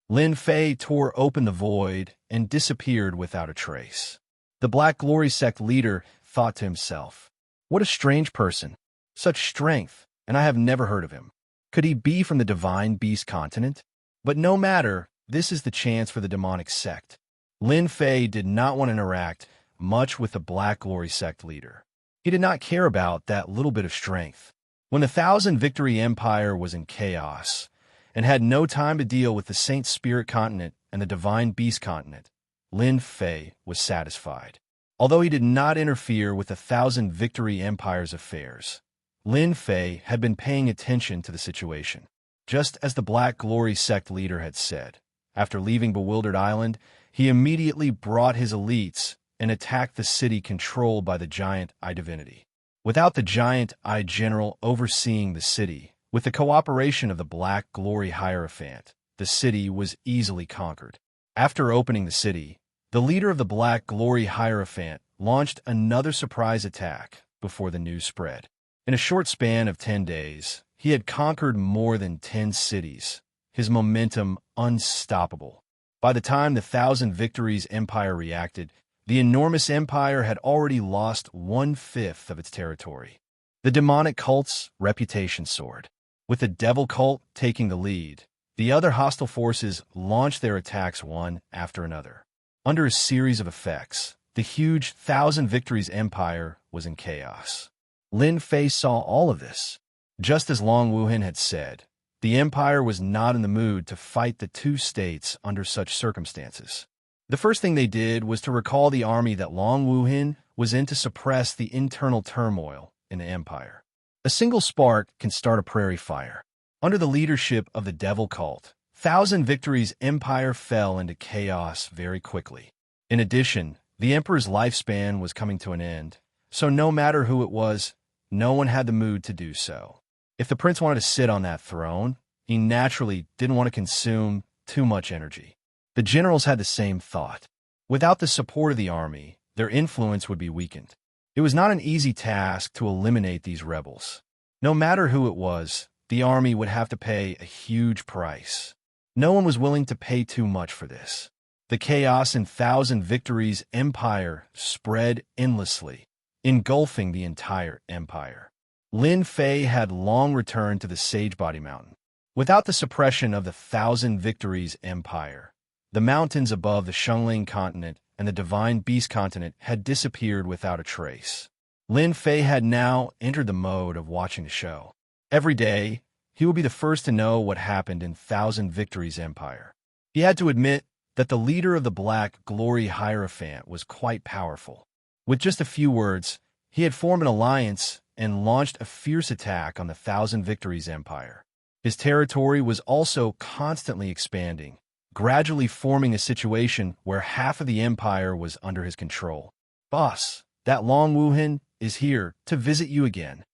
Lin Fei tore open the void and disappeared without a trace. The Black Glory sect leader thought to himself, what a strange person. Such strength, and I have never heard of him. Could he be from the Divine Beast continent? But no matter, this is the chance for the demonic sect. Lin Fei did not want to interact much with the Black Glory sect leader. He did not care about that little bit of strength. When the Thousand Victory Empire was in chaos and had no time to deal with the Saint Spirit continent and the Divine Beast continent, Lin Fei was satisfied. Although he did not interfere with the Thousand Victory Empire's affairs, Lin Fei had been paying attention to the situation. Just as the Black Glory sect leader had said, after leaving Bewildered Island, he immediately brought his elites and attacked the city controlled by the giant divinity. Without the giant general overseeing the city, with the cooperation of the Black Glory Hierophant, the city was easily conquered. After opening the city, the leader of the Black Glory Hierophant launched another surprise attack before the news spread. In a short span of 10 days, he had conquered more than 10 cities, his momentum unstoppable. By the time the Thousand Victories Empire reacted, the enormous empire had already lost 1/5 of its territory. The demonic cult's reputation soared. With the devil cult taking the lead, the other hostile forces launched their attacks one after another. Under a series of effects, the huge Thousand Victories Empire was in chaos. Lin Fei saw all of this. Just as Long Wuhan had said, the empire was not in the mood to fight the two states under such circumstances. The first thing they did was to recall the army that Long Wuhan was in to suppress the internal turmoil in the empire. A single spark can start a prairie fire. Under the leadership of the devil cult, Thousand Victories Empire fell into chaos very quickly. In addition, the emperor's lifespan was coming to an end, so no matter who it was, no one had the mood to do so. If the prince wanted to sit on that throne, he naturally didn't want to consume too much energy. The generals had the same thought. Without the support of the army, their influence would be weakened. It was not an easy task to eliminate these rebels. No matter who it was, the army would have to pay a huge price. No one was willing to pay too much for this. The chaos in Thousand Victories Empire spread endlessly, engulfing the entire empire. Lin Fei had long returned to the Sagebody Mountain. Without the suppression of the Thousand Victories Empire, the mountains above the Shengling continent and the Divine Beast continent had disappeared without a trace. Lin Fei had now entered the mode of watching the show. Every day, he would be the first to know what happened in Thousand Victories Empire. He had to admit that the leader of the Black Glory Hierophant was quite powerful. With just a few words, he had formed an alliance and launched a fierce attack on the Thousand Victories Empire. His territory was also constantly expanding, gradually forming a situation where half of the empire was under his control. Boss, that Long Wuhan is here to visit you again.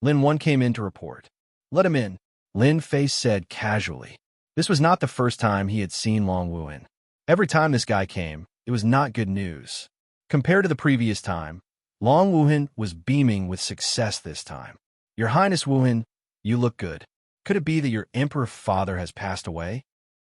Lin Wan came in to report. Let him in, Lin Fei said casually. This was not the first time he had seen Long Wuhan. Every time this guy came, it was not good news. Compared to the previous time, Long Wuhan was beaming with success this time. Your Highness Wuhan, you look good. Could it be that your emperor father has passed away?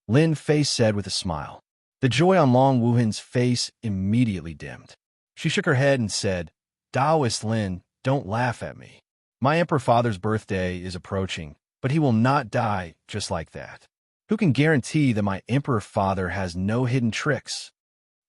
Lin Fei said with a smile. The joy on Long Wuhan's face immediately dimmed. She shook her head and said, Taoist Lin, don't laugh at me. My Emperor Father's birthday is approaching, but he will not die just like that. Who can guarantee that my Emperor Father has no hidden tricks?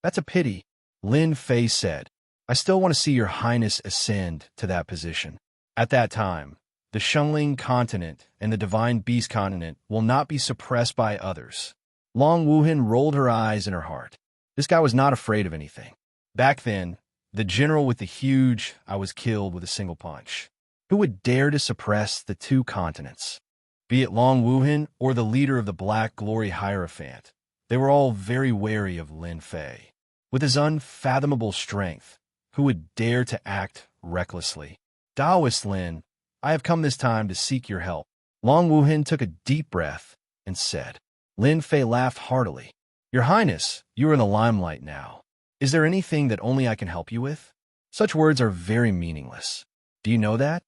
That's a pity, Lin Fei said. I still want to see your highness ascend to that position. At that time, the Shengling continent and the Divine Beast continent will not be suppressed by others. Long Wuhan rolled her eyes in her heart. This guy was not afraid of anything. Back then, the general with the huge "I was killed with a single punch." Who would dare to suppress the two continents? Be it Long Wuhan or the leader of the Black Glory Hierophant, they were all very wary of Lin Fei. With his unfathomable strength, who would dare to act recklessly? Taoist Lin, I have come this time to seek your help. Long Wuhan took a deep breath and said. Lin Fei laughed heartily. Your Highness, you are in the limelight now. Is there anything that only I can help you with? Such words are very meaningless. Do you know that?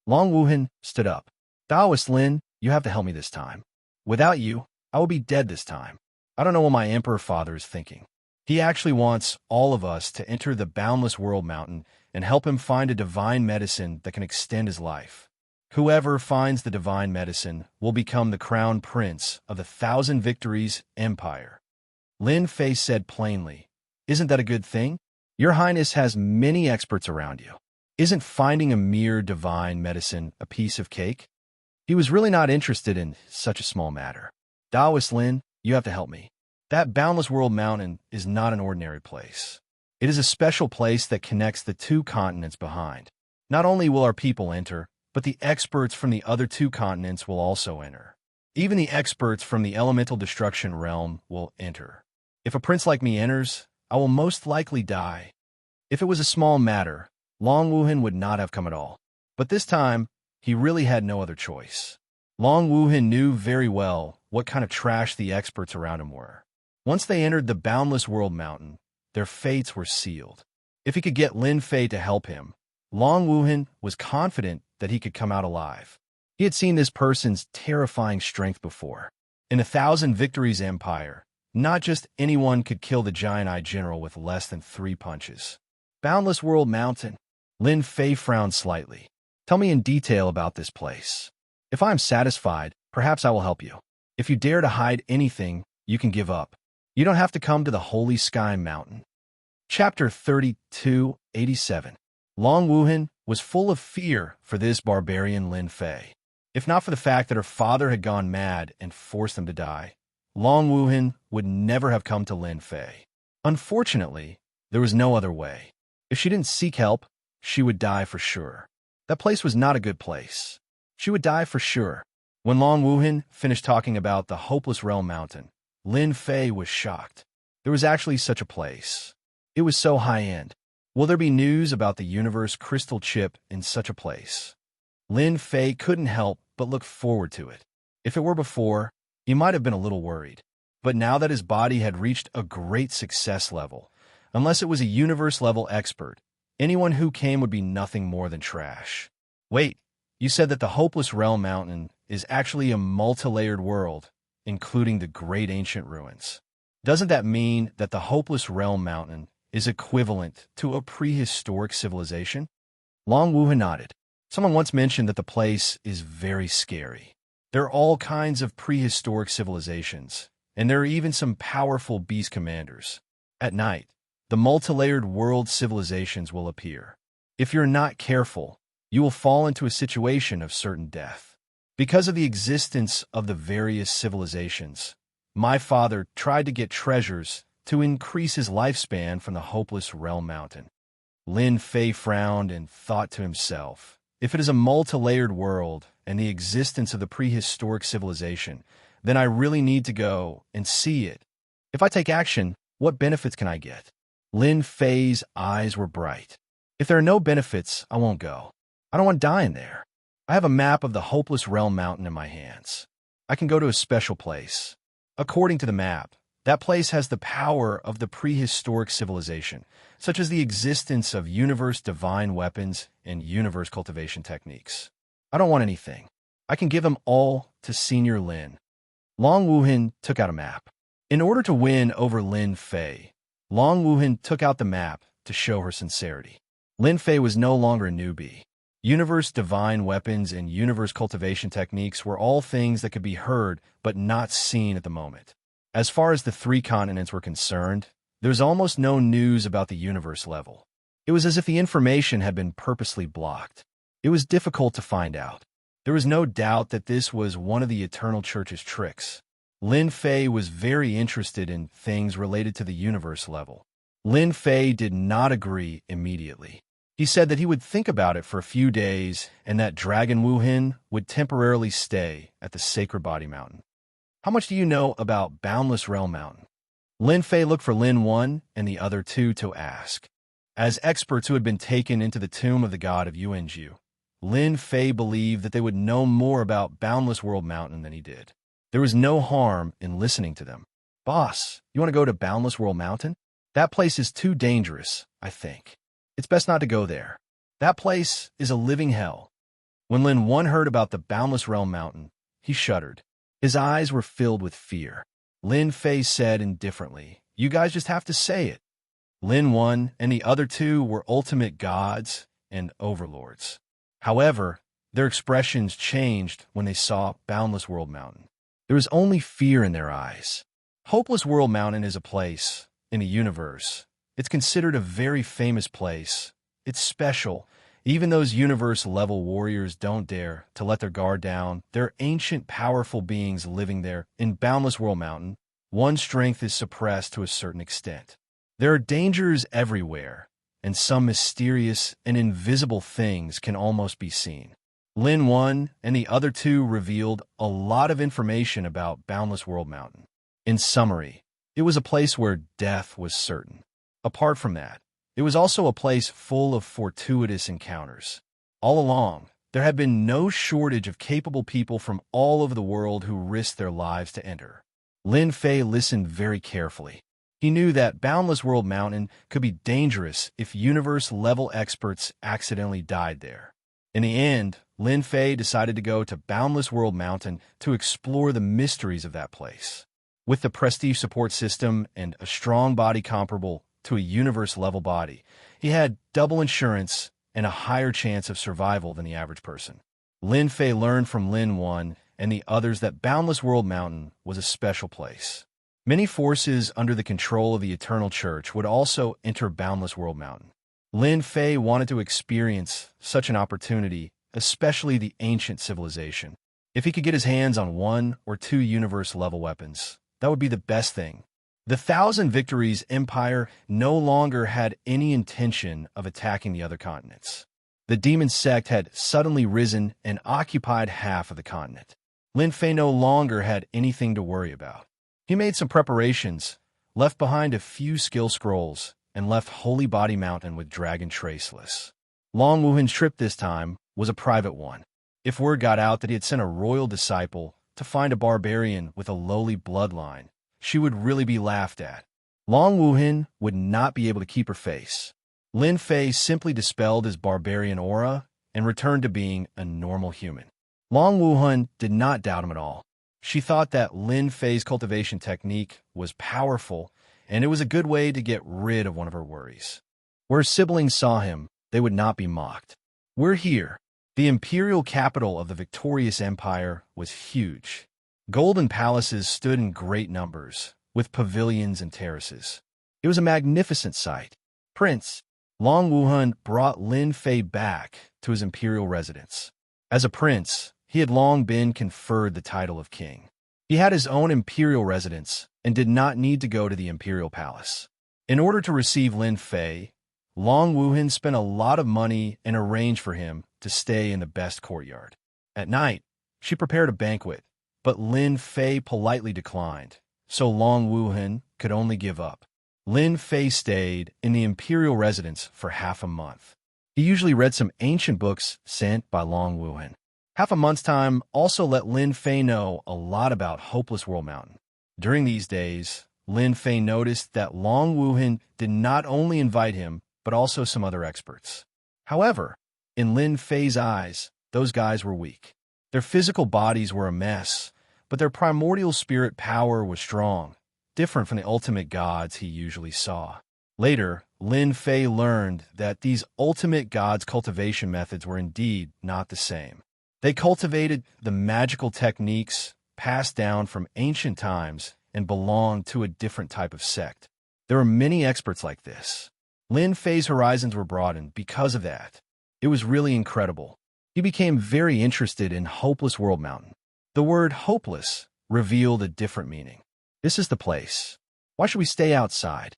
Long Wuhan stood up. Taoist Lin, you have to help me this time. Without you, I will be dead this time. I don't know what my Emperor Father is thinking. He actually wants all of us to enter the Boundless World Mountain and help him find a divine medicine that can extend his life. Whoever finds the divine medicine will become the crown prince of the Thousand Victories Empire. Lin Fei said plainly, Isn't that a good thing? Your Highness has many experts around you. Isn't finding a mere divine medicine a piece of cake? He was really not interested in such a small matter. Taoist Lin, you have to help me. That Boundless World Mountain is not an ordinary place. It is a special place that connects the two continents behind. Not only will our people enter, but the experts from the other two continents will also enter. Even the experts from the elemental destruction realm will enter. If a prince like me enters, I will most likely die. If it was a small matter, Long Wuhan would not have come at all. But this time, he really had no other choice. Long Wuhan knew very well what kind of trash the experts around him were. Once they entered the Boundless World Mountain, their fates were sealed. If he could get Lin Fei to help him, Long Wuhan was confident that he could come out alive. He had seen this person's terrifying strength before. In the Thousand Victories Empire, not just anyone could kill the Giant-Eye General with less than 3 punches. Boundless World Mountain. Lin Fei frowned slightly. Tell me in detail about this place. If I am satisfied, perhaps I will help you. If you dare to hide anything, you can give up. You don't have to come to the Holy Sky Mountain. Chapter 32:87. Long Wuhan was full of fear for this barbarian Lin Fei. If not for the fact that her father had gone mad and forced him to die, Long Wuhan would never have come to Lin Fei. Unfortunately, there was no other way. If she didn't seek help, she would die for sure. That place was not a good place. She would die for sure. When Long Wuhan finished talking about the Hopeless Realm Mountain, Lin Fei was shocked. There was actually such a place. It was so high-end. Will there be news about the universe crystal chip in such a place? Lin Fei couldn't help but look forward to it. If it were before, he might have been a little worried. But now that his body had reached a great success level, unless it was a universe-level expert, anyone who came would be nothing more than trash. Wait, you said that the Hopeless Realm Mountain is actually a multi-layered world, including the great ancient ruins. Doesn't that mean that the Hopeless Realm Mountain is equivalent to a prehistoric civilization? Long Wuhan nodded. Someone once mentioned that the place is very scary. There are all kinds of prehistoric civilizations, and there are even some powerful beast commanders. At night, the multi-layered world civilizations will appear. If you're not careful, you will fall into a situation of certain death. Because of the existence of the various civilizations, my father tried to get treasures to increase his lifespan from the Hopeless Realm Mountain. Lin Fei frowned and thought to himself, if it is a multi-layered world and the existence of the prehistoric civilization, then I really need to go and see it. If I take action, what benefits can I get? Lin Fei's eyes were bright. If there are no benefits, I won't go. I don't want dying there. I have a map of the Hopeless Realm Mountain in my hands. I can go to a special place. According to the map, that place has the power of the prehistoric civilization, such as the existence of universe divine weapons and universe cultivation techniques. I don't want anything. I can give them all to Senior Lin. Long Wuhan took out a map. In order to win over Lin Fei, Long Wuhan took out the map to show her sincerity. Lin Fei was no longer a newbie. Universe divine weapons and universe cultivation techniques were all things that could be heard but not seen at the moment. As far as the three continents were concerned, there was almost no news about the universe level. It was as if the information had been purposely blocked. It was difficult to find out. There was no doubt that this was one of the Eternal Church's tricks. Lin Fei was very interested in things related to the universe level. Lin Fei did not agree immediately. He said that he would think about it for a few days and that Dragon Wuhan would temporarily stay at the Sacred Body Mountain. How much do you know about Boundless Realm Mountain? Lin Fei looked for Lin 1 and the other two to ask. As experts who had been taken into the tomb of the god of Yuanju, Lin Fei believed that they would know more about Boundless World Mountain than he did. There was no harm in listening to them. Boss, you want to go to Boundless World Mountain? That place is too dangerous, I think. It's best not to go there. That place is a living hell. When Lin 1 heard about the Boundless Realm Mountain, he shuddered. His eyes were filled with fear. Lin Fei said indifferently, "You guys just have to say it." Lin 1 and the other two were ultimate gods and overlords. However, their expressions changed when they saw Boundless World Mountain. There was only fear in their eyes. Hopeless World Mountain is a place in a universe. It's considered a very famous place. It's special. Even those universe-level warriors don't dare to let their guard down. They're ancient, powerful beings living there. In Boundless World Mountain, one's strength is suppressed to a certain extent. There are dangers everywhere, and some mysterious and invisible things can almost be seen. Lin 1 and the other two revealed a lot of information about Boundless World Mountain. In summary, it was a place where death was certain. Apart from that, it was also a place full of fortuitous encounters. All along, there had been no shortage of capable people from all over the world who risked their lives to enter. Lin Fei listened very carefully. He knew that Boundless World Mountain could be dangerous if universe-level experts accidentally died there. In the end, Lin Fei decided to go to Boundless World Mountain to explore the mysteries of that place. With the prestige support system and a strong body comparable to a universe-level body, he had double insurance and a higher chance of survival than the average person. Lin Fei learned from Lin 1 and the others that Boundless World Mountain was a special place. Many forces under the control of the Eternal Church would also enter Boundless World Mountain. Lin Fei wanted to experience such an opportunity, especially the ancient civilization. If he could get his hands on 1 or 2 universe-level weapons, that would be the best thing. The Thousand Victories Empire no longer had any intention of attacking the other continents. The demon sect had suddenly risen and occupied half of the continent. Lin Fei no longer had anything to worry about. He made some preparations, left behind a few skill scrolls, and left Holy Body Mountain with Dragon Traceless. Long Wuhan's trip this time was a private one. If word got out that he had sent a royal disciple to find a barbarian with a lowly bloodline, she would really be laughed at. Long Wuhan would not be able to keep her face. Lin Fei simply dispelled his barbarian aura and returned to being a normal human. Long Wuhan did not doubt him at all. She thought that Lin Fei's cultivation technique was powerful, and it was a good way to get rid of one of her worries. Where siblings saw him, they would not be mocked. We're here. The imperial capital of the victorious empire was huge. Golden palaces stood in great numbers, with pavilions and terraces. It was a magnificent sight. Prince Long Wuhan brought Lin Fei back to his imperial residence. As a prince, he had long been conferred the title of king. He had his own imperial residence and did not need to go to the imperial palace. In order to receive Lin Fei, Long Wuhan spent a lot of money and arranged for him to stay in the best courtyard. At night, she prepared a banquet, but Lin Fei politely declined, so Long Wuhan could only give up. Lin Fei stayed in the imperial residence for half a month. He usually read some ancient books sent by Long Wuhan. Half a month's time also let Lin Fei know a lot about Hopeless World Mountain. During these days, Lin Fei noticed that Long Wuhan did not only invite him, but also some other experts. However, in Lin Fei's eyes, those guys were weak. Their physical bodies were a mess, but their primordial spirit power was strong, different from the ultimate gods he usually saw. Later, Lin Fei learned that these ultimate gods' cultivation methods were indeed not the same. They cultivated the magical techniques passed down from ancient times and belonged to a different type of sect. There were many experts like this. Lin Fei's horizons were broadened because of that. It was really incredible. He became very interested in Hopeless World Mountain. The word hopeless revealed a different meaning. This is the place. Why should we stay outside?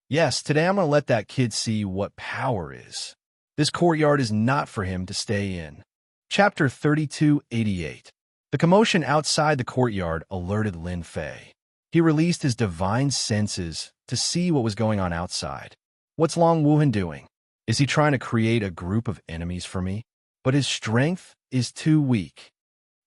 Yes, today I'm going to let that kid see what power is. This courtyard is not for him to stay in. Chapter 3288. The commotion outside the courtyard alerted Lin Fei. He released his divine senses to see what was going on outside. What's Long Wuhan doing? Is he trying to create a group of enemies for me? But his strength is too weak.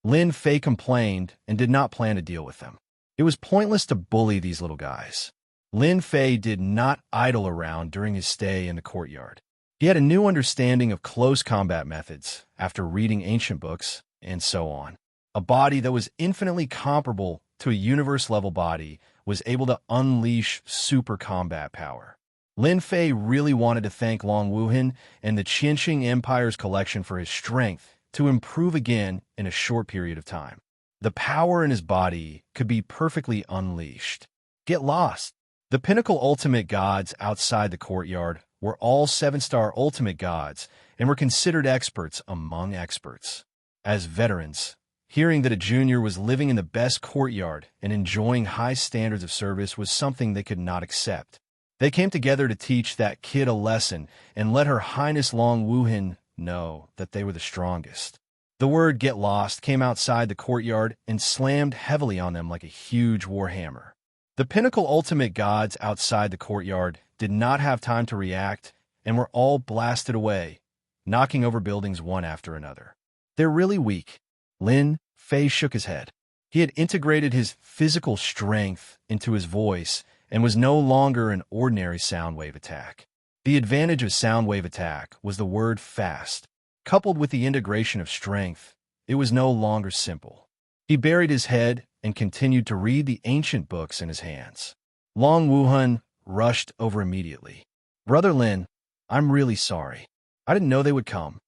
Lin Fei complained and did not plan to deal with them. It was pointless to bully these little guys. Lin Fei did not idle around during his stay in the courtyard. He had a new understanding of close combat methods after reading ancient books and so on. A body that was infinitely comparable to a universe-level body was able to unleash super combat power. Lin Fei really wanted to thank Long Wuhan and the Qinsheng Empire's collection for his strength to improve again in a short period of time. The power in his body could be perfectly unleashed. Get lost. The pinnacle ultimate gods outside the courtyard were all 7-star ultimate gods and were considered experts among experts. As veterans, hearing that a junior was living in the best courtyard and enjoying high standards of service was something they could not accept. They came together to teach that kid a lesson and let Her Highness Long Wuhan know that they were the strongest. The word "get lost" came outside the courtyard and slammed heavily on them like a huge warhammer. The pinnacle ultimate gods outside the courtyard did not have time to react and were all blasted away, knocking over buildings one after another. They're really weak. Lin Fei shook his head. He had integrated his physical strength into his voice and was no longer an ordinary sound wave attack. The advantage of sound wave attack was the word fast. Coupled with the integration of strength, it was no longer simple. He buried his head and continued to read the ancient books in his hands. Long Wuhan rushed over immediately. Brother Lin, I'm really sorry. I didn't know they would come.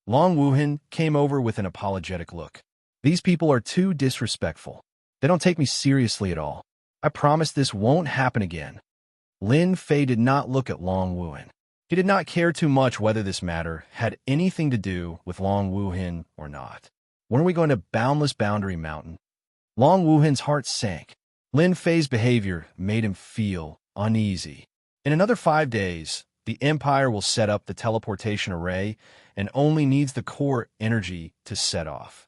Long Wuhan came over with an apologetic look. These people are too disrespectful. They don't take me seriously at all. I promise this won't happen again. Lin Fei did not look at Long Wuhan. He did not care too much whether this matter had anything to do with Long Wuhan or not. When are we going to Boundless Boundary Mountain? Long Wuhan's heart sank. Lin Fei's behavior made him feel uneasy. In another 5 days, the Empire will set up the teleportation array and only needs the core energy to set off.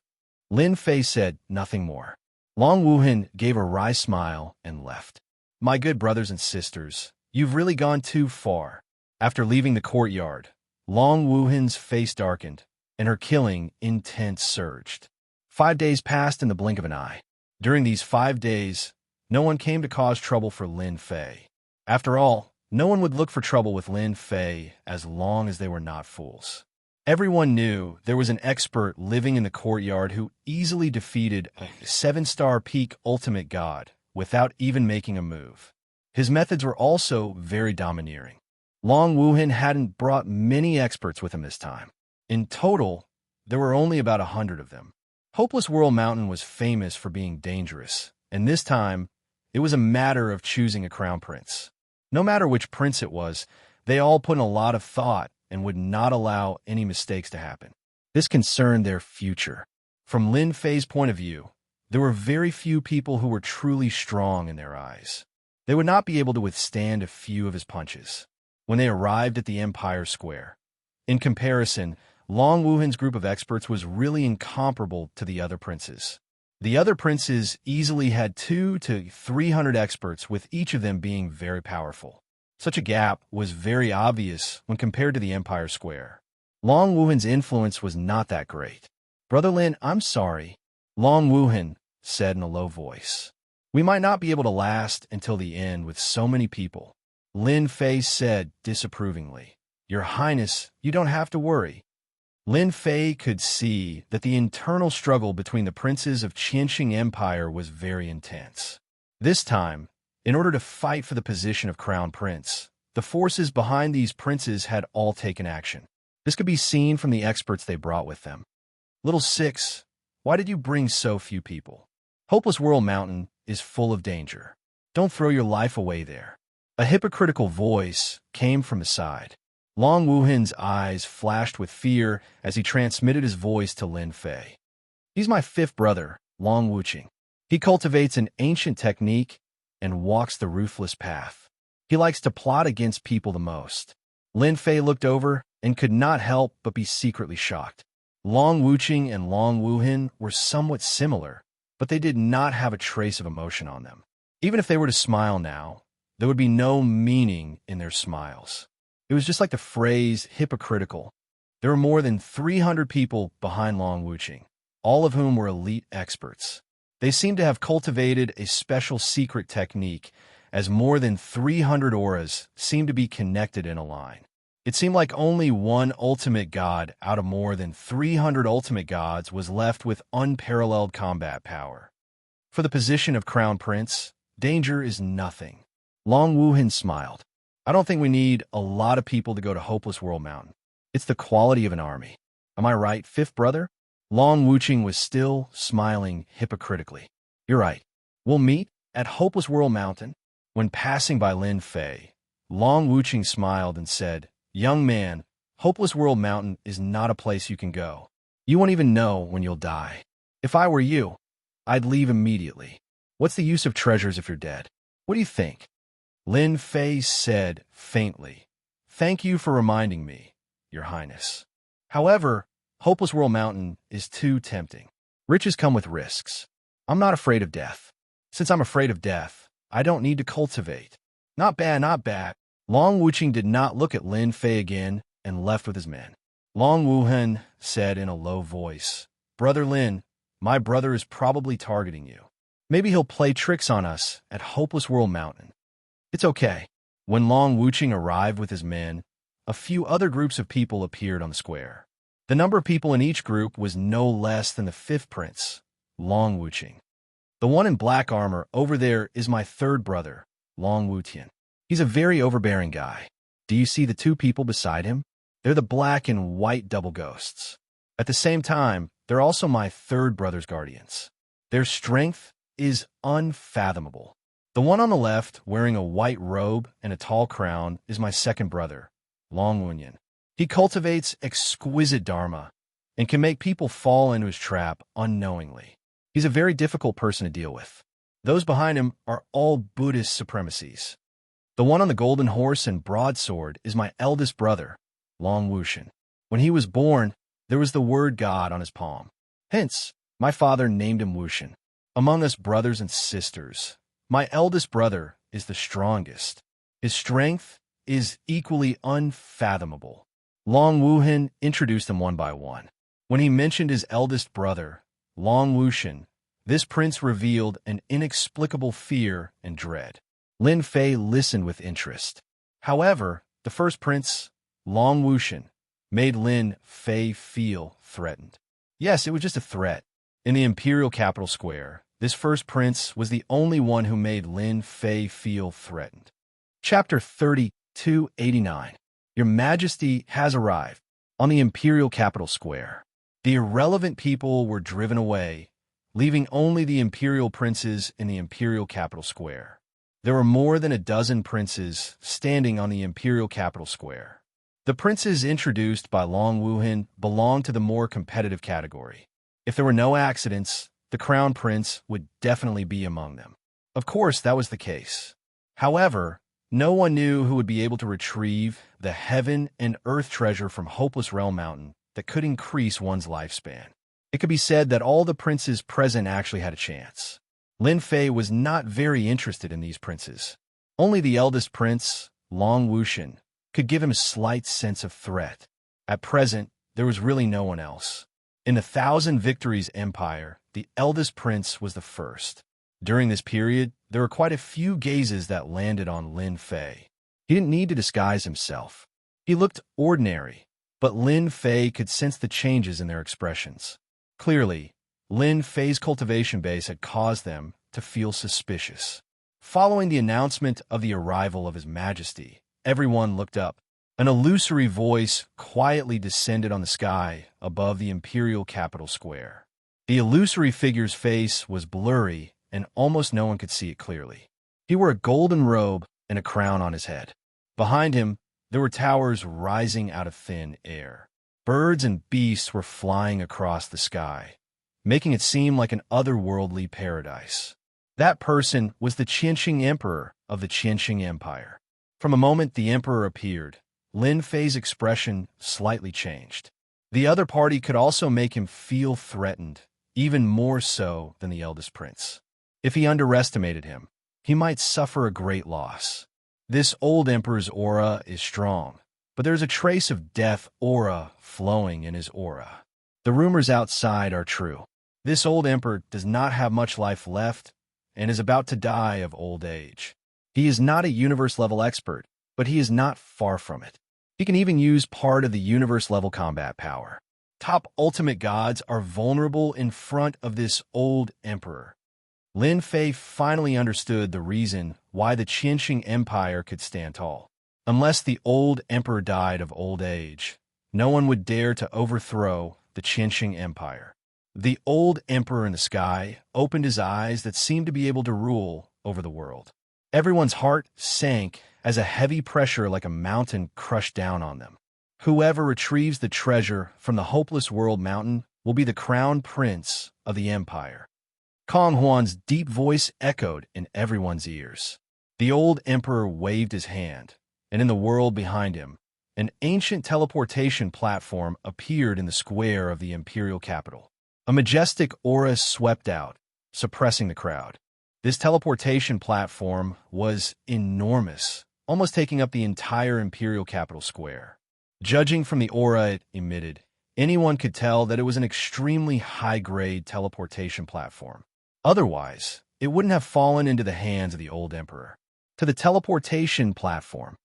Lin Fei said nothing more. Long Wuhan gave a wry smile and left. My good brothers and sisters, you've really gone too far. After leaving the courtyard, Long Wuhan's face darkened, and her killing intent surged. 5 days passed in the blink of an eye. During these 5 days, no one came to cause trouble for Lin Fei. After all, no one would look for trouble with Lin Fei as long as they were not fools. Everyone knew there was an expert living in the courtyard who easily defeated a 7-star peak ultimate god without even making a move. His methods were also very domineering. Long Wuhan hadn't brought many experts with him this time. In total, there were only about 100 of them. Hopeless World Mountain was famous for being dangerous, and this time, it was a matter of choosing a crown prince. No matter which prince it was, they all put in a lot of thought and would not allow any mistakes to happen. This concerned their future. From Lin Fei's point of view, there were very few people who were truly strong in their eyes. They would not be able to withstand a few of his punches. When they arrived at the Empire Square, in comparison, Long Wuhan's group of experts was really incomparable to the other princes. The other princes easily had 200 to 300 experts, with each of them being very powerful. Such a gap was very obvious when compared to the Empire Square. Long Wuhan's influence was not that great. Brother Lin, I'm sorry, Long Wuhan said in a low voice. We might not be able to last until the end with so many people. Lin Fei said disapprovingly. Your Highness, you don't have to worry. Lin Fei could see that the internal struggle between the princes of Qinsheng Empire was very intense. This time, in order to fight for the position of crown prince, The forces behind these princes had all taken action. This could be seen from the experts they brought with them. Little Six, why did you bring so few people? Hopeless Whirl Mountain is full of danger. Don't throw your life away there. A hypocritical voice came from the side. Long Wuhan's eyes flashed with fear as he transmitted his voice to Lin Fei. He's my fifth brother, Long Wuqing. He cultivates an ancient technique and walks the ruthless path. He likes to plot against people the most. Lin Fei looked over and could not help but be secretly shocked. Long Wuqing and Long Wuhan were somewhat similar, but they did not have a trace of emotion on them. Even if they were to smile now, there would be no meaning in their smiles. It was just like the phrase hypocritical. There were more than 300 people behind Long Wuqing, all of whom were elite experts. They seemed to have cultivated a special secret technique, as more than 300 auras seemed to be connected in a line. It seemed like only one ultimate god out of more than 300 ultimate gods was left with unparalleled combat power. For the position of Crown Prince, danger is nothing. Long Wuhan smiled. I don't think we need a lot of people to go to Hopeless Whirl Mountain. It's the quality of an army. Am I right, fifth brother? Long Wuqing was still smiling hypocritically. You're right. We'll meet at Hopeless Whirl Mountain. When passing by Lin Fei, Long Wuqing smiled and said, Young man, Hopeless Whirl Mountain is not a place you can go. You won't even know when you'll die. If I were you, I'd leave immediately. What's the use of treasures if you're dead? What do you think? Lin Fei said faintly, Thank you for reminding me, Your Highness. However, Hopeless Whirl Mountain is too tempting. Riches come with risks. I'm not afraid of death. Since I'm afraid of death, I don't need to cultivate. Not bad, not bad. Long Wuqing did not look at Lin Fei again and left with his men. Long Wuhan said in a low voice, Brother Lin, my brother is probably targeting you. Maybe he'll play tricks on us at Hopeless Whirl Mountain. It's okay. When Long Wuqing arrived with his men, a few other groups of people appeared on the square. The number of people in each group was no less than the fifth prince, Long Wuqing. The one in black armor over there is my third brother, Long Wutian. He's a very overbearing guy. Do you see the two people beside him? They're the black and white double ghosts. At the same time, they're also my third brother's guardians. Their strength is unfathomable. The one on the left, wearing a white robe and a tall crown, is my second brother, Long Wunyan. He cultivates exquisite dharma and can make people fall into his trap unknowingly. He's a very difficult person to deal with. Those behind him are all Buddhist supremacies. The one on the golden horse and broadsword is my eldest brother, Long Wuxian. When he was born, there was the word God on his palm. Hence, my father named him Wuxian. Among us brothers and sisters, my eldest brother is the strongest. His strength is equally unfathomable. Long Wuhan introduced them one by one. When he mentioned his eldest brother, Long Wuxian, this prince revealed an inexplicable fear and dread. Lin Fei listened with interest. However, the first prince, Long Wuxian, made Lin Fei feel threatened. Yes, it was just a threat. In the imperial capital square, this first prince was the only one who made Lin Fei feel threatened. Chapter 3289. Your Majesty has arrived. On the imperial capital square, the irrelevant people were driven away, leaving only the imperial princes in the imperial capital square. There were more than a dozen princes standing on the imperial capital square. The princes introduced by Long Wuhan belonged to the more competitive category. If there were no accidents, the crown prince would definitely be among them. Of course, that was the case. However, no one knew who would be able to retrieve the heaven and earth treasure from Hopeless Realm Mountain that could increase one's lifespan. It could be said that all the princes present actually had a chance. Lin Fei was not very interested in these princes. Only the eldest prince, Long Wuxian, could give him a slight sense of threat. At present, there was really no one else. In the Thousand Victories Empire, the eldest prince was the first. During this period, there were quite a few gazes that landed on Lin Fei. He didn't need to disguise himself. He looked ordinary, but Lin Fei could sense the changes in their expressions. Clearly, Lin Fei's cultivation base had caused them to feel suspicious. Following the announcement of the arrival of His Majesty, Everyone looked up. An illusory voice quietly descended on the sky above the imperial capital square. The illusory figure's face was blurry, and almost no one could see it clearly. He wore a golden robe and a crown on his head. Behind him, there were towers rising out of thin air. Birds and beasts were flying across the sky, making it seem like an otherworldly paradise. That person was the Qianqing Emperor of the Qianqing Empire. From a moment the Emperor appeared, Lin Fei's expression slightly changed. The other party could also make him feel threatened, even more so than the eldest prince. If he underestimated him, he might suffer a great loss. This old emperor's aura is strong, but there's a trace of death aura flowing in his aura. The rumors outside are true. This old emperor does not have much life left and is about to die of old age. He is not a universe-level expert, but he is not far from it. He can even use part of the universe-level combat power. Top ultimate gods are vulnerable in front of this old emperor. Lin Fei finally understood the reason why the Qianqing Empire could stand tall. Unless the old emperor died of old age, no one would dare to overthrow the Qianqing Empire. The old emperor in the sky opened his eyes that seemed to be able to rule over the world. Everyone's heart sank as a heavy pressure like a mountain crushed down on them. Whoever retrieves the treasure from the hopeless world mountain will be the crown prince of the empire. Kong Huan's deep voice echoed in everyone's ears. The old emperor waved his hand, and in the world behind him, an ancient teleportation platform appeared in the square of the imperial capital. A majestic aura swept out, suppressing the crowd. This teleportation platform was enormous, almost taking up the entire imperial capital square. Judging from the aura it emitted, anyone could tell that it was an extremely high-grade teleportation platform. Otherwise, it wouldn't have fallen into the hands of the old emperor. To the teleportation platform,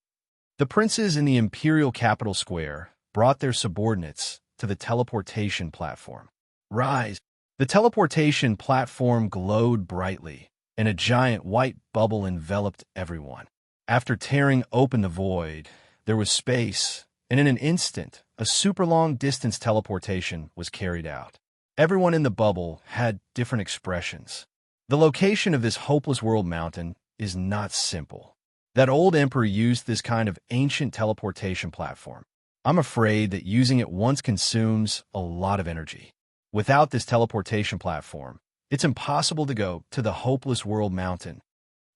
the princes in the imperial capital square brought their subordinates to the teleportation platform. Rise! The teleportation platform glowed brightly, and a giant white bubble enveloped everyone. After tearing open the void, there was space, and in an instant, a super long-distance teleportation was carried out. Everyone in the bubble had different expressions. The location of this hopeless world mountain is not simple. That old emperor used this kind of ancient teleportation platform. I'm afraid that using it once consumes a lot of energy. Without this teleportation platform, it's impossible to go to the hopeless world mountain.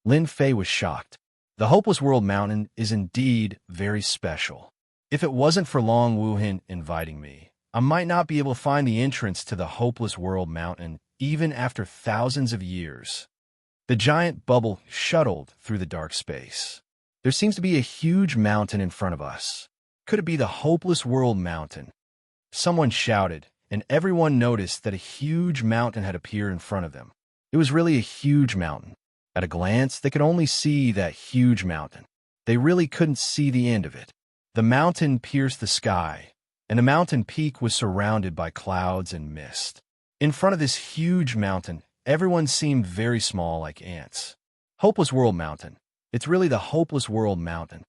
Lin Fei was shocked. The hopeless world mountain is indeed very special. If it wasn't for Long Wuhan inviting me, I might not be able to find the entrance to the hopeless world mountain even after thousands of years. The giant bubble shuttled through the dark space. There seems to be a huge mountain in front of us. Could it be the hopeless world mountain? Someone shouted, and everyone noticed that a huge mountain had appeared in front of them. It was really a huge mountain. At a glance, they could only see that huge mountain. They really couldn't see the end of it. The mountain pierced the sky, and the mountain peak was surrounded by clouds and mist. In front of this huge mountain, everyone seemed very small like ants. Hopeless World Mountain. It's really the Hopeless World Mountain.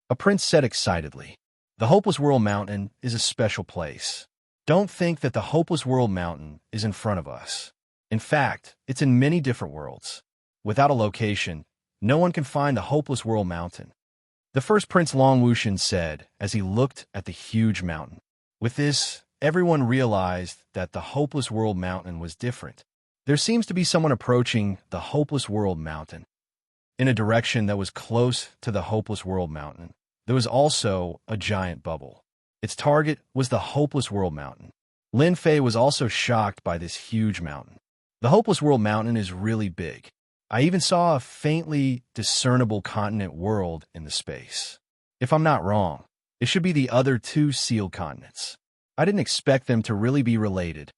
A prince said excitedly. The Hopeless World Mountain is a special place. Don't think that the Hopeless World Mountain is in front of us. In fact, it's in many different worlds. Without a location, no one can find the Hopeless World Mountain. The first Prince Long Wuxian said as he looked at the huge mountain. With this, everyone realized that the Hopeless World Mountain was different. There seems to be someone approaching the Hopeless World Mountain. In a direction that was close to the Hopeless World Mountain, there was also a giant bubble. Its target was the Hopeless World Mountain. Lin Fei was also shocked by this huge mountain. The Hopeless World Mountain is really big. I even saw a faintly discernible continent world in the space. If I'm not wrong, it should be the other two sealed continents. I didn't expect them to really be related.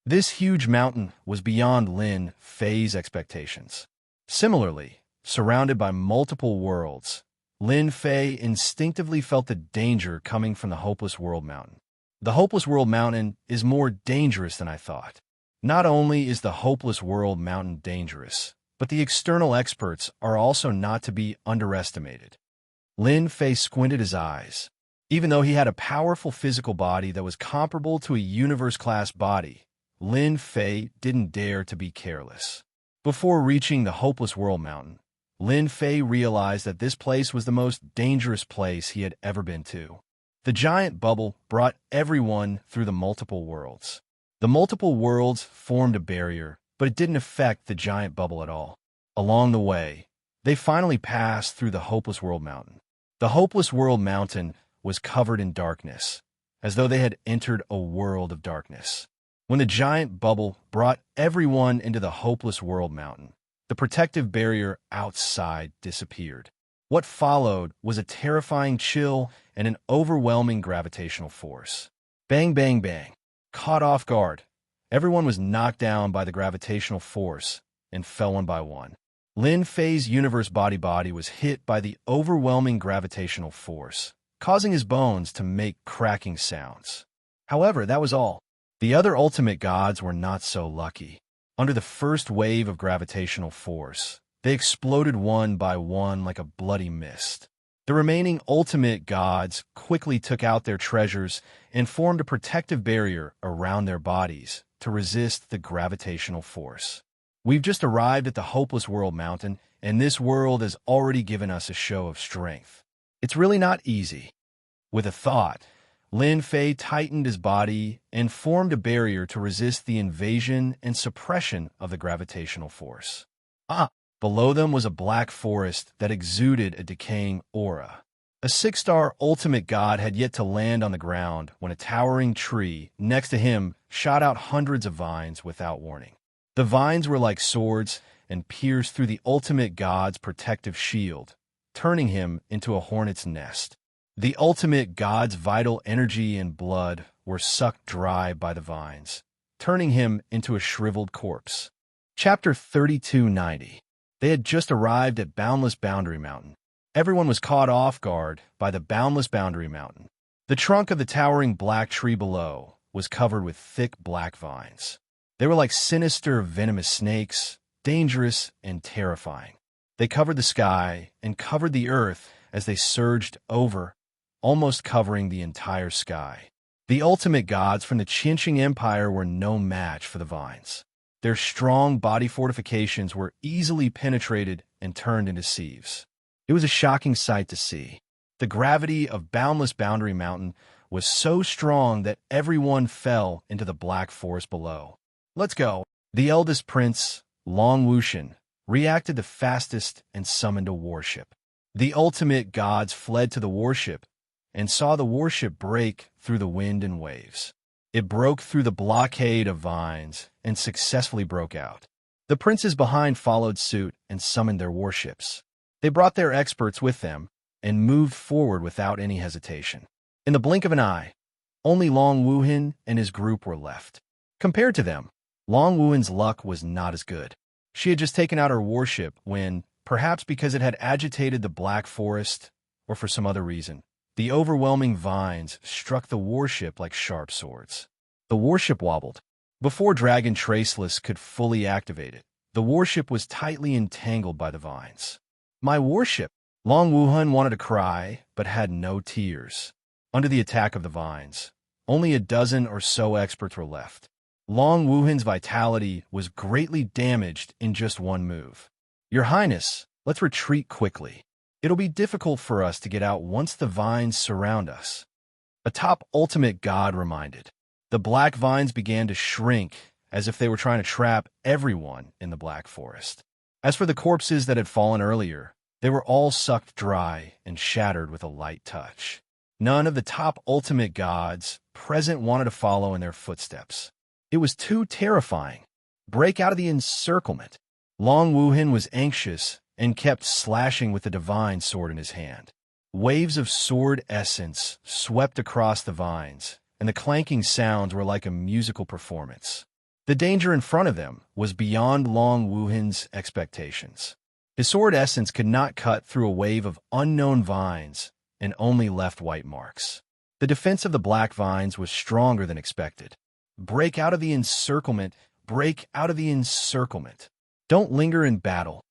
This huge mountain was beyond Lin Fei's expectations. Similarly, surrounded by multiple worlds, Lin Fei instinctively felt the danger coming from the Hopeless World Mountain. The Hopeless World Mountain is more dangerous than I thought. Not only is the Hopeless World Mountain dangerous, but the external experts are also not to be underestimated. Lin Fei squinted his eyes. Even though he had a powerful physical body that was comparable to a universe-class body, Lin Fei didn't dare to be careless. Before reaching the Hopeless World Mountain, Lin Fei realized that this place was the most dangerous place he had ever been to. The giant bubble brought everyone through the multiple worlds. The multiple worlds formed a barrier, but it didn't affect the giant bubble at all. Along the way, they finally passed through the Hopeless World Mountain. The Hopeless World Mountain was covered in darkness, as though they had entered a world of darkness. When the giant bubble brought everyone into the Hopeless World Mountain, the protective barrier outside disappeared. What followed was a terrifying chill and an overwhelming gravitational force. Bang, bang, bang. Caught off guard, everyone was knocked down by the gravitational force and fell one by one. Lin Fei's universe body was hit by the overwhelming gravitational force, causing his bones to make cracking sounds. However, that was all. The other ultimate gods were not so lucky. Under the first wave of gravitational force, they exploded one by one like a bloody mist. The remaining ultimate gods quickly took out their treasures and formed a protective barrier around their bodies to resist the gravitational force. We've just arrived at the Hopeless World Mountain, and this world has already given us a show of strength. It's really not easy. With a thought, Lin Fei tightened his body and formed a barrier to resist the invasion and suppression of the gravitational force. Below them was a black forest that exuded a decaying aura. A 6-star ultimate god had yet to land on the ground when a towering tree next to him shot out hundreds of vines without warning. The vines were like swords and pierced through the ultimate god's protective shield, turning him into a hornet's nest. The ultimate god's vital energy and blood were sucked dry by the vines, turning him into a shriveled corpse. Chapter 3290. They had just arrived at Boundless Boundary Mountain. Everyone was caught off guard by the Boundless Boundary Mountain. The trunk of the towering black tree below was covered with thick black vines. They were like sinister, venomous snakes, dangerous and terrifying. They covered the sky and covered the earth as they surged over, almost covering the entire sky. The ultimate gods from the Qinqing Empire were no match for the vines. Their strong body fortifications were easily penetrated and turned into sieves. It was a shocking sight to see. The gravity of Boundless Boundary Mountain was so strong that everyone fell into the black forest below. Let's go. The eldest prince, Long Wuxian, reacted the fastest and summoned a warship. The ultimate gods fled to the warship and saw the warship break through the wind and waves. It broke through the blockade of vines and successfully broke out. The princes behind followed suit and summoned their warships. They brought their experts with them and moved forward without any hesitation. In the blink of an eye, only Long Wuhan and his group were left. Compared to them, Long Wuhan's luck was not as good. She had just taken out her warship when, perhaps because it had agitated the Black Forest or for some other reason, the overwhelming vines struck the warship like sharp swords. The warship wobbled. Before Dragon Traceless could fully activate it, the warship was tightly entangled by the vines. My warship! Long Wuhan wanted to cry, but had no tears. Under the attack of the vines, only a dozen or so experts were left. Long Wuhan's vitality was greatly damaged in just one move. Your Highness, let's retreat quickly. It'll be difficult for us to get out once the vines surround us. A top ultimate god reminded. The black vines began to shrink as if they were trying to trap everyone in the Black Forest. As for the corpses that had fallen earlier, they were all sucked dry and shattered with a light touch. None of the top ultimate gods present wanted to follow in their footsteps. It was too terrifying. Break out of the encirclement. Long Wuhan was anxious and kept slashing with the divine sword in his hand. Waves of sword essence swept across the vines, and the clanking sounds were like a musical performance. The danger in front of them was beyond Long Wuhan's expectations. His sword essence could not cut through a wave of unknown vines and only left white marks. The defense of the black vines was stronger than expected. Break out of the encirclement. Break out of the encirclement. Don't linger in battle.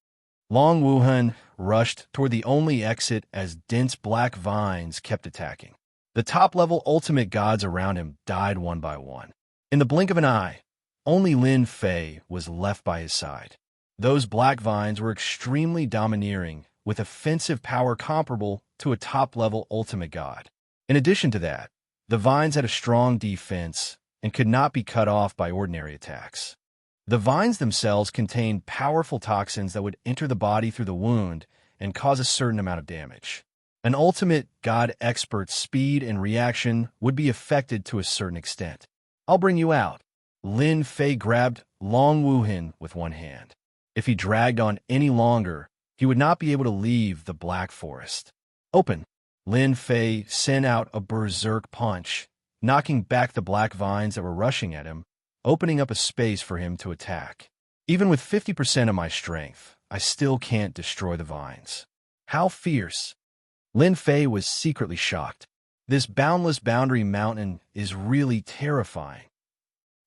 Long Wuhan rushed toward the only exit as dense black vines kept attacking. The top-level ultimate gods around him died one by one. In the blink of an eye, only Lin Fei was left by his side. Those black vines were extremely domineering, with offensive power comparable to a top-level ultimate god. In addition to that, the vines had a strong defense and could not be cut off by ordinary attacks. The vines themselves contained powerful toxins that would enter the body through the wound and cause a certain amount of damage. An ultimate god expert's speed and reaction would be affected to a certain extent. "I'll bring you out." Lin Fei grabbed Long Wuhan with one hand. If he dragged on any longer, he would not be able to leave the Black Forest. "Open." Lin Fei sent out a berserk punch, knocking back the black vines that were rushing at him, opening up a space for him to attack. "Even with 50% of my strength, I still can't destroy the vines." How fierce! Lin Fei was secretly shocked. This boundless boundary mountain is really terrifying.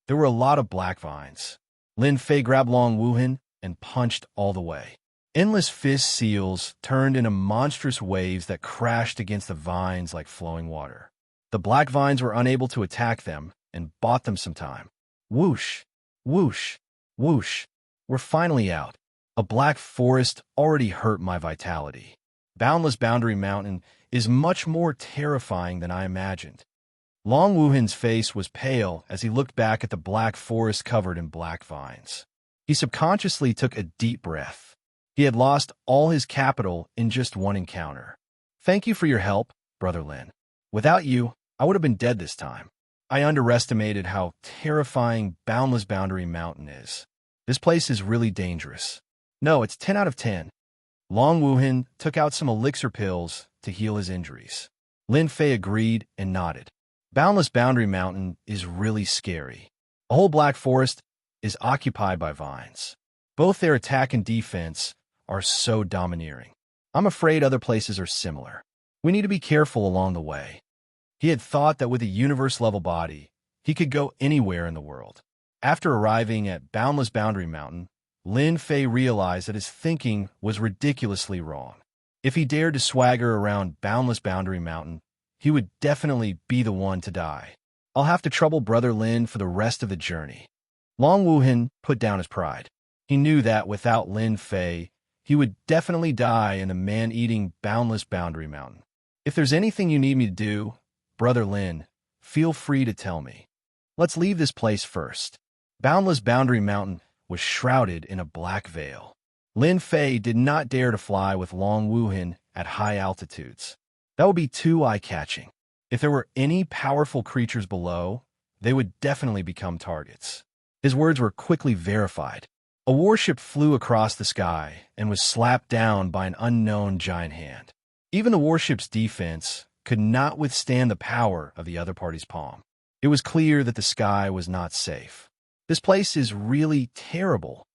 There were a lot of black vines. Lin Fei grabbed Long Wuhan and punched all the way. Endless fist seals turned into monstrous waves that crashed against the vines like flowing water. The black vines were unable to attack them and bought them some time. Whoosh, whoosh, whoosh. We're finally out. A black forest already hurt my vitality. Boundless Boundary Mountain is much more terrifying than I imagined. Long Wuhan's face was pale as he looked back at the black forest covered in black vines. He subconsciously took a deep breath. He had lost all his capital in just one encounter. "Thank you for your help, Brother Lin. Without you, I would have been dead this time." I underestimated how terrifying Boundless Boundary Mountain is. This place is really dangerous. No, it's 10 out of 10. Long Wuhan took out some elixir pills to heal his injuries. Lin Fei agreed and nodded. Boundless Boundary Mountain is really scary. A whole black forest is occupied by vines. Both their attack and defense are so domineering. I'm afraid other places are similar. We need to be careful along the way. He had thought that with a universe-level body, he could go anywhere in the world. After arriving at Boundless Boundary Mountain, Lin Fei realized that his thinking was ridiculously wrong. If he dared to swagger around Boundless Boundary Mountain, he would definitely be the one to die. "I'll have to trouble Brother Lin for the rest of the journey." Long Wuhan put down his pride. He knew that without Lin Fei, he would definitely die in the man-eating Boundless Boundary Mountain. "If there's anything you need me to do, Brother Lin, feel free to tell me. Let's leave this place first." Boundless Boundary Mountain was shrouded in a black veil. Lin Fei did not dare to fly with Long Wuhan at high altitudes. That would be too eye-catching. If there were any powerful creatures below, they would definitely become targets. His words were quickly verified. A warship flew across the sky and was slapped down by an unknown giant hand. Even the warship's defense could not withstand the power of the other party's palm. It was clear that the sky was not safe. This place is really terrible.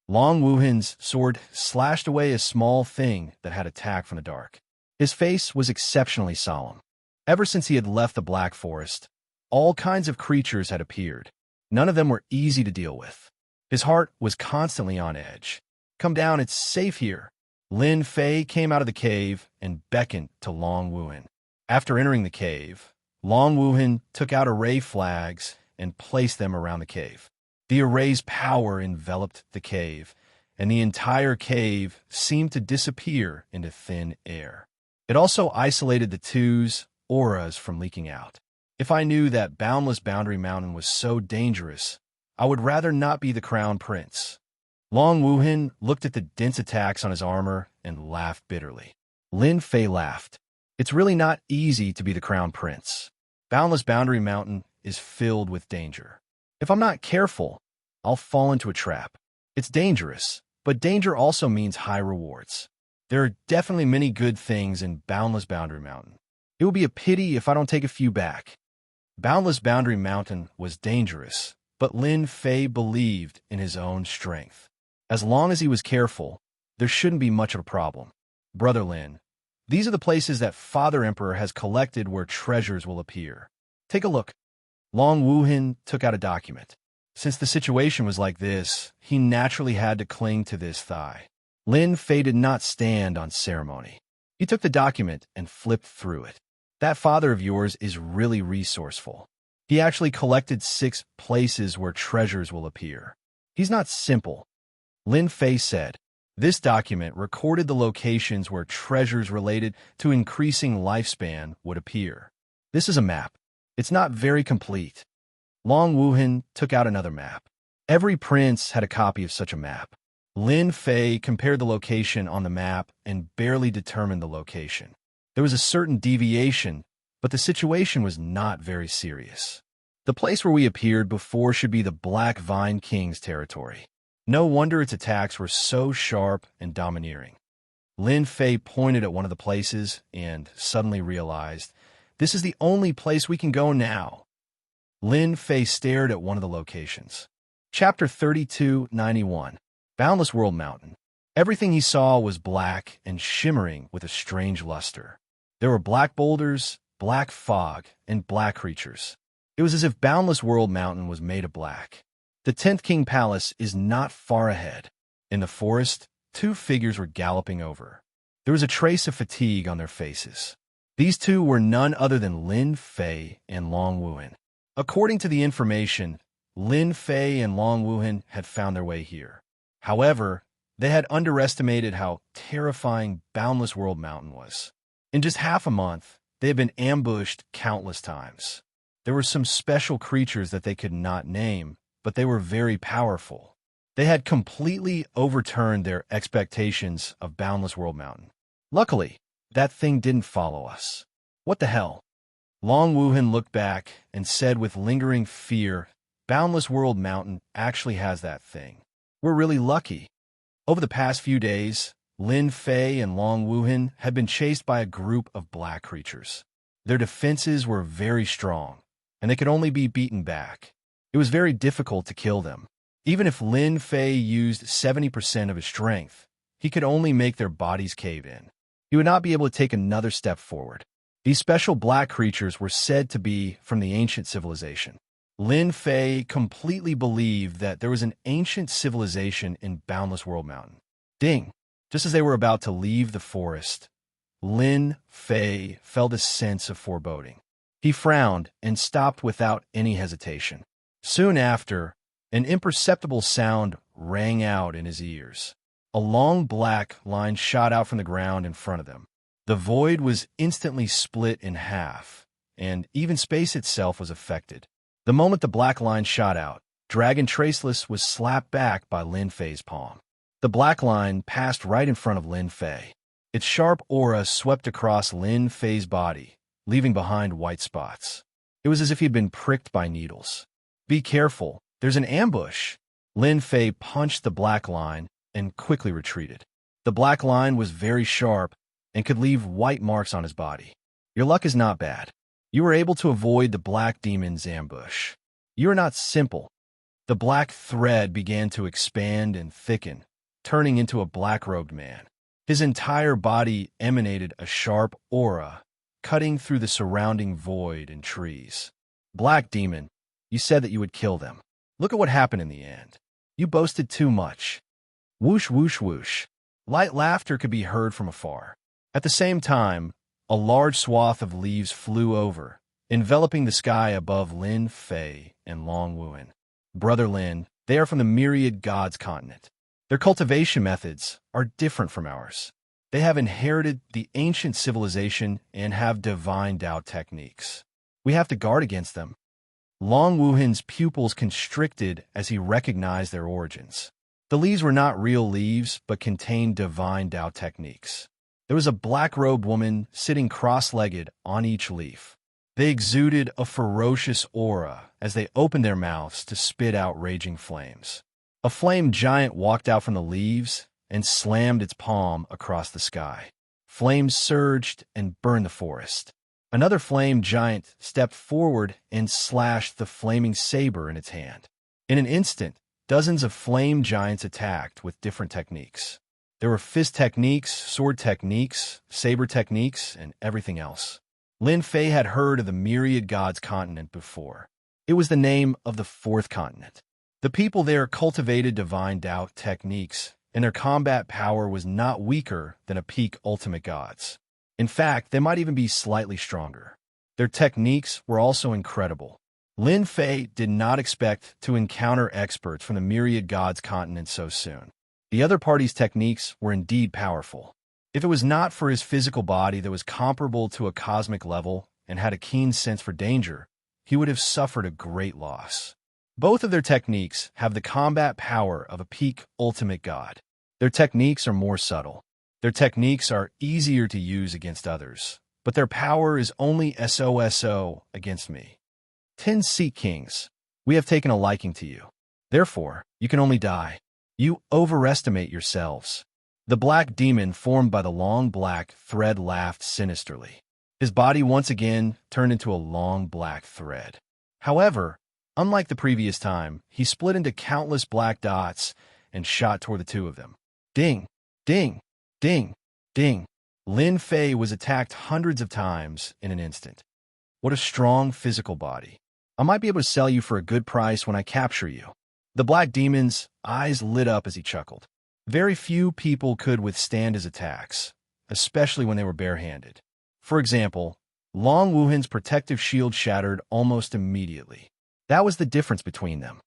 Long Wuhan's sword slashed away a small thing that had attacked from the dark. His face was exceptionally solemn. Ever since he had left the Black Forest, all kinds of creatures had appeared. None of them were easy to deal with. His heart was constantly on edge. "Come down, it's safe here." Lin Fei came out of the cave and beckoned to Long Wuhan. After entering the cave, Long Wuhan took out array flags and placed them around the cave. The array's power enveloped the cave, and the entire cave seemed to disappear into thin air. It also isolated the two's auras from leaking out. If I knew that Boundless Boundary Mountain was so dangerous, I would rather not be the Crown Prince. Long Wuhan looked at the dense attacks on his armor and laughed bitterly. Lin Fei laughed. "It's really not easy to be the Crown Prince. Boundless Boundary Mountain is filled with danger. If I'm not careful, I'll fall into a trap. It's dangerous, but danger also means high rewards. There are definitely many good things in Boundless Boundary Mountain. It would be a pity if I don't take a few back." Boundless Boundary Mountain was dangerous, but Lin Fei believed in his own strength. As long as he was careful, there shouldn't be much of a problem. "Brother Lin, these are the places that Father Emperor has collected where treasures will appear. Take a look." Long Wuhan took out a document. Since the situation was like this, he naturally had to cling to this thigh. Lin Fei did not stand on ceremony. He took the document and flipped through it. That father of yours is really resourceful. He actually collected 6 places where treasures will appear. He's not simple. Lin Fei said, this document recorded the locations where treasures related to increasing lifespan would appear. This is a map. It's not very complete. Long Wuhan took out another map. Every prince had a copy of such a map. Lin Fei compared the location on the map and barely determined the location. There was a certain deviation, but the situation was not very serious. The place where we appeared before should be the Black Vine King's territory. No wonder its attacks were so sharp and domineering. Lin Fei pointed at one of the places and suddenly realized, this is the only place we can go now. Lin Fei stared at one of the locations. Chapter 3291. Boundless World Mountain. Everything he saw was black and shimmering with a strange luster. There were black boulders, black fog, and black creatures. It was as if Boundless World Mountain was made of black. The 10th King Palace is not far ahead. In the forest, 2 figures were galloping over. There was a trace of fatigue on their faces. These 2 were none other than Lin Fei and Long Wuhan. According to the information, Lin Fei and Long Wuhan had found their way here. However, they had underestimated how terrifying Boundless World Mountain was. In just half a month, they had been ambushed countless times. There were some special creatures that they could not name, but they were very powerful. They had completely overturned their expectations of Boundless World Mountain. Luckily, that thing didn't follow us. What the hell? Long Wuhan looked back and said with lingering fear, Boundless World Mountain actually has that thing. We're really lucky. Over the past few days, Lin Fei and Long Wuhan had been chased by a group of black creatures. Their defenses were very strong, and they could only be beaten back. It was very difficult to kill them. Even if Lin Fei used 70% of his strength, he could only make their bodies cave in. He would not be able to take another step forward. These special black creatures were said to be from the ancient civilization. Lin Fei completely believed that there was an ancient civilization in Boundless World Mountain. Ding! Just as they were about to leave the forest, Lin Fei felt a sense of foreboding. He frowned and stopped without any hesitation. Soon after, an imperceptible sound rang out in his ears. A long black line shot out from the ground in front of them. The void was instantly split in half, and even space itself was affected. The moment the black line shot out, Dragon Traceless was slapped back by Lin Fei's palm. The black line passed right in front of Lin Fei. Its sharp aura swept across Lin Fei's body, leaving behind white spots. It was as if he had been pricked by needles. Be careful, there's an ambush. Lin Fei punched the black line and quickly retreated. The black line was very sharp and could leave white marks on his body. Your luck is not bad. You were able to avoid the black demon's ambush. You are not simple. The black thread began to expand and thicken, turning into a black-robed man. His entire body emanated a sharp aura, cutting through the surrounding void and trees. Black demon, you said that you would kill them. Look at what happened in the end. You boasted too much. Whoosh, whoosh, whoosh. Light laughter could be heard from afar. At the same time, a large swath of leaves flew over, enveloping the sky above Lin Fei and Long Wuhan. Brother Lin, they are from the Myriad Gods continent. Their cultivation methods are different from ours. They have inherited the ancient civilization and have divine Tao techniques. We have to guard against them. Long Wuhan's pupils constricted as he recognized their origins. The leaves were not real leaves, but contained divine Tao techniques. There was a black-robed woman sitting cross-legged on each leaf. They exuded a ferocious aura as they opened their mouths to spit out raging flames. A flame giant walked out from the leaves and slammed its palm across the sky. Flames surged and burned the forest. Another flame giant stepped forward and slashed the flaming saber in its hand. In an instant, dozens of flame giants attacked with different techniques. There were fist techniques, sword techniques, saber techniques, and everything else. Lin Fei had heard of the Myriad Gods continent before. It was the name of the 4th continent. The people there cultivated divine Tao techniques and their combat power was not weaker than a peak ultimate god's. In fact, they might even be slightly stronger. Their techniques were also incredible. Lin Fei did not expect to encounter experts from the myriad gods continent so soon. The other party's techniques were indeed powerful. If it was not for his physical body that was comparable to a cosmic level and had a keen sense for danger, he would have suffered a great loss. Both of their techniques have the combat power of a peak ultimate god. Their techniques are more subtle. Their techniques are easier to use against others, but their power is only SOSO against me. 10 Sea Kings, we have taken a liking to you. Therefore, you can only die. You overestimate yourselves. The black demon formed by the long black thread laughed sinisterly. His body once again turned into a long black thread. However, unlike the previous time, he split into countless black dots and shot toward the two of them. Ding! Ding! Ding! Ding! Lin Fei was attacked hundreds of times in an instant. What a strong physical body. I might be able to sell you for a good price when I capture you. The black demon's eyes lit up as he chuckled. Very few people could withstand his attacks, especially when they were barehanded. For example, Long Wuhan's protective shield shattered almost immediately. That was the difference between them.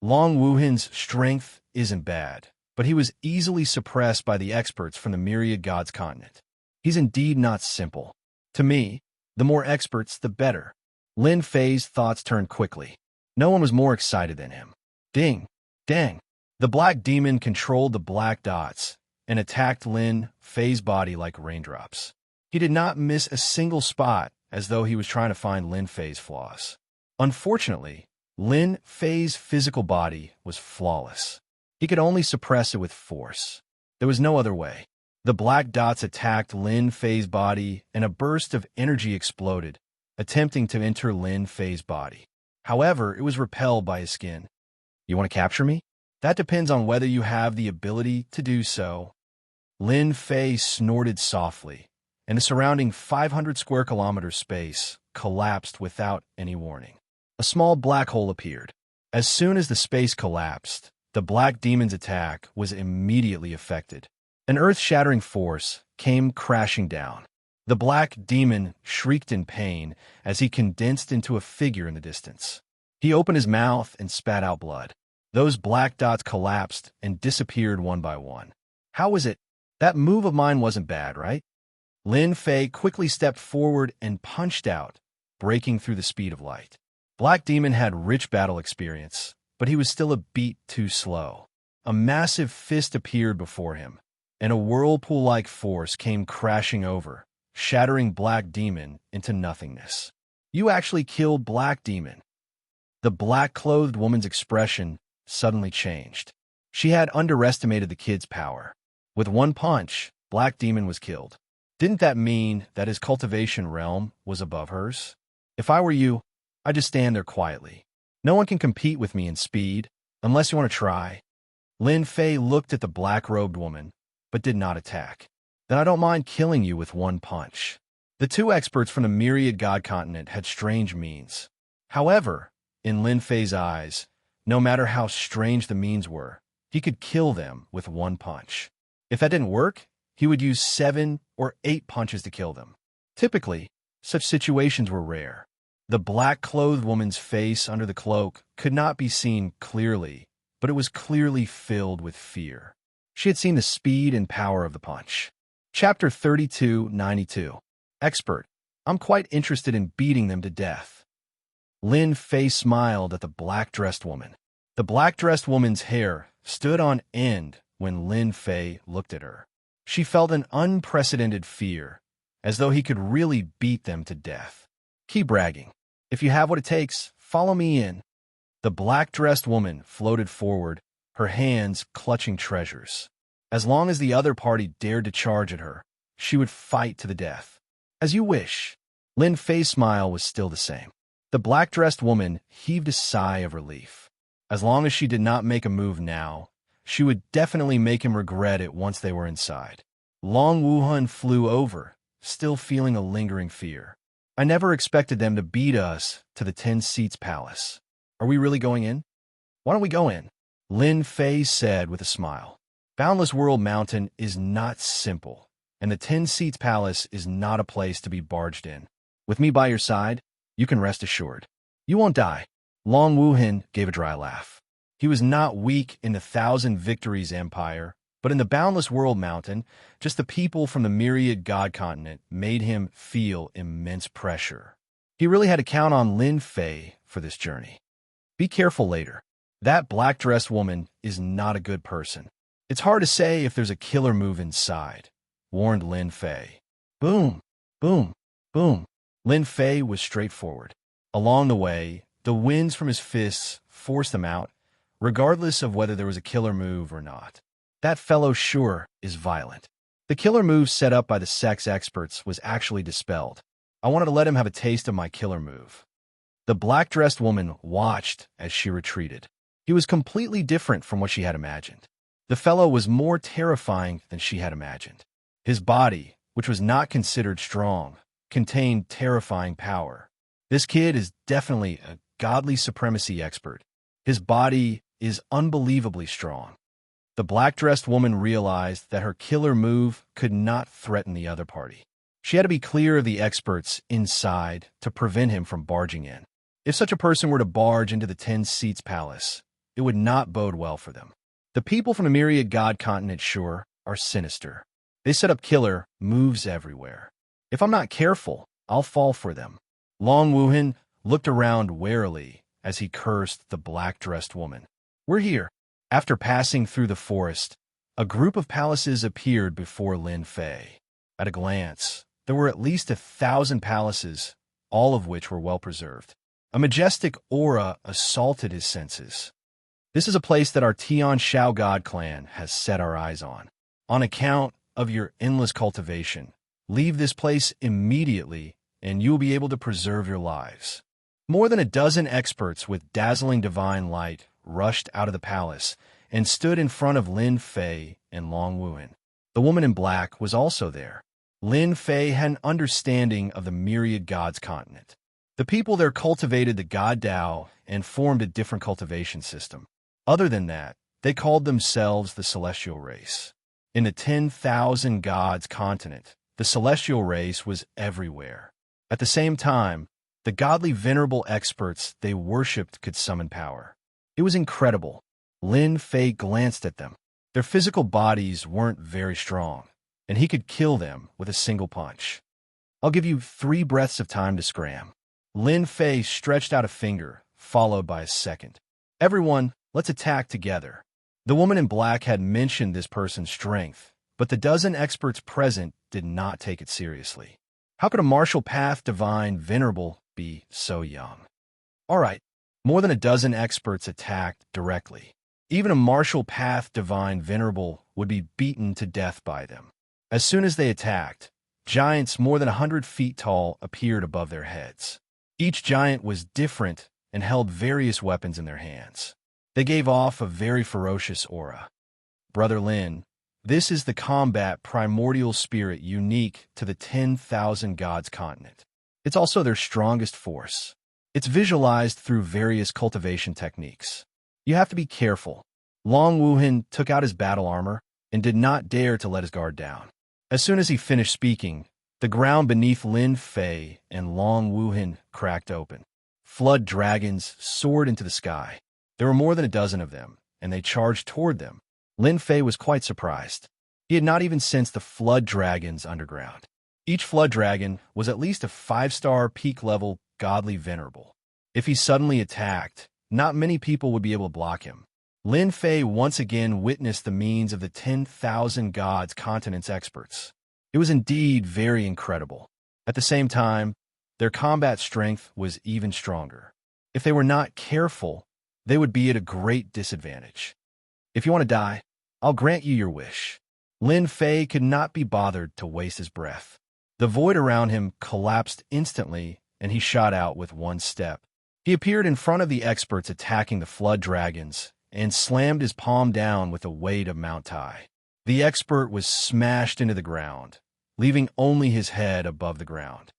Long Wuhan's strength isn't bad, but he was easily suppressed by the experts from the myriad gods continent. He's indeed not simple. To me, the more experts, the better. Lin Fei's thoughts turned quickly. No one was more excited than him. Ding! Dang! The black demon controlled the black dots and attacked Lin Fei's body like raindrops. He did not miss a single spot, as though he was trying to find Lin Fei's flaws. Unfortunately, Lin Fei's physical body was flawless. He could only suppress it with force. There was no other way. The black dots attacked Lin Fei's body, and a burst of energy exploded, attempting to enter Lin Fei's body. However, it was repelled by his skin. You want to capture me? That depends on whether you have the ability to do so. Lin Fei snorted softly, and the surrounding 500 square kilometer space collapsed without any warning. A small black hole appeared. As soon as the space collapsed, the black demon's attack was immediately affected. An earth-shattering force came crashing down. The black demon shrieked in pain as he condensed into a figure in the distance. He opened his mouth and spat out blood. Those black dots collapsed and disappeared one by one. How was it? That move of mine wasn't bad, right? Lin Fei quickly stepped forward and punched out, breaking through the speed of light. Black Demon had rich battle experience, but he was still a beat too slow. A massive fist appeared before him, and a whirlpool-like force came crashing over, shattering Black Demon into nothingness. You actually killed Black Demon. The black-clothed woman's expression suddenly changed. She had underestimated the kid's power. With one punch, Black Demon was killed. Didn't that mean that his cultivation realm was above hers? If I were you, I'd just stand there quietly. No one can compete with me in speed, unless you want to try. Lin Fei looked at the black-robed woman, but did not attack. Then I don't mind killing you with one punch. The two experts from the myriad god continent had strange means. However, in Lin Fei's eyes, no matter how strange the means were, he could kill them with one punch. If that didn't work, he would use 7 or 8 punches to kill them. Typically, such situations were rare. The black-clothed woman's face under the cloak could not be seen clearly, but it was clearly filled with fear. She had seen the speed and power of the punch. Chapter 3292. Expert, I'm quite interested in beating them to death. Lin Fei smiled at the black-dressed woman. The black-dressed woman's hair stood on end when Lin Fei looked at her. She felt an unprecedented fear, as though he could really beat them to death. Keep bragging. If you have what it takes, follow me in. The black-dressed woman floated forward, her hands clutching treasures. As long as the other party dared to charge at her, she would fight to the death. As you wish. Lin Fei's smile was still the same. The black-dressed woman heaved a sigh of relief. As long as she did not make a move now, she would definitely make him regret it once they were inside. Long Wuhan flew over, still feeling a lingering fear. I never expected them to beat us to the 10 Seats Palace. Are we really going in? Why don't we go in? Lin Fei said with a smile. Boundless World Mountain is not simple, and the 10 Seats Palace is not a place to be barged in. With me by your side, you can rest assured. You won't die. Long Wuhin gave a dry laugh. He was not weak in the Thousand Victories Empire, but in the Boundless World Mountain, just the people from the Myriad God Continent made him feel immense pressure. He really had to count on Lin Fei for this journey. Be careful later. That black-dressed woman is not a good person. It's hard to say if there's a killer move inside, warned Lin Fei. Boom, boom, boom. Lin Fei was straightforward. Along the way, the winds from his fists forced them out, regardless of whether there was a killer move or not. That fellow sure is violent. The killer move set up by the sex experts was actually dispelled. I wanted to let him have a taste of my killer move. The black-dressed woman watched as she retreated. He was completely different from what she had imagined. The fellow was more terrifying than she had imagined. His body, which was not considered strong, contained terrifying power. This kid is definitely a godly supremacy expert. His body is unbelievably strong. The black-dressed woman realized that her killer move could not threaten the other party. She had to be clear of the experts inside to prevent him from barging in. If such a person were to barge into the 10 Seats Palace, it would not bode well for them. The people from the Myriad God Continent, sure, are sinister. They set up killer moves everywhere. If I'm not careful, I'll fall for them. Long Wuhin looked around warily as he cursed the black-dressed woman. We're here. After passing through the forest, a group of palaces appeared before Lin Fei. At a glance, there were at least 1,000 palaces, all of which were well-preserved. A majestic aura assaulted his senses. This is a place that our Tian Shao God clan has set our eyes on. On account of your endless cultivation, leave this place immediately and you will be able to preserve your lives. More than a dozen experts with dazzling divine light rushed out of the palace and stood in front of Lin Fei and Long Wuhin. The woman in black was also there. Lin Fei had an understanding of the Myriad Gods continent. The people there cultivated the God Tao and formed a different cultivation system. Other than that, they called themselves the Celestial Race. In the 10,000 Gods continent, the Celestial Race was everywhere. At the same time, the godly venerable experts they worshipped could summon power. It was incredible. Lin Fei glanced at them. Their physical bodies weren't very strong, and he could kill them with a single punch. I'll give you 3 breaths of time to scram. Lin Fei stretched out a finger, followed by a second. Everyone, let's attack together. The woman in black had mentioned this person's strength, but the dozen experts present did not take it seriously. How could a martial path divine venerable be so young? All right, more than a dozen experts attacked directly. Even a martial path divine venerable would be beaten to death by them. As soon as they attacked, giants more than 100 feet tall appeared above their heads. Each giant was different and held various weapons in their hands. They gave off a very ferocious aura. Brother Lin, this is the combat primordial spirit unique to the 10,000 Gods continent. It's also their strongest force. It's visualized through various cultivation techniques. You have to be careful. Long Wuhin took out his battle armor and did not dare to let his guard down. As soon as he finished speaking, the ground beneath Lin Fei and Long Wuhin cracked open. Flood dragons soared into the sky. There were more than a dozen of them, and they charged toward them. Lin Fei was quite surprised. He had not even sensed the flood dragons underground. Each flood dragon was at least a 5-star peak-level godly venerable. If he suddenly attacked, not many people would be able to block him. Lin Fei once again witnessed the means of the 10,000 Gods continent's experts. It was indeed very incredible. At the same time, their combat strength was even stronger. If they were not careful, they would be at a great disadvantage. If you want to die, I'll grant you your wish. Lin Fei could not be bothered to waste his breath. The void around him collapsed instantly, and he shot out with one step. He appeared in front of the experts attacking the flood dragons and slammed his palm down with the weight of Mount Tai. The expert was smashed into the ground, leaving only his head above the ground.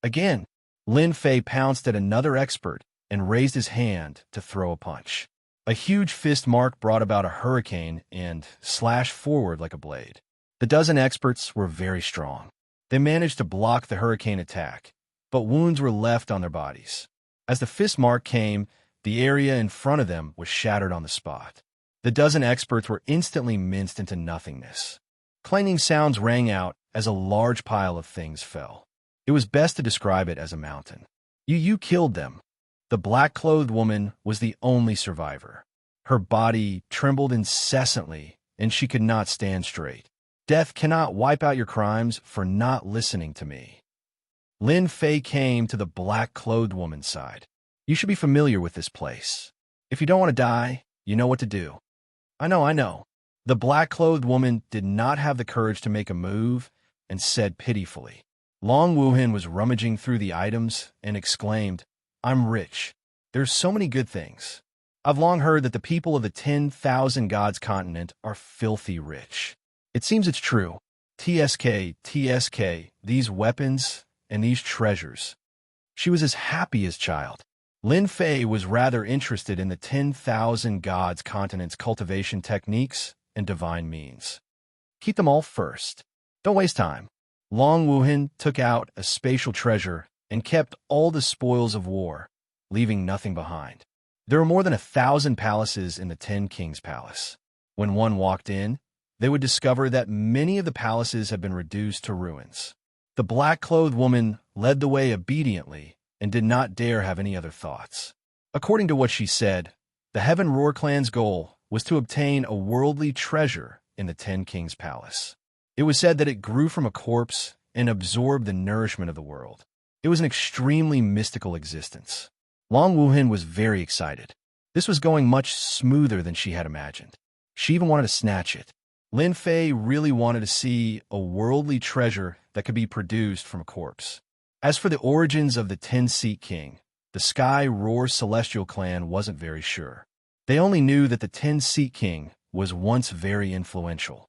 Again, Lin Fei pounced at another expert and raised his hand to throw a punch. A huge fist mark brought about a hurricane and slashed forward like a blade. The dozen experts were very strong. They managed to block the hurricane attack, but wounds were left on their bodies. As the fist mark came, the area in front of them was shattered on the spot. The dozen experts were instantly minced into nothingness. Clanging sounds rang out as a large pile of things fell. It was best to describe it as a mountain. You killed them. The black-clothed woman was the only survivor. Her body trembled incessantly, and she could not stand straight. Death cannot wipe out your crimes for not listening to me. Lin Fei came to the black-clothed woman's side. You should be familiar with this place. If you don't want to die, you know what to do. I know. The black-clothed woman did not have the courage to make a move and said pitifully. Long Wuhan was rummaging through the items and exclaimed, I'm rich. There's so many good things. I've long heard that the people of the 10,000 Gods continent are filthy rich. It seems it's true. TSK, these weapons and these treasures. She was as happy as a child. Lin Fei was rather interested in the 10,000 Gods continent's cultivation techniques and divine means. Keep them all first. Don't waste time. Long Wuhan took out a spatial treasure and kept all the spoils of war, leaving nothing behind. There were more than 1,000 palaces in the 10 Kings' Palace. When one walked in, they would discover that many of the palaces had been reduced to ruins. The black-clothed woman led the way obediently and did not dare have any other thoughts. According to what she said, the Heaven Roar clan's goal was to obtain a worldly treasure in the 10 Kings' Palace. It was said that it grew from a corpse and absorbed the nourishment of the world. It was an extremely mystical existence. Long Wuhan was very excited. This was going much smoother than she had imagined. She even wanted to snatch it. Lin Fei really wanted to see a worldly treasure that could be produced from a corpse. As for the origins of the 10-Seat King, the Sky Roar Celestial clan wasn't very sure. They only knew that the 10-Seat King was once very influential.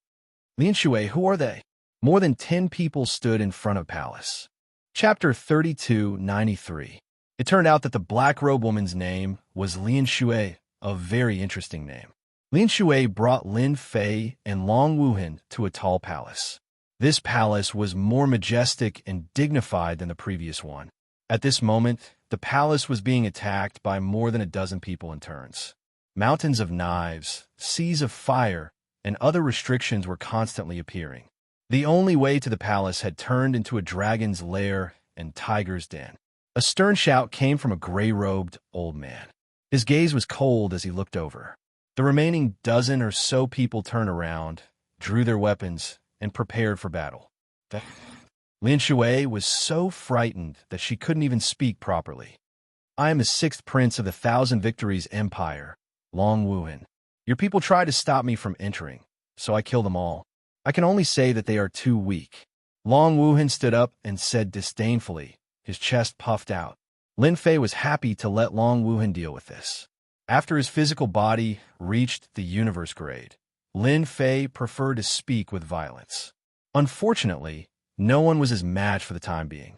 Lin Shui, who are they? More than 10 people stood in front of palace. Chapter 3293. It turned out that the black-robed woman's name was Lin Shui, a very interesting name. Lin Shui brought Lin Fei and Long Wuhan to a tall palace. This palace was more majestic and dignified than the previous one. At this moment, the palace was being attacked by more than a dozen people in turns. Mountains of knives, seas of fire, and other restrictions were constantly appearing. The only way to the palace had turned into a dragon's lair and tiger's den. A stern shout came from a gray-robed old man. His gaze was cold as he looked over. The remaining dozen or so people turned around, drew their weapons, and prepared for battle. Lin Shui was so frightened that she couldn't even speak properly. I am the 6th prince of the 1,000 Victories Empire, Long Wuhan. Your people tried to stop me from entering, so I killed them all. I can only say that they are too weak. Long Wuhan stood up and said disdainfully, his chest puffed out. Lin Fei was happy to let Long Wuhan deal with this. After his physical body reached the universe grade, Lin Fei preferred to speak with violence. Unfortunately, no one was his match for the time being.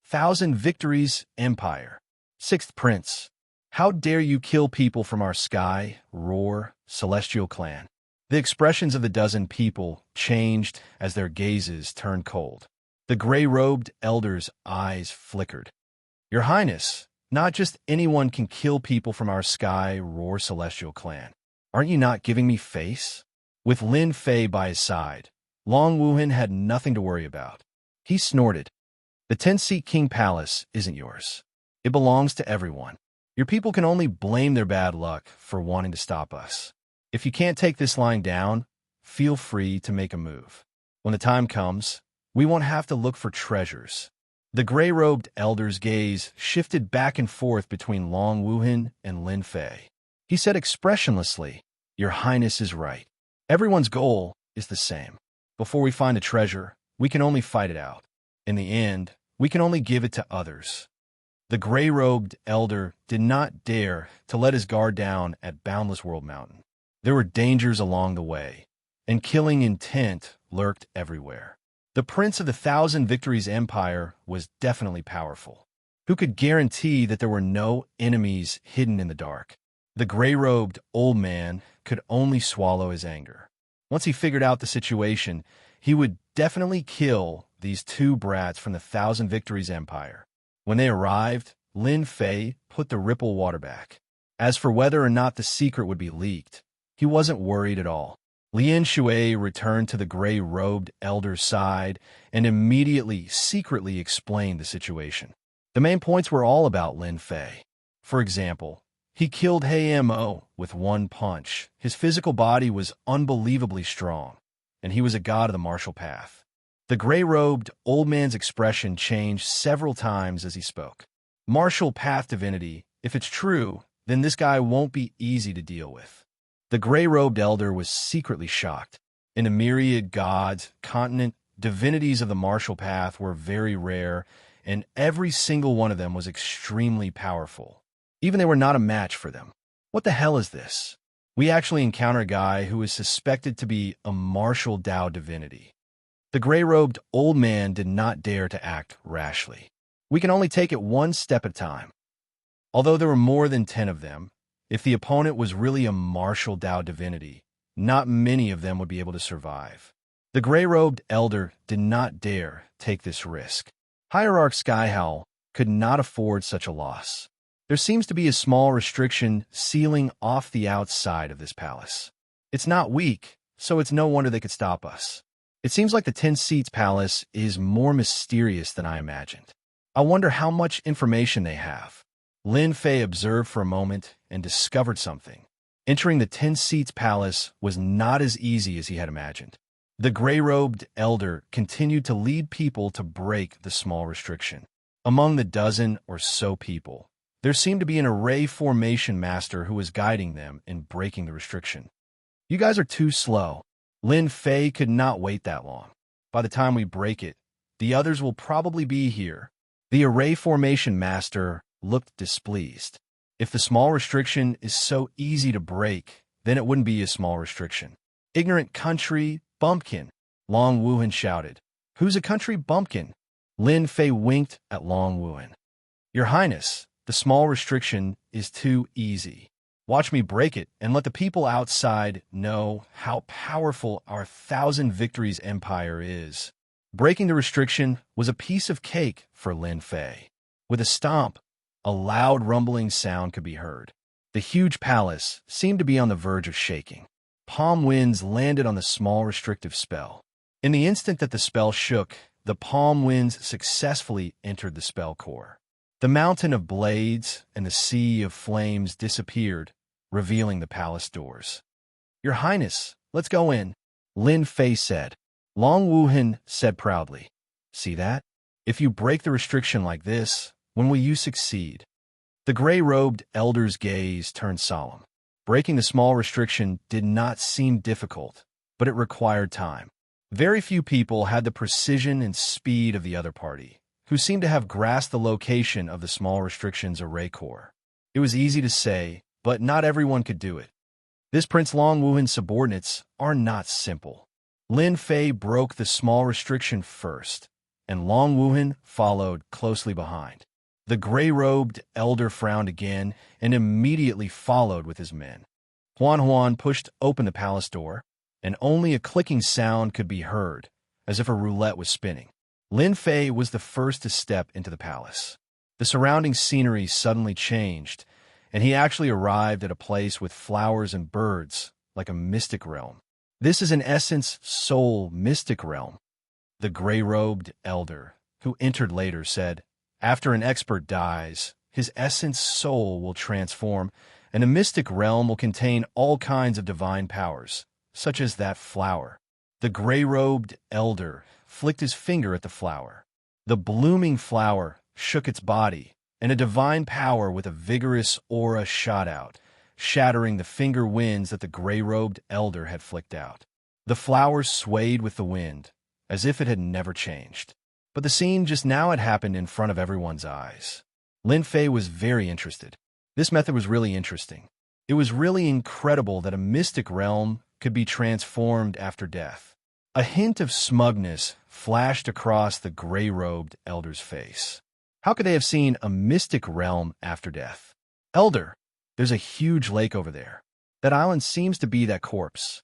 1,000 Victories Empire. 6th Prince. How dare you kill people from our Sky Roar Celestial clan? The expressions of the dozen people changed as their gazes turned cold. The gray-robed elder's eyes flickered. Your Highness, not just anyone can kill people from our Sky Roar Celestial clan. Aren't you not giving me face? With Lin Fei by his side, Long Wuhan had nothing to worry about. He snorted. The 10-Seat King Palace isn't yours. It belongs to everyone. Your people can only blame their bad luck for wanting to stop us. If you can't take this lying down, feel free to make a move. When the time comes, we won't have to look for treasures. The gray-robed elder's gaze shifted back and forth between Long Wuhan and Lin Fei. He said expressionlessly, Your Highness is right. Everyone's goal is the same. Before we find a treasure, we can only fight it out. In the end, we can only give it to others. The gray-robed elder did not dare to let his guard down at Boundless World Mountain. There were dangers along the way, and killing intent lurked everywhere. The Prince of the 1,000 Victories Empire was definitely powerful. Who could guarantee that there were no enemies hidden in the dark? The gray-robed old man could only swallow his anger. Once he figured out the situation, he would definitely kill these two brats from the Thousand Victories Empire. When they arrived, Lin Fei put the ripple water back. As for whether or not the secret would be leaked, he wasn't worried at all. Lin Shui returned to the gray-robed elder's side and immediately secretly explained the situation. The main points were all about Lin Fei. For example, he killed He Mo with one punch. His physical body was unbelievably strong, and he was a god of the martial path. The gray-robed old man's expression changed several times as he spoke. Martial path divinity, if it's true, then this guy won't be easy to deal with. The gray-robed elder was secretly shocked. In the myriad gods, continent, divinities of the martial path were very rare, and every single one of them was extremely powerful. Even they were not a match for them. What the hell is this? We actually encounter a guy who is suspected to be a martial Dao divinity. The gray-robed old man did not dare to act rashly. We can only take it one step at a time. Although there were more than 10 of them, if the opponent was really a martial Dao divinity, not many of them would be able to survive. The gray-robed elder did not dare take this risk. Hierarch Skyhowl could not afford such a loss. There seems to be a small restriction sealing off the outside of this palace. It's not weak, so it's no wonder they could stop us. It seems like the 10 Seats Palace is more mysterious than I imagined. I wonder how much information they have. Lin Fei observed for a moment and discovered something. Entering the 10 Seats Palace was not as easy as he had imagined. The gray-robed elder continued to lead people to break the small restriction. Among the dozen or so people, there seemed to be an array formation master who was guiding them in breaking the restriction. You guys are too slow. Lin Fei could not wait that long. By the time we break it, the others will probably be here. The array formation master looked displeased. If the small restriction is so easy to break, then it wouldn't be a small restriction. Ignorant country bumpkin, Long Wuhan shouted. Who's a country bumpkin? Lin Fei winked at Long Wuhan. Your Highness, the small restriction is too easy. Watch me break it and let the people outside know how powerful our Thousand Victories Empire is. Breaking the restriction was a piece of cake for Lin Fei. With a stomp, a loud rumbling sound could be heard. The huge palace seemed to be on the verge of shaking. Palm winds landed on the small restrictive spell. In the instant that the spell shook, the palm winds successfully entered the spell core. The mountain of blades and the sea of flames disappeared, revealing the palace doors. Your Highness, let's go in, Lin Fei said. Long Wuhan said proudly. See that? If you break the restriction like this, when will you succeed? The gray-robed elder's gaze turned solemn. Breaking the small restriction did not seem difficult, but it required time. Very few people had the precision and speed of the other party, who seemed to have grasped the location of the small restriction's array core. It was easy to say, but not everyone could do it. This Prince Long Wuhan's subordinates are not simple. Lin Fei broke the small restriction first, and Long Wuhan followed closely behind. The gray-robed elder frowned again and immediately followed with his men. Huan Huan pushed open the palace door, and only a clicking sound could be heard, as if a roulette was spinning. Lin Fei was the first to step into the palace. The surrounding scenery suddenly changed, and he actually arrived at a place with flowers and birds, like a mystic realm. This is in essence soul mystic realm. The gray-robed elder, who entered later, said, after an expert dies, his essence soul will transform, and a mystic realm will contain all kinds of divine powers, such as that flower. The gray-robed elder flicked his finger at the flower. The blooming flower shook its body, and a divine power with a vigorous aura shot out, shattering the finger winds that the gray-robed elder had flicked out. The flower swayed with the wind, as if it had never changed. But the scene just now had happened in front of everyone's eyes. Lin Fei was very interested. This method was really interesting. It was really incredible that a mystic realm could be transformed after death. A hint of smugness flashed across the gray-robed elder's face. How could they have seen a mystic realm after death? Elder, There's a huge lake over there. That island seems to be that corpse.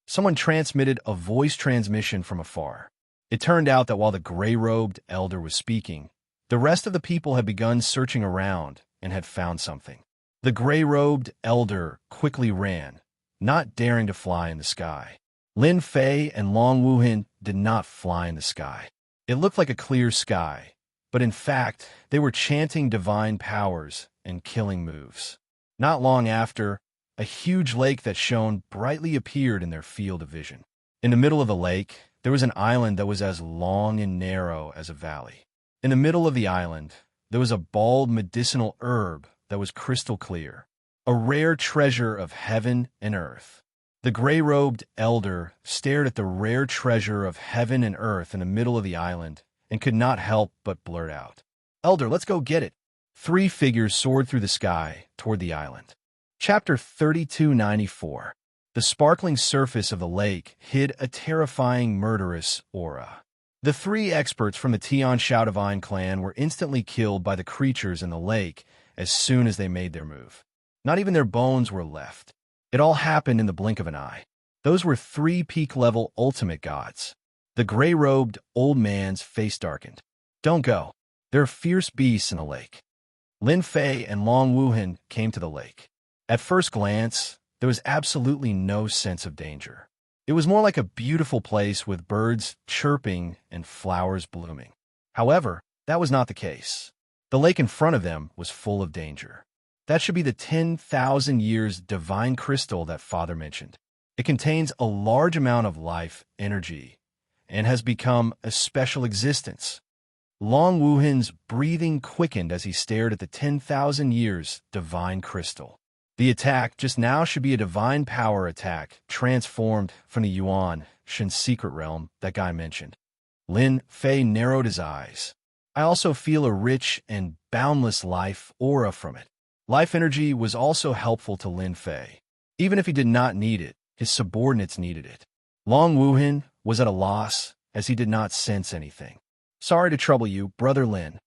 Someone transmitted a voice transmission from afar. It turned out that while the gray-robed elder was speaking, the rest of the people had begun searching around and had found something. The gray-robed elder quickly ran, not daring to fly in the sky. Lin Fei and Long Wuhan did not fly in the sky. It looked like a clear sky, but in fact, they were chanting divine powers and killing moves. Not long after, a huge lake that shone brightly appeared in their field of vision. In the middle of the lake, there was an island that was as long and narrow as a valley. In the middle of the island, there was a bald medicinal herb that was crystal clear, a rare treasure of heaven and earth. The gray-robed elder stared at the rare treasure of heaven and earth in the middle of the island and could not help but blurt out, "Elder, let's go get it." 3 figures soared through the sky toward the island. Chapter 3294. The sparkling surface of the lake hid a terrifying murderous aura. The 3 experts from the Tian Shao Divine clan were instantly killed by the creatures in the lake as soon as they made their move. Not even their bones were left. It all happened in the blink of an eye. Those were 3 peak-level ultimate gods. The gray-robed old man's face darkened. "Don't go. There are fierce beasts in the lake." Lin Fei and Long Wuhan came to the lake. At first glance, there was absolutely no sense of danger. It was more like a beautiful place with birds chirping and flowers blooming. However, that was not the case. The lake in front of them was full of danger. That should be the 10,000 years divine crystal that Father mentioned. It contains a large amount of life energy and has become a special existence. Long Wuhan's breathing quickened as he stared at the 10,000 years divine crystal. The attack just now should be a divine power attack transformed from the Yuan Shen secret realm that guy mentioned. Lin Fei narrowed his eyes. "I also feel a rich and boundless life aura from it." Life energy was also helpful to Lin Fei. Even if he did not need it, his subordinates needed it. Long Wuhan was at a loss as he did not sense anything. "Sorry to trouble you, Brother Lin."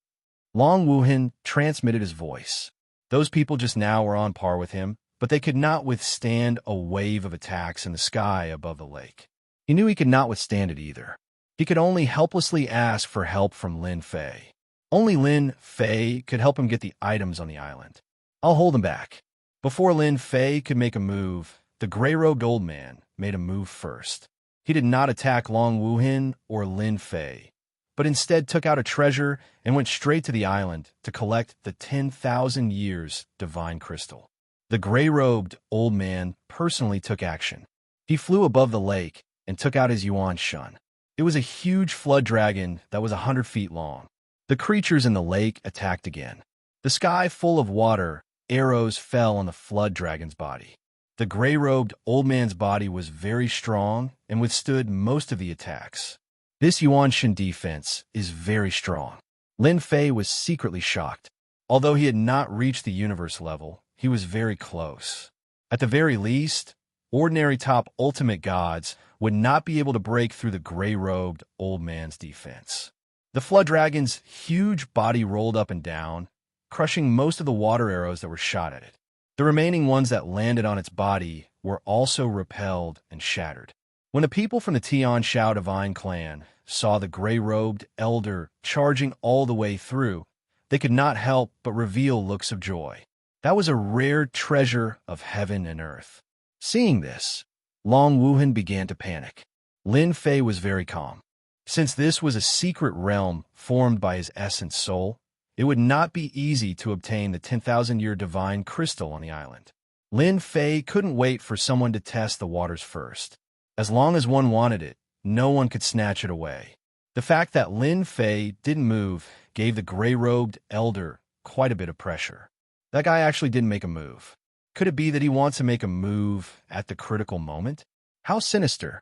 Long Wuhan transmitted his voice. Those people just now were on par with him, but they could not withstand a wave of attacks in the sky above the lake. He knew he could not withstand it either. He could only helplessly ask for help from Lin Fei. Only Lin Fei could help him get the items on the island. "I'll hold him back." Before Lin Fei could make a move, the gray-robed old man made a move first. He did not attack Long Wuhan or Lin Fei, but instead took out a treasure and went straight to the island to collect the 10,000 years divine crystal. The gray-robed old man personally took action. He flew above the lake and took out his Yuan Shun. It was a huge flood dragon that was 100 feet long. The creatures in the lake attacked again. The sky full of water, arrows fell on the flood dragon's body. The gray-robed old man's body was very strong and withstood most of the attacks. This Yuan Shen defense is very strong. Lin Fei was secretly shocked. Although he had not reached the universe level, he was very close. At the very least, ordinary top ultimate gods would not be able to break through the gray-robed old man's defense. The flood dragon's huge body rolled up and down, crushing most of the water arrows that were shot at it. The remaining ones that landed on its body were also repelled and shattered. When the people from the Tian Shao Divine clan saw the gray-robed elder charging all the way through, they could not help but reveal looks of joy. That was a rare treasure of heaven and earth. Seeing this, Long Wuhan began to panic. Lin Fei was very calm. Since this was a secret realm formed by his essence soul, it would not be easy to obtain the 10,000-year divine crystal on the island. Lin Fei couldn't wait for someone to test the waters first. As long as one wanted it, no one could snatch it away. The fact that Lin Fei didn't move gave the gray-robed elder quite a bit of pressure. That guy actually didn't make a move. Could it be that he wants to make a move at the critical moment? How sinister.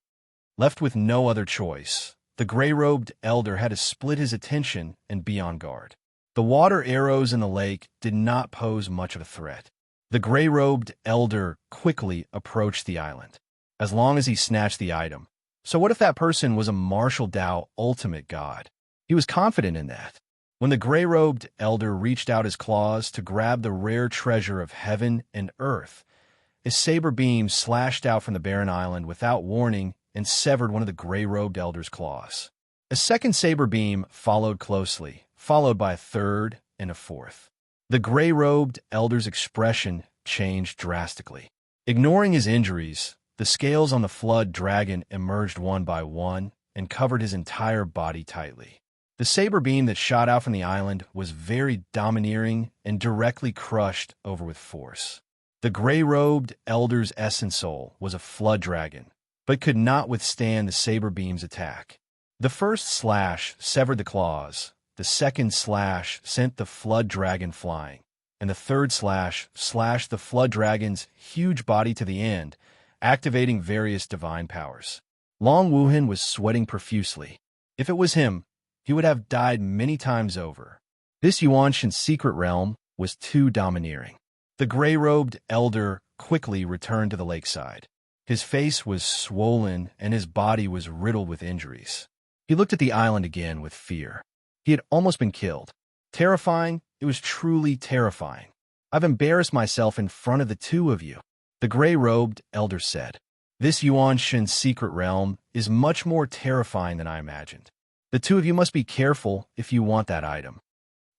Left with no other choice, the gray-robed elder had to split his attention and be on guard. The water arrows in the lake did not pose much of a threat. The gray-robed elder quickly approached the island, as long as he snatched the item. So what if that person was a martial Dao ultimate god? He was confident in that. When the gray-robed elder reached out his claws to grab the rare treasure of heaven and earth, a saber beam slashed out from the barren island without warning and severed one of the gray-robed elder's claws. A second saber beam followed closely, followed by a third and a fourth. The gray-robed elder's expression changed drastically. Ignoring his injuries, the scales on the flood dragon emerged one by one and covered his entire body tightly. The saber beam that shot out from the island was very domineering and directly crushed over with force. The gray-robed elder's essence soul was a flood dragon, but could not withstand the saber beam's attack. The first slash severed the claws, the second slash sent the flood dragon flying, and the third slash slashed the flood dragon's huge body to the end, activating various divine powers. Long Wuhan was sweating profusely. If it was him, he would have died many times over. This Yuanshan's secret realm was too domineering. The gray-robed elder quickly returned to the lakeside. His face was swollen and his body was riddled with injuries. He looked at the island again with fear. He had almost been killed. Terrifying, it was truly terrifying. I've embarrassed myself in front of the two of you, the gray-robed elder said. This Yuanshan's secret realm is much more terrifying than I imagined. The two of you must be careful if you want that item.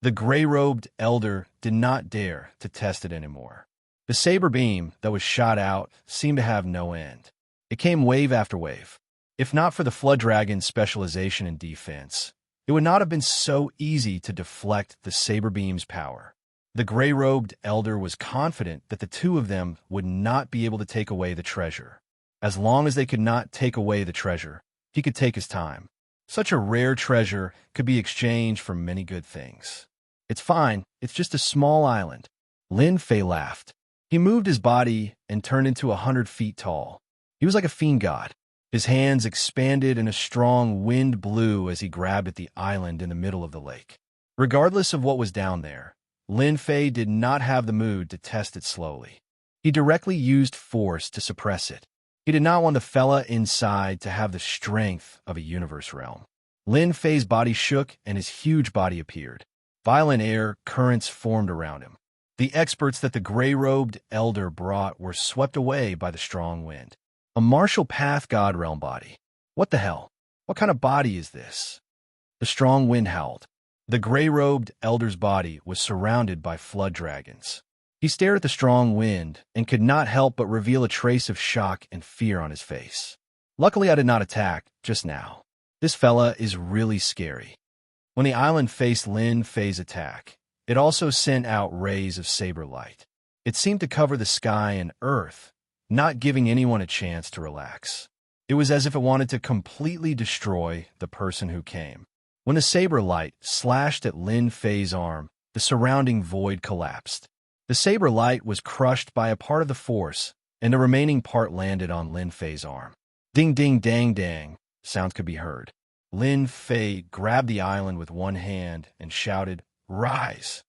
The gray-robed elder did not dare to test it anymore. The saber beam that was shot out seemed to have no end. It came wave after wave. If not for the flood dragon's specialization in defense, it would not have been so easy to deflect the saber beam's power. The gray-robed elder was confident that the two of them would not be able to take away the treasure. As long as they could not take away the treasure, he could take his time. Such a rare treasure could be exchanged for many good things. It's fine, it's just a small island. Lin Fei laughed. He moved his body and turned into 100 feet tall. He was like a fiend god. His hands expanded and a strong wind blew as he grabbed at the island in the middle of the lake. Regardless of what was down there, Lin Fei did not have the mood to test it slowly. He directly used force to suppress it. He did not want the fella inside to have the strength of a universe realm. Lin Fei's body shook and his huge body appeared. Violent air currents formed around him. The experts that the gray-robed elder brought were swept away by the strong wind. A martial path god realm body. What the hell? What kind of body is this? The strong wind howled. The gray-robed elder's body was surrounded by flood dragons. He stared at the strong wind and could not help but reveal a trace of shock and fear on his face. Luckily, I did not attack just now. This fella is really scary. When the island faced Lin Fei's attack, it also sent out rays of saber light. It seemed to cover the sky and earth, not giving anyone a chance to relax. It was as if it wanted to completely destroy the person who came. When the saber light slashed at Lin Fei's arm, the surrounding void collapsed. The saber light was crushed by a part of the force, and the remaining part landed on Lin Fei's arm. Ding ding dang dang, sounds could be heard. Lin Fei grabbed the island with one hand and shouted, "Rise!"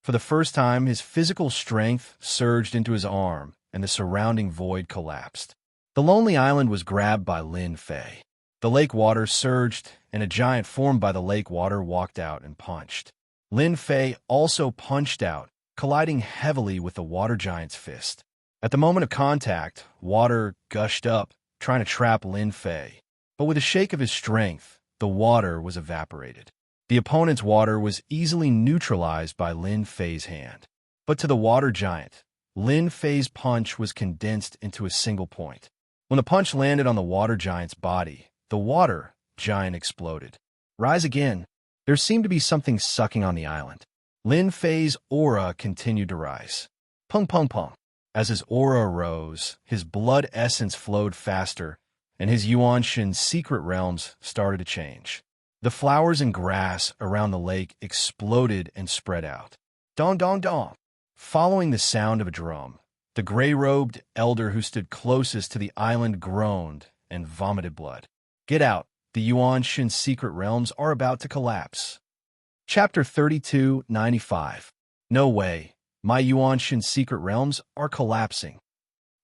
For the first time, his physical strength surged into his arm, and the surrounding void collapsed. The lonely island was grabbed by Lin Fei. The lake water surged, and a giant formed by the lake water walked out and punched. Lin Fei also punched out, colliding heavily with the water giant's fist. At the moment of contact, water gushed up, trying to trap Lin Fei. But with a shake of his strength, the water was evaporated. The opponent's water was easily neutralized by Lin Fei's hand. But to the water giant, Lin Fei's punch was condensed into a single point. When the punch landed on the water giant's body, the water giant exploded. Rise again. There seemed to be something sucking on the island. Lin Fei's aura continued to rise. Pung pung pung. As his aura rose, his blood essence flowed faster, and his Yuanshan's secret realms started to change. The flowers and grass around the lake exploded and spread out. Dong dong dong. Following the sound of a drum, the gray-robed elder who stood closest to the island groaned and vomited blood. Get out. The Yuanshan's secret realms are about to collapse. Chapter 3295. No way. My Yuanshan's secret realms are collapsing.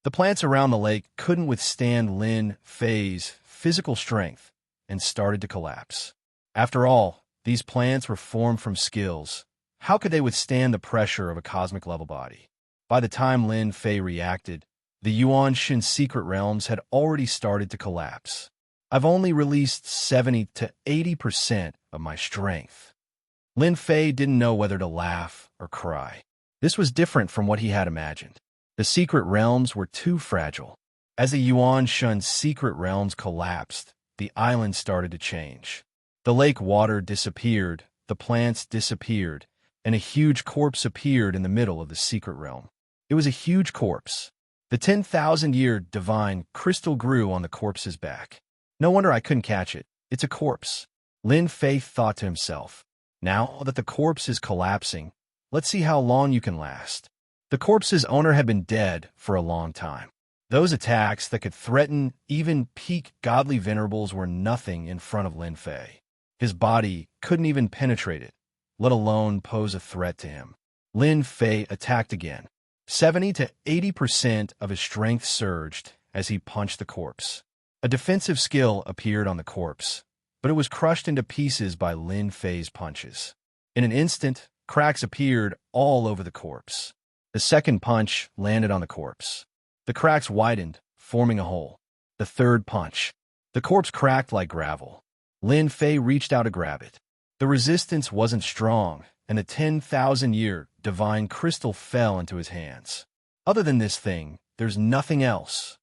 The plants around the lake couldn't withstand Lin Fei's physical strength and started to collapse. After all, These plants were formed from skills. How could they withstand the pressure of a cosmic-level body? By the time Lin Fei reacted, the Yuan Shin secret realms had already started to collapse. I've only released 70 to 80% of my strength. Lin Fei didn't know whether to laugh or cry. This was different from what he had imagined. The secret realms were too fragile. As the Yuan Shun's secret realms collapsed, the island started to change. The lake water disappeared, the plants disappeared, and a huge corpse appeared in the middle of the secret realm. It was a huge corpse. The 10,000-year divine crystal grew on the corpse's back. No wonder I couldn't catch it. It's a corpse. Lin Fei thought to himself. Now that the corpse is collapsing, let's see how long you can last. The corpse's owner had been dead for a long time. Those attacks that could threaten even peak godly venerables were nothing in front of Lin Fei. His body couldn't even penetrate it, let alone pose a threat to him. Lin Fei attacked again. 70 to 80% of his strength surged as he punched the corpse. A defensive skill appeared on the corpse, but it was crushed into pieces by Lin Fei's punches. In an instant, cracks appeared all over the corpse. The second punch landed on the corpse. The cracks widened, forming a hole. The third punch. The corpse cracked like gravel. Lin Fei reached out to grab it. The resistance wasn't strong, and the 10,000-year divine crystal fell into his hands. Other than this thing, there's nothing else.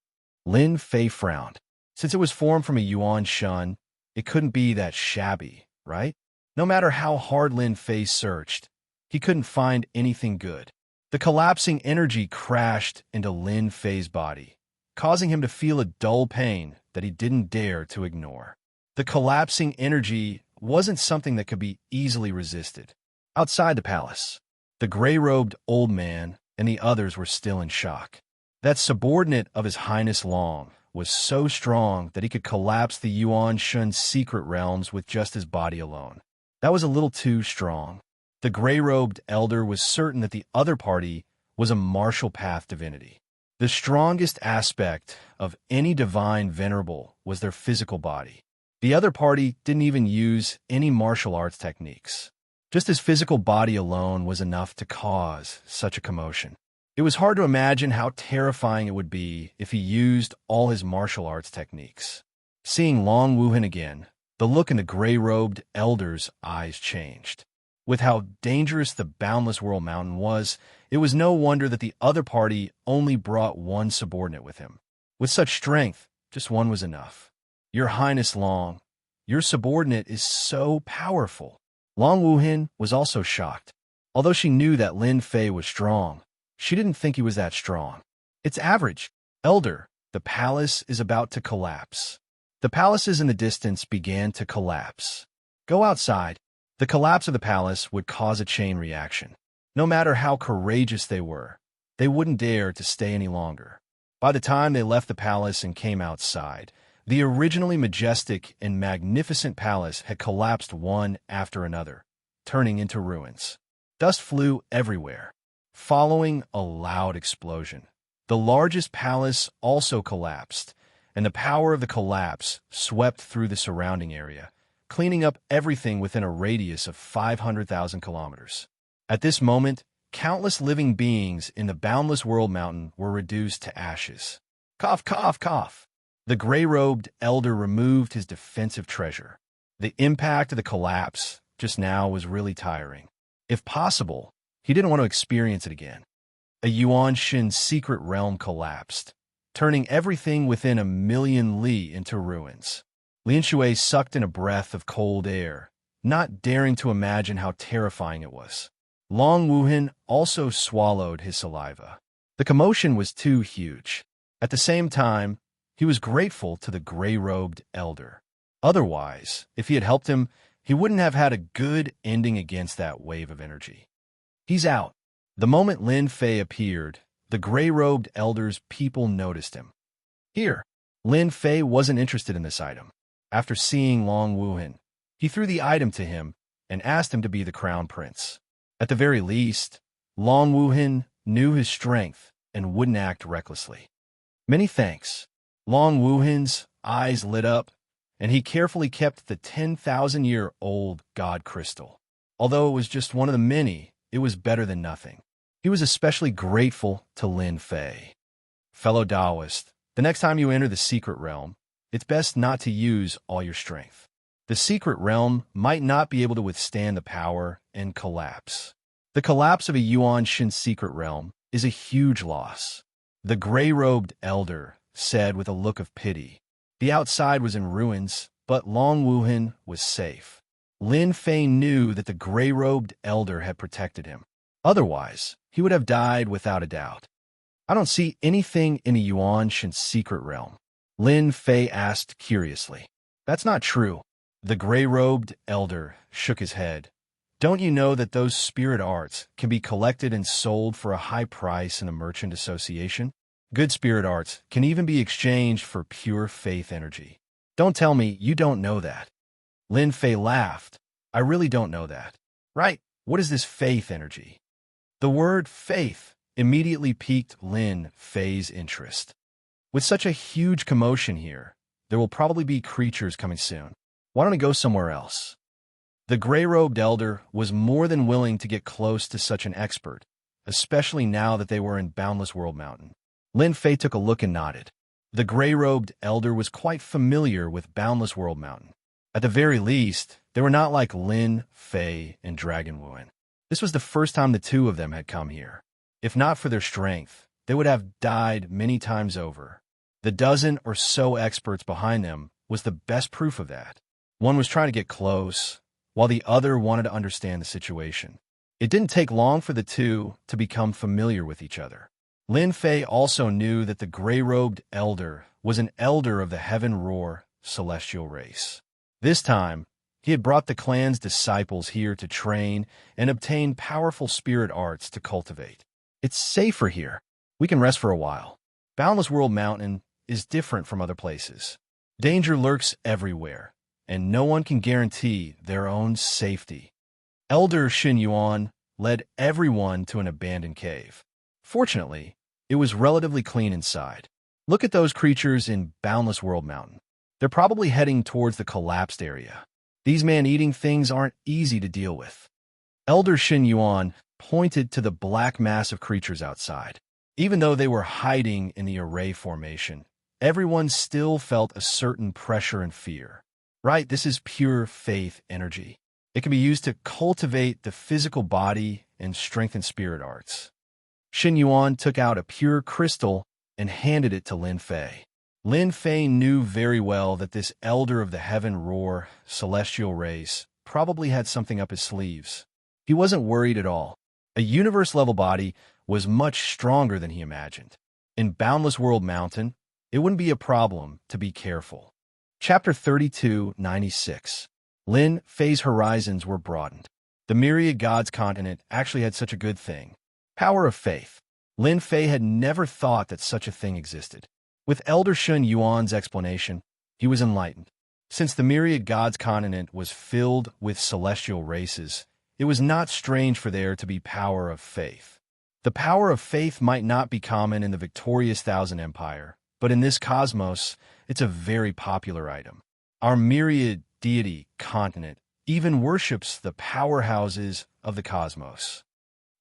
Lin Fei frowned. Since it was formed from a Yuan Shun, it couldn't be that shabby, right? No matter how hard Lin Fei searched, he couldn't find anything good. The collapsing energy crashed into Lin Fei's body, causing him to feel a dull pain that he didn't dare to ignore. The collapsing energy wasn't something that could be easily resisted. Outside the palace, the gray-robed old man and the others were still in shock. That subordinate of His Highness Long was so strong that he could collapse the Yuan Shun's secret realms with just his body alone. That was a little too strong. The gray-robed elder was certain that the other party was a martial path divinity. The strongest aspect of any divine venerable was their physical body. The other party didn't even use any martial arts techniques. Just his physical body alone was enough to cause such a commotion. It was hard to imagine how terrifying it would be if he used all his martial arts techniques. Seeing Long Wuhan again, the look in the gray-robed elder's eyes changed. With how dangerous the Boundless World Mountain was, it was no wonder that the other party only brought one subordinate with him. With such strength, just one was enough. Your Highness Long, your subordinate is so powerful. Long Wuhan was also shocked. Although she knew that Lin Fei was strong, she didn't think he was that strong. It's average. Elder, the palace is about to collapse. The palaces in the distance began to collapse. Go outside. The collapse of the palace would cause a chain reaction. No matter how courageous they were, they wouldn't dare to stay any longer. By the time they left the palace and came outside, the originally majestic and magnificent palace had collapsed one after another, turning into ruins. Dust flew everywhere. Following a loud explosion, the largest palace also collapsed, and the power of the collapse swept through the surrounding area, cleaning up everything within a radius of 500,000 kilometers. At this moment, countless living beings in the Boundless World Mountain were reduced to ashes. Cough, cough, cough. The gray-robed elder removed his defensive treasure. The impact of the collapse just now was really tiring. If possible, he didn't want to experience it again. A Yuan Shin secret realm collapsed, turning everything within a million li into ruins. Lin Shui sucked in a breath of cold air, not daring to imagine how terrifying it was. Long Wuhan also swallowed his saliva. The commotion was too huge. At the same time, he was grateful to the gray-robed elder. Otherwise, if he had helped him, he wouldn't have had a good ending against that wave of energy. He's out. The moment Lin Fei appeared, the gray-robed elder's people noticed him. Here, Lin Fei wasn't interested in this item. After seeing Long Wuhan, he threw the item to him and asked him to be the crown prince. At the very least, Long Wuhan knew his strength and wouldn't act recklessly. Many thanks. Long Wuhan's eyes lit up, and he carefully kept the 10,000-year-old God crystal. Although it was just one of the many, it was better than nothing. He was especially grateful to Lin Fei. Fellow Taoist, the next time you enter the secret realm, it's best not to use all your strength. The secret realm might not be able to withstand the power and collapse. The collapse of a Yuan Shin secret realm is a huge loss. The gray-robed elder said with a look of pity. The outside was in ruins, but Long Wuhan was safe. Lin Fei knew that the gray-robed elder had protected him. Otherwise, he would have died without a doubt. I don't see anything in a Yuan Shin secret realm, Lin Fei asked curiously. That's not true. The gray-robed elder shook his head. Don't you know that those spirit arts can be collected and sold for a high price in a merchant association? Good spirit arts can even be exchanged for pure faith energy. Don't tell me you don't know that. Lin Fei laughed. I really don't know that. Right, what is this faith energy? The word faith immediately piqued Lin Fei's interest. With such a huge commotion here, there will probably be creatures coming soon. Why don't I go somewhere else? The gray-robed elder was more than willing to get close to such an expert, especially now that they were in Boundless World Mountain. Lin Fei took a look and nodded. The gray-robed elder was quite familiar with Boundless World Mountain. At the very least, they were not like Lin Fei and Dragon Wuhan. This was the first time the two of them had come here. If not for their strength, they would have died many times over. The dozen or so experts behind them was the best proof of that. One was trying to get close, while the other wanted to understand the situation. It didn't take long for the two to become familiar with each other. Lin Fei also knew that the gray-robed elder was an elder of the Heaven Roar celestial race. This time, he had brought the clan's disciples here to train and obtain powerful spirit arts to cultivate. It's safer here. We can rest for a while. Boundless World Mountain is different from other places. Danger lurks everywhere, and no one can guarantee their own safety. Elder Xin Yuan led everyone to an abandoned cave. Fortunately, it was relatively clean inside. Look at those creatures in Boundless World Mountain. They're probably heading towards the collapsed area. These man-eating things aren't easy to deal with. Elder Xin Yuan pointed to the black mass of creatures outside. Even though they were hiding in the array formation, everyone still felt a certain pressure and fear. Right, this is pure faith energy. It can be used to cultivate the physical body and strengthen spirit arts. Xin Yuan took out a pure crystal and handed it to Lin Fei. Lin Fei knew very well that this elder of the Heaven Roar celestial race probably had something up his sleeves. He wasn't worried at all. A universe-level body was much stronger than he imagined. In Boundless World Mountain, it wouldn't be a problem to be careful. Chapter 3296. Lin Fei's horizons were broadened. The Myriad Gods continent actually had such a good thing. Power of faith. Lin Fei had never thought that such a thing existed. With Elder Xin Yuan's explanation, he was enlightened. Since the Myriad Gods continent was filled with celestial races, it was not strange for there to be power of faith. The power of faith might not be common in the victorious Thousand Empire, but in this cosmos, it's a very popular item. Our myriad deity continent even worships the powerhouses of the cosmos.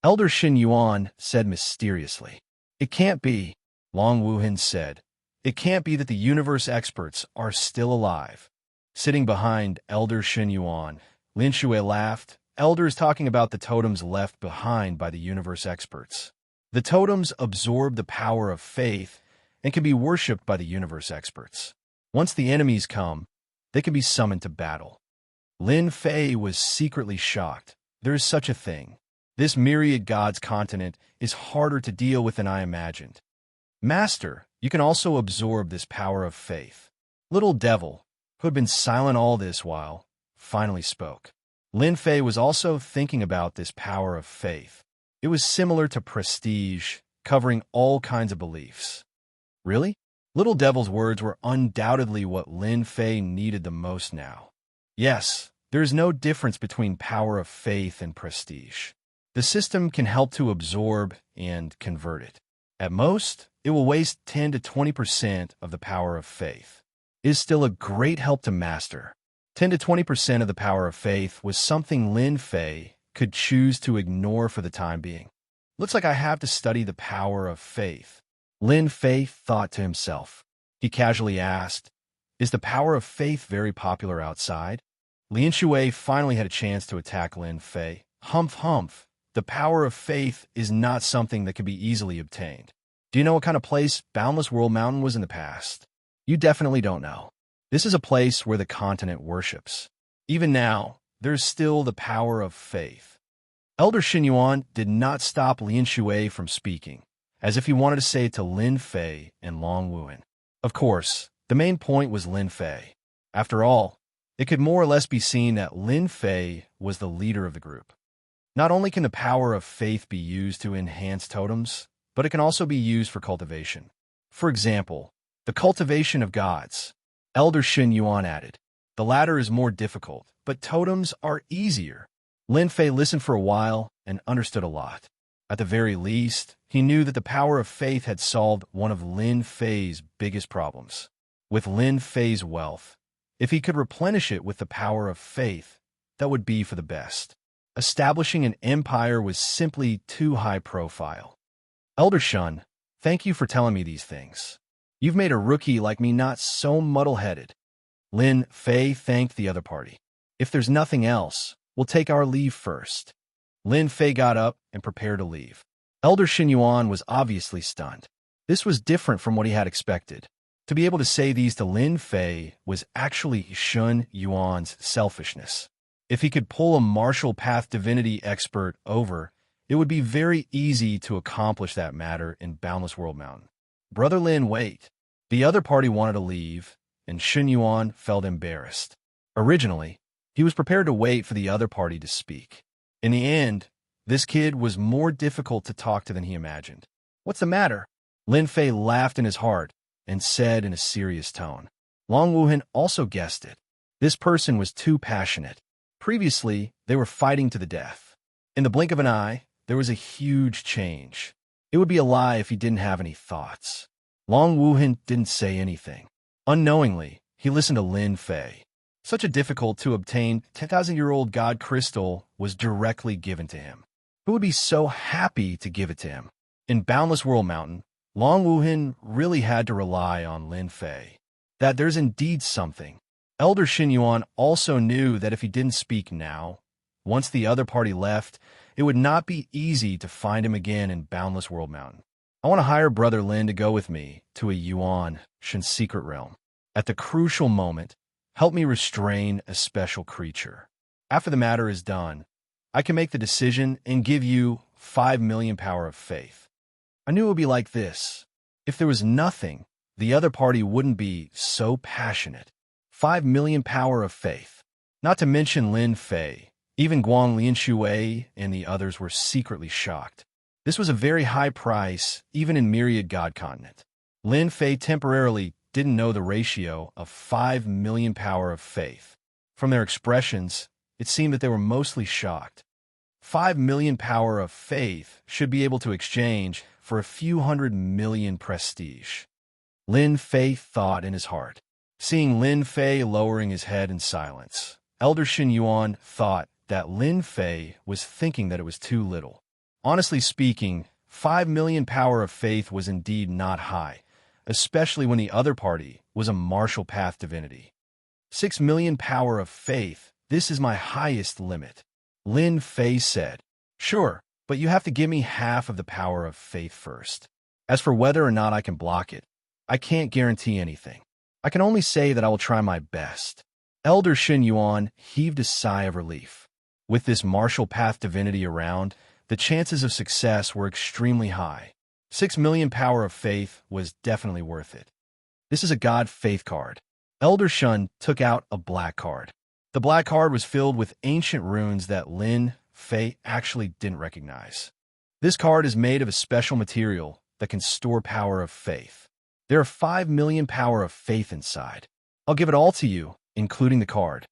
Elder Xin Yuan said mysteriously. It can't be, Long Wuhan said. It can't be that the universe experts are still alive. Sitting behind Elder Xin Yuan, Lin Shui laughed. Elder is talking about the totems left behind by the universe experts. The totems absorb the power of faith and can be worshipped by the universe experts. Once the enemies come, they can be summoned to battle. Lin Fei was secretly shocked. There is such a thing. This Myriad Gods continent is harder to deal with than I imagined. Master, you can also absorb this power of faith. Little Devil, who had been silent all this while, finally spoke. Lin Fei was also thinking about this power of faith. It was similar to prestige, covering all kinds of beliefs. Really? Little Devil's words were undoubtedly what Lin Fei needed the most now. Yes, there is no difference between power of faith and prestige. The system can help to absorb and convert it. At most, it will waste 10 to 20% of the power of faith. is still a great help to master. 10 to 20% of the power of faith was something Lin Fei could choose to ignore for the time being. Looks like I have to study the power of faith, Lin Fei thought to himself. He casually asked, "Is the power of faith very popular outside?" Lin Shui finally had a chance to attack Lin Fei. Humph, humph. The power of faith is not something that can be easily obtained. Do you know what kind of place Boundless World Mountain was in the past? You definitely don't know. This is a place where the continent worships. Even now, there's still the power of faith. Elder Xinyuan did not stop Lin Shui from speaking, as if he wanted to say it to Lin Fei and Long Wuhan. Of course, the main point was Lin Fei. After all, it could more or less be seen that Lin Fei was the leader of the group. Not only can the power of faith be used to enhance totems, but it can also be used for cultivation. For example, the cultivation of gods. Elder Xin Yuan added, "The latter is more difficult, but totems are easier." Lin Fei listened for a while and understood a lot. At the very least, he knew that the power of faith had solved one of Lin Fei's biggest problems. With Lin Fei's wealth, if he could replenish it with the power of faith, that would be for the best. Establishing an empire was simply too high profile. Elder Shun, thank you for telling me these things. You've made a rookie like me not so muddle-headed. Lin Fei thanked the other party. If there's nothing else, we'll take our leave first. Lin Fei got up and prepared to leave. Elder Xinyuan was obviously stunned. This was different from what he had expected. To be able to say these to Lin Fei was actually Shun Yuan's selfishness. If he could pull a martial path divinity expert over, it would be very easy to accomplish that matter in Boundless World Mountain. Brother Lin, wait. The other party wanted to leave, and Shun Yuan felt embarrassed. Originally, he was prepared to wait for the other party to speak. In the end, this kid was more difficult to talk to than he imagined. What's the matter? Lin Fei laughed in his heart and said in a serious tone. Long Wuhan also guessed it. This person was too passionate. Previously, they were fighting to the death. In the blink of an eye, there was a huge change. It would be a lie if he didn't have any thoughts. Long Wuhan didn't say anything. Unknowingly, he listened to Lin Fei. Such a difficult-to-obtain 10,000-year-old god crystal was directly given to him. Who would be so happy to give it to him? In Boundless World Mountain, Long Wuhan really had to rely on Lin Fei. That there's indeed something. Elder Xinyuan also knew that if he didn't speak now, once the other party left, it would not be easy to find him again in Boundless World Mountain. I want to hire Brother Lin to go with me to a Yuan Shen secret realm. At the crucial moment, help me restrain a special creature. After the matter is done, I can make the decision and give you 5 million power of faith. I knew it would be like this. If there was nothing, the other party wouldn't be so passionate. 5 million power of faith. Not to mention Lin Fei. Even Guan Lin Shui and the others were secretly shocked. This was a very high price, even in Myriad God Continent. Lin Fei temporarily didn't know the ratio of 5 million power of faith. From their expressions, it seemed that they were mostly shocked. 5 million power of faith should be able to exchange for a few 100 million prestige. Lin Fei thought in his heart. Seeing Lin Fei lowering his head in silence, Elder Xinyuan thought that Lin Fei was thinking that it was too little. Honestly speaking, 5 million power of faith was indeed not high, especially when the other party was a martial path divinity. 6 million power of faith, this is my highest limit. Lin Fei said, "Sure, but you have to give me half of the power of faith first. As for whether or not I can block it, I can't guarantee anything. I can only say that I will try my best." Elder Xinyuan heaved a sigh of relief. With this martial path divinity around, the chances of success were extremely high. 6 million power of faith was definitely worth it. This is a God faith card. Elder Shun took out a black card. The black card was filled with ancient runes that Lin Fei actually didn't recognize. This card is made of a special material that can store power of faith. There are 5 million power of faith inside. I'll give it all to you, including the card.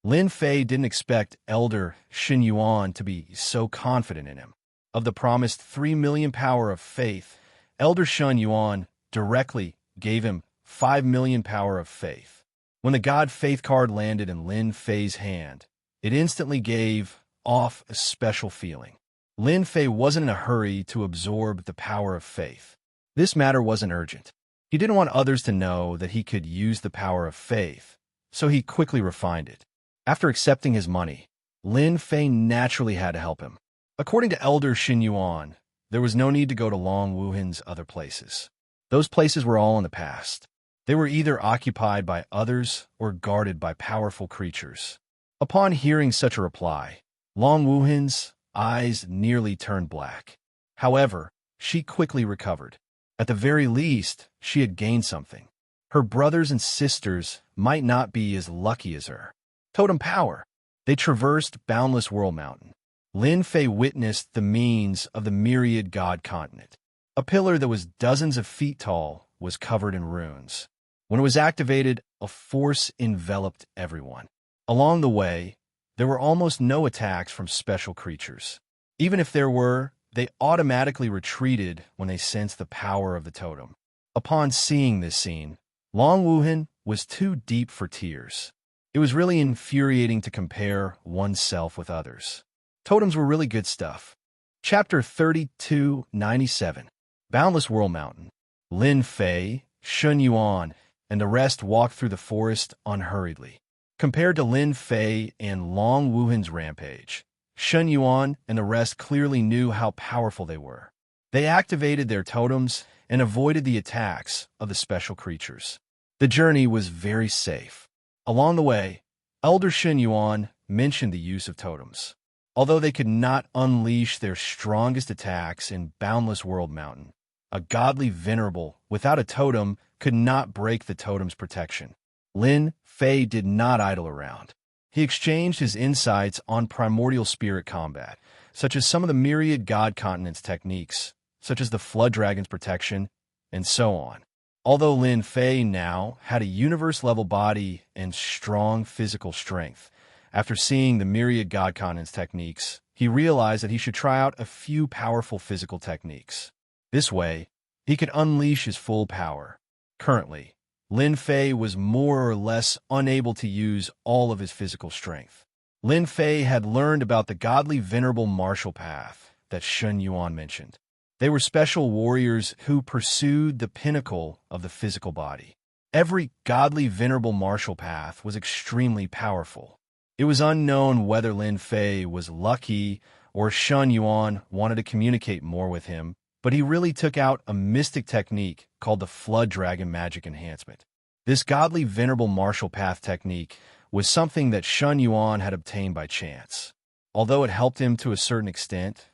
Lin Fei didn't expect Elder Xinyuan to be so confident in him. Of the promised 3 million power of faith, Elder Xinyuan directly gave him 5 million power of faith. When the God Faith card landed in Lin Fei's hand, it instantly gave off a special feeling. Lin Fei wasn't in a hurry to absorb the power of faith. This matter wasn't urgent. He didn't want others to know that he could use the power of faith, so he quickly refined it. After accepting his money, Lin Fei naturally had to help him. According to Elder Xin Yuan, there was no need to go to Long Wuhan's other places. Those places were all in the past. They were either occupied by others or guarded by powerful creatures. Upon hearing such a reply, Long Wuhan's eyes nearly turned black. However, she quickly recovered. At the very least, she had gained something. Her brothers and sisters might not be as lucky as her. Totem power. They traversed Boundless World Mountain. Lin Fei witnessed the means of the myriad god continent. A pillar that was dozens of feet tall was covered in runes. When it was activated, a force enveloped everyone. Along the way, there were almost no attacks from special creatures. Even if there were, they automatically retreated when they sensed the power of the totem. Upon seeing this scene, Long Wuhan was too deep for tears. It was really infuriating to compare oneself with others. Totems were really good stuff. Chapter 3297. Boundless World Mountain. Lin Fei, Shun Yuan, and the rest walked through the forest unhurriedly. Compared to Lin Fei and Long Wuhan's rampage, Shun Yuan and the rest clearly knew how powerful they were. They activated their totems and avoided the attacks of the special creatures. The journey was very safe. Along the way, Elder Shun Yuan mentioned the use of totems. Although they could not unleash their strongest attacks in Boundless World Mountain, a godly venerable without a totem could not break the totem's protection. Lin Fei did not idle around. He exchanged his insights on primordial spirit combat, such as some of the myriad god continents techniques, such as the flood dragon's protection, and so on. Although Lin Fei now had a universe-level body and strong physical strength, after seeing the myriad god continents techniques, he realized that he should try out a few powerful physical techniques. This way, he could unleash his full power. Currently, Lin Fei was more or less unable to use all of his physical strength. Lin Fei had learned about the godly venerable martial path that Shun Yuan mentioned. They were special warriors who pursued the pinnacle of the physical body. Every godly venerable martial path was extremely powerful. It was unknown whether Lin Fei was lucky or Shun Yuan wanted to communicate more with him, but he really took out a mystic technique called the Flood Dragon Magic Enhancement. This godly venerable martial path technique was something that Shun Yuan had obtained by chance. Although it helped him to a certain extent,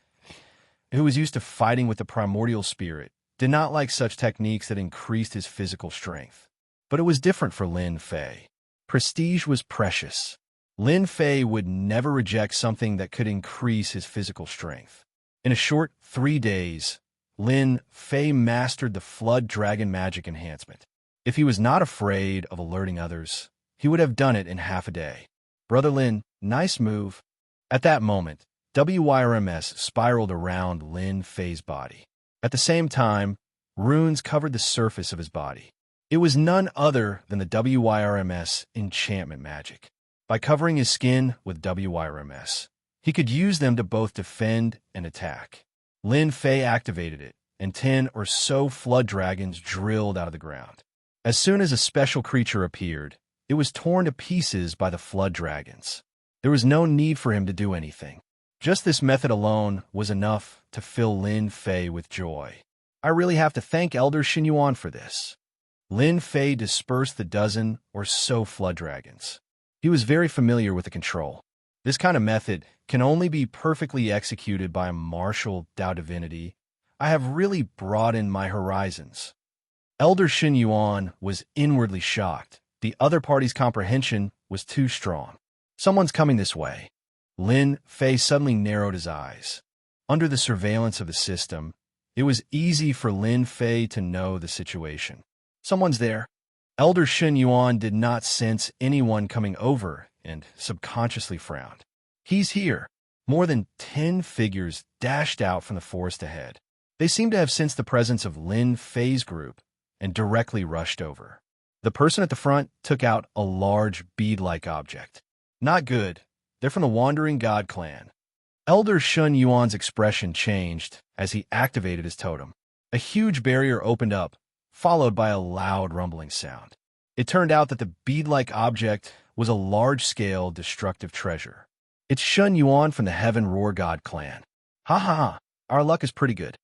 who was used to fighting with the primordial spirit, did not like such techniques that increased his physical strength. But it was different for Lin Fei. Prestige was precious. Lin Fei would never reject something that could increase his physical strength. In a short 3 days, Lin Fei mastered the Flood Dragon Magic Enhancement. If he was not afraid of alerting others, he would have done it in half a day. Brother Lin, nice move. At that moment, WYRMS spiraled around Lin Fei's body. At the same time, runes covered the surface of his body. It was none other than the WYRMS enchantment magic. By covering his skin with WYRMS, he could use them to both defend and attack. Lin Fei activated it, and 10 or so flood dragons drilled out of the ground. As soon as a special creature appeared, it was torn to pieces by the flood dragons. There was no need for him to do anything. Just this method alone was enough to fill Lin Fei with joy. I really have to thank Elder Xin Yuan for this. Lin Fei dispersed the dozen or so flood dragons. He was very familiar with the control. This kind of method can only be perfectly executed by a martial Dao divinity. I have really broadened my horizons. Elder Xin Yuan was inwardly shocked. The other party's comprehension was too strong. Someone's coming this way. Lin Fei suddenly narrowed his eyes. Under the surveillance of the system, it was easy for Lin Fei to know the situation. Someone's there. Elder Xin Yuan did not sense anyone coming over and subconsciously frowned. He's here. More than 10 figures dashed out from the forest ahead. They seemed to have sensed the presence of Lin Fei's group and directly rushed over. The person at the front took out a large bead-like object. Not good. They're from the Wandering God clan. Elder Shun Yuan's expression changed as he activated his totem. A huge barrier opened up, followed by a loud rumbling sound. It turned out that the bead-like object was a large-scale destructive treasure. It's Shun Yuan from the Heaven Roar God clan. Ha ha ha, our luck is pretty good.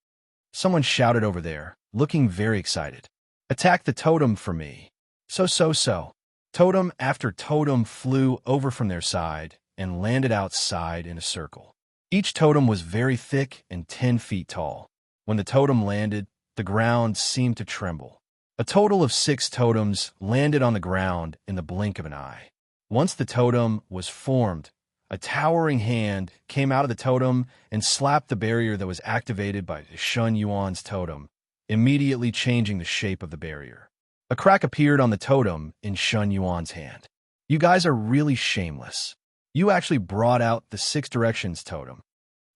Someone shouted over there, looking very excited. Attack the totem for me. So. Totem after totem flew over from their side and landed outside in a circle. Each totem was very thick and 10 feet tall. When the totem landed, the ground seemed to tremble. A total of 6 totems landed on the ground in the blink of an eye. Once the totem was formed, a towering hand came out of the totem and slapped the barrier that was activated by Shun Yuan's totem, immediately changing the shape of the barrier. A crack appeared on the totem in Shun Yuan's hand. You guys are really shameless. You actually brought out the 6 directions totem.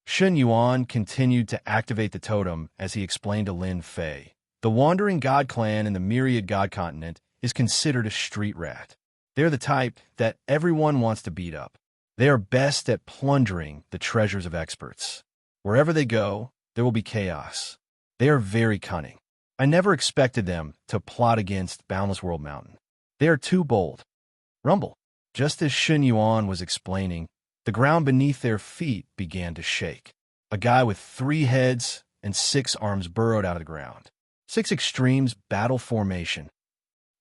Shun Yuan continued to activate the totem as he explained to Lin Fei. The Wandering God clan in the Myriad God continent is considered a street rat. They're the type that everyone wants to beat up. They are best at plundering the treasures of experts. Wherever they go, there will be chaos. They are very cunning. I never expected them to plot against Boundless World Mountain. They are too bold. Rumble. Just as Shun Yuan was explaining, the ground beneath their feet began to shake. A guy with 3 heads and 6 arms burrowed out of the ground. 6 extremes battle formation.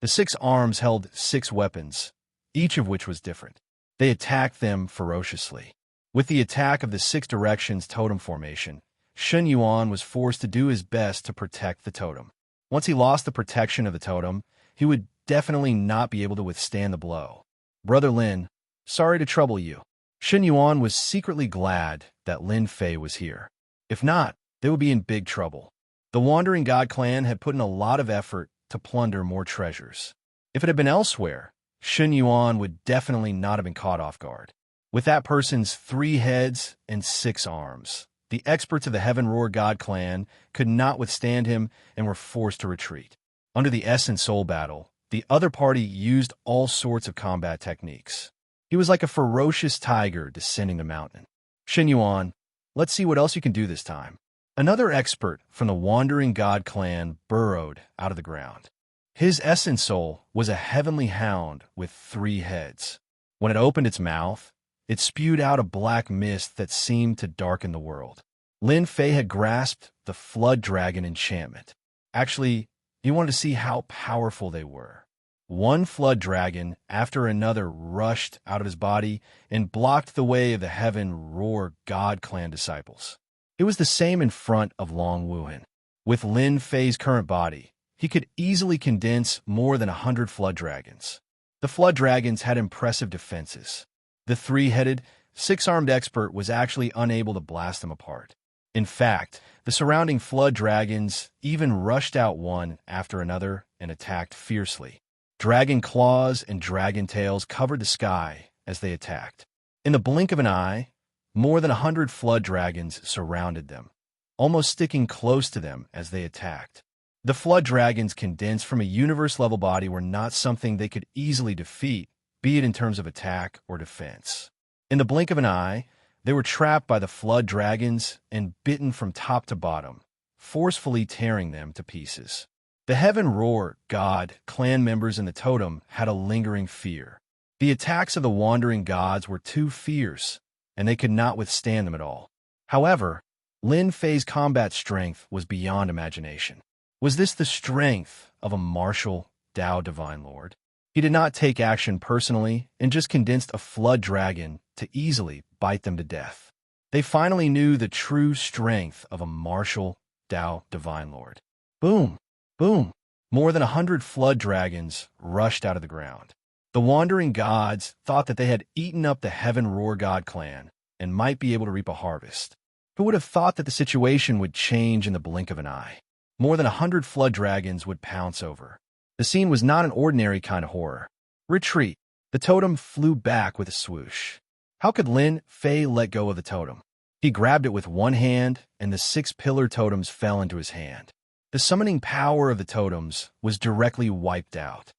The 6 arms held 6 weapons, each of which was different. They attacked them ferociously. With the attack of the 6 directions totem formation, Shun Yuan was forced to do his best to protect the totem. Once he lost the protection of the totem, he would definitely not be able to withstand the blow. Brother Lin, sorry to trouble you. Shun Yuan was secretly glad that Lin Fei was here. If not, they would be in big trouble. The Wandering God clan had put in a lot of effort to plunder more treasures. If it had been elsewhere, Shun Yuan would definitely not have been caught off guard. With that person's 3 heads and 6 arms, the experts of the Heaven Roar God clan could not withstand him and were forced to retreat. Under the Essence Soul battle, the other party used all sorts of combat techniques. He was like a ferocious tiger descending the mountain. Shun Yuan, let's see what else you can do this time. Another expert from the Wandering God clan burrowed out of the ground. His Essence Soul was a heavenly hound with 3 heads. When it opened its mouth, it spewed out a black mist that seemed to darken the world. Lin Fei had grasped the Flood Dragon enchantment. Actually, he wanted to see how powerful they were. One Flood Dragon after another rushed out of his body and blocked the way of the Heaven Roar God clan disciples. It was the same in front of Long Wuhan. With Lin Fei's current body, he could easily condense more than 100 Flood Dragons. The Flood Dragons had impressive defenses. The 3-headed, 6-armed expert was actually unable to blast them apart. In fact, the surrounding Flood Dragons even rushed out one after another and attacked fiercely. Dragon claws and dragon tails covered the sky as they attacked. In the blink of an eye, more than 100 Flood Dragons surrounded them, almost sticking close to them as they attacked. The Flood Dragons condensed from a universe-level body were not something they could easily defeat, be it in terms of attack or defense. In the blink of an eye, they were trapped by the Flood Dragons and bitten from top to bottom, forcefully tearing them to pieces. The Heaven Roar God clan members in the totem had a lingering fear. The attacks of the Wandering Gods were too fierce, and they could not withstand them at all. However, Lin Fei's combat strength was beyond imagination. Was this the strength of a martial Tao Divine Lord? He did not take action personally and just condensed a Flood Dragon to easily bite them to death. They finally knew the true strength of a martial Tao Divine Lord. Boom! Boom! More than 100 Flood Dragons rushed out of the ground. The Wandering Gods thought that they had eaten up the Heaven Roar God clan and might be able to reap a harvest. Who would have thought that the situation would change in the blink of an eye? More than 100 Flood Dragons would pounce over. The scene was not an ordinary kind of horror. Retreat. The totem flew back with a swoosh. How could Lin Fei let go of the totem? He grabbed it with one hand, and the 6 pillar totems fell into his hand. The summoning power of the totems was directly wiped out.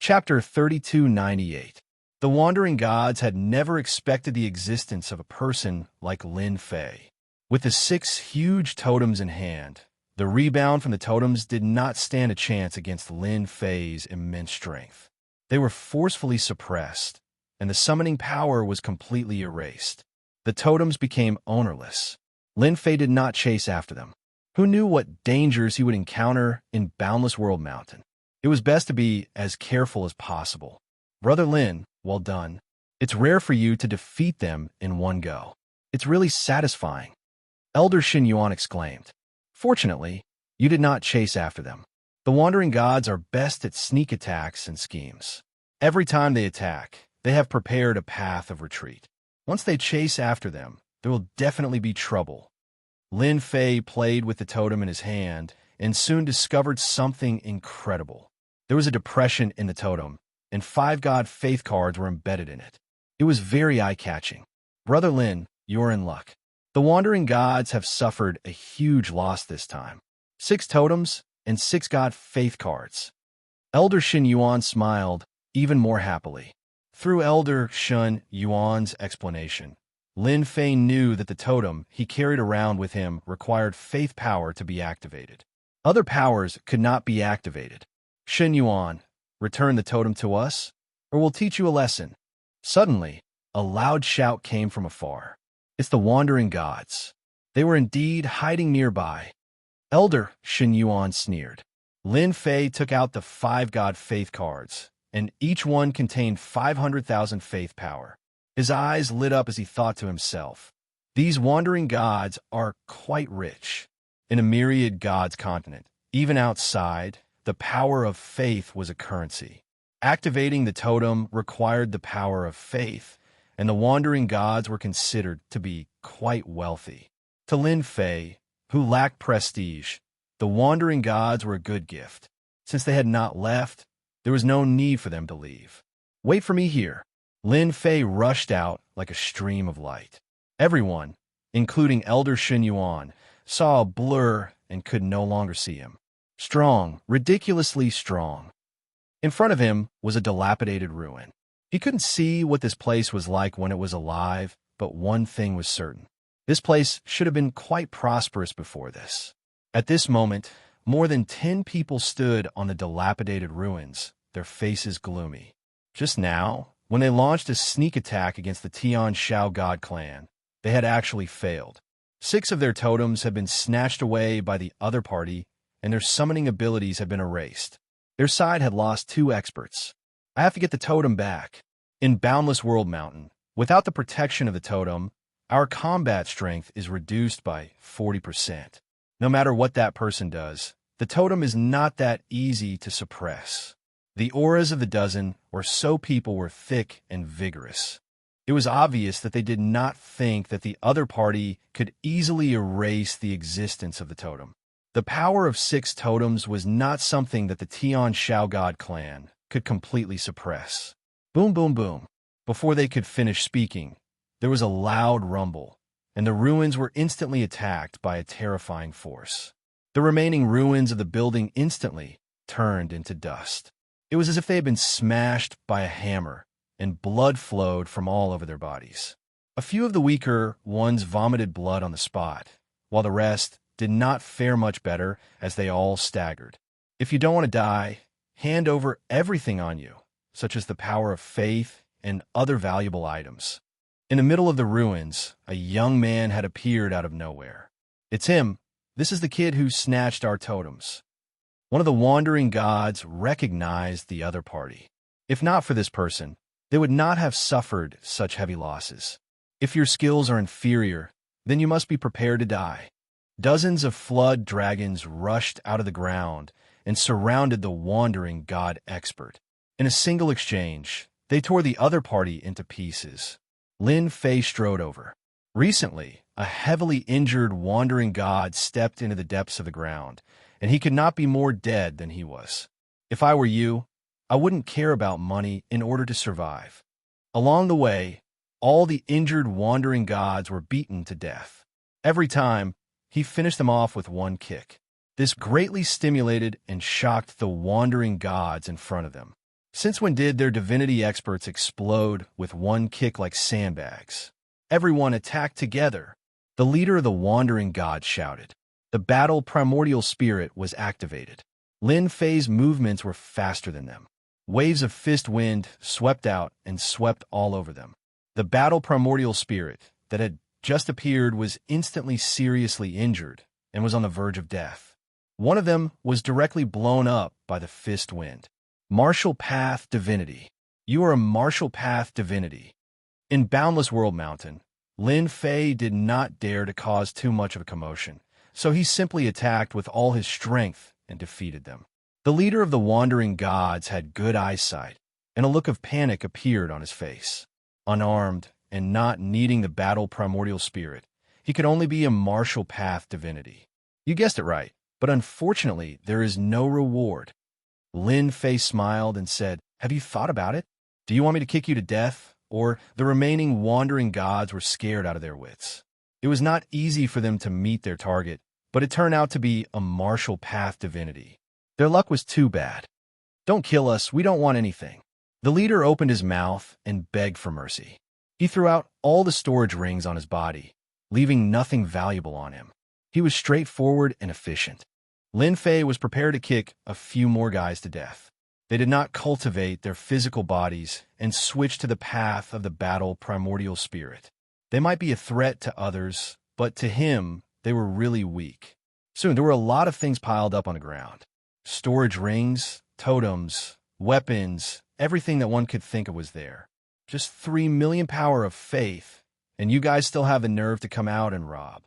Chapter 3298. The wandering gods had never expected the existence of a person like Lin Fei. With the 6 huge totems in hand, the rebound from the totems did not stand a chance against Lin Fei's immense strength. They were forcefully suppressed, and the summoning power was completely erased. The totems became ownerless. Lin Fei did not chase after them. Who knew what dangers he would encounter in Boundless World Mountain? It was best to be as careful as possible. Brother Lin, well done. It's rare for you to defeat them in one go. It's really satisfying. Elder Xin Yuan exclaimed. Fortunately, you did not chase after them. The wandering gods are best at sneak attacks and schemes. Every time they attack, they have prepared a path of retreat. Once they chase after them, there will definitely be trouble. Lin Fei played with the totem in his hand and soon discovered something incredible. There was a depression in the totem, and 5 god faith cards were embedded in it. It was very eye-catching. Brother Lin, you're in luck. The wandering gods have suffered a huge loss this time. 6 totems and 6 god faith cards. Elder Xin Yuan smiled even more happily. Through Elder Xin Yuan's explanation, Lin Fei knew that the totem he carried around with him required faith power to be activated. Other powers could not be activated. Xin Yuan, return the totem to us, or we'll teach you a lesson. Suddenly, a loud shout came from afar. It's the wandering gods. They were indeed hiding nearby. Elder Xin Yuan sneered. Lin Fei took out the 5 god faith cards, and each one contained 500,000 faith power. His eyes lit up as he thought to himself, these wandering gods are quite rich. In a myriad gods continent, even outside, the power of faith was a currency. Activating the totem required the power of faith, and the wandering gods were considered to be quite wealthy. To Lin Fei, who lacked prestige, the wandering gods were a good gift. Since they had not left, there was no need for them to leave. Wait for me here. Lin Fei rushed out like a stream of light. Everyone, including Elder Xin Yuan, saw a blur and could no longer see him. Strong, ridiculously strong. In front of him was a dilapidated ruin. He couldn't see what this place was like when it was alive, but one thing was certain. This place should have been quite prosperous before this. At this moment, more than 10 people stood on the dilapidated ruins, their faces gloomy. Just now, when they launched a sneak attack against the Tian Shao God clan, they had actually failed. 6 of their totems had been snatched away by the other party, and their summoning abilities had been erased. Their side had lost 2 experts. I have to get the totem back. In Boundless World Mountain, without the protection of the totem, our combat strength is reduced by 40%. No matter what that person does, the totem is not that easy to suppress. The auras of the dozen or so people were thick and vigorous. It was obvious that they did not think that the other party could easily erase the existence of the totem. The power of 6 totems was not something that the Tian Shao God clan could completely suppress. Boom, boom, boom. Before they could finish speaking, there was a loud rumble, and the ruins were instantly attacked by a terrifying force. The remaining ruins of the building instantly turned into dust. It was as if they had been smashed by a hammer, and blood flowed from all over their bodies. A few of the weaker ones vomited blood on the spot, while the rest did not fare much better as they all staggered. If you don't want to die, hand over everything on you, such as the power of faith and other valuable items. In the middle of the ruins, a young man had appeared out of nowhere. It's him. This is the kid who snatched our totems. One of the wandering gods recognized the other party. If not for this person, they would not have suffered such heavy losses. If your skills are inferior, then you must be prepared to die. Dozens of flood dragons rushed out of the ground and surrounded the wandering god expert. In a single exchange, they tore the other party into pieces. Lin Fei strode over. Recently, a heavily injured wandering god stepped into the depths of the ground, and he could not be more dead than he was. If I were you, I wouldn't care about money in order to survive. Along the way, all the injured wandering gods were beaten to death. Every time, he finished them off with one kick. This greatly stimulated and shocked the wandering gods in front of them. Since when did their divinity experts explode with one kick like sandbags? Everyone attacked together. The leader of the wandering gods shouted. The battle primordial spirit was activated. Lin Fei's movements were faster than them. Waves of fist wind swept out and swept all over them. The battle primordial spirit that had just appeared was instantly seriously injured and was on the verge of death. One of them was directly blown up by the fist wind. Martial Path Divinity. You are a martial path divinity. In Boundless World Mountain, Lin Fei did not dare to cause too much of a commotion, so he simply attacked with all his strength and defeated them. The leader of the wandering gods had good eyesight, and a look of panic appeared on his face. Unarmed and not needing the battle primordial spirit, he could only be a martial path divinity. You guessed it right, but unfortunately there is no reward. Lin Fei smiled and said, "Have you thought about it? Do you want me to kick you to death?" Or the remaining wandering gods were scared out of their wits. It was not easy for them to meet their target, but it turned out to be a martial path divinity. Their luck was too bad. "Don't kill us, we don't want anything." The leader opened his mouth and begged for mercy. He threw out all the storage rings on his body, leaving nothing valuable on him. He was straightforward and efficient. Lin Fei was prepared to kick a few more guys to death. They did not cultivate their physical bodies and switch to the path of the battle primordial spirit. They might be a threat to others, but to him, they were really weak. Soon, there were a lot of things piled up on the ground. Storage rings, totems, weapons, everything that one could think of was there. Just 3 million power of faith, and you guys still have the nerve to come out and rob.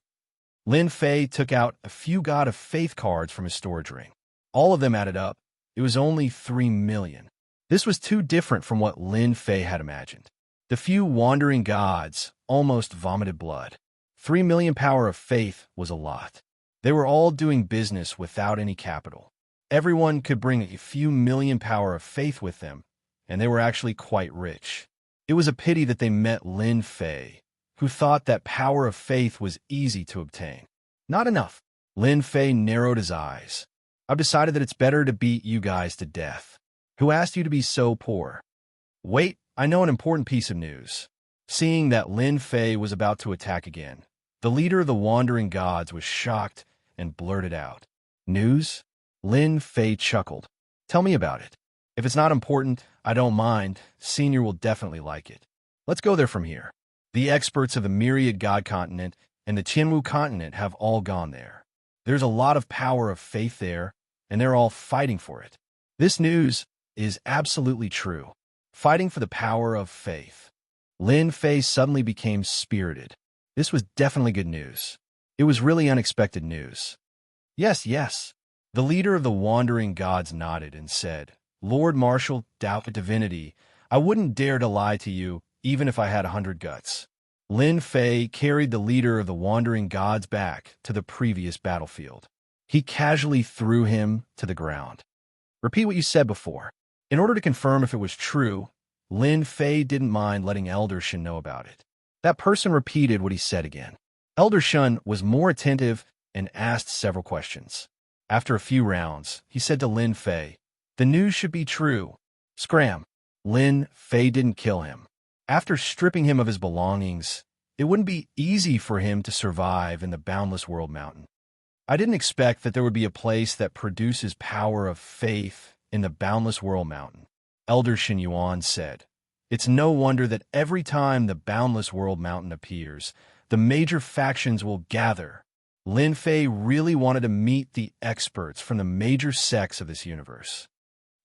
Lin Fei took out a few God of Faith cards from his storage ring. All of them added up. It was only 3 million. This was too different from what Lin Fei had imagined. The few wandering gods almost vomited blood. 3 million power of faith was a lot. They were all doing business without any capital. Everyone could bring a few million power of faith with them, and they were actually quite rich. It was a pity that they met Lin Fei, who thought that power of faith was easy to obtain. Not enough. Lin Fei narrowed his eyes. "I've decided that it's better to beat you guys to death. Who asked you to be so poor?" "Wait, I know an important piece of news." Seeing that Lin Fei was about to attack again, the leader of the wandering gods was shocked and blurted out, "News?" Lin Fei chuckled. "Tell me about it. If it's not important, I don't mind. Senior will definitely like it. Let's go there from here." The experts of the Myriad God Continent and the Qianwu Continent have all gone there. There's a lot of power of faith there, and they're all fighting for it. This news is absolutely true. Fighting for the power of faith. Lin Fei suddenly became spirited. This was definitely good news. It was really unexpected news. "Yes, yes." The leader of the wandering gods nodded and said, "Lord Marshal, doubt divinity, I wouldn't dare to lie to you, even if I had 100 guts." Lin Fei carried the leader of the wandering gods back to the previous battlefield. He casually threw him to the ground. "Repeat what you said before." In order to confirm if it was true, Lin Fei didn't mind letting Elder Shen know about it. That person repeated what he said again. Elder Shen was more attentive and asked several questions. After a few rounds, he said to Lin Fei, "The news should be true." Scram. Lin Fei didn't kill him. After stripping him of his belongings, it wouldn't be easy for him to survive in the Boundless World Mountain. "I didn't expect that there would be a place that produces power of faith in the Boundless World Mountain," Elder Shen Yuan said. "It's no wonder that every time the Boundless World Mountain appears, the major factions will gather." Lin Fei really wanted to meet the experts from the major sects of this universe.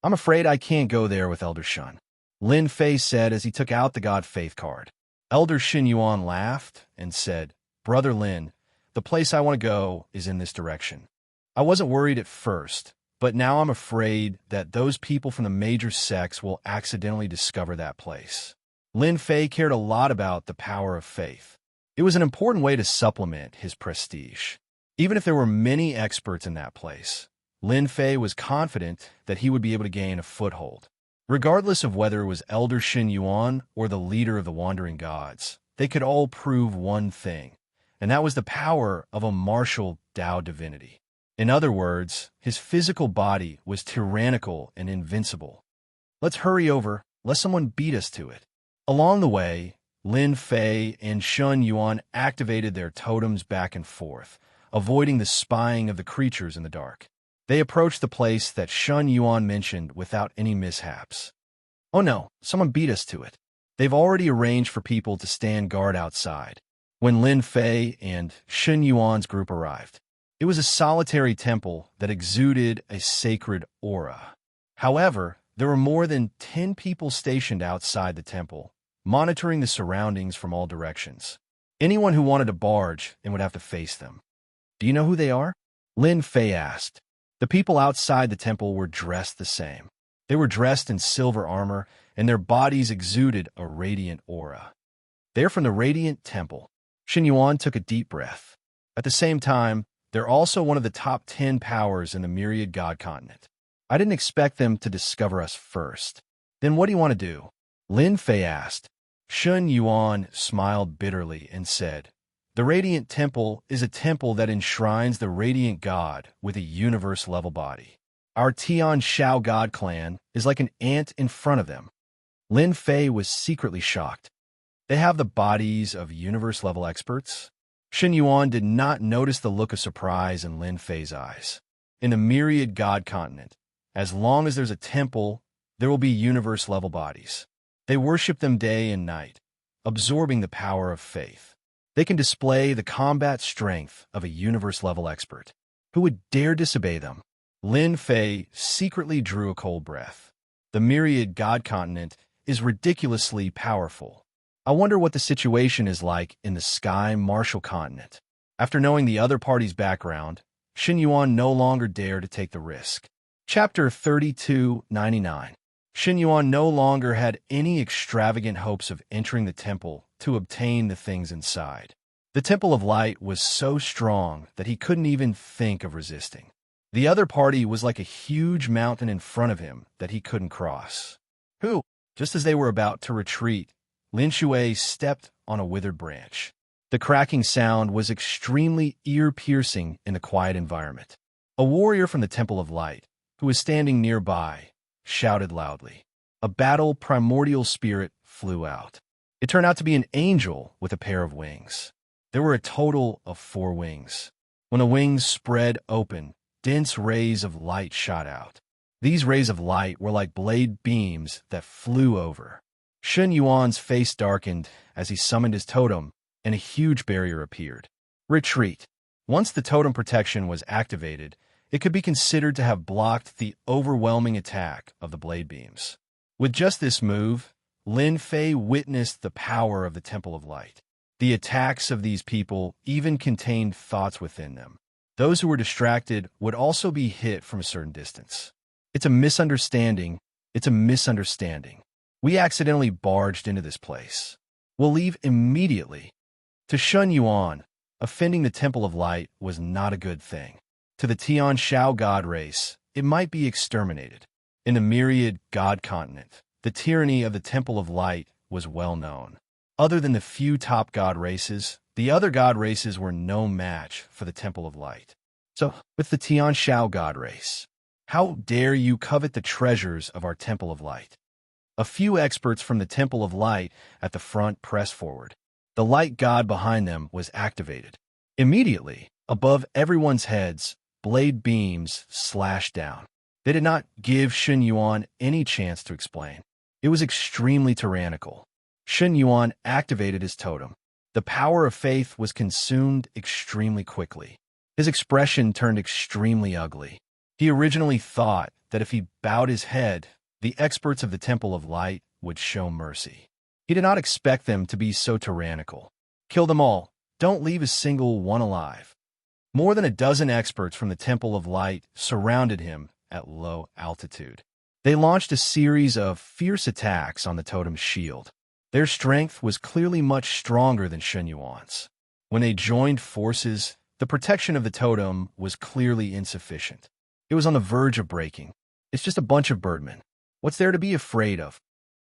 "I'm afraid I can't go there with Elder Shen," Lin Fei said as he took out the God Faith card. Elder Shen Yuan laughed and said, "Brother Lin, the place I want to go is in this direction. I wasn't worried at first, but now I'm afraid that those people from the major sects will accidentally discover that place." Lin Fei cared a lot about the power of faith. It was an important way to supplement his prestige. Even if there were many experts in that place, Lin Fei was confident that he would be able to gain a foothold. Regardless of whether it was Elder Shen Yuan or the leader of the Wandering Gods, they could all prove one thing, and that was the power of a martial Tao divinity. In other words, his physical body was tyrannical and invincible. Let's hurry over, lest someone beat us to it. Along the way, Lin Fei and Shun Yuan activated their totems back and forth, avoiding the spying of the creatures in the dark. They approached the place that Shun Yuan mentioned without any mishaps. Oh no, someone beat us to it. They've already arranged for people to stand guard outside. When Lin Fei and Shun Yuan's group arrived, it was a solitary temple that exuded a sacred aura. However, there were more than 10 people stationed outside the temple, monitoring the surroundings from all directions. Anyone who wanted to barge in would have to face them. Do you know who they are? Lin Fei asked. The people outside the temple were dressed the same. They were dressed in silver armor, and their bodies exuded a radiant aura. They're from the Radiant Temple. Xin Yuan took a deep breath. At the same time, they're also one of the top 10 powers in the Myriad God Continent. I didn't expect them to discover us first. Then what do you want to do? Lin Fei asked. Shun Yuan smiled bitterly and said, the Radiant Temple is a temple that enshrines the Radiant God with a universe-level body. Our Tian Shao God clan is like an ant in front of them. Lin Fei was secretly shocked. They have the bodies of universe-level experts? Xin Yuan did not notice the look of surprise in Lin Fei's eyes. In the Myriad God Continent, as long as there's a temple, there will be universe-level bodies. They worship them day and night, absorbing the power of faith. They can display the combat strength of a universe-level expert. Who would dare disobey them? Lin Fei secretly drew a cold breath. The Myriad God Continent is ridiculously powerful. I wonder what the situation is like in the Sky Martial Continent. After knowing the other party's background, Xin Yuan no longer dared to take the risk. Chapter 3299. Xin Yuan no longer had any extravagant hopes of entering the temple to obtain the things inside. The Temple of Light was so strong that he couldn't even think of resisting. The other party was like a huge mountain in front of him that he couldn't cross. Just as they were about to retreat, Lin Shui stepped on a withered branch. The cracking sound was extremely ear-piercing in the quiet environment. A warrior from the Temple of Light, who was standing nearby, shouted loudly. A battle primordial spirit flew out. It turned out to be an angel with a pair of wings. There were a total of 4 wings. When the wings spread open, dense rays of light shot out. These rays of light were like blade beams that flew over. Shun Yuan's face darkened as he summoned his totem, and a huge barrier appeared. Retreat. Once the totem protection was activated, it could be considered to have blocked the overwhelming attack of the blade beams. With just this move, Lin Fei witnessed the power of the Temple of Light. The attacks of these people even contained thoughts within them. Those who were distracted would also be hit from a certain distance. It's a misunderstanding. We accidentally barged into this place. We'll leave immediately. To Shun Yuan, offending the Temple of Light was not a good thing. To the Tian Shao God race, it might be exterminated. In the Myriad God Continent, the tyranny of the Temple of Light was well known. Other than the few top god races, the other god races were no match for the Temple of Light. So, with the Tian Shao God race, how dare you covet the treasures of our Temple of Light? A few experts from the Temple of Light at the front pressed forward. The light god behind them was activated. Immediately, above everyone's heads, blade beams slashed down. They did not give Xin Yuan any chance to explain. It was extremely tyrannical. Xin Yuan activated his totem. The power of faith was consumed extremely quickly. His expression turned extremely ugly. He originally thought that if he bowed his head, the experts of the Temple of Light would show mercy. He did not expect them to be so tyrannical. Kill them all. Don't leave a single one alive. More than a dozen experts from the Temple of Light surrounded him at low altitude. They launched a series of fierce attacks on the totem's shield. Their strength was clearly much stronger than Xin Yuan's. When they joined forces, the protection of the totem was clearly insufficient. It was on the verge of breaking. It's just a bunch of birdmen. What's there to be afraid of?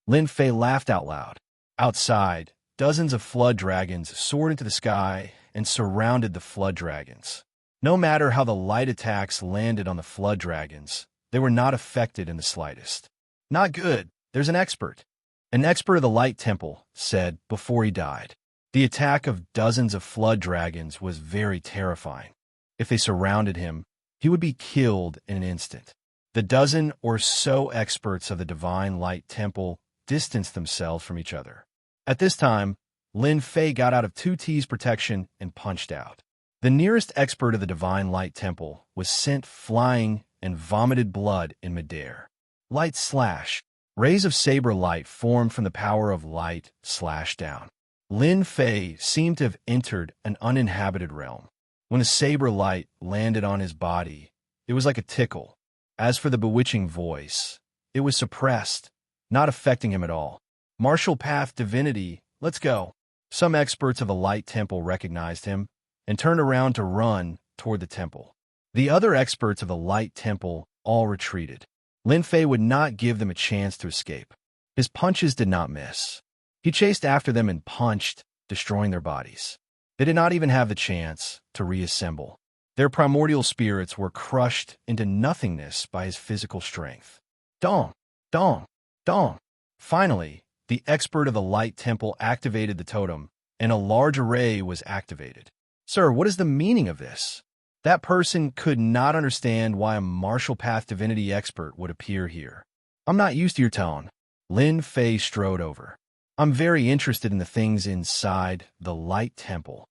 Lin Fei laughed out loud. Outside, dozens of flood dragons soared into the sky and surrounded the flood dragons. No matter how the light attacks landed on the flood dragons, they were not affected in the slightest. Not good. There's an expert. An expert of the Light Temple said before he died. The attack of dozens of flood dragons was very terrifying. If they surrounded him, he would be killed in an instant. The dozen or so experts of the Divine Light Temple distanced themselves from each other. At this time, Lin Fei got out of 2T's protection and punched out. The nearest expert of the Divine Light Temple was sent flying and vomited blood in midair. Light slash. Rays of saber light formed from the power of light slashed down. Lin Fei seemed to have entered an uninhabited realm. When the saber light landed on his body, it was like a tickle. As for the bewitching voice, it was suppressed, not affecting him at all. Martial path divinity, let's go. Some experts of the Light Temple recognized him and turned around to run toward the temple. The other experts of the Light Temple all retreated. Lin Fei would not give them a chance to escape. His punches did not miss. He chased after them and punched, destroying their bodies. They did not even have the chance to reassemble. Their primordial spirits were crushed into nothingness by his physical strength. Dong! Dong! Dong! Finally, the expert of the Light Temple activated the totem, and a large array was activated. Sir, what is the meaning of this? That person could not understand why a martial path divinity expert would appear here. I'm not used to your tone. Lin Fei strode over. I'm very interested in the things inside the Light Temple.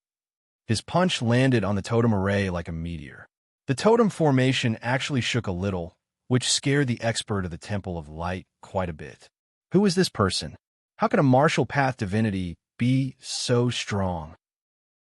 His punch landed on the totem array like a meteor. The totem formation actually shook a little, which scared the expert of the Temple of Light quite a bit. Who is this person? How can a martial path divinity be so strong?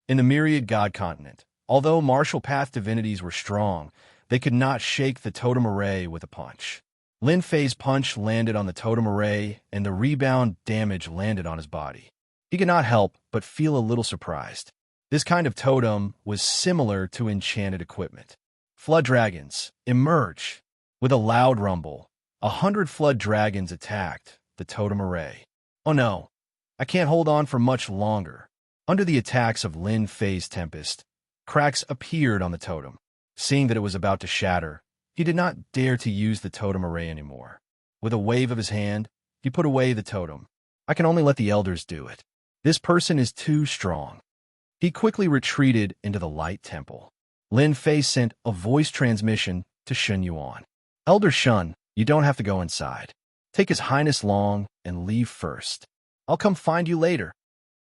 In the myriad god continent, although martial path divinities were strong, they could not shake the totem array with a punch. Lin Fei's punch landed on the totem array, and the rebound damage landed on his body. He could not help but feel a little surprised. This kind of totem was similar to enchanted equipment. Flood dragons, emerge! With a loud rumble, 100 flood dragons attacked the totem array. Oh no, I can't hold on for much longer. Under the attacks of Lin Fei's tempest, cracks appeared on the totem. Seeing that it was about to shatter, he did not dare to use the totem array anymore. With a wave of his hand, he put away the totem. I can only let the elders do it. This person is too strong. He quickly retreated into the Light Temple. Lin Fei sent a voice transmission to Shun Yuan. Elder Shun, you don't have to go inside. Take His Highness Long and leave first. I'll come find you later.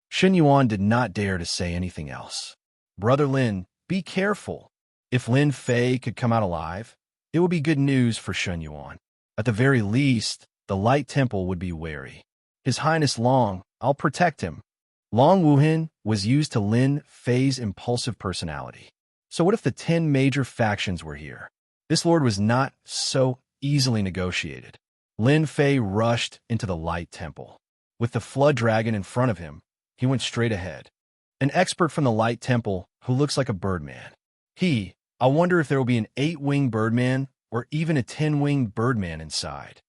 Shun Yuan did not dare to say anything else. Brother Lin, be careful. If Lin Fei could come out alive, it would be good news for Shun Yuan. At the very least, the Light Temple would be wary. His Highness Long, I'll protect him. Long Wuhan was used to Lin Fei's impulsive personality. So what if the 10 major factions were here? This lord was not so easily negotiated. Lin Fei rushed into the Light Temple. With the flood dragon in front of him, he went straight ahead. An expert from the Light Temple who looks like a birdman. I wonder if there will be an 8-winged birdman or even a 10-winged birdman inside.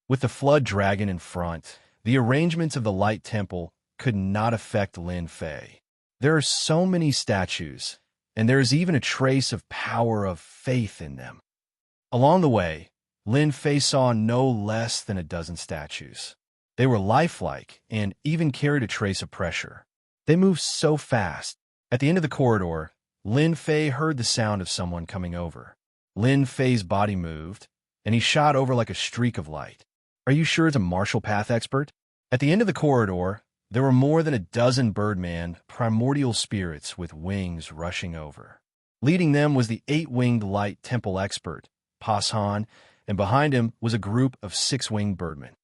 With the flood dragon in front, the arrangements of the Light Temple could not affect Lin Fei. There are so many statues, and there is even a trace of power of faith in them. Along the way, Lin Fei saw no less than a dozen statues. They were lifelike and even carried a trace of pressure. They moved so fast. At the end of the corridor, Lin Fei heard the sound of someone coming over. Lin Fei's body moved, and he shot over like a streak of light. Are you sure it's a martial path expert? At the end of the corridor, there were more than a dozen birdman, primordial spirits with wings rushing over. Leading them was the 8-winged Light Temple expert, Pashan, and behind him was a group of 6-winged birdmen.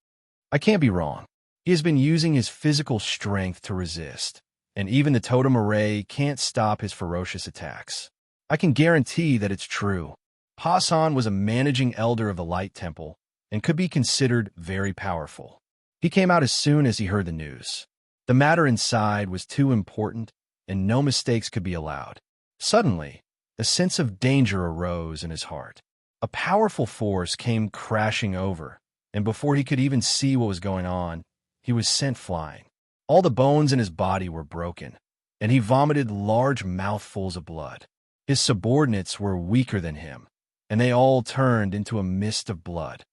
I can't be wrong. He has been using his physical strength to resist, and even the totem array can't stop his ferocious attacks. I can guarantee that it's true. Pashan was a managing elder of the Light Temple and could be considered very powerful. He came out as soon as he heard the news. The matter inside was too important, and no mistakes could be allowed. Suddenly, a sense of danger arose in his heart. A powerful force came crashing over, and before he could even see what was going on, he was sent flying. All the bones in his body were broken, and he vomited large mouthfuls of blood. His subordinates were weaker than him, and they all turned into a mist of blood.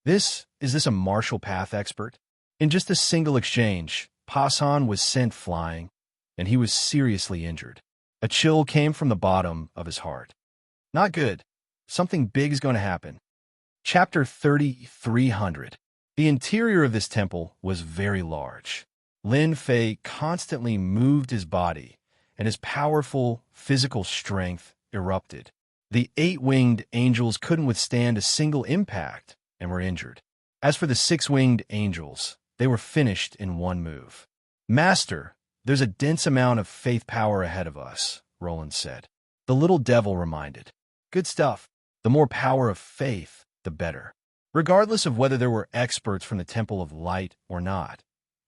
Is this a martial path expert? In just a single exchange, Pasan was sent flying, and he was seriously injured. A chill came from the bottom of his heart. Not good. Something big is going to happen. Chapter 3300. The interior of this temple was very large. Lin Fei constantly moved his body, and his powerful physical strength erupted. The 8-winged angels couldn't withstand a single impact and were injured. As for the 6-winged angels, they were finished in one move. Master, there's a dense amount of faith power ahead of us, Roland said. The little devil reminded. Good stuff. The more power of faith, the better. Regardless of whether there were experts from the Temple of Light or not,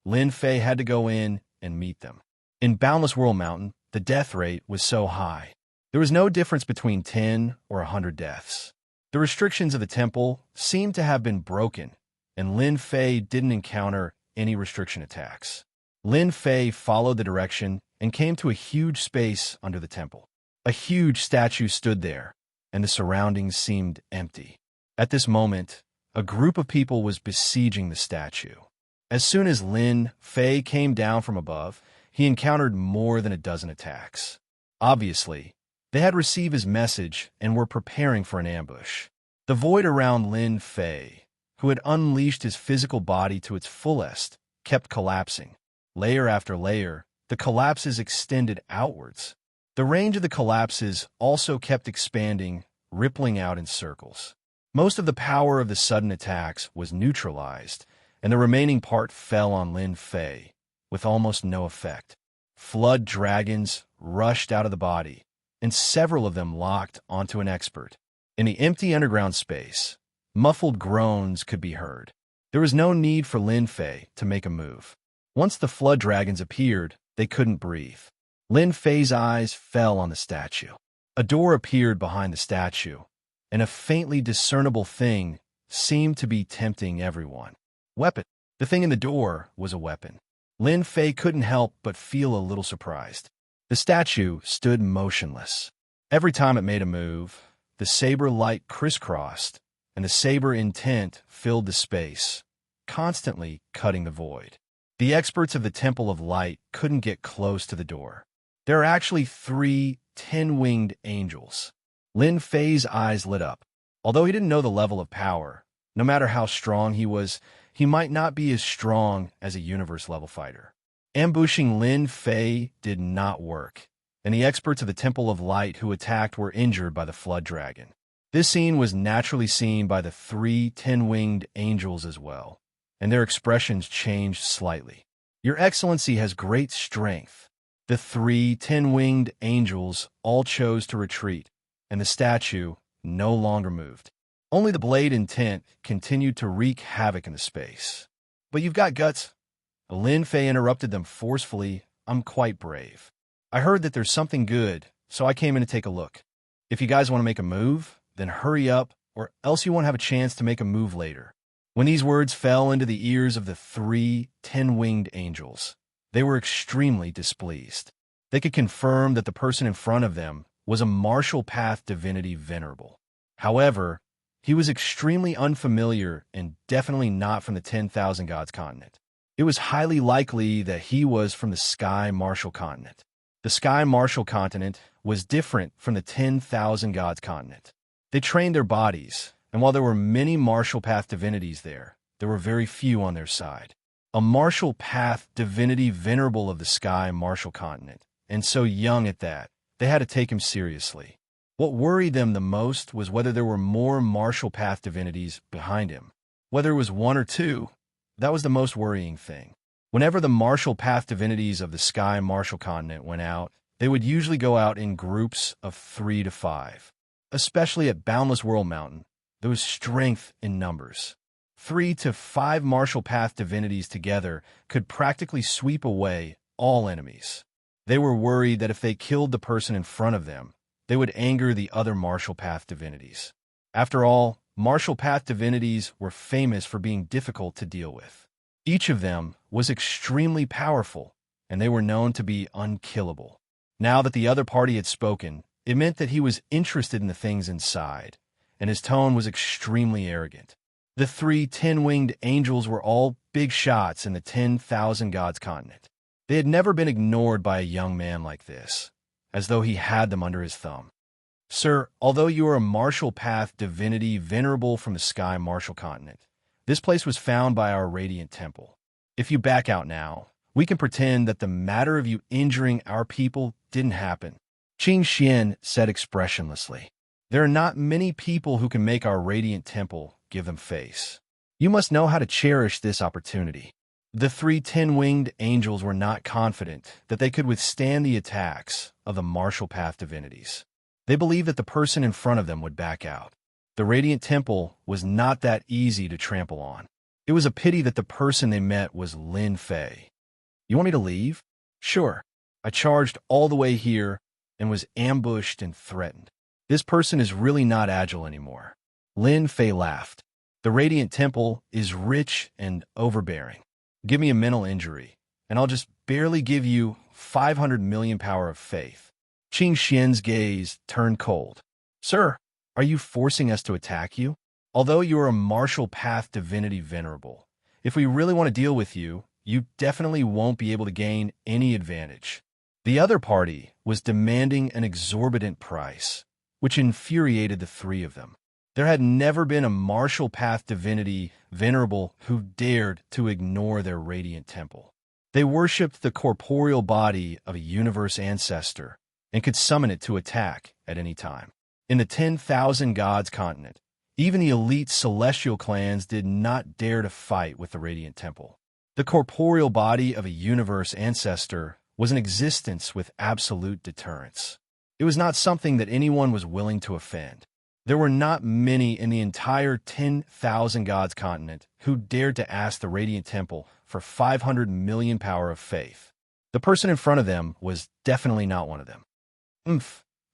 Lin Fei had to go in and meet them. In Boundless World Mountain, the death rate was so high. There was no difference between 10 or 100 deaths. The restrictions of the temple seemed to have been broken, and Lin Fei didn't encounter any restriction attacks. Lin Fei followed the direction and came to a huge space under the temple. A huge statue stood there, and the surroundings seemed empty. At this moment, a group of people was besieging the statue. As soon as Lin Fei came down from above, he encountered more than a dozen attacks. Obviously, they had received his message and were preparing for an ambush. The void around Lin Fei, who had unleashed his physical body to its fullest, kept collapsing. Layer after layer, the collapses extended outwards. The range of the collapses also kept expanding, rippling out in circles. Most of the power of the sudden attacks was neutralized, and the remaining part fell on Lin Fei, with almost no effect. Flood dragons rushed out of the body, and several of them locked onto an expert. In the empty underground space, muffled groans could be heard. There was no need for Lin Fei to make a move. Once the flood dragons appeared, they couldn't breathe. Lin Fei's eyes fell on the statue. A door appeared behind the statue, and a faintly discernible thing seemed to be tempting everyone. Weapon. The thing in the door was a weapon. Lin Fei couldn't help but feel a little surprised. The statue stood motionless. Every time it made a move, the saber light crisscrossed, and the saber intent filled the space, constantly cutting the void. The experts of the Temple of Light couldn't get close to the door. There are actually 3 10-winged angels. Lin Fei's eyes lit up. Although he didn't know the level of power, no matter how strong he was, he might not be as strong as a universe-level fighter. Ambushing Lin Fei did not work, and the experts of the Temple of Light who attacked were injured by the Flood Dragon. This scene was naturally seen by the 3 10-winged angels as well, and their expressions changed slightly. Your Excellency has great strength. The 3 10-winged angels all chose to retreat, and the statue no longer moved. Only the blade intent continued to wreak havoc in the space. But you've got guts. Lin Fei interrupted them forcefully. I'm quite brave. I heard that there's something good, so I came in to take a look. If you guys want to make a move, then hurry up, or else you won't have a chance to make a move later. When these words fell into the ears of the 3 10-winged angels, they were extremely displeased. They could confirm that the person in front of them was a martial path divinity venerable. However, he was extremely unfamiliar and definitely not from the 10,000 Gods continent. It was highly likely that he was from the Sky Martial continent. The Sky Martial continent was different from the 10,000 Gods continent. They trained their bodies, and while there were many martial path divinities there were very few on their side. A martial path divinity venerable of the Sky Martial continent, and so young at that, they had to take him seriously. What worried them the most was whether there were more martial path divinities behind him. Whether it was 1 or 2, that was the most worrying thing. Whenever the martial path divinities of the Sky Martial continent went out, they would usually go out in groups of 3 to 5. Especially at Boundless World Mountain, there was strength in numbers. 3 to 5 martial path divinities together could practically sweep away all enemies. They were worried that if they killed the person in front of them, they would anger the other martial path divinities. After all, martial path divinities were famous for being difficult to deal with. Each of them was extremely powerful, and they were known to be unkillable. Now that the other party had spoken, it meant that he was interested in the things inside, and his tone was extremely arrogant. The three 10-winged angels were all big shots in the 10,000 gods continent. They had never been ignored by a young man like this, as though he had them under his thumb. Sir, although you are a martial path divinity venerable from the sky martial continent, this place was found by our radiant temple. If you back out now, we can pretend that the matter of you injuring our people didn't happen. Qing Xian said expressionlessly. There are not many people who can make our radiant temple give them face. You must know how to cherish this opportunity. The three 10-winged angels were not confident that they could withstand the attacks of the martial path divinities. They believed that the person in front of them would back out. The radiant temple was not that easy to trample on. It was a pity that the person they met was Lin Fei. You want me to leave? Sure. I charged all the way here and was ambushed and threatened. This person is really not agile anymore. Lin Fei laughed. The radiant temple is rich and overbearing. Give me a mental injury, and I'll just barely give you 500 million power of faith. Qing Xian's gaze turned cold. Sir, are you forcing us to attack you? Although you are a martial path divinity venerable, if we really want to deal with you, you definitely won't be able to gain any advantage. The other party was demanding an exorbitant price, which infuriated the three of them. There had never been a martial path divinity venerable who dared to ignore their radiant temple. They worshipped the corporeal body of a universe ancestor and could summon it to attack at any time. In the 10,000 gods continent, even the elite celestial clans did not dare to fight with the radiant temple. The corporeal body of a universe ancestor was an existence with absolute deterrence. It was not something that anyone was willing to offend. There were not many in the entire 10,000 gods continent who dared to ask the radiant temple for 500 million power of faith. The person in front of them was definitely not one of them.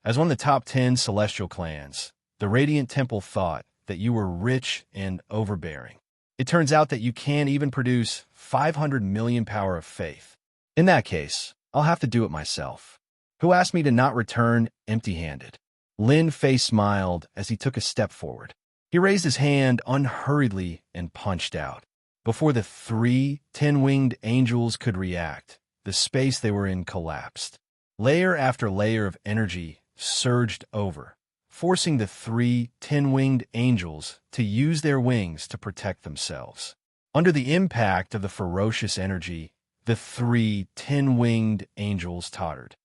As one of the top 10 celestial clans, the radiant temple thought that you were rich and overbearing. It turns out that you can't even produce 500 million power of faith. In that case, I'll have to do it myself. Who asked me to not return empty-handed? Lin Fei smiled as he took a step forward. He raised his hand unhurriedly and punched out. Before the three 10-winged angels could react, the space they were in collapsed. Layer after layer of energy surged over, forcing the three 10-winged angels to use their wings to protect themselves. Under the impact of the ferocious energy, the three 10-winged angels tottered.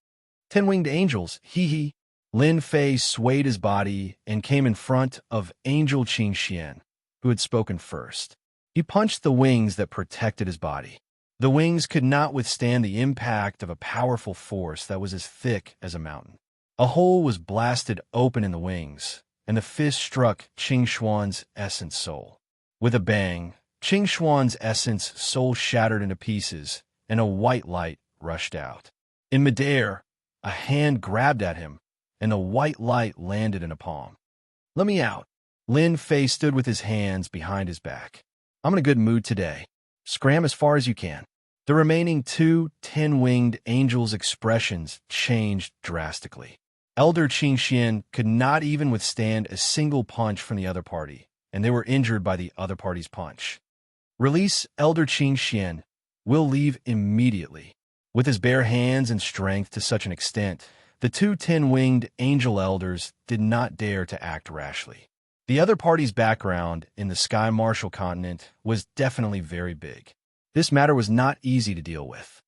10-winged angels, hee. Lin Fei swayed his body and came in front of Angel Qing Xian, who had spoken first. He punched the wings that protected his body. The wings could not withstand the impact of a powerful force that was as thick as a mountain. A hole was blasted open in the wings, and the fist struck Qing Xuan's essence soul. With a bang, Qing Xuan's essence soul shattered into pieces, and a white light rushed out. In midair, a hand grabbed at him, and the white light landed in a palm. Let me out. Lin Fei stood with his hands behind his back. I'm in a good mood today. Scram as far as you can. The remaining two 10-winged angels' expressions changed drastically. Elder Qing Xian could not even withstand a single punch from the other party, and they were injured by the other party's punch. Release Elder Qing Xian. We'll leave immediately. With his bare hands and strength to such an extent, the two 10-winged angel elders did not dare to act rashly. The other party's background in the Sky Martial continent was definitely very big. This matter was not easy to deal with.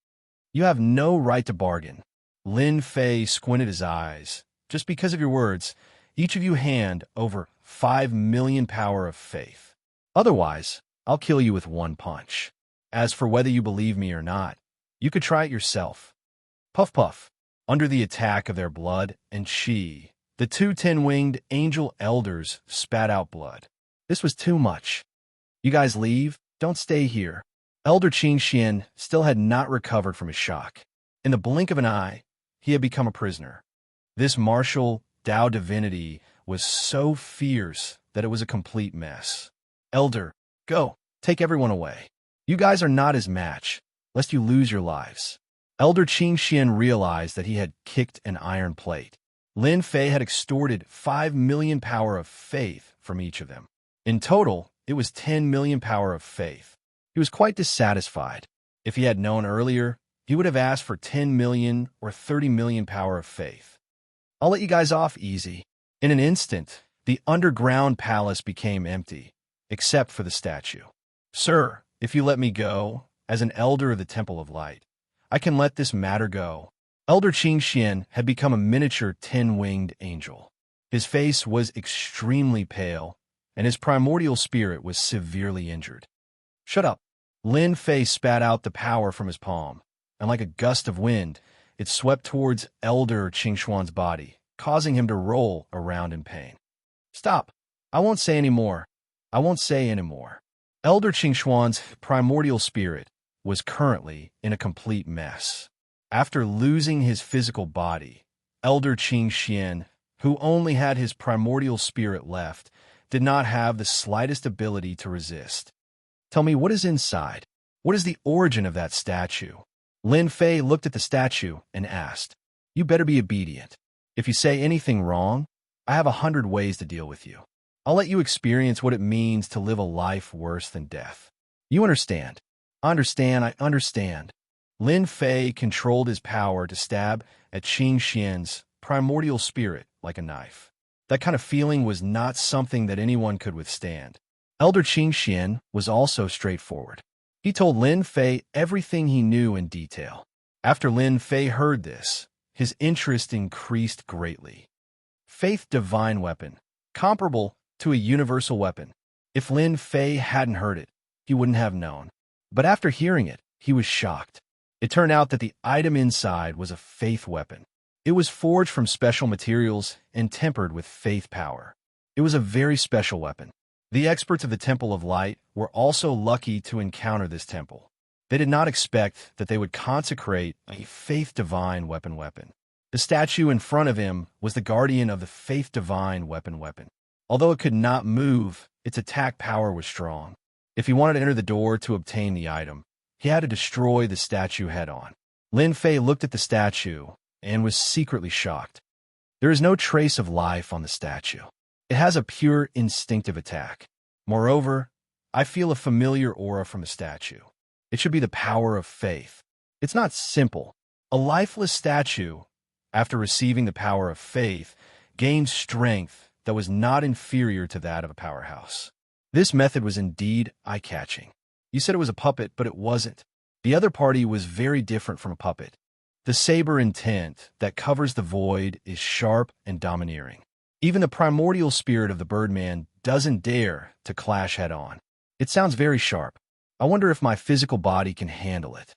You have no right to bargain. Lin Fei squinted his eyes. Just because of your words, each of you hand over 5 million power of faith. Otherwise, I'll kill you with one punch. As for whether you believe me or not, you could try it yourself. Puff puff. Under the attack of their blood and chi, the two 10-winged angel elders spat out blood. This was too much. You guys leave? Don't stay here. Elder Qing Xian still had not recovered from his shock. In the blink of an eye, he had become a prisoner. This martial Tao divinity was so fierce that it was a complete mess. Elder, go. Take everyone away. You guys are not his match, lest you lose your lives. Elder Qing Xian realized that he had kicked an iron plate. Lin Fei had extorted 5 million power of faith from each of them. In total, it was 10 million power of faith. He was quite dissatisfied. If he had known earlier, he would have asked for 10 million or 30 million power of faith. I'll let you guys off easy. In an instant, the underground palace became empty, except for the statue. Sir, if you let me go, as an elder of the Temple of Light, I can let this matter go. Elder Qing Xian had become a miniature 10-winged angel. His face was extremely pale, and his primordial spirit was severely injured. Shut up. Lin Fei spat out the power from his palm, and like a gust of wind, it swept towards Elder Qingxuan's body, causing him to roll around in pain. Stop. I won't say any more. I won't say any more. Elder Qingxuan's primordial spirit was currently in a complete mess. After losing his physical body, Elder Qing Xian, who only had his primordial spirit left, did not have the slightest ability to resist. Tell me, what is inside? What is the origin of that statue? Lin Fei looked at the statue and asked, You better be obedient. If you say anything wrong, I have 100 ways to deal with you. I'll let you experience what it means to live a life worse than death. You understand? I understand. Lin Fei controlled his power to stab at Qing Xian's primordial spirit like a knife. That kind of feeling was not something that anyone could withstand. Elder Qing Xian was also straightforward. He told Lin Fei everything he knew in detail. After Lin Fei heard this, his interest increased greatly. Faith divine weapon, comparable to a universal weapon. If Lin Fei hadn't heard it, he wouldn't have known. But after hearing it, he was shocked. It turned out that the item inside was a faith weapon. It was forged from special materials and tempered with faith power. It was a very special weapon. The experts of the Temple of Light were also lucky to encounter this temple. They did not expect that they would consecrate a faith divine weapon. The statue in front of him was the guardian of the faith divine weapon. Although it could not move, its attack power was strong. If he wanted to enter the door to obtain the item, he had to destroy the statue head-on. Lin Fei looked at the statue and was secretly shocked. There is no trace of life on the statue. It has a pure instinctive attack. Moreover, I feel a familiar aura from the statue. It should be the power of faith. It's not simple. A lifeless statue, after receiving the power of faith, gained strength that was not inferior to that of a powerhouse. This method was indeed eye-catching. You said it was a puppet, but it wasn't. The other party was very different from a puppet. The saber intent that covers the void is sharp and domineering. Even the primordial spirit of the Birdman doesn't dare to clash head-on. It sounds very sharp. I wonder if my physical body can handle it.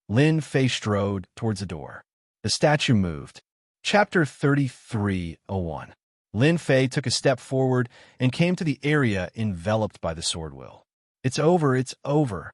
Lin Fei strode towards the door. The statue moved. Chapter 33:01. Lin Fei took a step forward and came to the area enveloped by the sword will. It's over, it's over.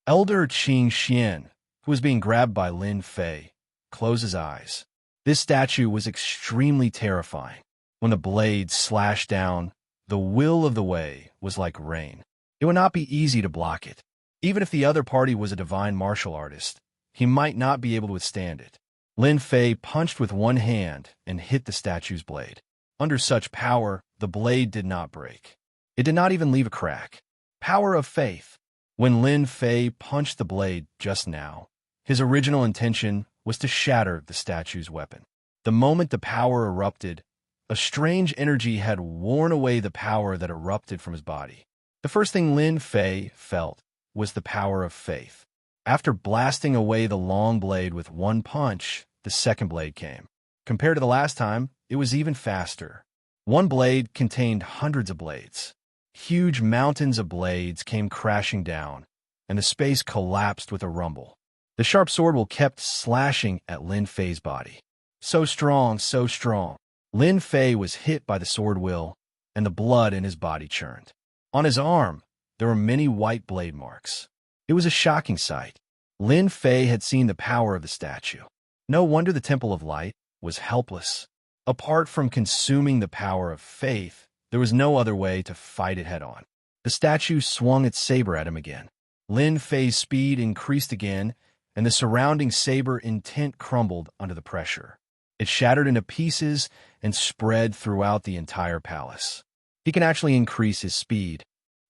Elder Qing Xian, who was being grabbed by Lin Fei, closed his eyes. This statue was extremely terrifying. When the blade slashed down, the will of the way was like rain. It would not be easy to block it. Even if the other party was a divine martial artist, he might not be able to withstand it. Lin Fei punched with one hand and hit the statue's blade. Under such power, the blade did not break. It did not even leave a crack. Power of faith. When Lin Fei punched the blade just now, his original intention was to shatter the statue's weapon. The moment the power erupted, a strange energy had worn away the power that erupted from his body. The first thing Lin Fei felt was the power of faith. After blasting away the long blade with one punch, the second blade came. Compared to the last time, it was even faster. One blade contained hundreds of blades. Huge mountains of blades came crashing down, and the space collapsed with a rumble. The sharp sword will kept slashing at Lin Fei's body. So strong, so strong. Lin Fei was hit by the sword will, and the blood in his body churned. On his arm, there were many white blade marks. It was a shocking sight. Lin Fei had seen the power of the statue. No wonder the Temple of Light was helpless. Apart from consuming the power of faith, there was no other way to fight it head-on. The statue swung its saber at him again. Lin Fei's speed increased again, and the surrounding saber intent crumbled under the pressure. It shattered into pieces and spread throughout the entire palace. He can actually increase his speed.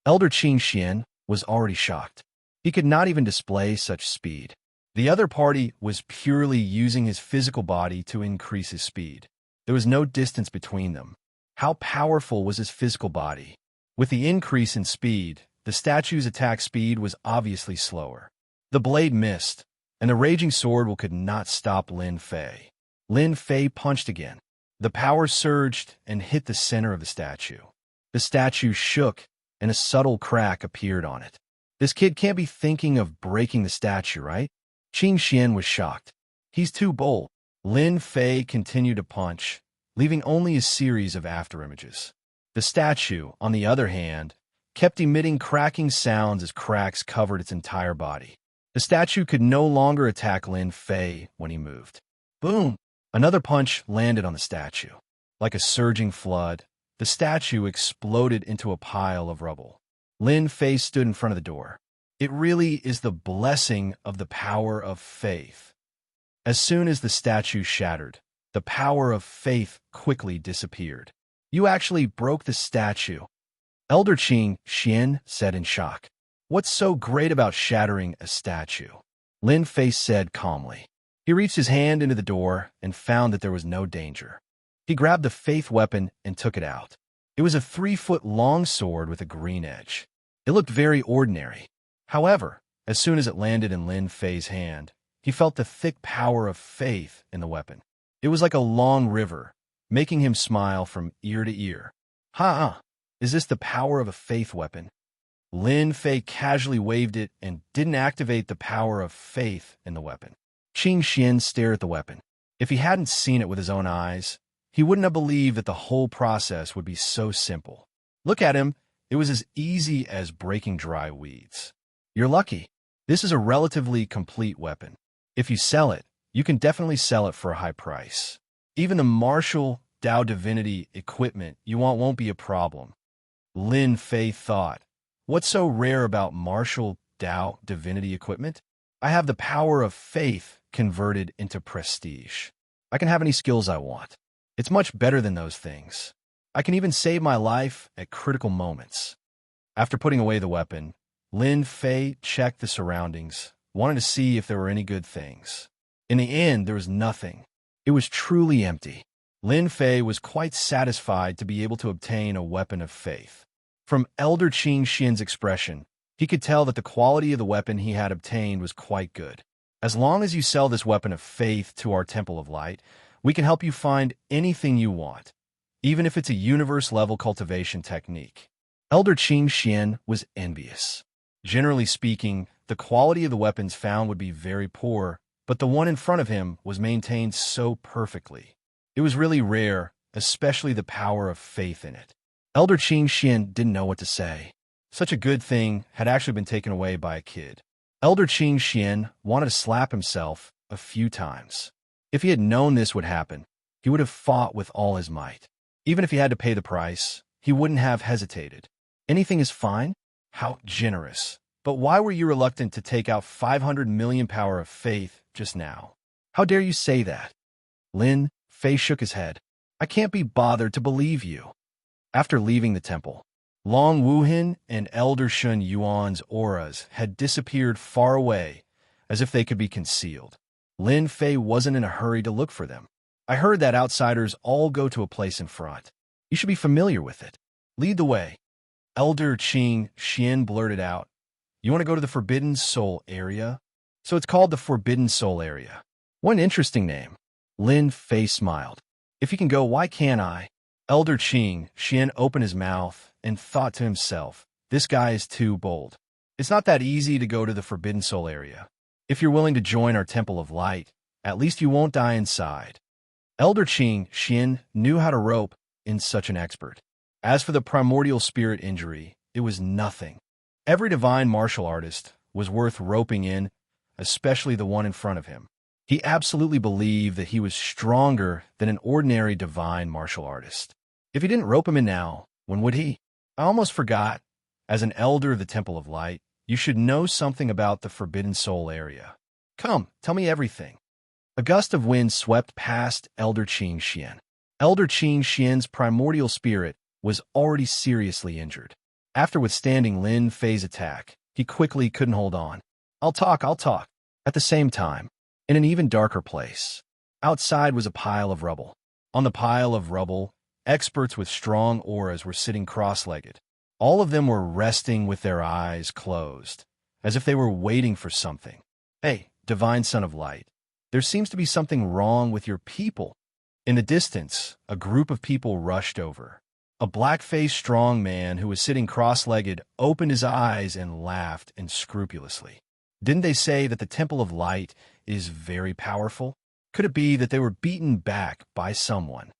Elder Qing Xian was already shocked. He could not even display such speed. The other party was purely using his physical body to increase his speed. There was no distance between them. How powerful was his physical body? With the increase in speed, the statue's attack speed was obviously slower. The blade missed, and the raging sword could not stop Lin Fei. Lin Fei punched again. The power surged and hit the center of the statue. The statue shook, and a subtle crack appeared on it. This kid can't be thinking of breaking the statue, right? Qing Xian was shocked. He's too bold. Lin Fei continued to punch, leaving only a series of afterimages. The statue, on the other hand, kept emitting cracking sounds as cracks covered its entire body. The statue could no longer attack Lin Fei when he moved. Boom! Another punch landed on the statue. Like a surging flood, the statue exploded into a pile of rubble. Lin Fei stood in front of the door. It really is the blessing of the power of faith. As soon as the statue shattered, the power of faith quickly disappeared. You actually broke the statue, Elder Qing Xian said in shock. What's so great about shattering a statue? Lin Fei said calmly. He reached his hand into the door and found that there was no danger. He grabbed the faith weapon and took it out. It was a 3-foot-long sword with a green edge. It looked very ordinary. However, as soon as it landed in Lin Fei's hand, he felt the thick power of faith in the weapon. It was like a long river, making him smile from ear to ear. Ha! Is this the power of a faith weapon? Lin Fei casually waved it and didn't activate the power of faith in the weapon. Qing Xian stared at the weapon. If he hadn't seen it with his own eyes, he wouldn't have believed that the whole process would be so simple. Look at him. It was as easy as breaking dry weeds. You're lucky. This is a relatively complete weapon. If you sell it, you can definitely sell it for a high price. Even the martial Dao divinity equipment you want won't be a problem. Lin Fei thought, what's so rare about martial Dao divinity equipment? I have the power of faith converted into prestige. I can have any skills I want. It's much better than those things. I can even save my life at critical moments. After putting away the weapon, Lin Fei checked the surroundings, wanted to see if there were any good things. In the end, there was nothing. It was truly empty. Lin Fei was quite satisfied to be able to obtain a weapon of faith. From Elder Qing Xian's expression, he could tell that the quality of the weapon he had obtained was quite good. As long as you sell this weapon of faith to our Temple of Light, we can help you find anything you want, even if it's a universe-level cultivation technique. Elder Qing Xian was envious. Generally speaking, the quality of the weapons found would be very poor, but the one in front of him was maintained so perfectly. It was really rare, especially the power of faith in it. Elder Qing Xian didn't know what to say. Such a good thing had actually been taken away by a kid. Elder Qing Xian wanted to slap himself a few times. If he had known this would happen, he would have fought with all his might. Even if he had to pay the price, he wouldn't have hesitated. Anything is fine? How generous. But why were you reluctant to take out 500 million power of faith just now? How dare you say that? Lin Fei shook his head. I can't be bothered to believe you. After leaving the temple, Long Wuhin and Elder Shun Yuan's auras had disappeared far away, as if they could be concealed. Lin Fei wasn't in a hurry to look for them. I heard that outsiders all go to a place in front. You should be familiar with it. Lead the way. Elder Qing Xian blurted out. You want to go to the Forbidden Soul area? So it's called the Forbidden Soul area. What an interesting name. Lin Fei smiled. If you can go, why can't I? Elder Qing Xian opened his mouth and thought to himself, this guy is too bold. It's not that easy to go to the Forbidden Soul area. If you're willing to join our Temple of Light, at least you won't die inside. Elder Qing Xian knew how to rope in such an expert. As for the primordial spirit injury, it was nothing. Every divine martial artist was worth roping in, especially the one in front of him. He absolutely believed that he was stronger than an ordinary divine martial artist. If he didn't rope him in now, when would he? I almost forgot. As an elder of the Temple of Light, you should know something about the Forbidden Soul area. Come, tell me everything. A gust of wind swept past Elder Qing Xian. Elder Qing Xian's primordial spirit was already seriously injured. After withstanding Lin Fei's attack, he quickly couldn't hold on. I'll talk. At the same time, in an even darker place, outside was a pile of rubble. On the pile of rubble, experts with strong auras were sitting cross-legged. All of them were resting with their eyes closed, as if they were waiting for something. Hey, divine son of light, there seems to be something wrong with your people. In the distance, a group of people rushed over. A black-faced strong man who was sitting cross-legged opened his eyes and laughed unscrupulously. Didn't they say that the Temple of Light is very powerful? Could it be that they were beaten back by someone?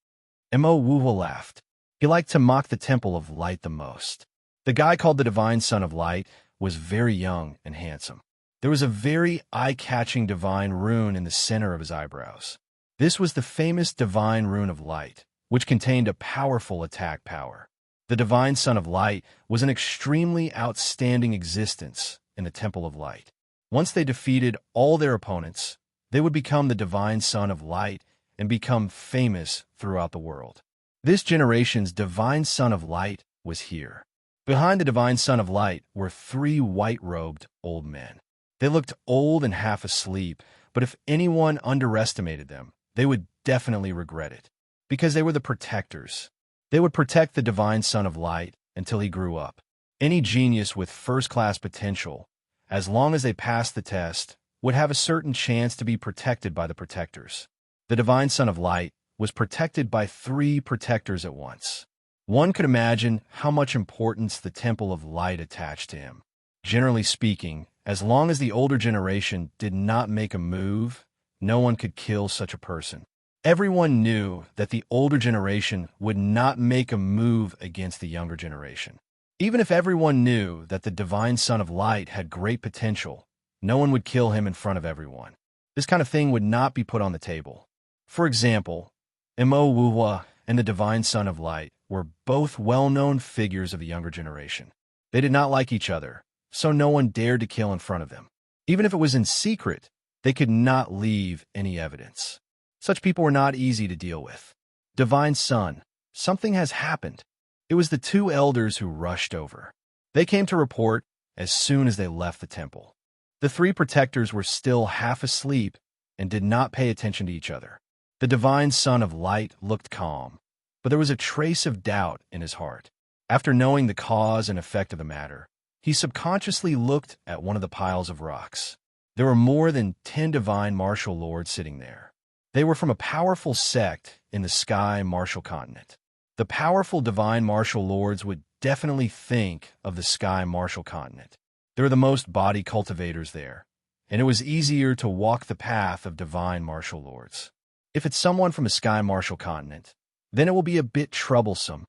Mo Wuwa laughed. He liked to mock the Temple of Light the most. The guy called the Divine Son of Light was very young and handsome. There was a very eye-catching divine rune in the center of his eyebrows. This was the famous Divine Rune of Light, which contained a powerful attack power. The Divine Son of Light was an extremely outstanding existence in the Temple of Light. Once they defeated all their opponents, they would become the Divine Son of Light and become famous throughout the world. This generation's Divine Son of Light was here. Behind the Divine Son of Light were 3 white-robed old men. They looked old and half asleep, but if anyone underestimated them, they would definitely regret it, because they were the protectors. They would protect the Divine Son of Light until he grew up. Any genius with first-class potential, as long as they passed the test, would have a certain chance to be protected by the protectors. The Divine Son of Light was protected by 3 protectors at once. One could imagine how much importance the Temple of Light attached to him. Generally speaking, as long as the older generation did not make a move, no one could kill such a person. Everyone knew that the older generation would not make a move against the younger generation. Even if everyone knew that the Divine Son of Light had great potential, no one would kill him in front of everyone. This kind of thing would not be put on the table. For example, Mo Wuwa and the Divine Son of Light were both well-known figures of the younger generation. They did not like each other, so no one dared to kill in front of them. Even if it was in secret, they could not leave any evidence. Such people were not easy to deal with. Divine Son, something has happened. It was the 2 elders who rushed over. They came to report as soon as they left the temple. The 3 protectors were still half asleep and did not pay attention to each other. The Divine Son of Light looked calm, but there was a trace of doubt in his heart. After knowing the cause and effect of the matter, he subconsciously looked at one of the piles of rocks. There were more than 10 divine martial lords sitting there. They were from a powerful sect in the Sky Martial Continent. The powerful divine martial lords would definitely think of the Sky Martial Continent. There were the most body cultivators there, and it was easier to walk the path of divine martial lords. If it's someone from a Sky Martial Continent, then it will be a bit troublesome.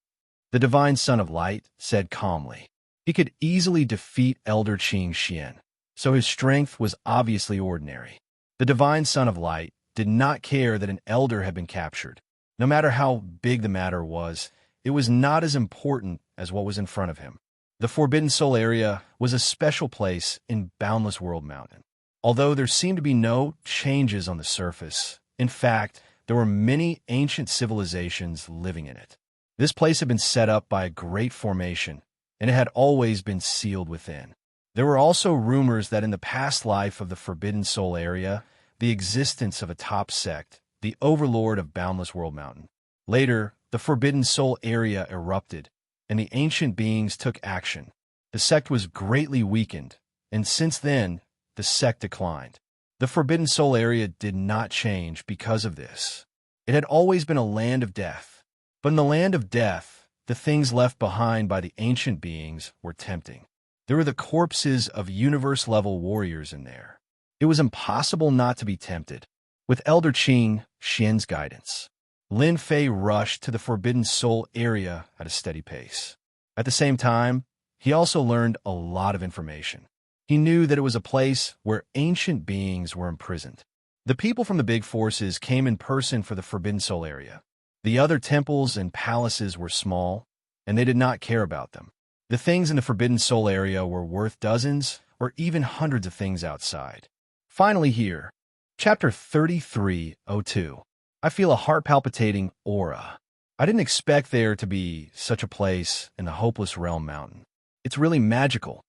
The Divine Son of Light said calmly. He could easily defeat Elder Qing Xian, so his strength was obviously ordinary. The Divine Son of Light did not care that an elder had been captured. No matter how big the matter was, it was not as important as what was in front of him. The Forbidden Soul area was a special place in Boundless World Mountain. Although there seemed to be no changes on the surface, in fact, there were many ancient civilizations living in it. This place had been set up by a great formation, and it had always been sealed within. There were also rumors that in the past life of the Forbidden Soul area, the existence of a top sect, the overlord of Boundless World Mountain. Later, the Forbidden Soul area erupted, and the ancient beings took action. The sect was greatly weakened, and since then, the sect declined. The Forbidden Soul area did not change because of this. It had always been a land of death. But in the land of death, the things left behind by the ancient beings were tempting. There were the corpses of universe-level warriors in there. It was impossible not to be tempted. With Elder Qing Xian's guidance, Lin Fei rushed to the Forbidden Soul area at a steady pace. At the same time, he also learned a lot of information. He knew that it was a place where ancient beings were imprisoned. The people from the big forces came in person for the Forbidden Soul area. The other temples and palaces were small, and they did not care about them. The things in the Forbidden Soul area were worth dozens or even hundreds of things outside. Finally here, Chapter 3302. I feel a heart-palpitating aura. I didn't expect there to be such a place in the Hopeless Realm Mountain. It's really magical.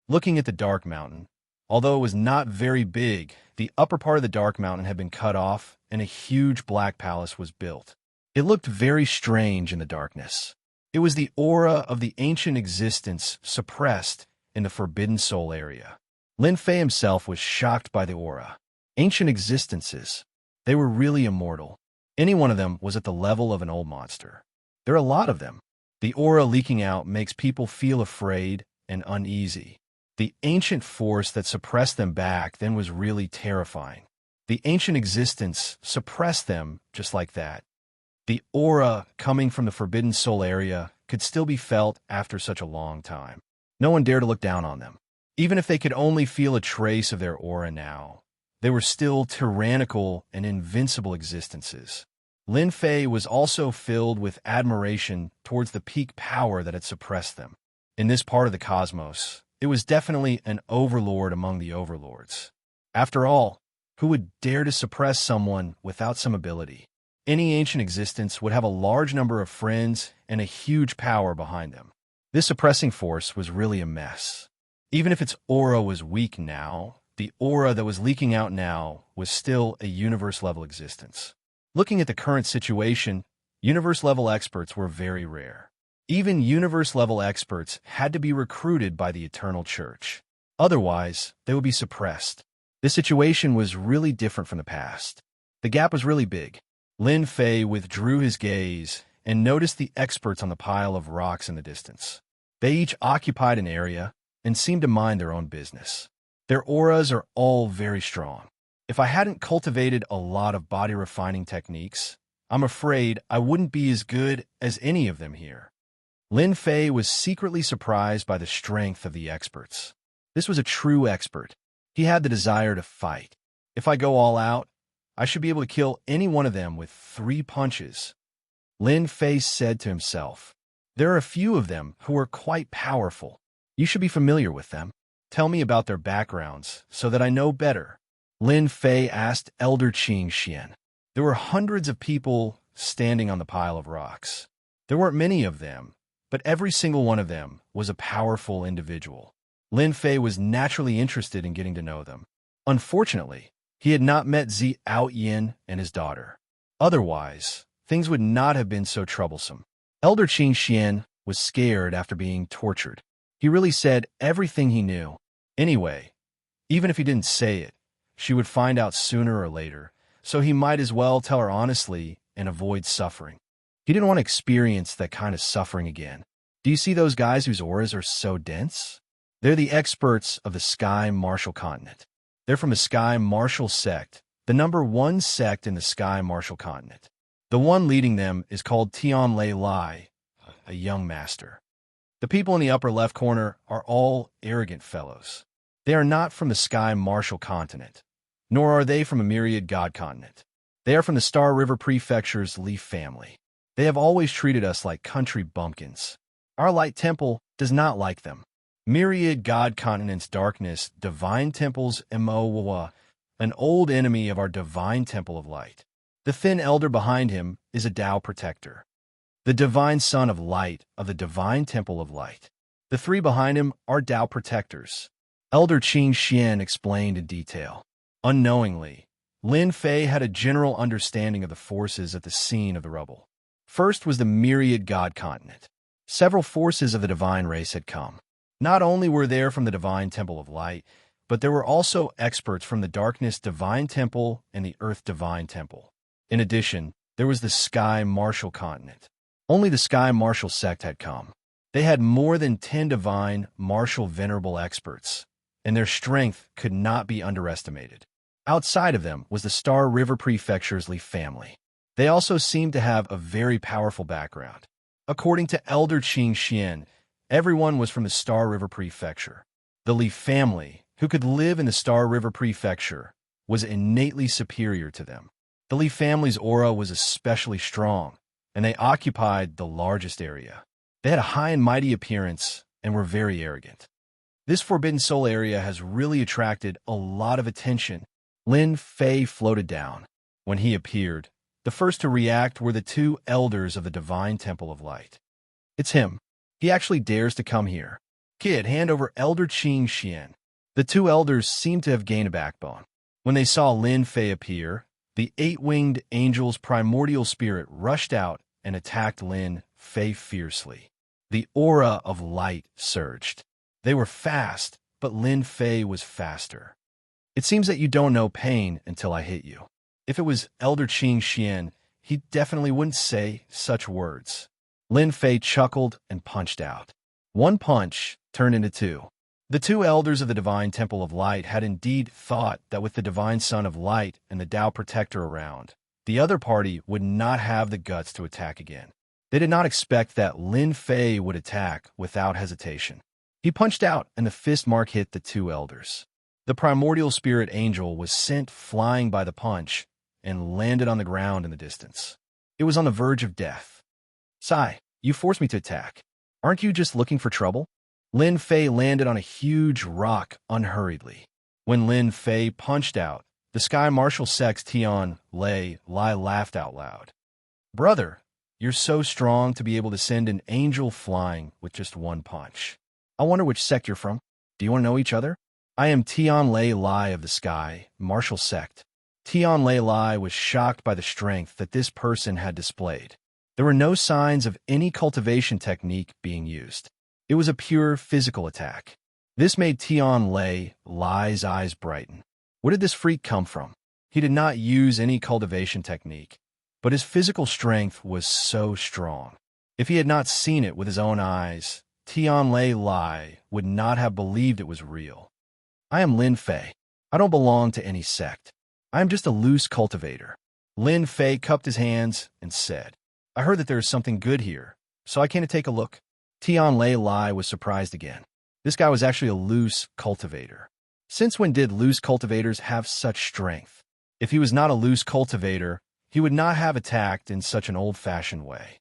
Looking at the Dark Mountain, although it was not very big, the upper part of the Dark Mountain had been cut off and a huge black palace was built. It looked very strange in the darkness. It was the aura of the ancient existence suppressed in the Forbidden Soul area. Lin Fei himself was shocked by the aura. Ancient existences. They were really immortal. Any one of them was at the level of an old monster. There are a lot of them. The aura leaking out makes people feel afraid and uneasy. The ancient force that suppressed them back then was really terrifying. The ancient existence suppressed them just like that. The aura coming from the Forbidden Soul area could still be felt after such a long time. No one dared to look down on them. Even if they could only feel a trace of their aura now, they were still tyrannical and invincible existences. Lin Fei was also filled with admiration towards the peak power that had suppressed them. In this part of the cosmos, it was definitely an overlord among the overlords. After all, who would dare to suppress someone without some ability? Any ancient existence would have a large number of friends and a huge power behind them. This suppressing force was really a mess. Even if its aura was weak now, the aura that was leaking out now was still a universe-level existence. Looking at the current situation, universe-level experts were very rare. Even universe-level experts had to be recruited by the Eternal Church. Otherwise, they would be suppressed. This situation was really different from the past. The gap was really big. Lin Fei withdrew his gaze and noticed the experts on the pile of rocks in the distance. They each occupied an area and seemed to mind their own business. Their auras are all very strong. If I hadn't cultivated a lot of body refining techniques, I'm afraid I wouldn't be as good as any of them here. Lin Fei was secretly surprised by the strength of the experts. This was a true expert. He had the desire to fight. If I go all out, I should be able to kill any one of them with 3 punches. Lin Fei said to himself, there are a few of them who are quite powerful. You should be familiar with them. Tell me about their backgrounds so that I know better. Lin Fei asked Elder Qing Xian. There were hundreds of people standing on the pile of rocks. There weren't many of them, but every single one of them was a powerful individual. Lin Fei was naturally interested in getting to know them. Unfortunately, he had not met Ziao Yin and his daughter. Otherwise, things would not have been so troublesome. Elder Qing Xian was scared after being tortured. He really said everything he knew. Anyway, even if he didn't say it, she would find out sooner or later, so he might as well tell her honestly and avoid suffering. He didn't want to experience that kind of suffering again. Do you see those guys whose auras are so dense? They're the experts of the Sky Martial Continent. They're from the Sky Martial sect, the #1 sect in the Sky Martial Continent. The one leading them is called Tian Lei Lai, a young master. The people in the upper left corner are all arrogant fellows. They are not from the Sky Martial Continent, nor are they from a Myriad God Continent. They are from the Star River Prefecture's Leaf family. They have always treated us like country bumpkins. Our Light Temple does not like them. Myriad God Continent's darkness, Divine Temple's Emowa, an old enemy of our Divine Temple of Light. The thin elder behind him is a Tao protector, the Divine Son of Light of the Divine Temple of Light. The 3 behind him are Tao protectors. Elder Qing Xian explained in detail. Unknowingly, Lin Fei had a general understanding of the forces at the scene of the rubble. First was the Myriad God Continent. Several forces of the divine race had come. Not only were there from the Divine Temple of Light, but there were also experts from the Darkness Divine Temple and the Earth Divine Temple. In addition, there was the Sky Martial Continent. Only the Sky Martial sect had come. They had more than 10 divine, martial, venerable experts, and their strength could not be underestimated. Outside of them was the Star River Prefecture's Leaf family. They also seemed to have a very powerful background. According to Elder Qing Xian, everyone was from the Star River Prefecture. The Leaf family, who could live in the Star River Prefecture, was innately superior to them. The Leaf family's aura was especially strong, and they occupied the largest area. They had a high and mighty appearance and were very arrogant. This Forbidden Soul area has really attracted a lot of attention. Lin Fei floated down. When he appeared, the first to react were the 2 elders of the Divine Temple of Light. It's him. He actually dares to come here. Kid, hand over Elder Qing Xian. The two elders seemed to have gained a backbone. When they saw Lin Fei appear, the eight-winged angel's primordial spirit rushed out and attacked Lin Fei fiercely. The aura of light surged. They were fast, but Lin Fei was faster. It seems that you don't know pain until I hit you. If it was Elder Qing Xian, he definitely wouldn't say such words. Lin Fei chuckled and punched out. One punch turned into two. The two elders of the Divine Temple of Light had indeed thought that with the Divine Son of Light and the Tao Protector around, the other party would not have the guts to attack again. They did not expect that Lin Fei would attack without hesitation. He punched out, and the fist mark hit the two elders. The primordial spirit angel was sent flying by the punch and landed on the ground in the distance. It was on the verge of death. Sai, you forced me to attack. Aren't you just looking for trouble? Lin Fei landed on a huge rock unhurriedly. When Lin Fei punched out, the Sky Marshal Sex Tian Lai laughed out loud. Brother, you're so strong to be able to send an angel flying with just one punch. I wonder which sect you're from. Do you want to know each other? I am Tian Lai of the Sky Marshal Sect. Tian Lai was shocked by the strength that this person had displayed. There were no signs of any cultivation technique being used. It was a pure physical attack. This made Tian Lai's eyes brighten. Where did this freak come from? He did not use any cultivation technique, but his physical strength was so strong. If he had not seen it with his own eyes, Tian Lai would not have believed it was real. I am Lin Fei. I don't belong to any sect. I am just a loose cultivator. Lin Fei cupped his hands and said, I heard that there is something good here, so I came to take a look. Tian Lai was surprised again. This guy was actually a loose cultivator. Since when did loose cultivators have such strength? If he was not a loose cultivator, he would not have attacked in such an old-fashioned way.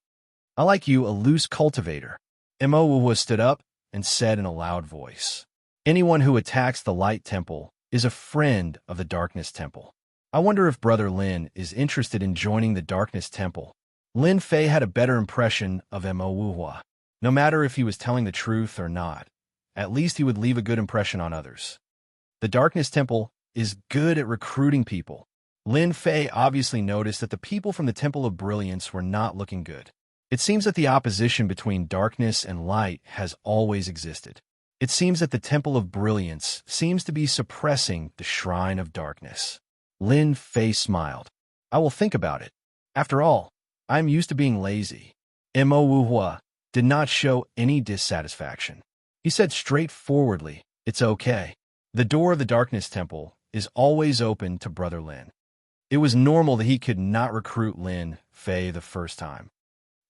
I like you, a loose cultivator. Mo stood up and said in a loud voice, anyone who attacks the Light Temple is a friend of the Darkness Temple. I wonder if Brother Lin is interested in joining the Darkness Temple. Lin Fei had a better impression of Mo. No matter if he was telling the truth or not, at least he would leave a good impression on others. The Darkness Temple is good at recruiting people. Lin Fei obviously noticed that the people from the Temple of Brilliance were not looking good. It seems that the opposition between darkness and light has always existed. It seems that the Temple of Brilliance seems to be suppressing the Shrine of Darkness. Lin Fei smiled. I will think about it. After all, I am used to being lazy. Mo did not show any dissatisfaction. He said straightforwardly, it's okay. The door of the Darkness Temple is always open to Brother Lin. It was normal that he could not recruit Lin Fei the first time.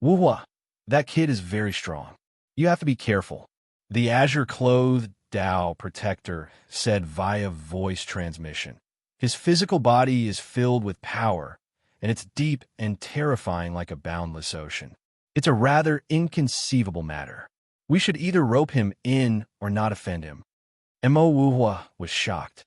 Wuhua, that kid is very strong. You have to be careful. The azure-clothed Tao Protector said via voice transmission. His physical body is filled with power, and it's deep and terrifying like a boundless ocean. It's a rather inconceivable matter. We should either rope him in or not offend him. Mo was shocked.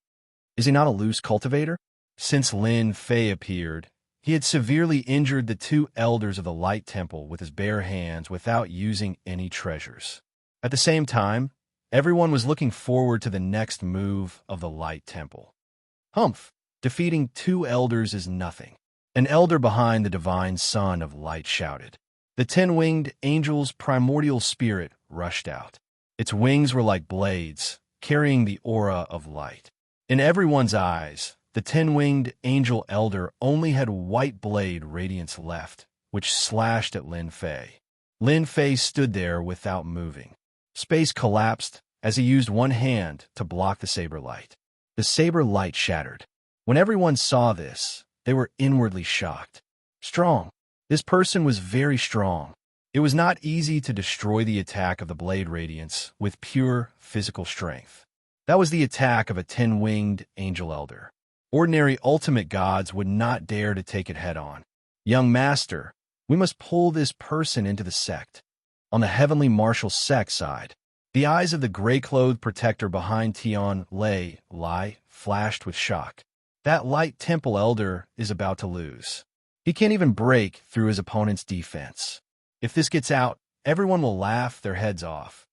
Is he not a loose cultivator? Since Lin Fei appeared, he had severely injured the two elders of the Light Temple with his bare hands without using any treasures. At the same time, everyone was looking forward to the next move of the Light Temple. Humph, defeating two elders is nothing. An elder behind the Divine Son of Light shouted. The 10-winged angel's primordial spirit rushed out. Its wings were like blades, carrying the aura of light. In everyone's eyes, the 10-winged angel elder only had white blade radiance left, which slashed at Lin Fei. Lin Fei stood there without moving. Space collapsed as he used one hand to block the saber light. The saber light shattered. When everyone saw this, they were inwardly shocked. Strong. This person was very strong. It was not easy to destroy the attack of the blade radiance with pure physical strength. That was the attack of a 10-winged angel elder. Ordinary ultimate gods would not dare to take it head-on. Young master, we must pull this person into the sect. On the heavenly martial sect side, the eyes of the gray-clothed protector behind Tian Lai flashed with shock. That Light Temple elder is about to lose. He can't even break through his opponent's defense. If this gets out, everyone will laugh their heads off.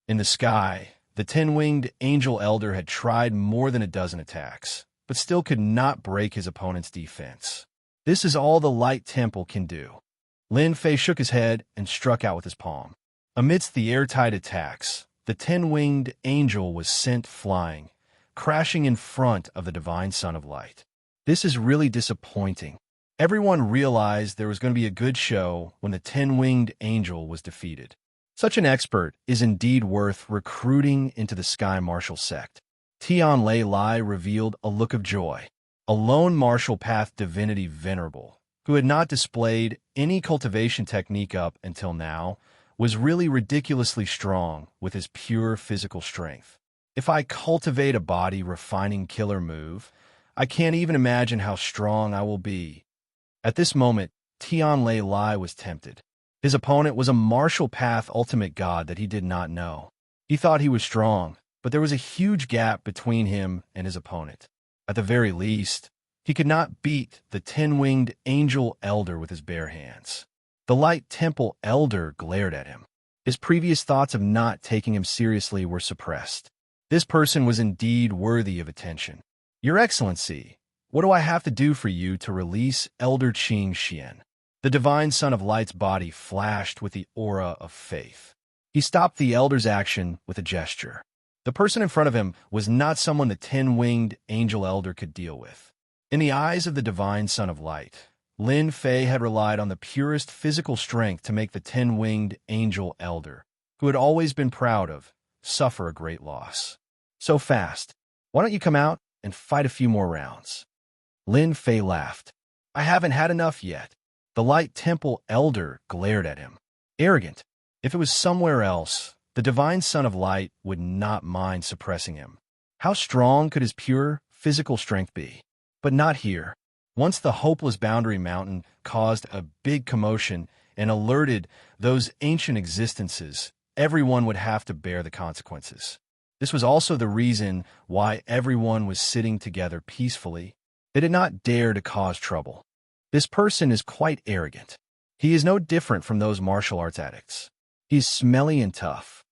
In the sky, the 10-winged angel elder had tried more than a dozen attacks, but still could not break his opponent's defense. This is all the light temple can do. Lin Fei shook his head and struck out with his palm. Amidst the airtight attacks, the 10-winged angel was sent flying, crashing in front of the divine son of light. This is really disappointing. Everyone realized there was going to be a good show when the 10-winged angel was defeated. Such an expert is indeed worth recruiting into the Sky Martial sect. Tian Lei Lai revealed a look of joy. A lone martial path divinity venerable, who had not displayed any cultivation technique up until now, was really ridiculously strong with his pure physical strength. If I cultivate a body refining killer move, I can't even imagine how strong I will be. At this moment, Tian Lei Lai was tempted. His opponent was a martial path ultimate god that he did not know. He thought he was strong, but there was a huge gap between him and his opponent. At the very least, he could not beat the 10-winged angel elder with his bare hands. The light temple elder glared at him. His previous thoughts of not taking him seriously were suppressed. This person was indeed worthy of attention. Your Excellency, what do I have to do for you to release Elder Qing Xian? The divine son of light's body flashed with the aura of faith. He stopped the elder's action with a gesture. The person in front of him was not someone the 10-winged angel elder could deal with. In the eyes of the divine son of light, Lin Fei had relied on the purest physical strength to make the 10-winged angel elder, who had always been proud of, suffer a great loss. So fast, why don't you come out and fight a few more rounds? Lin Fei laughed. I haven't had enough yet. The light temple elder glared at him. Arrogant. If it was somewhere else, the divine son of light would not mind suppressing him. How strong could his pure physical strength be? But not here. Once the hopeless boundary mountain caused a big commotion and alerted those ancient existences, everyone would have to bear the consequences. This was also the reason why everyone was sitting together peacefully. They did not dare to cause trouble. This person is quite arrogant. He is no different from those martial arts addicts. He's smelly and tough.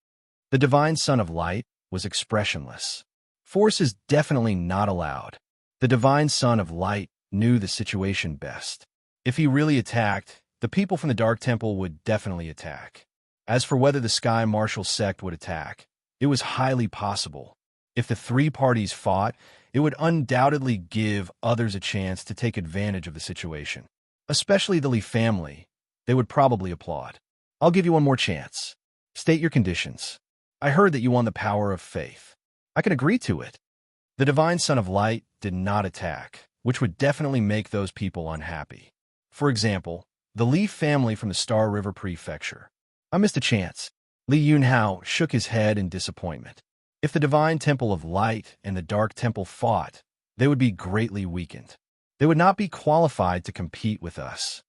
The divine son of light was expressionless. Force is definitely not allowed. The divine son of light knew the situation best. If he really attacked, the people from the Dark Temple would definitely attack. As for whether the Sky Martial sect would attack, it was highly possible. If the three parties fought, it would undoubtedly give others a chance to take advantage of the situation. Especially the Li family. They would probably applaud. I'll give you one more chance. State your conditions. I heard that you want the power of faith. I can agree to it. The divine son of light did not attack, which would definitely make those people unhappy. For example, the Li family from the Star River Prefecture. I missed a chance. Li Yunhao shook his head in disappointment. If the Divine Temple of Light and the Dark Temple fought, they would be greatly weakened. They would not be qualified to compete with us.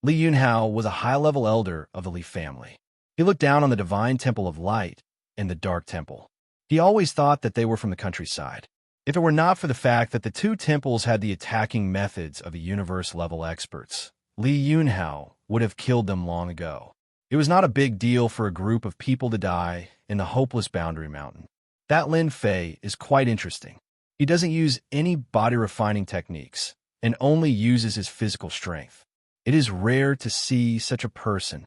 Li Yunhao was a high-level elder of the Li family. He looked down on the Divine Temple of Light and the Dark Temple. He always thought that they were from the countryside. If it were not for the fact that the two temples had the attacking methods of the universe-level experts, Li Yunhao would have killed them long ago. It was not a big deal for a group of people to die in the hopeless boundary mountain. That Lin Fei is quite interesting. He doesn't use any body-refining techniques and only uses his physical strength. It is rare to see such a person.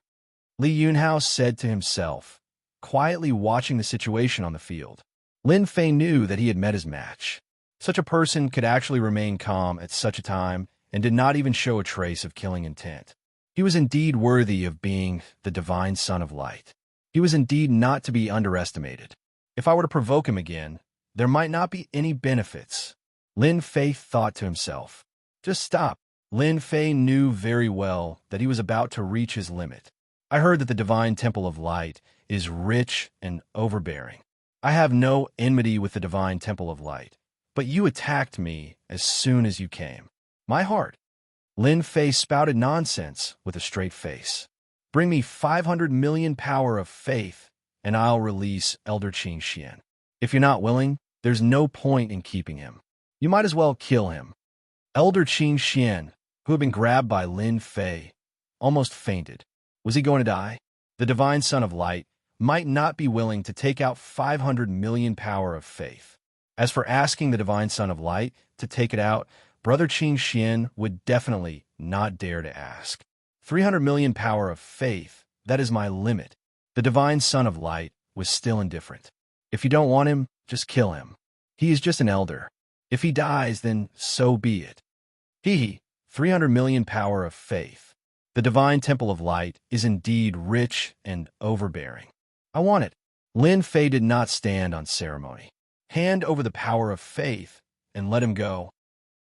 Li Yunhao said to himself, quietly watching the situation on the field. Lin Fei knew that he had met his match. Such a person could actually remain calm at such a time and did not even show a trace of killing intent. He was indeed worthy of being the divine son of light. He was indeed not to be underestimated. If I were to provoke him again, there might not be any benefits. Lin Fei thought to himself. Just stop. Lin Fei knew very well that he was about to reach his limit. I heard that the Divine Temple of Light is rich and overbearing. I have no enmity with the Divine Temple of Light, but you attacked me as soon as you came. My heart. Lin Fei spouted nonsense with a straight face. Bring me 500 million power of faith, and I'll release Elder Qing Xian. If you're not willing, there's no point in keeping him. You might as well kill him. Elder Qing Xian, who had been grabbed by Lin Fei, almost fainted. Was he going to die? The Divine Son of Light might not be willing to take out 500 million power of faith. As for asking the Divine Son of Light to take it out, Brother Qing Xian would definitely not dare to ask. 300 million power of faith, that is my limit. The Divine Son of Light was still indifferent. If you don't want him, just kill him. He is just an elder. If he dies, then so be it. 300 million power of faith. The Divine Temple of Light is indeed rich and overbearing. I want it. Lin Fei did not stand on ceremony. Hand over the power of faith and let him go.